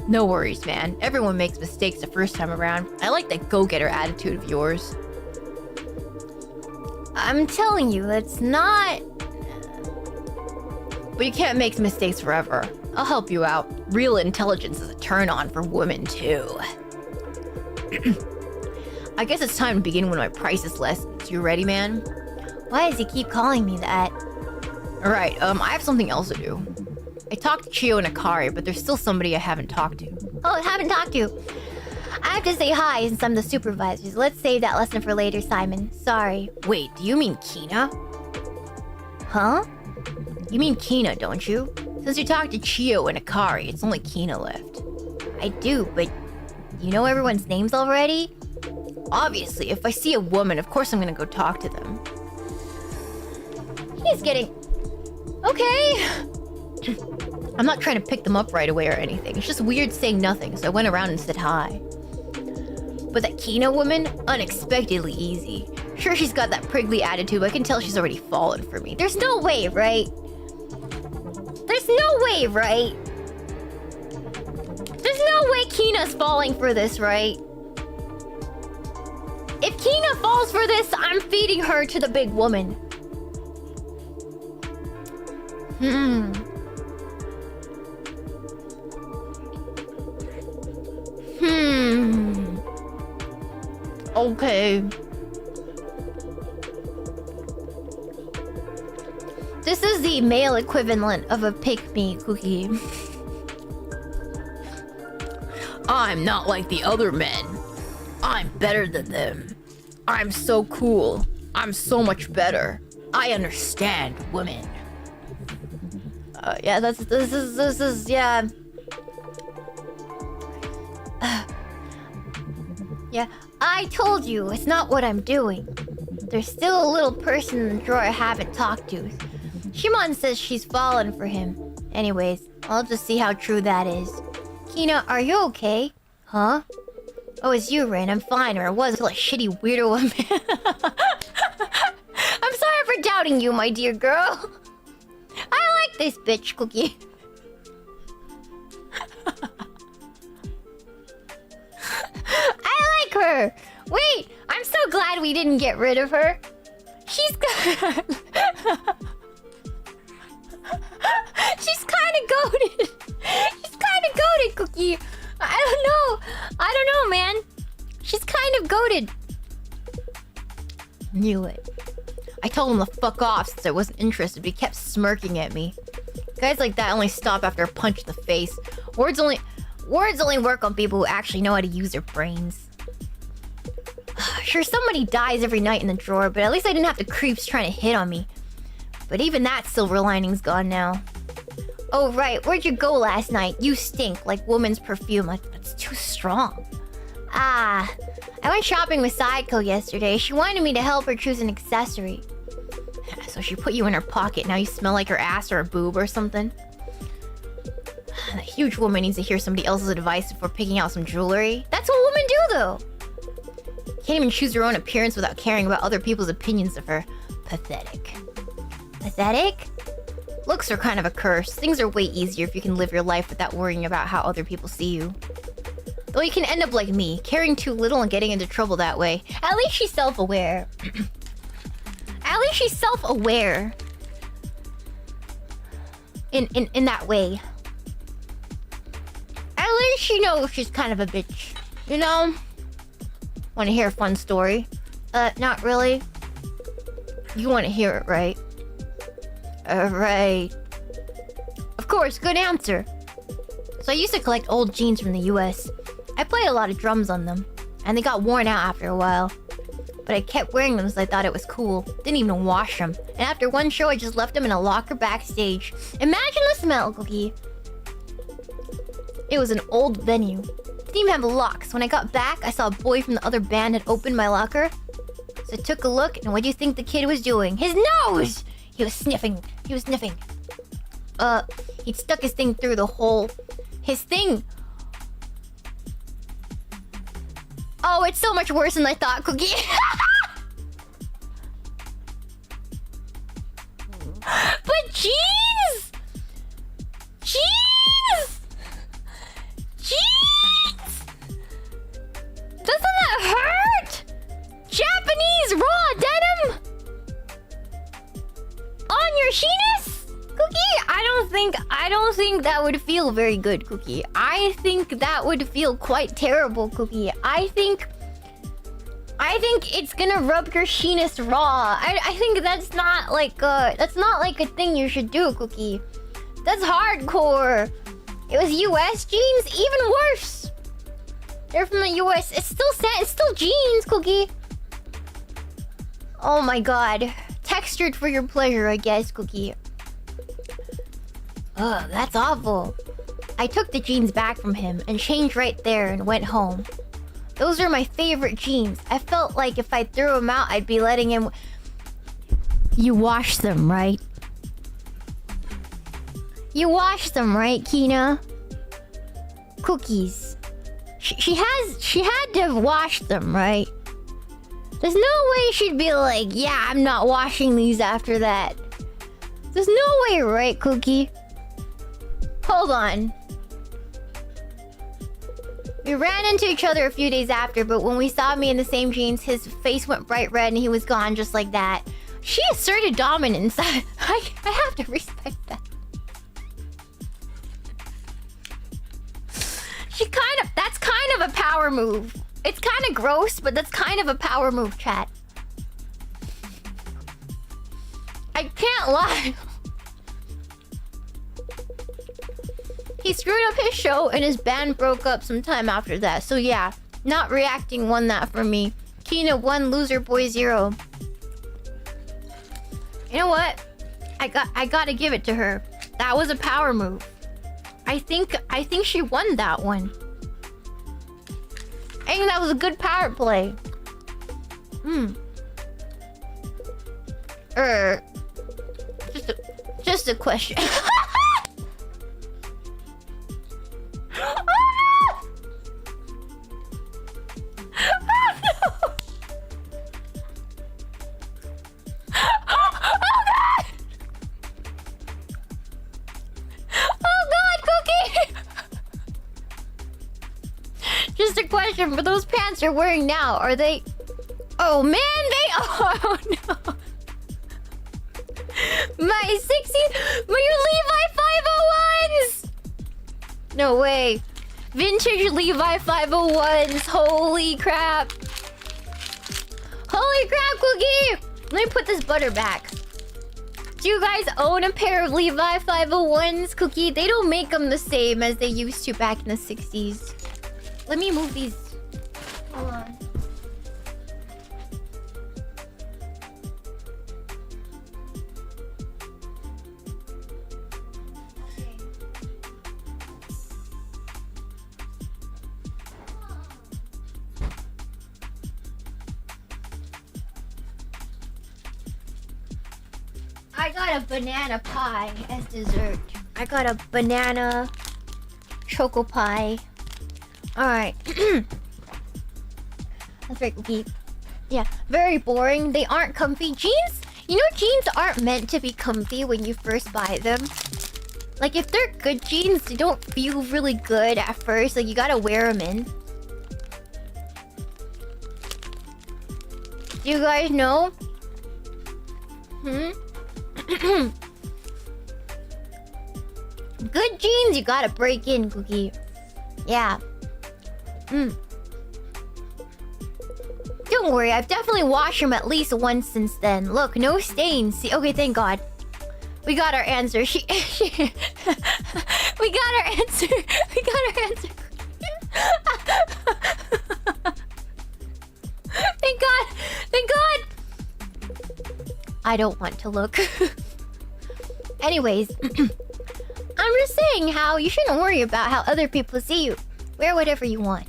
No worries, man. Everyone makes mistakes the first time around. I like that go-getter attitude of yours. I'm telling you, it's not... But you can't make mistakes forever. I'll help you out. Real intelligence is a turn-on for women, too. I guess it's time to begin one of my priceless lessons. You ready, man? Why does he keep calling me that? Alright, I have something else to do. I talked to Chio and Akari, but there's still somebody I haven't talked to. Oh, I haven't talked to you. I have to say hi since I'm the supervisor. Let's save that lesson for later, Simon. Sorry. Wait, do you mean Kina? Huh? You mean Kina, don't you? Since you talked to Chio and Akari, it's only Kina left. I do, but you know everyone's names already? Obviously, if I see a woman, of course I'm gonna go talk to them. He's getting... Okay. I'm not trying to pick them up right away or anything. It's just weird saying nothing, so I went around and said hi. But that Kina woman, unexpectedly easy. Sure, she's got that prickly attitude, but I can tell she's already fallen for me. There's no way, right? There's no way, right? There's no way Kina's falling for this, right? If Kina falls for this, I'm feeding her to the big woman. Okay. This is the male equivalent of a pick-me cookie. I'm not like the other men. I'm better than them. I'm so cool. I'm so much better. I understand women. Yeah, this is yeah. Yeah, I told you, it's not what I'm doing. There's still a little person in the drawer I haven't talked to. Shimon says she's fallen for him. Anyways, I'll just see how true that is. Kina, are you okay? Huh? Oh, it's you, Rin. I'm fine, or I was like shitty weirdo woman. I'm sorry for doubting you, my dear girl. I like this bitch, Cookie. I like her. Wait, I'm so glad we didn't get rid of her. She's good. She's kind of goated. She's kind of goated, Cookie. I don't know, man. She's kind of goated. Knew it. I told him to fuck off since I wasn't interested, but he kept smirking at me. Guys like that only stop after a punch in the face. Words only work on people who actually know how to use their brains. Sure, somebody dies every night in the drawer, but at least I didn't have the creeps trying to hit on me. But even that silver lining's gone now. Oh right, where'd you go last night? You stink like woman's perfume. Like, that's too strong. I went shopping with SAEKO yesterday. She wanted me to help her choose an accessory. So she put you in her pocket. Now you smell like her ass or a boob or something. That huge woman needs to hear somebody else's advice before picking out some jewelry. That's what women do, though. Can't even choose her own appearance without caring about other people's opinions of her. Pathetic. Pathetic? Looks are kind of a curse. Things are way easier if you can live your life without worrying about how other people see you. Though you can end up like me, caring too little and getting into trouble that way. At least she's self-aware. At least she's self-aware. In that way. At least she knows she's kind of a bitch. You know? Want to hear a fun story? Not really. You want to hear it, right? Right. Of course, good answer. So I used to collect old jeans from the US. I played a lot of drums on them, and they got worn out after a while. But I kept wearing them because I thought it was cool. Didn't even wash them. And after one show, I just left them in a locker backstage. Imagine the smell, Cookie. It was an old venue. Didn't even have locks. When I got back, I saw a boy from the other band had opened my locker. So I took a look, and what do you think the kid was doing? His nose! He was sniffing. He was sniffing. He'd stuck his thing through the hole. His thing... Oh, it's so much worse than I thought, Cookie. But jeans! Jeans! Jeans! Doesn't that hurt? Japanese raw denim? On your Shinas? Cookie, I don't think that would feel very good, Cookie. I think that would feel quite terrible, Cookie. I think it's gonna rub your Shinas raw. I think that's not like a thing you should do, Cookie. That's hardcore. It was US jeans, even worse. They're from the US. It's still jeans, Cookie. Oh my god. Textured for your pleasure, I guess, Cookie. Ugh, that's awful. I took the jeans back from him and changed right there and went home. Those are my favorite jeans. I felt like if I threw them out, I'd be letting him... You wash them, right? You washed them, right, Kina? Cookies. She had to have washed them, right? There's no way she'd be like, yeah, I'm not washing these after that. There's no way, right, Cookie? Hold on. We ran into each other a few days after, but when we saw me in the same jeans, his face went bright red and he was gone just like that. She asserted dominance. I have to respect that. That's kind of a power move. It's kind of gross, but that's kind of a power move, chat. I can't lie. He screwed up his show and his band broke up sometime after that. So yeah, not reacting won that for me. Kina 1, loser boy 0. You know what? I gotta give it to her. That was a power move. I think she won that one. I think that was a good power play. Just a question. Oh no! Oh no! Oh god! Oh god, Cookie! Just a question, for those pants you're wearing now, are they... Oh man, they... Oh no! My 60s... My Levi 501s! No way. Vintage Levi 501s. Holy crap. Holy crap, Cookie! Let me put this butter back. Do you guys own a pair of Levi 501s, Cookie? They don't make them the same as they used to back in the 60s. Let me move these. Hold on. I got a banana pie as dessert. I got a banana choco pie. Alright. That's very cookie. Yeah, very boring. They aren't comfy. Jeans, you know, jeans aren't meant to be comfy when you first buy them. Like, if they're good jeans, they don't feel really good at first. Like, you gotta wear them in. Do you guys know? Good jeans, you gotta break in, Cookie. Yeah. Don't worry, I've definitely washed them at least once since then. Look, no stains. See, okay, thank God. We got our answer. We got our answer. We got our answer. Thank God. Thank God. I don't want to look. Anyways, I'm just saying how you shouldn't worry about how other people see you. Wear whatever you want.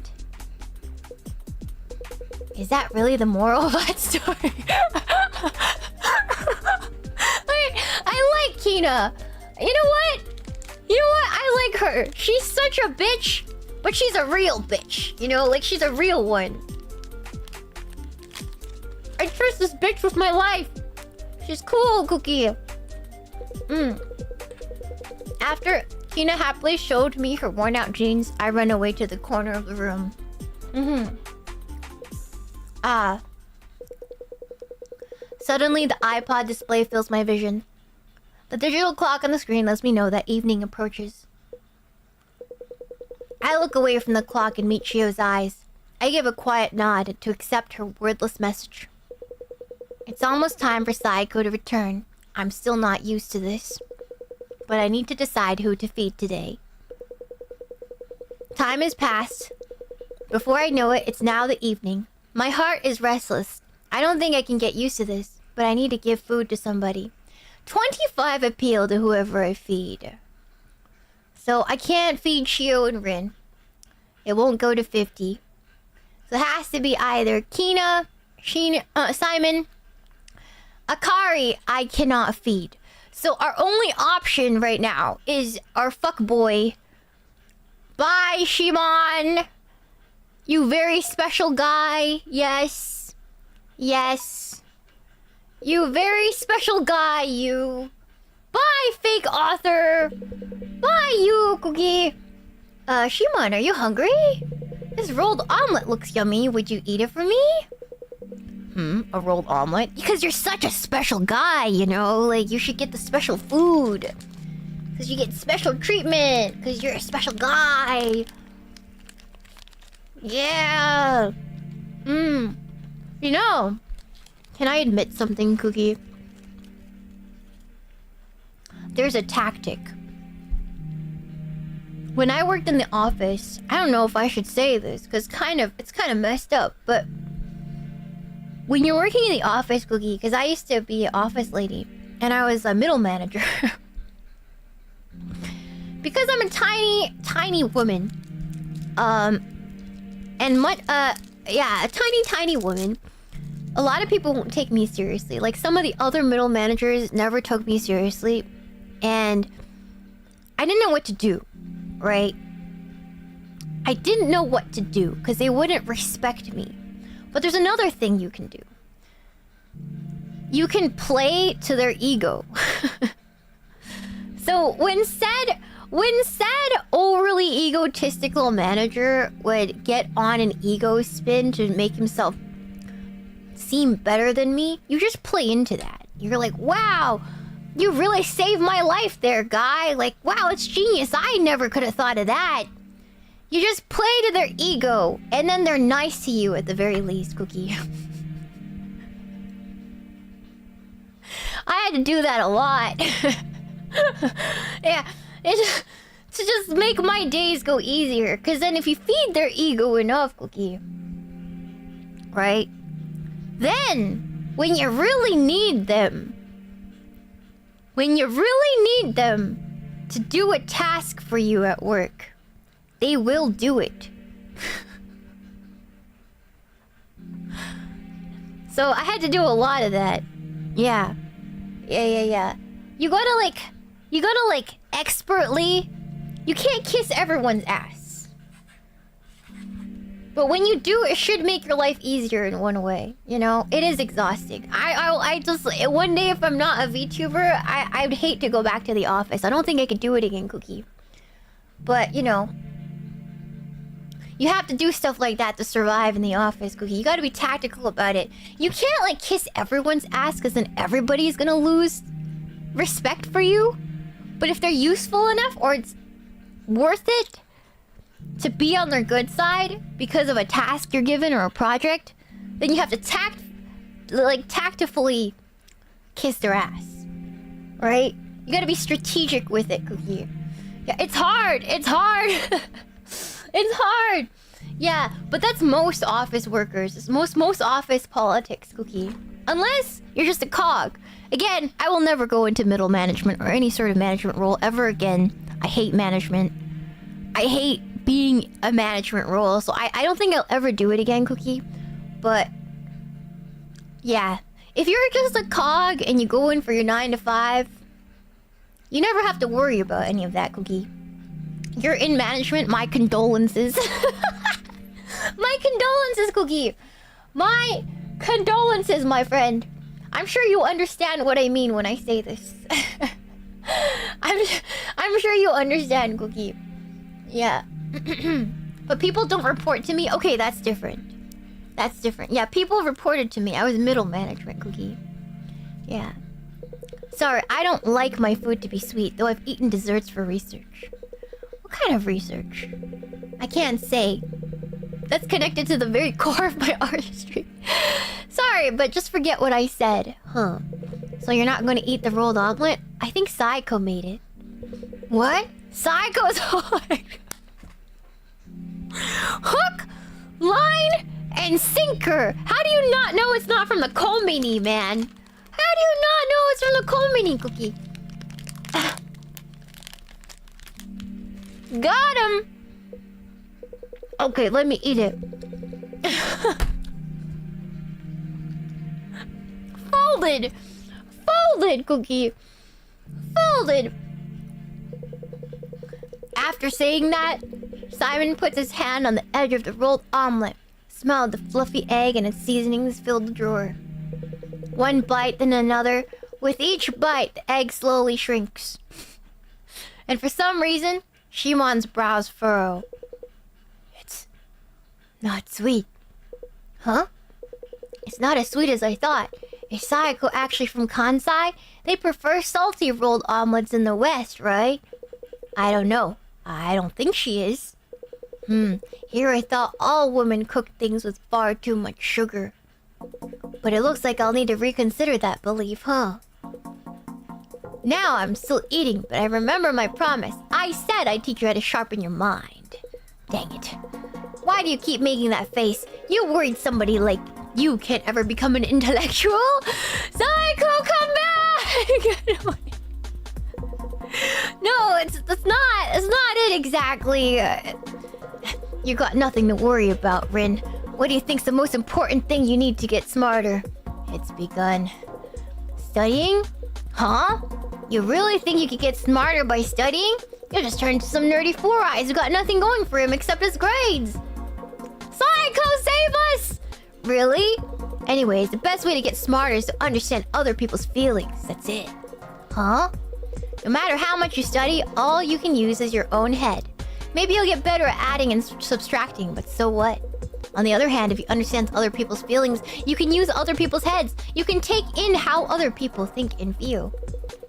Is that really the moral of that story? Wait, I like Kina. You know what? You know what? I like her. She's such a bitch, but she's a real bitch. You know, like she's a real one. I trust this bitch with my life. She's cool, Cookie. After Kina happily showed me her worn out jeans, I ran away to the corner of the room. Suddenly, the iPod display fills my vision. The digital clock on the screen lets me know that evening approaches. I look away from the clock and meet Chio's eyes. I give a quiet nod to accept her wordless message. It's almost time for SAEKO to return. I'm still not used to this. But I need to decide who to feed today. Time has passed. Before I know it, it's now the evening. My heart is restless. I don't think I can get used to this, but I need to give food to somebody. 25 appeal to whoever I feed. So I can't feed Chio and Rin. It won't go to 50. So it has to be either Kina, Shiina, Simon, Akari I cannot feed. So our only option right now is our fuckboy. Bye, Shimon. You very special guy. Yes. Yes. You very special guy, you. Bye, fake author. Bye, you, Cookie. Shimon, are you hungry? This rolled omelet looks yummy. Would you eat it for me? A rolled omelet? Because you're such a special guy, you know? Like, you should get the special food. Because you get special treatment. Because you're a special guy. Yeah. You know, can I admit something, Cookie? There's a tactic. When I worked in the office, I don't know if I should say this, because it's kind of messed up, but when you're working in the office, Cookie, because I used to be an office lady, and I was a middle manager. Because I'm a tiny woman. A tiny woman. A lot of people won't take me seriously. Like, some of the other middle managers never took me seriously. And I didn't know what to do, right? I didn't know what to do, because they wouldn't respect me. But there's another thing you can do. You can play to their ego. So when said overly egotistical manager would get on an ego spin to make himself seem better than me, you just play into that. You're like, wow, you really saved my life there, guy. Like, wow, it's genius. I never could have thought of that. You just play to their ego, and then they're nice to you at the very least, Cookie. I had to do that a lot. Yeah, to just make my days go easier. Because then if you feed their ego enough, Cookie, right? Then, when you really need them to do a task for you at work, they will do it. So I had to do a lot of that. Yeah. You gotta like expertly. You can't kiss everyone's ass. But when you do, it should make your life easier in one way. You know, it is exhausting. I just, one day if I'm not a VTuber, I'd hate to go back to the office. I don't think I could do it again, Cookie. But, you know, you have to do stuff like that to survive in the office, Cookie. You gotta be tactical about it. You can't, like, kiss everyone's ass, because then everybody's gonna lose respect for you. But if they're useful enough, or it's worth it to be on their good side because of a task you're given or a project, then you have to tactfully kiss their ass. Right? You gotta be strategic with it, Cookie. Yeah, it's hard. It's hard. It's hard. Yeah, but that's most office workers. It's most office politics, Cookie. Unless you're just a cog. Again, I will never go into middle management or any sort of management role ever again. I hate management. I hate being a management role, so I don't think I'll ever do it again, Cookie. But yeah, if you're just a cog and you go in for your 9 to 5, you never have to worry about any of that, Cookie. You're in management, my condolences. My condolences, Cookie. My condolences, my friend. I'm sure you understand what I mean when I say this. I'm sure you understand, Cookie. Yeah. But people don't report to me. Okay, that's different. That's different. Yeah, people reported to me. I was middle management, Cookie. Yeah. Sorry, I don't like my food to be sweet, though I've eaten desserts for research. What kind of research? I can't say. That's connected to the very core of my artistry. Sorry, but just forget what I said. Huh. So you're not going to eat the rolled omelet? I think SAEKO made it. What? SAEKO's hard. Hook, line, and sinker. How do you not know it's not from the Komini, man? How do you not know it's from the Komini, Cookie? Got him. Okay, let me eat it. Folded, Cookie. folded. After saying that, Simon puts his hand on the edge of the rolled omelet, smelled the fluffy egg and its seasonings filled the drawer. One bite, then another. With each bite, the egg slowly shrinks. And for some reason, Shimon's brows furrow. It's not sweet. Huh? It's not as sweet as I thought. Is SAEKO actually from Kansai? They prefer salty rolled omelets in the West, right? I don't know. I don't think she is. Here I thought all women cooked things with far too much sugar. But it looks like I'll need to reconsider that belief, huh? Now I'm still eating, but I remember my promise. I said I'd teach you how to sharpen your mind. Dang it. Why do you keep making that face? You worried somebody like you can't ever become an intellectual? SAEKO, come back! No, that's not it exactly. You got nothing to worry about, Rin. What do you think's the most important thing you need to get smarter? It's begun. Studying? Huh? You really think you could get smarter by studying? You'll just turn into some nerdy four-eyes who got nothing going for him except his grades. SAEKO, save us! Really? Anyways, the best way to get smarter is to understand other people's feelings. That's it. Huh? No matter how much you study, all you can use is your own head. Maybe you'll get better at adding and subtracting, but so what? On the other hand, if you understand other people's feelings, you can use other people's heads. You can take in how other people think and feel.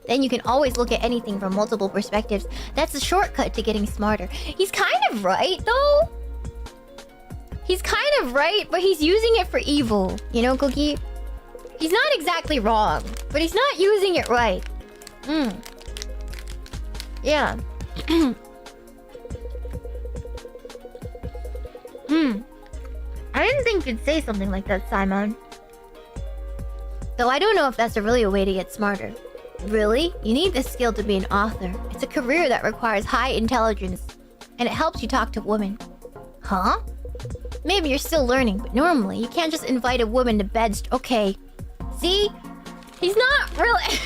Then you can always look at anything from multiple perspectives. That's a shortcut to getting smarter. He's kind of right, though. He's kind of right, but he's using it for evil. You know, Cookie? He's not exactly wrong, but he's not using it right. Yeah. I didn't think you'd say something like that, Simon. Though I don't know if that's really a way to get smarter. Really? You need this skill to be an author. It's a career that requires high intelligence, and it helps you talk to women. Huh? Maybe you're still learning, but normally you can't just invite a woman to bed. Okay. See? He's not really...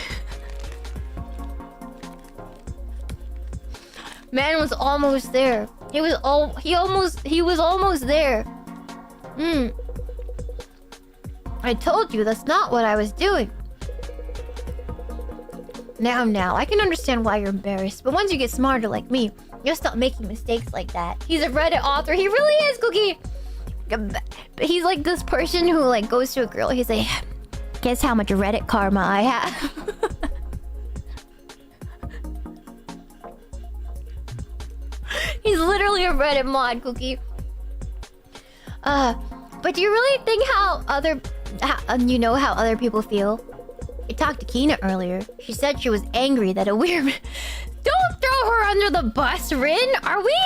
Man was almost there. He was almost there. I told you that's not what I was doing. Now, I can understand why you're embarrassed, but once you get smarter like me, you'll stop making mistakes like that. He's a Reddit author. He really is, Cookie. He's like this person who like goes to a girl. He's like, guess how much Reddit karma I have. He's literally a Reddit mod, Cookie. But do you really think how other people feel? I talked to Kina earlier. She said she was angry that a weird... Don't throw her under the bus, Rin! Are we?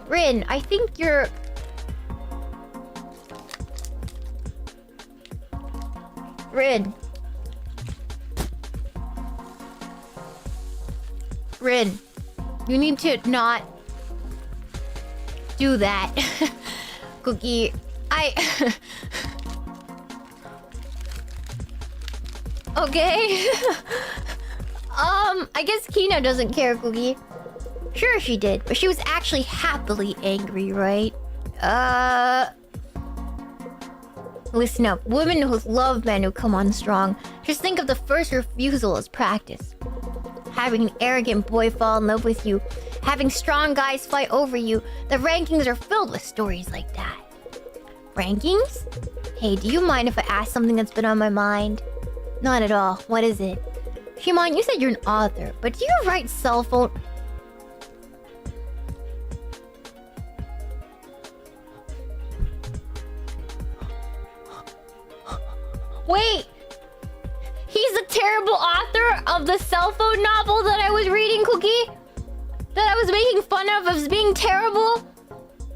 Rin, I think you're... Rin, you need to not do that. Cookie, Okay. I guess Kina doesn't care, Cookie. Sure she did, but she was actually happily angry, right? Listen up. Women who love men who come on strong. Just think of the first refusal as practice. Having an arrogant boy fall in love with you. Having strong guys fight over you. The rankings are filled with stories like that. Rankings? Hey, do you mind if I ask something that's been on my mind? Not at all. What is it? Shimon, you said you're an author, but do you write cell phone... Wait! He's the terrible author of the cell phone novel that I was reading, Cookie? That I was making fun of as being terrible?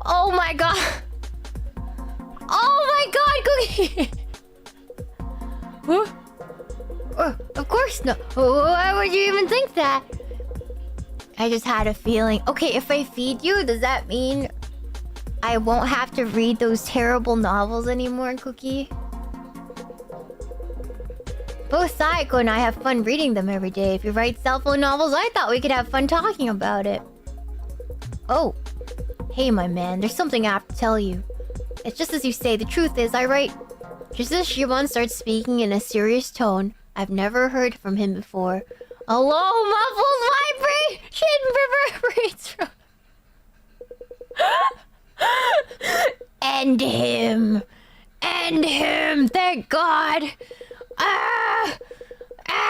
Oh my god. Oh my god, Cookie! Of course not. Why would you even think that? I just had a feeling. Okay, if I feed you, does that mean I won't have to read those terrible novels anymore, Cookie? Both Saeko and I have fun reading them every day. If you write cell phone novels, I thought we could have fun talking about it. Oh. Hey, my man. There's something I have to tell you. It's just as you say. The truth is, I write... Just as Shimon starts speaking in a serious tone, I've never heard from him before. A low, muffled vibration reverberates from... End him! End him! Thank God!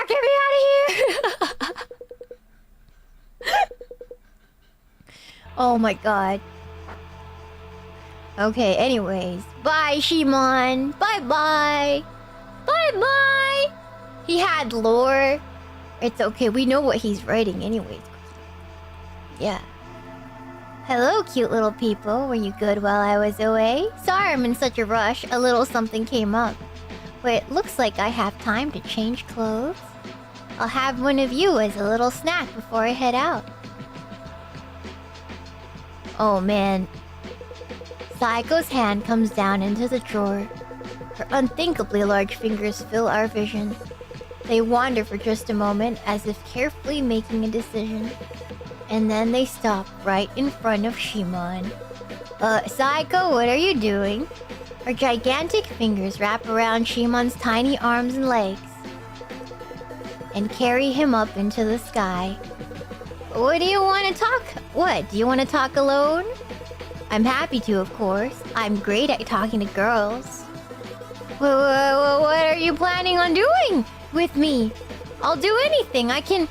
Get me out of here! Oh my God. Okay, anyways. Bye, Shimon! Bye-bye! Bye-bye! He had lore. It's okay, we know what he's writing anyways. Yeah. Hello, cute little people. Were you good while I was away? Sorry I'm in such a rush. A little something came up. Wait, looks like I have time to change clothes. I'll have one of you as a little snack before I head out. Oh man. Saeko's hand comes down into the drawer. Her unthinkably large fingers fill our vision. They wander for just a moment as if carefully making a decision. And then they stop right in front of Shimon. Saeko, what are you doing? Her gigantic fingers wrap around Shimon's tiny arms and legs and carry him up into the sky. What do you want to talk? What? Do you want to talk alone? I'm happy to, of course. I'm great at talking to girls. What are you planning on doing with me? I'll do anything. I can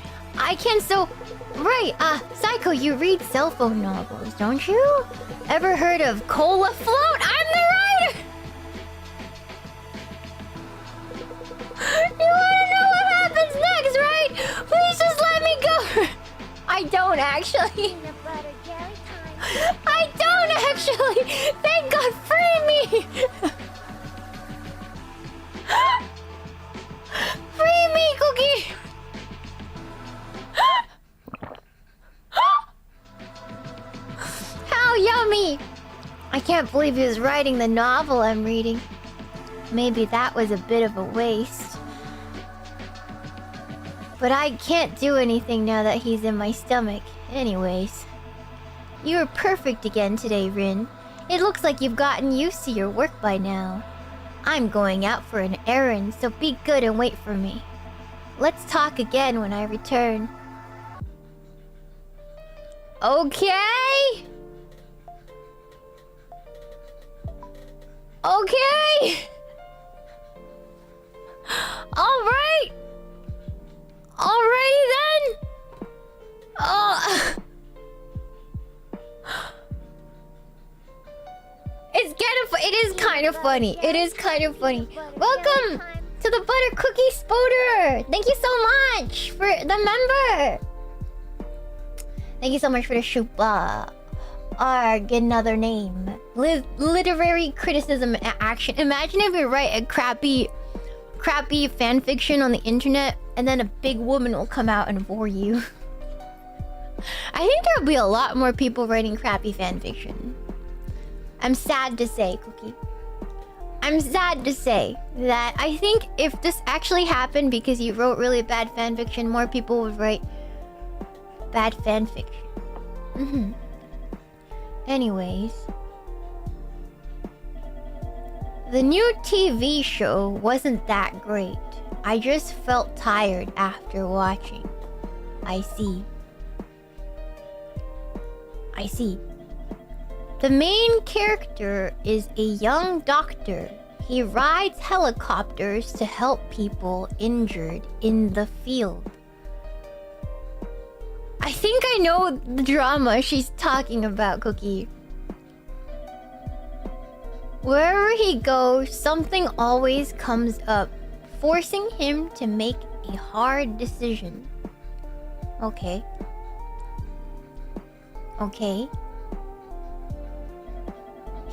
so... Right, Saeko, you read cell phone novels, don't you? Ever heard of Cola Float? I'm the writer! You wanna know what happens next, right? Please just let me go! I don't actually. Peanut butter jelly time. I don't actually! Thank God, free me! Free me, Cookie! How yummy! I can't believe he was writing the novel I'm reading. Maybe that was a bit of a waste. But I can't do anything now that he's in my stomach. Anyways. You were perfect again today, Rin. It looks like you've gotten used to your work by now. I'm going out for an errand, so be good and wait for me. Let's talk again when I return. Okay? Okay! Alright! Alrighty then! It is kind of funny. It is kind of funny. Welcome to the Butter Cookie Spoder! Thank you so much for the member! Thank you so much for the shupa. Arg, another name. Literary criticism action. Imagine if you write a crappy fan fiction on the internet and then a big woman will come out and bore you. I think there'll be a lot more people writing crappy fan fiction. I'm sad to say, Cookie. I'm sad to say that I think if this actually happened because you wrote really bad fan fiction, more people would write bad fan fiction. Anyways. The new TV show wasn't that great. I just felt tired after watching. I see. The main character is a young doctor. He rides helicopters to help people injured in the field. I think I know the drama she's talking about, Cookie. Wherever he goes, something always comes up, forcing him to make a hard decision. Okay.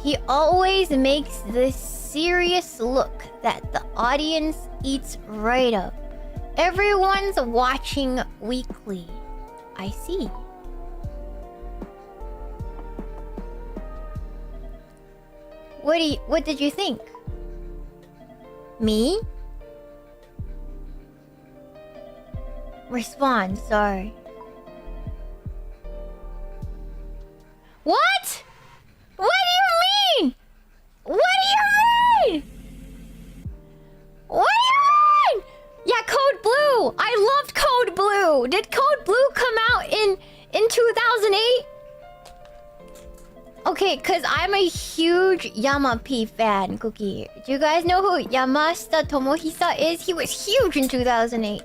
He always makes this serious look that the audience eats right up. Everyone's watching weekly. I see. What did you think? Me? Respond, sorry. What? What do you mean? What do you mean? What do you mean? Yeah, Code Blue. I loved Code Blue. Did Code Blue come out in 2008? Okay, cause I'm a huge Yama-P fan, Cookie. Do you guys know who Yamashita Tomohisa is? He was huge in 2008.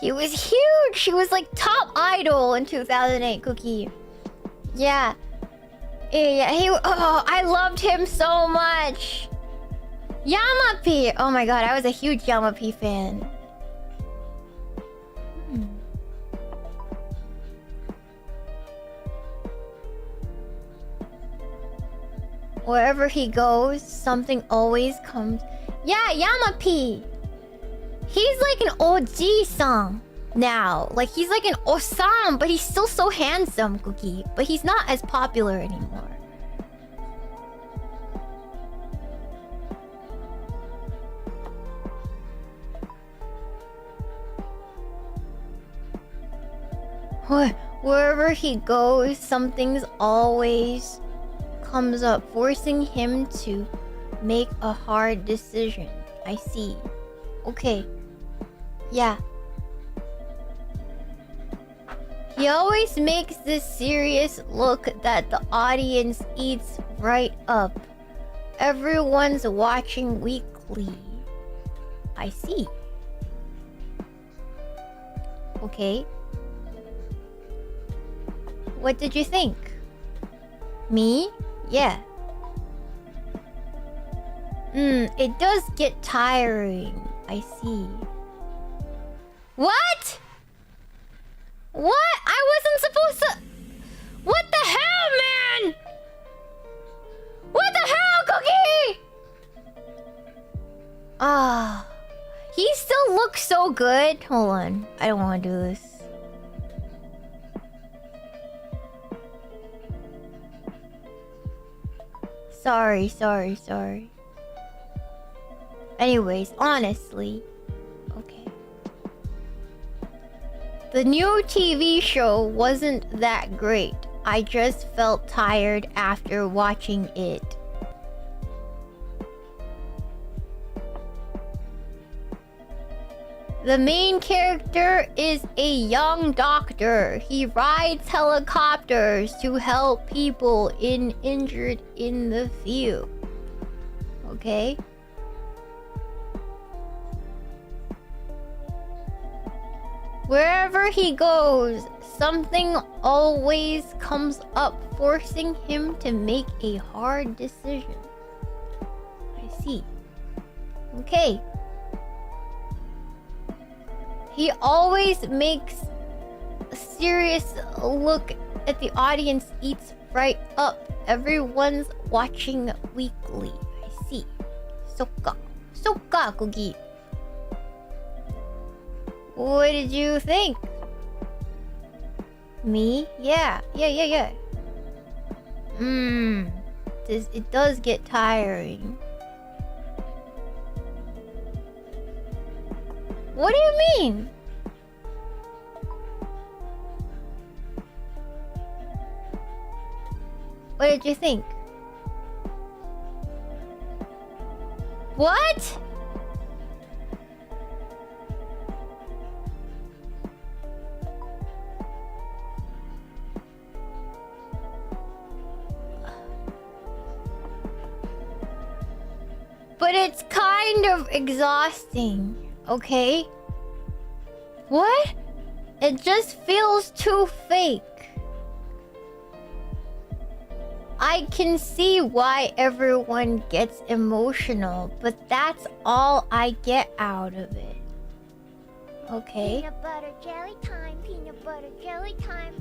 He was huge. He was like top idol in 2008, Cookie. Yeah. Yeah, I loved him so much. Yama-P. Oh my god, I was a huge Yama-P fan. Wherever he goes, something always comes. Yeah, Yama-P. He's like an OG-san now. Like, he's like an Osam, but he's still so handsome, Cookie. But he's not as popular anymore. Wherever he goes, something's always comes up, forcing him to make a hard decision. I see. Okay. Yeah. He always makes this serious look that the audience eats right up. Everyone's watching weekly. I see. Okay. What did you think? Me? Yeah. It does get tiring. I see. What? What? I wasn't supposed to... What the hell, man? What the hell, Cookie? Ah. He still looks so good. Hold on. I don't want to do this. Sorry. Anyways, honestly. Okay. The new TV show wasn't that great. I just felt tired after watching it. The main character is a young doctor. He rides helicopters to help people injured in the field. Okay? Wherever he goes, something always comes up, forcing him to make a hard decision. I see. Okay. He always makes a serious look at the audience, eats right up. Everyone's watching weekly. I see. Sokka, Cookie. What did you think? Me? Yeah. It does get tiring. What do you mean? What did you think? What? But it's kind of exhausting. Okay? What? It just feels too fake. I can see why everyone gets emotional, but that's all I get out of it. Okay? Peanut butter jelly time, peanut butter jelly time.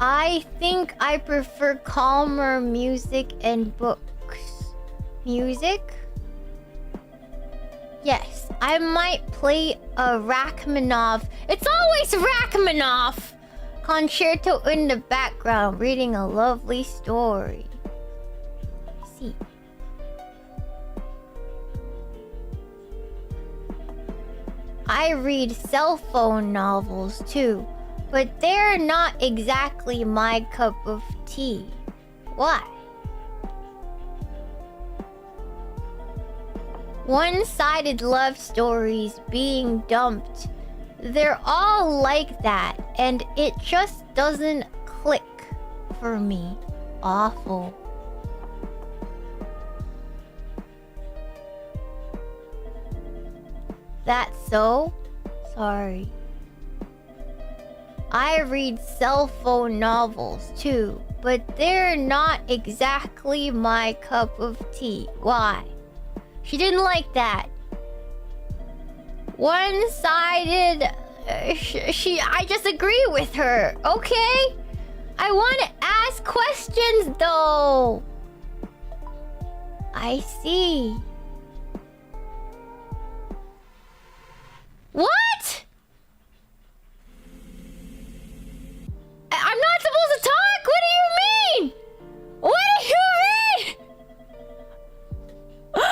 I think I prefer calmer music and books. Music? Yes, I might play a Rachmaninoff. It's always Rachmaninoff! Concerto in the background, reading a lovely story. See. I read cell phone novels too, but they're not exactly my cup of tea. Why? One-sided love stories being dumped. They're all like that, and it just doesn't click for me. Awful. That's so? Sorry. I read cell phone novels too, but they're not exactly my cup of tea. Why? She didn't like that. One-sided... I just agree with her, okay? I want to ask questions though. I see. What? I'm not supposed to talk? What do you mean? What do you mean? What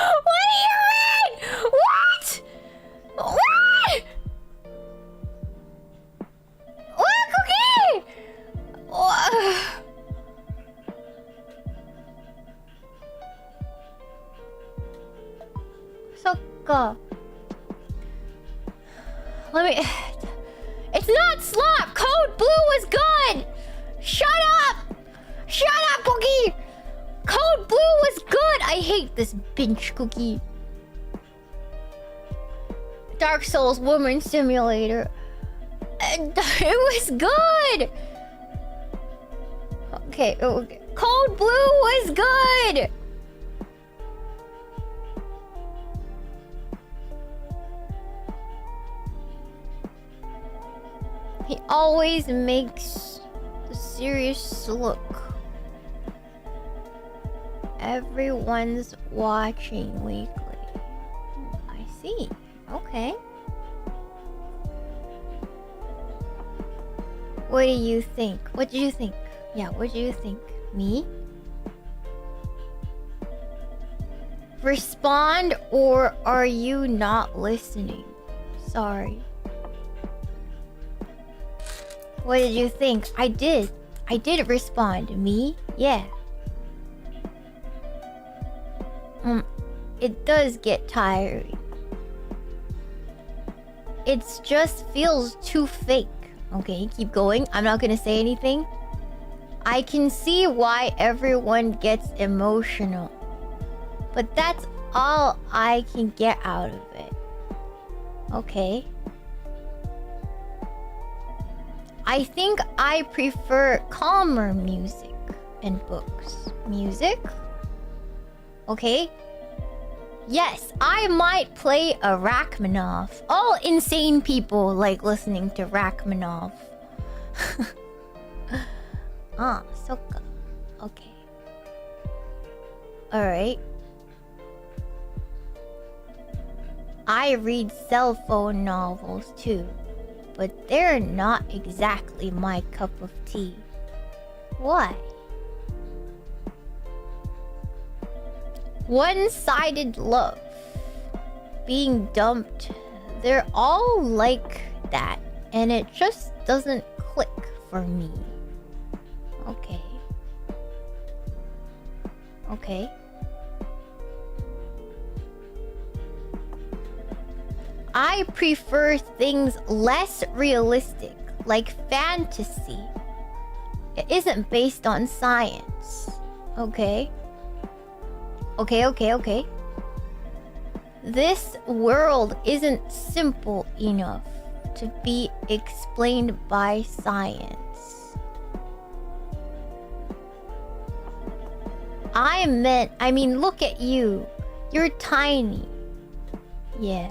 do you mean? What? What? What, Cookie? What? Sokka. Let me... It's not slop! Code Blue was good! Shut up! Shut up, Cookie! Code Blue was good! I hate this binge, Cookie. Dark Souls Woman Simulator. It was good! Okay, okay. Code Blue was good! He always makes the serious look. Everyone's watching weekly. I see. Okay. What do you think? What do you think? Yeah, what do you think? Me? Respond, or are you not listening? Sorry. What did you think? I did respond. Me? Yeah. It does get tiring. It just feels too fake. Okay, keep going. I'm not gonna say anything. I can see why everyone gets emotional, but that's all I can get out of it. Okay. I think I prefer calmer music and books. Music? Okay. Yes, I might play a Rachmaninoff. All insane people like listening to Rachmaninoff. Ah, Sokka. Okay. Alright. I read cell phone novels too, but they're not exactly my cup of tea. Why? One-sided love. Being dumped. They're all like that, and it just doesn't click for me. Okay. Okay. I prefer things less realistic, like fantasy. It isn't based on science. Okay. Okay. This world isn't simple enough to be explained by science. I mean, look at you. You're tiny. Yeah.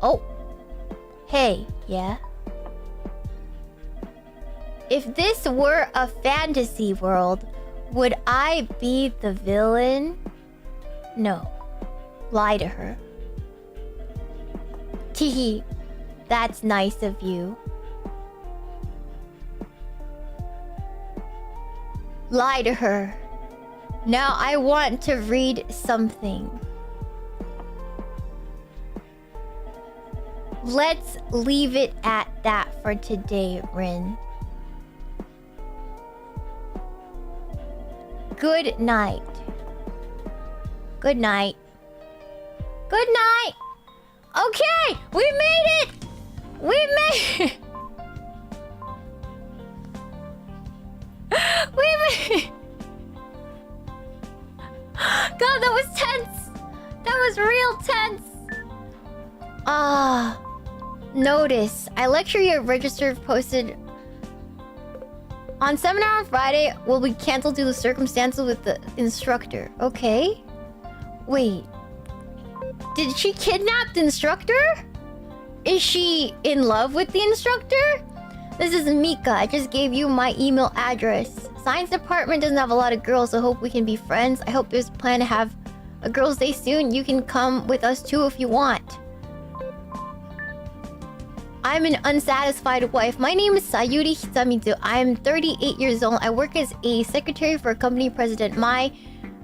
Oh. Hey, yeah? If this were a fantasy world, would I be the villain? No. Lie to her. Teehee. That's nice of you. Lie to her. Now I want to read something. Let's leave it at that for today, Rin. Good night. Good night. Good night. Okay, we made it. We made it. We made it. God, that was tense. That was real tense. Notice. I lecture you registered posted on seminar on Friday will be canceled due to circumstances with the instructor. Okay. Wait. Did she kidnap the instructor? Is she in love with the instructor? This is Mika. I just gave you my email address. Science department doesn't have a lot of girls, so hope we can be friends. I hope there's a plan to have a girls' day soon. You can come with us too if you want. I'm an unsatisfied wife. My name is Sayuri Hisamizu. I'm 38 years old. I work as a secretary for a company president. My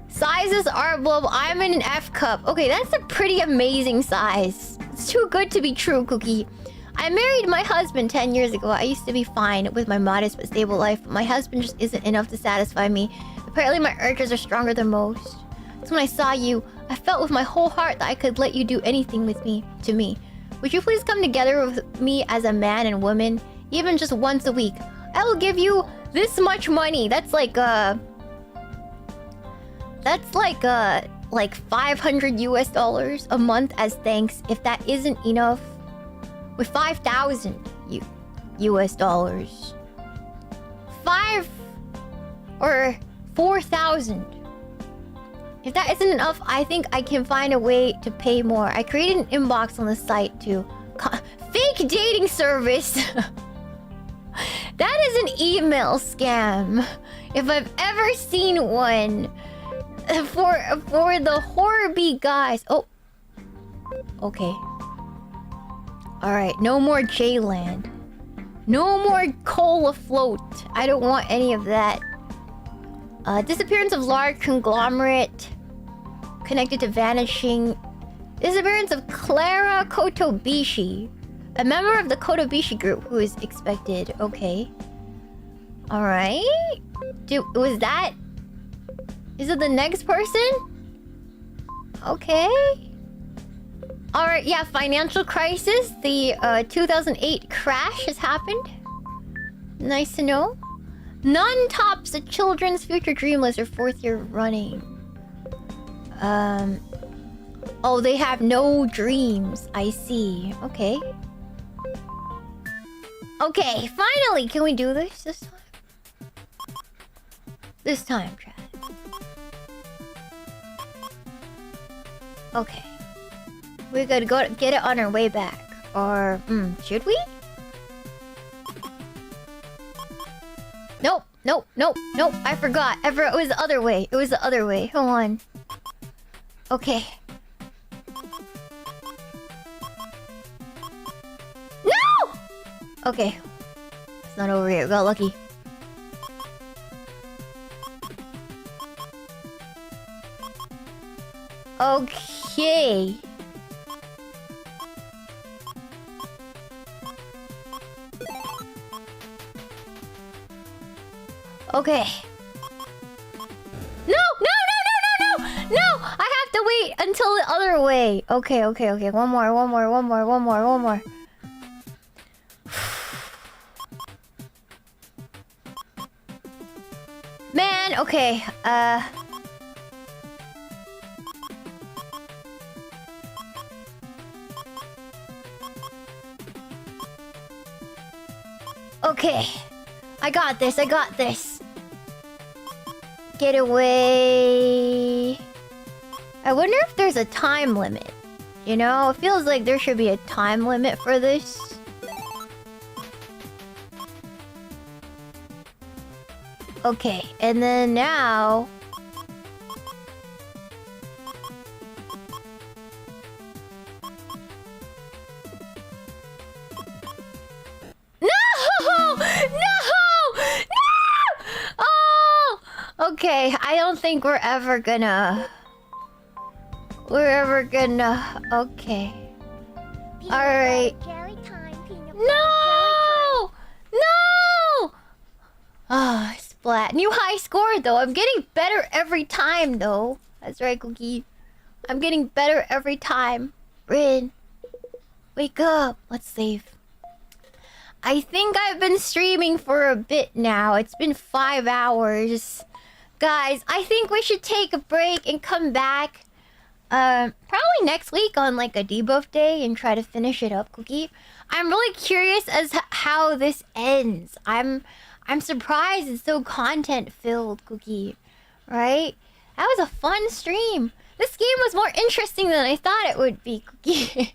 sizes are blah, blah. I'm in an F cup. Okay, that's a pretty amazing size. It's too good to be true, Cookie. I married my husband 10 years ago. I used to be fine with my modest but stable life, but my husband just isn't enough to satisfy me. Apparently my urges are stronger than most. That's when I saw you. I felt with my whole heart that I could let you do anything with me, to me. Would you please come together with me as a man and woman, even just once a week? I will give you this much money. That's like 500 US dollars a month as thanks. If that isn't enough, with 5,000 US dollars. 5 or 4,000. If that isn't enough, I think I can find a way to pay more. I created an inbox on the site to fake dating service. That is an email scam. If I've ever seen one. For the Horby guys. Oh. Okay. Alright, no more J-Land. No more coal afloat. I don't want any of that. Disappearance of large conglomerate connected to vanishing. Disappearance of Clara Kotobishi, a member of the Kotobishi group who is expected. Okay. Alright. Was that... Is it the next person? Okay. Alright, yeah, financial crisis. The 2008 crash has happened. Nice to know. None tops the children's future dream list for 4th year running. Oh, they have no dreams. I see. Okay. Okay, finally! Can we do this time? This time, Chad. Okay. We gotta go get it on our way back. Or, should we? Nope, nope, nope, nope. I forgot. It was the other way. It was the other way. Hold on. Okay. No! Okay. It's not over yet. We got lucky. Okay. Okay. No! No! I have to wait until the other way. Okay. One more. Man, okay. Okay. I got this. Get away. I wonder if there's a time limit. You know, it feels like there should be a time limit for this. Okay, and then now... Okay, I don't think we're ever gonna... Okay. Peanut Alright. butter jelly time. Peanut butter jelly time. No! No! Ah, splat. New high score though. I'm getting better every time though. That's right, Cookie. I'm getting better every time. Rin, wake up. Let's save. I think I've been streaming for a bit now. It's been 5 hours. Guys, I think we should take a break and come back. Probably next week on like a debuff day and try to finish it up, Cookie. I'm really curious as to how this ends. I'm surprised it's so content filled, Cookie. Right? That was a fun stream. This game was more interesting than I thought it would be, Cookie.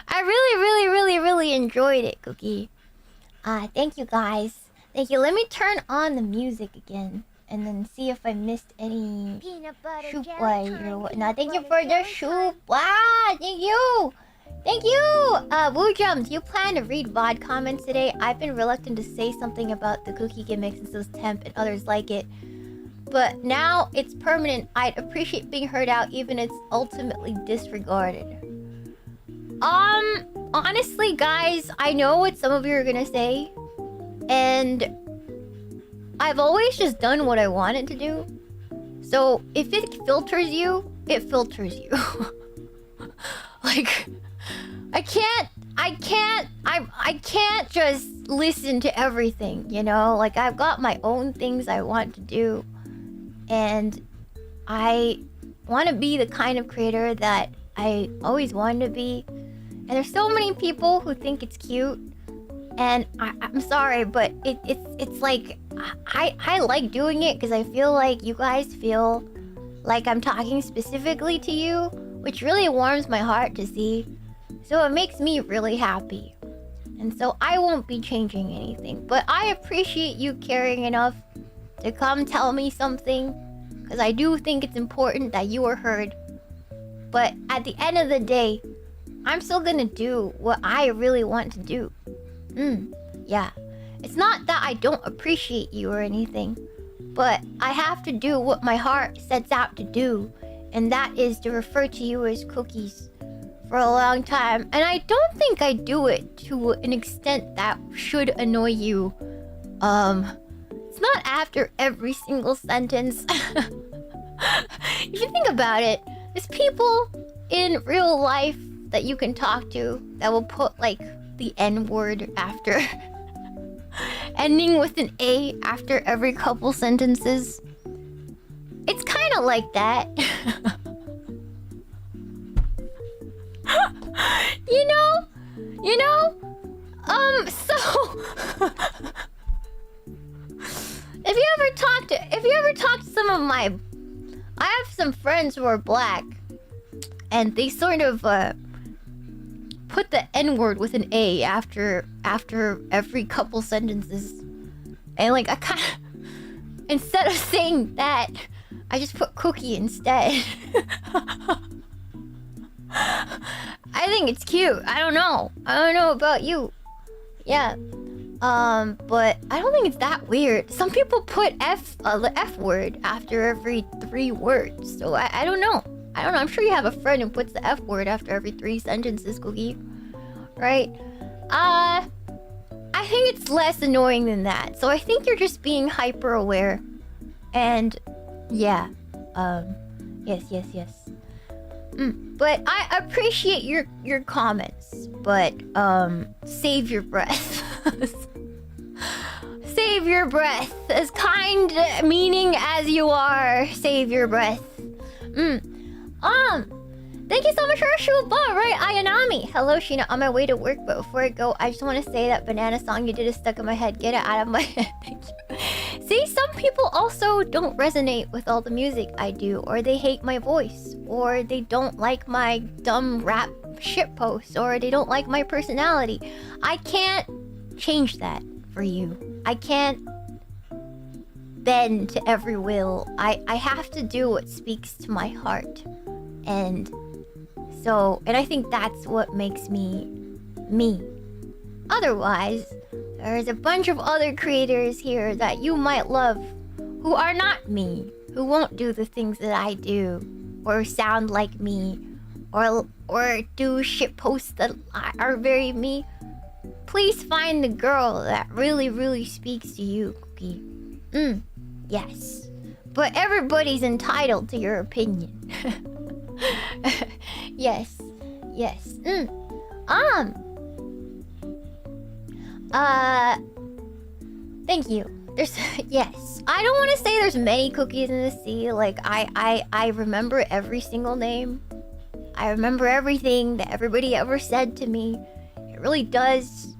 I really enjoyed it, Cookie. Thank you guys. Thank you. Let me turn on the music again and then see if I missed any Peanut butter shoot jelly boy time. or whatnot. Peanut Thank you butter for the jelly shoot. time. Wow, thank you. Thank you. Woo Jumps, you plan to read VOD comments today? I've been reluctant to say something about the cookie gimmick since it was temp and others like it. But now it's permanent. I'd appreciate being heard out even if it's ultimately disregarded. Honestly, guys, I know what some of you are gonna say. And I've always just done what I wanted to do. So if it filters you, it filters you. Like, I can't just listen to everything, you know? Like, I've got my own things I want to do. And I want to be the kind of creator that I always wanted to be. And there's so many people who think it's cute. And I'm sorry, but it's like I like doing it because I feel like you guys feel like I'm talking specifically to you, which really warms my heart to see. So it makes me really happy. And so I won't be changing anything. But I appreciate you caring enough to come tell me something, because I do think it's important that you are heard. But at the end of the day, I'm still gonna do what I really want to do. Yeah. It's not that I don't appreciate you or anything, but I have to do what my heart sets out to do, and that is to refer to you as Cookies for a long time. And I don't think I do it to an extent that should annoy you. It's not after every single sentence. If you think about it, there's people in real life that you can talk to that will put like the N-word after ending with an A after every couple sentences. It's kind of like that. You know? So if you ever talk to some of my, I have some friends who are black, and they sort of put the N-word with an A after every couple sentences. And like I kind of, instead of saying that, I just put cookie instead. I think it's cute. I don't know about you. Yeah. But I don't think it's that weird. Some people put the F word after every 3 words. So I don't know. I'm sure you have a friend who puts the F word after every 3 sentences, Cookie. Right? I think it's less annoying than that. So I think you're just being hyper aware. And yeah. Yes. But I appreciate your comments. But save your breath. Save your breath. As kind meaning as you are, save your breath. Thank you so much for a shoe bar, right? Ayanami. Hello, Shiina. On my way to work, but before I go, I just want to say that banana song you did is stuck in my head. Get it out of my head. Thank you. See, some people also don't resonate with all the music I do, or they hate my voice, or they don't like my dumb rap shitposts, or they don't like my personality. I can't change that for you. I can't bend to every will. I have to do what speaks to my heart. And I think that's what makes me me. Otherwise, there's a bunch of other creators here that you might love who are not me, who won't do the things that I do, or sound like me, or do shit posts that are very me, please find the girl that really speaks to you, Cookie. Yes. But everybody's entitled to your opinion. Yes. Thank you. There's yes. I don't want to say there's many cookies in the sea. Like I remember every single name. I remember everything that everybody ever said to me. It really does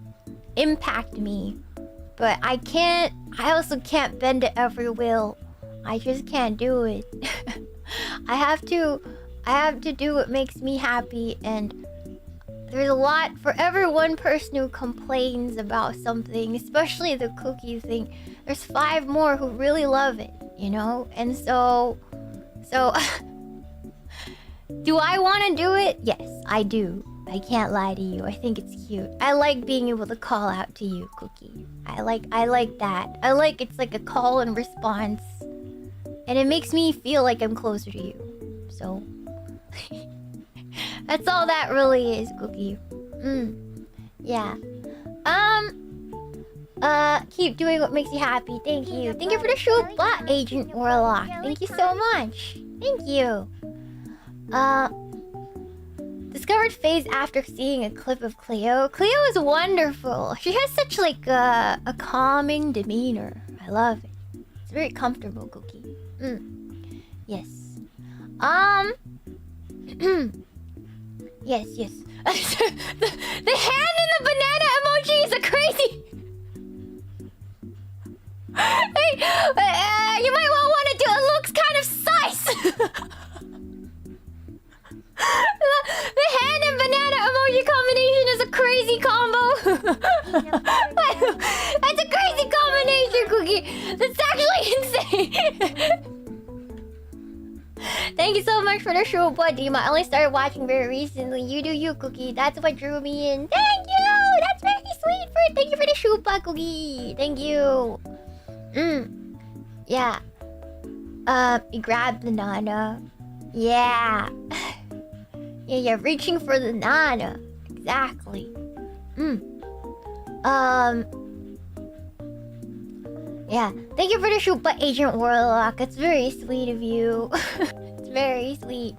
impact me. But I also can't bend to every will. I just can't do it. I have to do what makes me happy, and there's a lot for every one person who complains about something, especially the cookie thing. There's 5 more who really love it, you know? And so do I want to do it? Yes, I do. I can't lie to you. I think it's cute. I like being able to call out to you, Cookie. I like that. I like it's like a call and response. And it makes me feel like I'm closer to you. So that's all that really is, Cookie. Yeah. Keep doing what makes you happy. Thank you. Thank you for the shoe bot, Agent Warlock. Thank you so much. Thank you. Discovered phase after seeing a clip of Cleo. Cleo is wonderful. She has such like a calming demeanor. I love it. It's very comfortable, Cookie. Yes. Yes. The hand in the banana emoji is a crazy. Hey, you might want to do. It looks kind of sus. The hand and banana emoji combination is a crazy combo. That's a crazy combination, Cookie. That's actually insane. Thank you so much for the show, buddy. I only started watching very recently. You do you, Cookie. That's what drew me in. Thank you. That's very sweet. Thank you for the shoe, Cookie. Thank you. Yeah. You grabbed the Nana. Yeah. Yeah, reaching for the Nana. Exactly. Yeah. Thank you for the shoot, but Agent Warlock. It's very sweet of you. It's very sweet.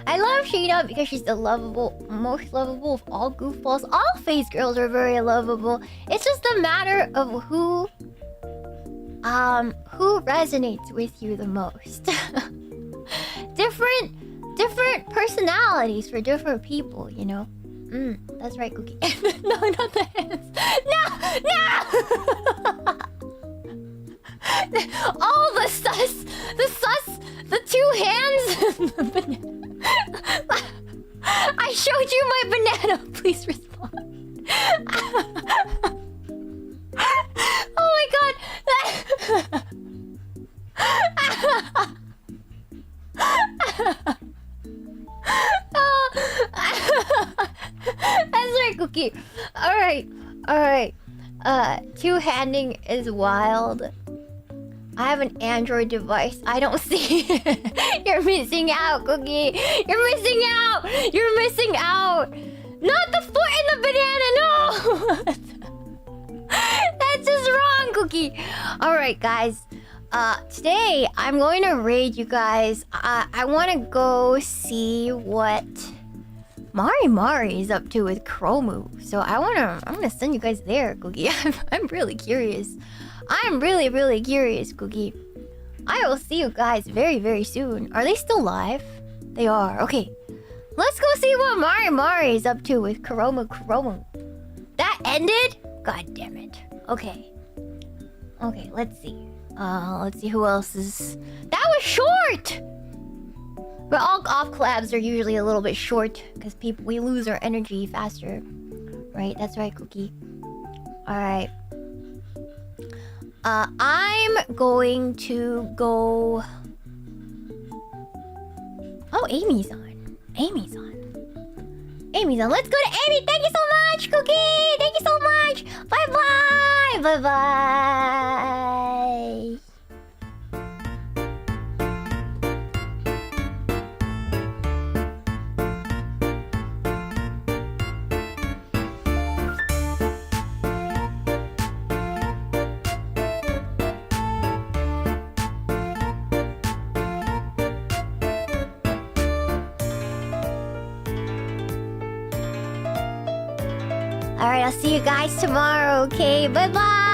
I love Shiina because she's the most lovable of all goofballs. All phase girls are very lovable. It's just a matter of who resonates with you the most. different personalities for different people, you know. That's right, Cookie. No, not the hands. No. All the sus, the 2 hands. I showed you my banana. Please respond. Oh my god. That's right, Cookie. All right. 2-handing is wild. I have an Android device. I don't see it. You're missing out, Cookie. You're missing out. Not the foot in the banana. No. That's just wrong, Cookie. All right, guys. Today I'm going to raid you guys. I want to go see what Mari is up to with Chromu. So I'm gonna send you guys there, Cookie. I'm really curious. I'm really curious, Cookie. I will see you guys very soon. Are they still live? They are. Okay. Let's go see what Mari is up to with Chromu. That ended? God damn it. Okay, let's see. Let's see who else is... That was short! But all off collabs are usually a little bit short because we lose our energy faster. Right? That's right, Cookie. Alright. I'm going to go... Oh, Amy's on. Let's go to Amy. Thank you so much, Cookie. Thank you so much. Bye. Alright, I'll see you guys tomorrow, okay? Bye-bye!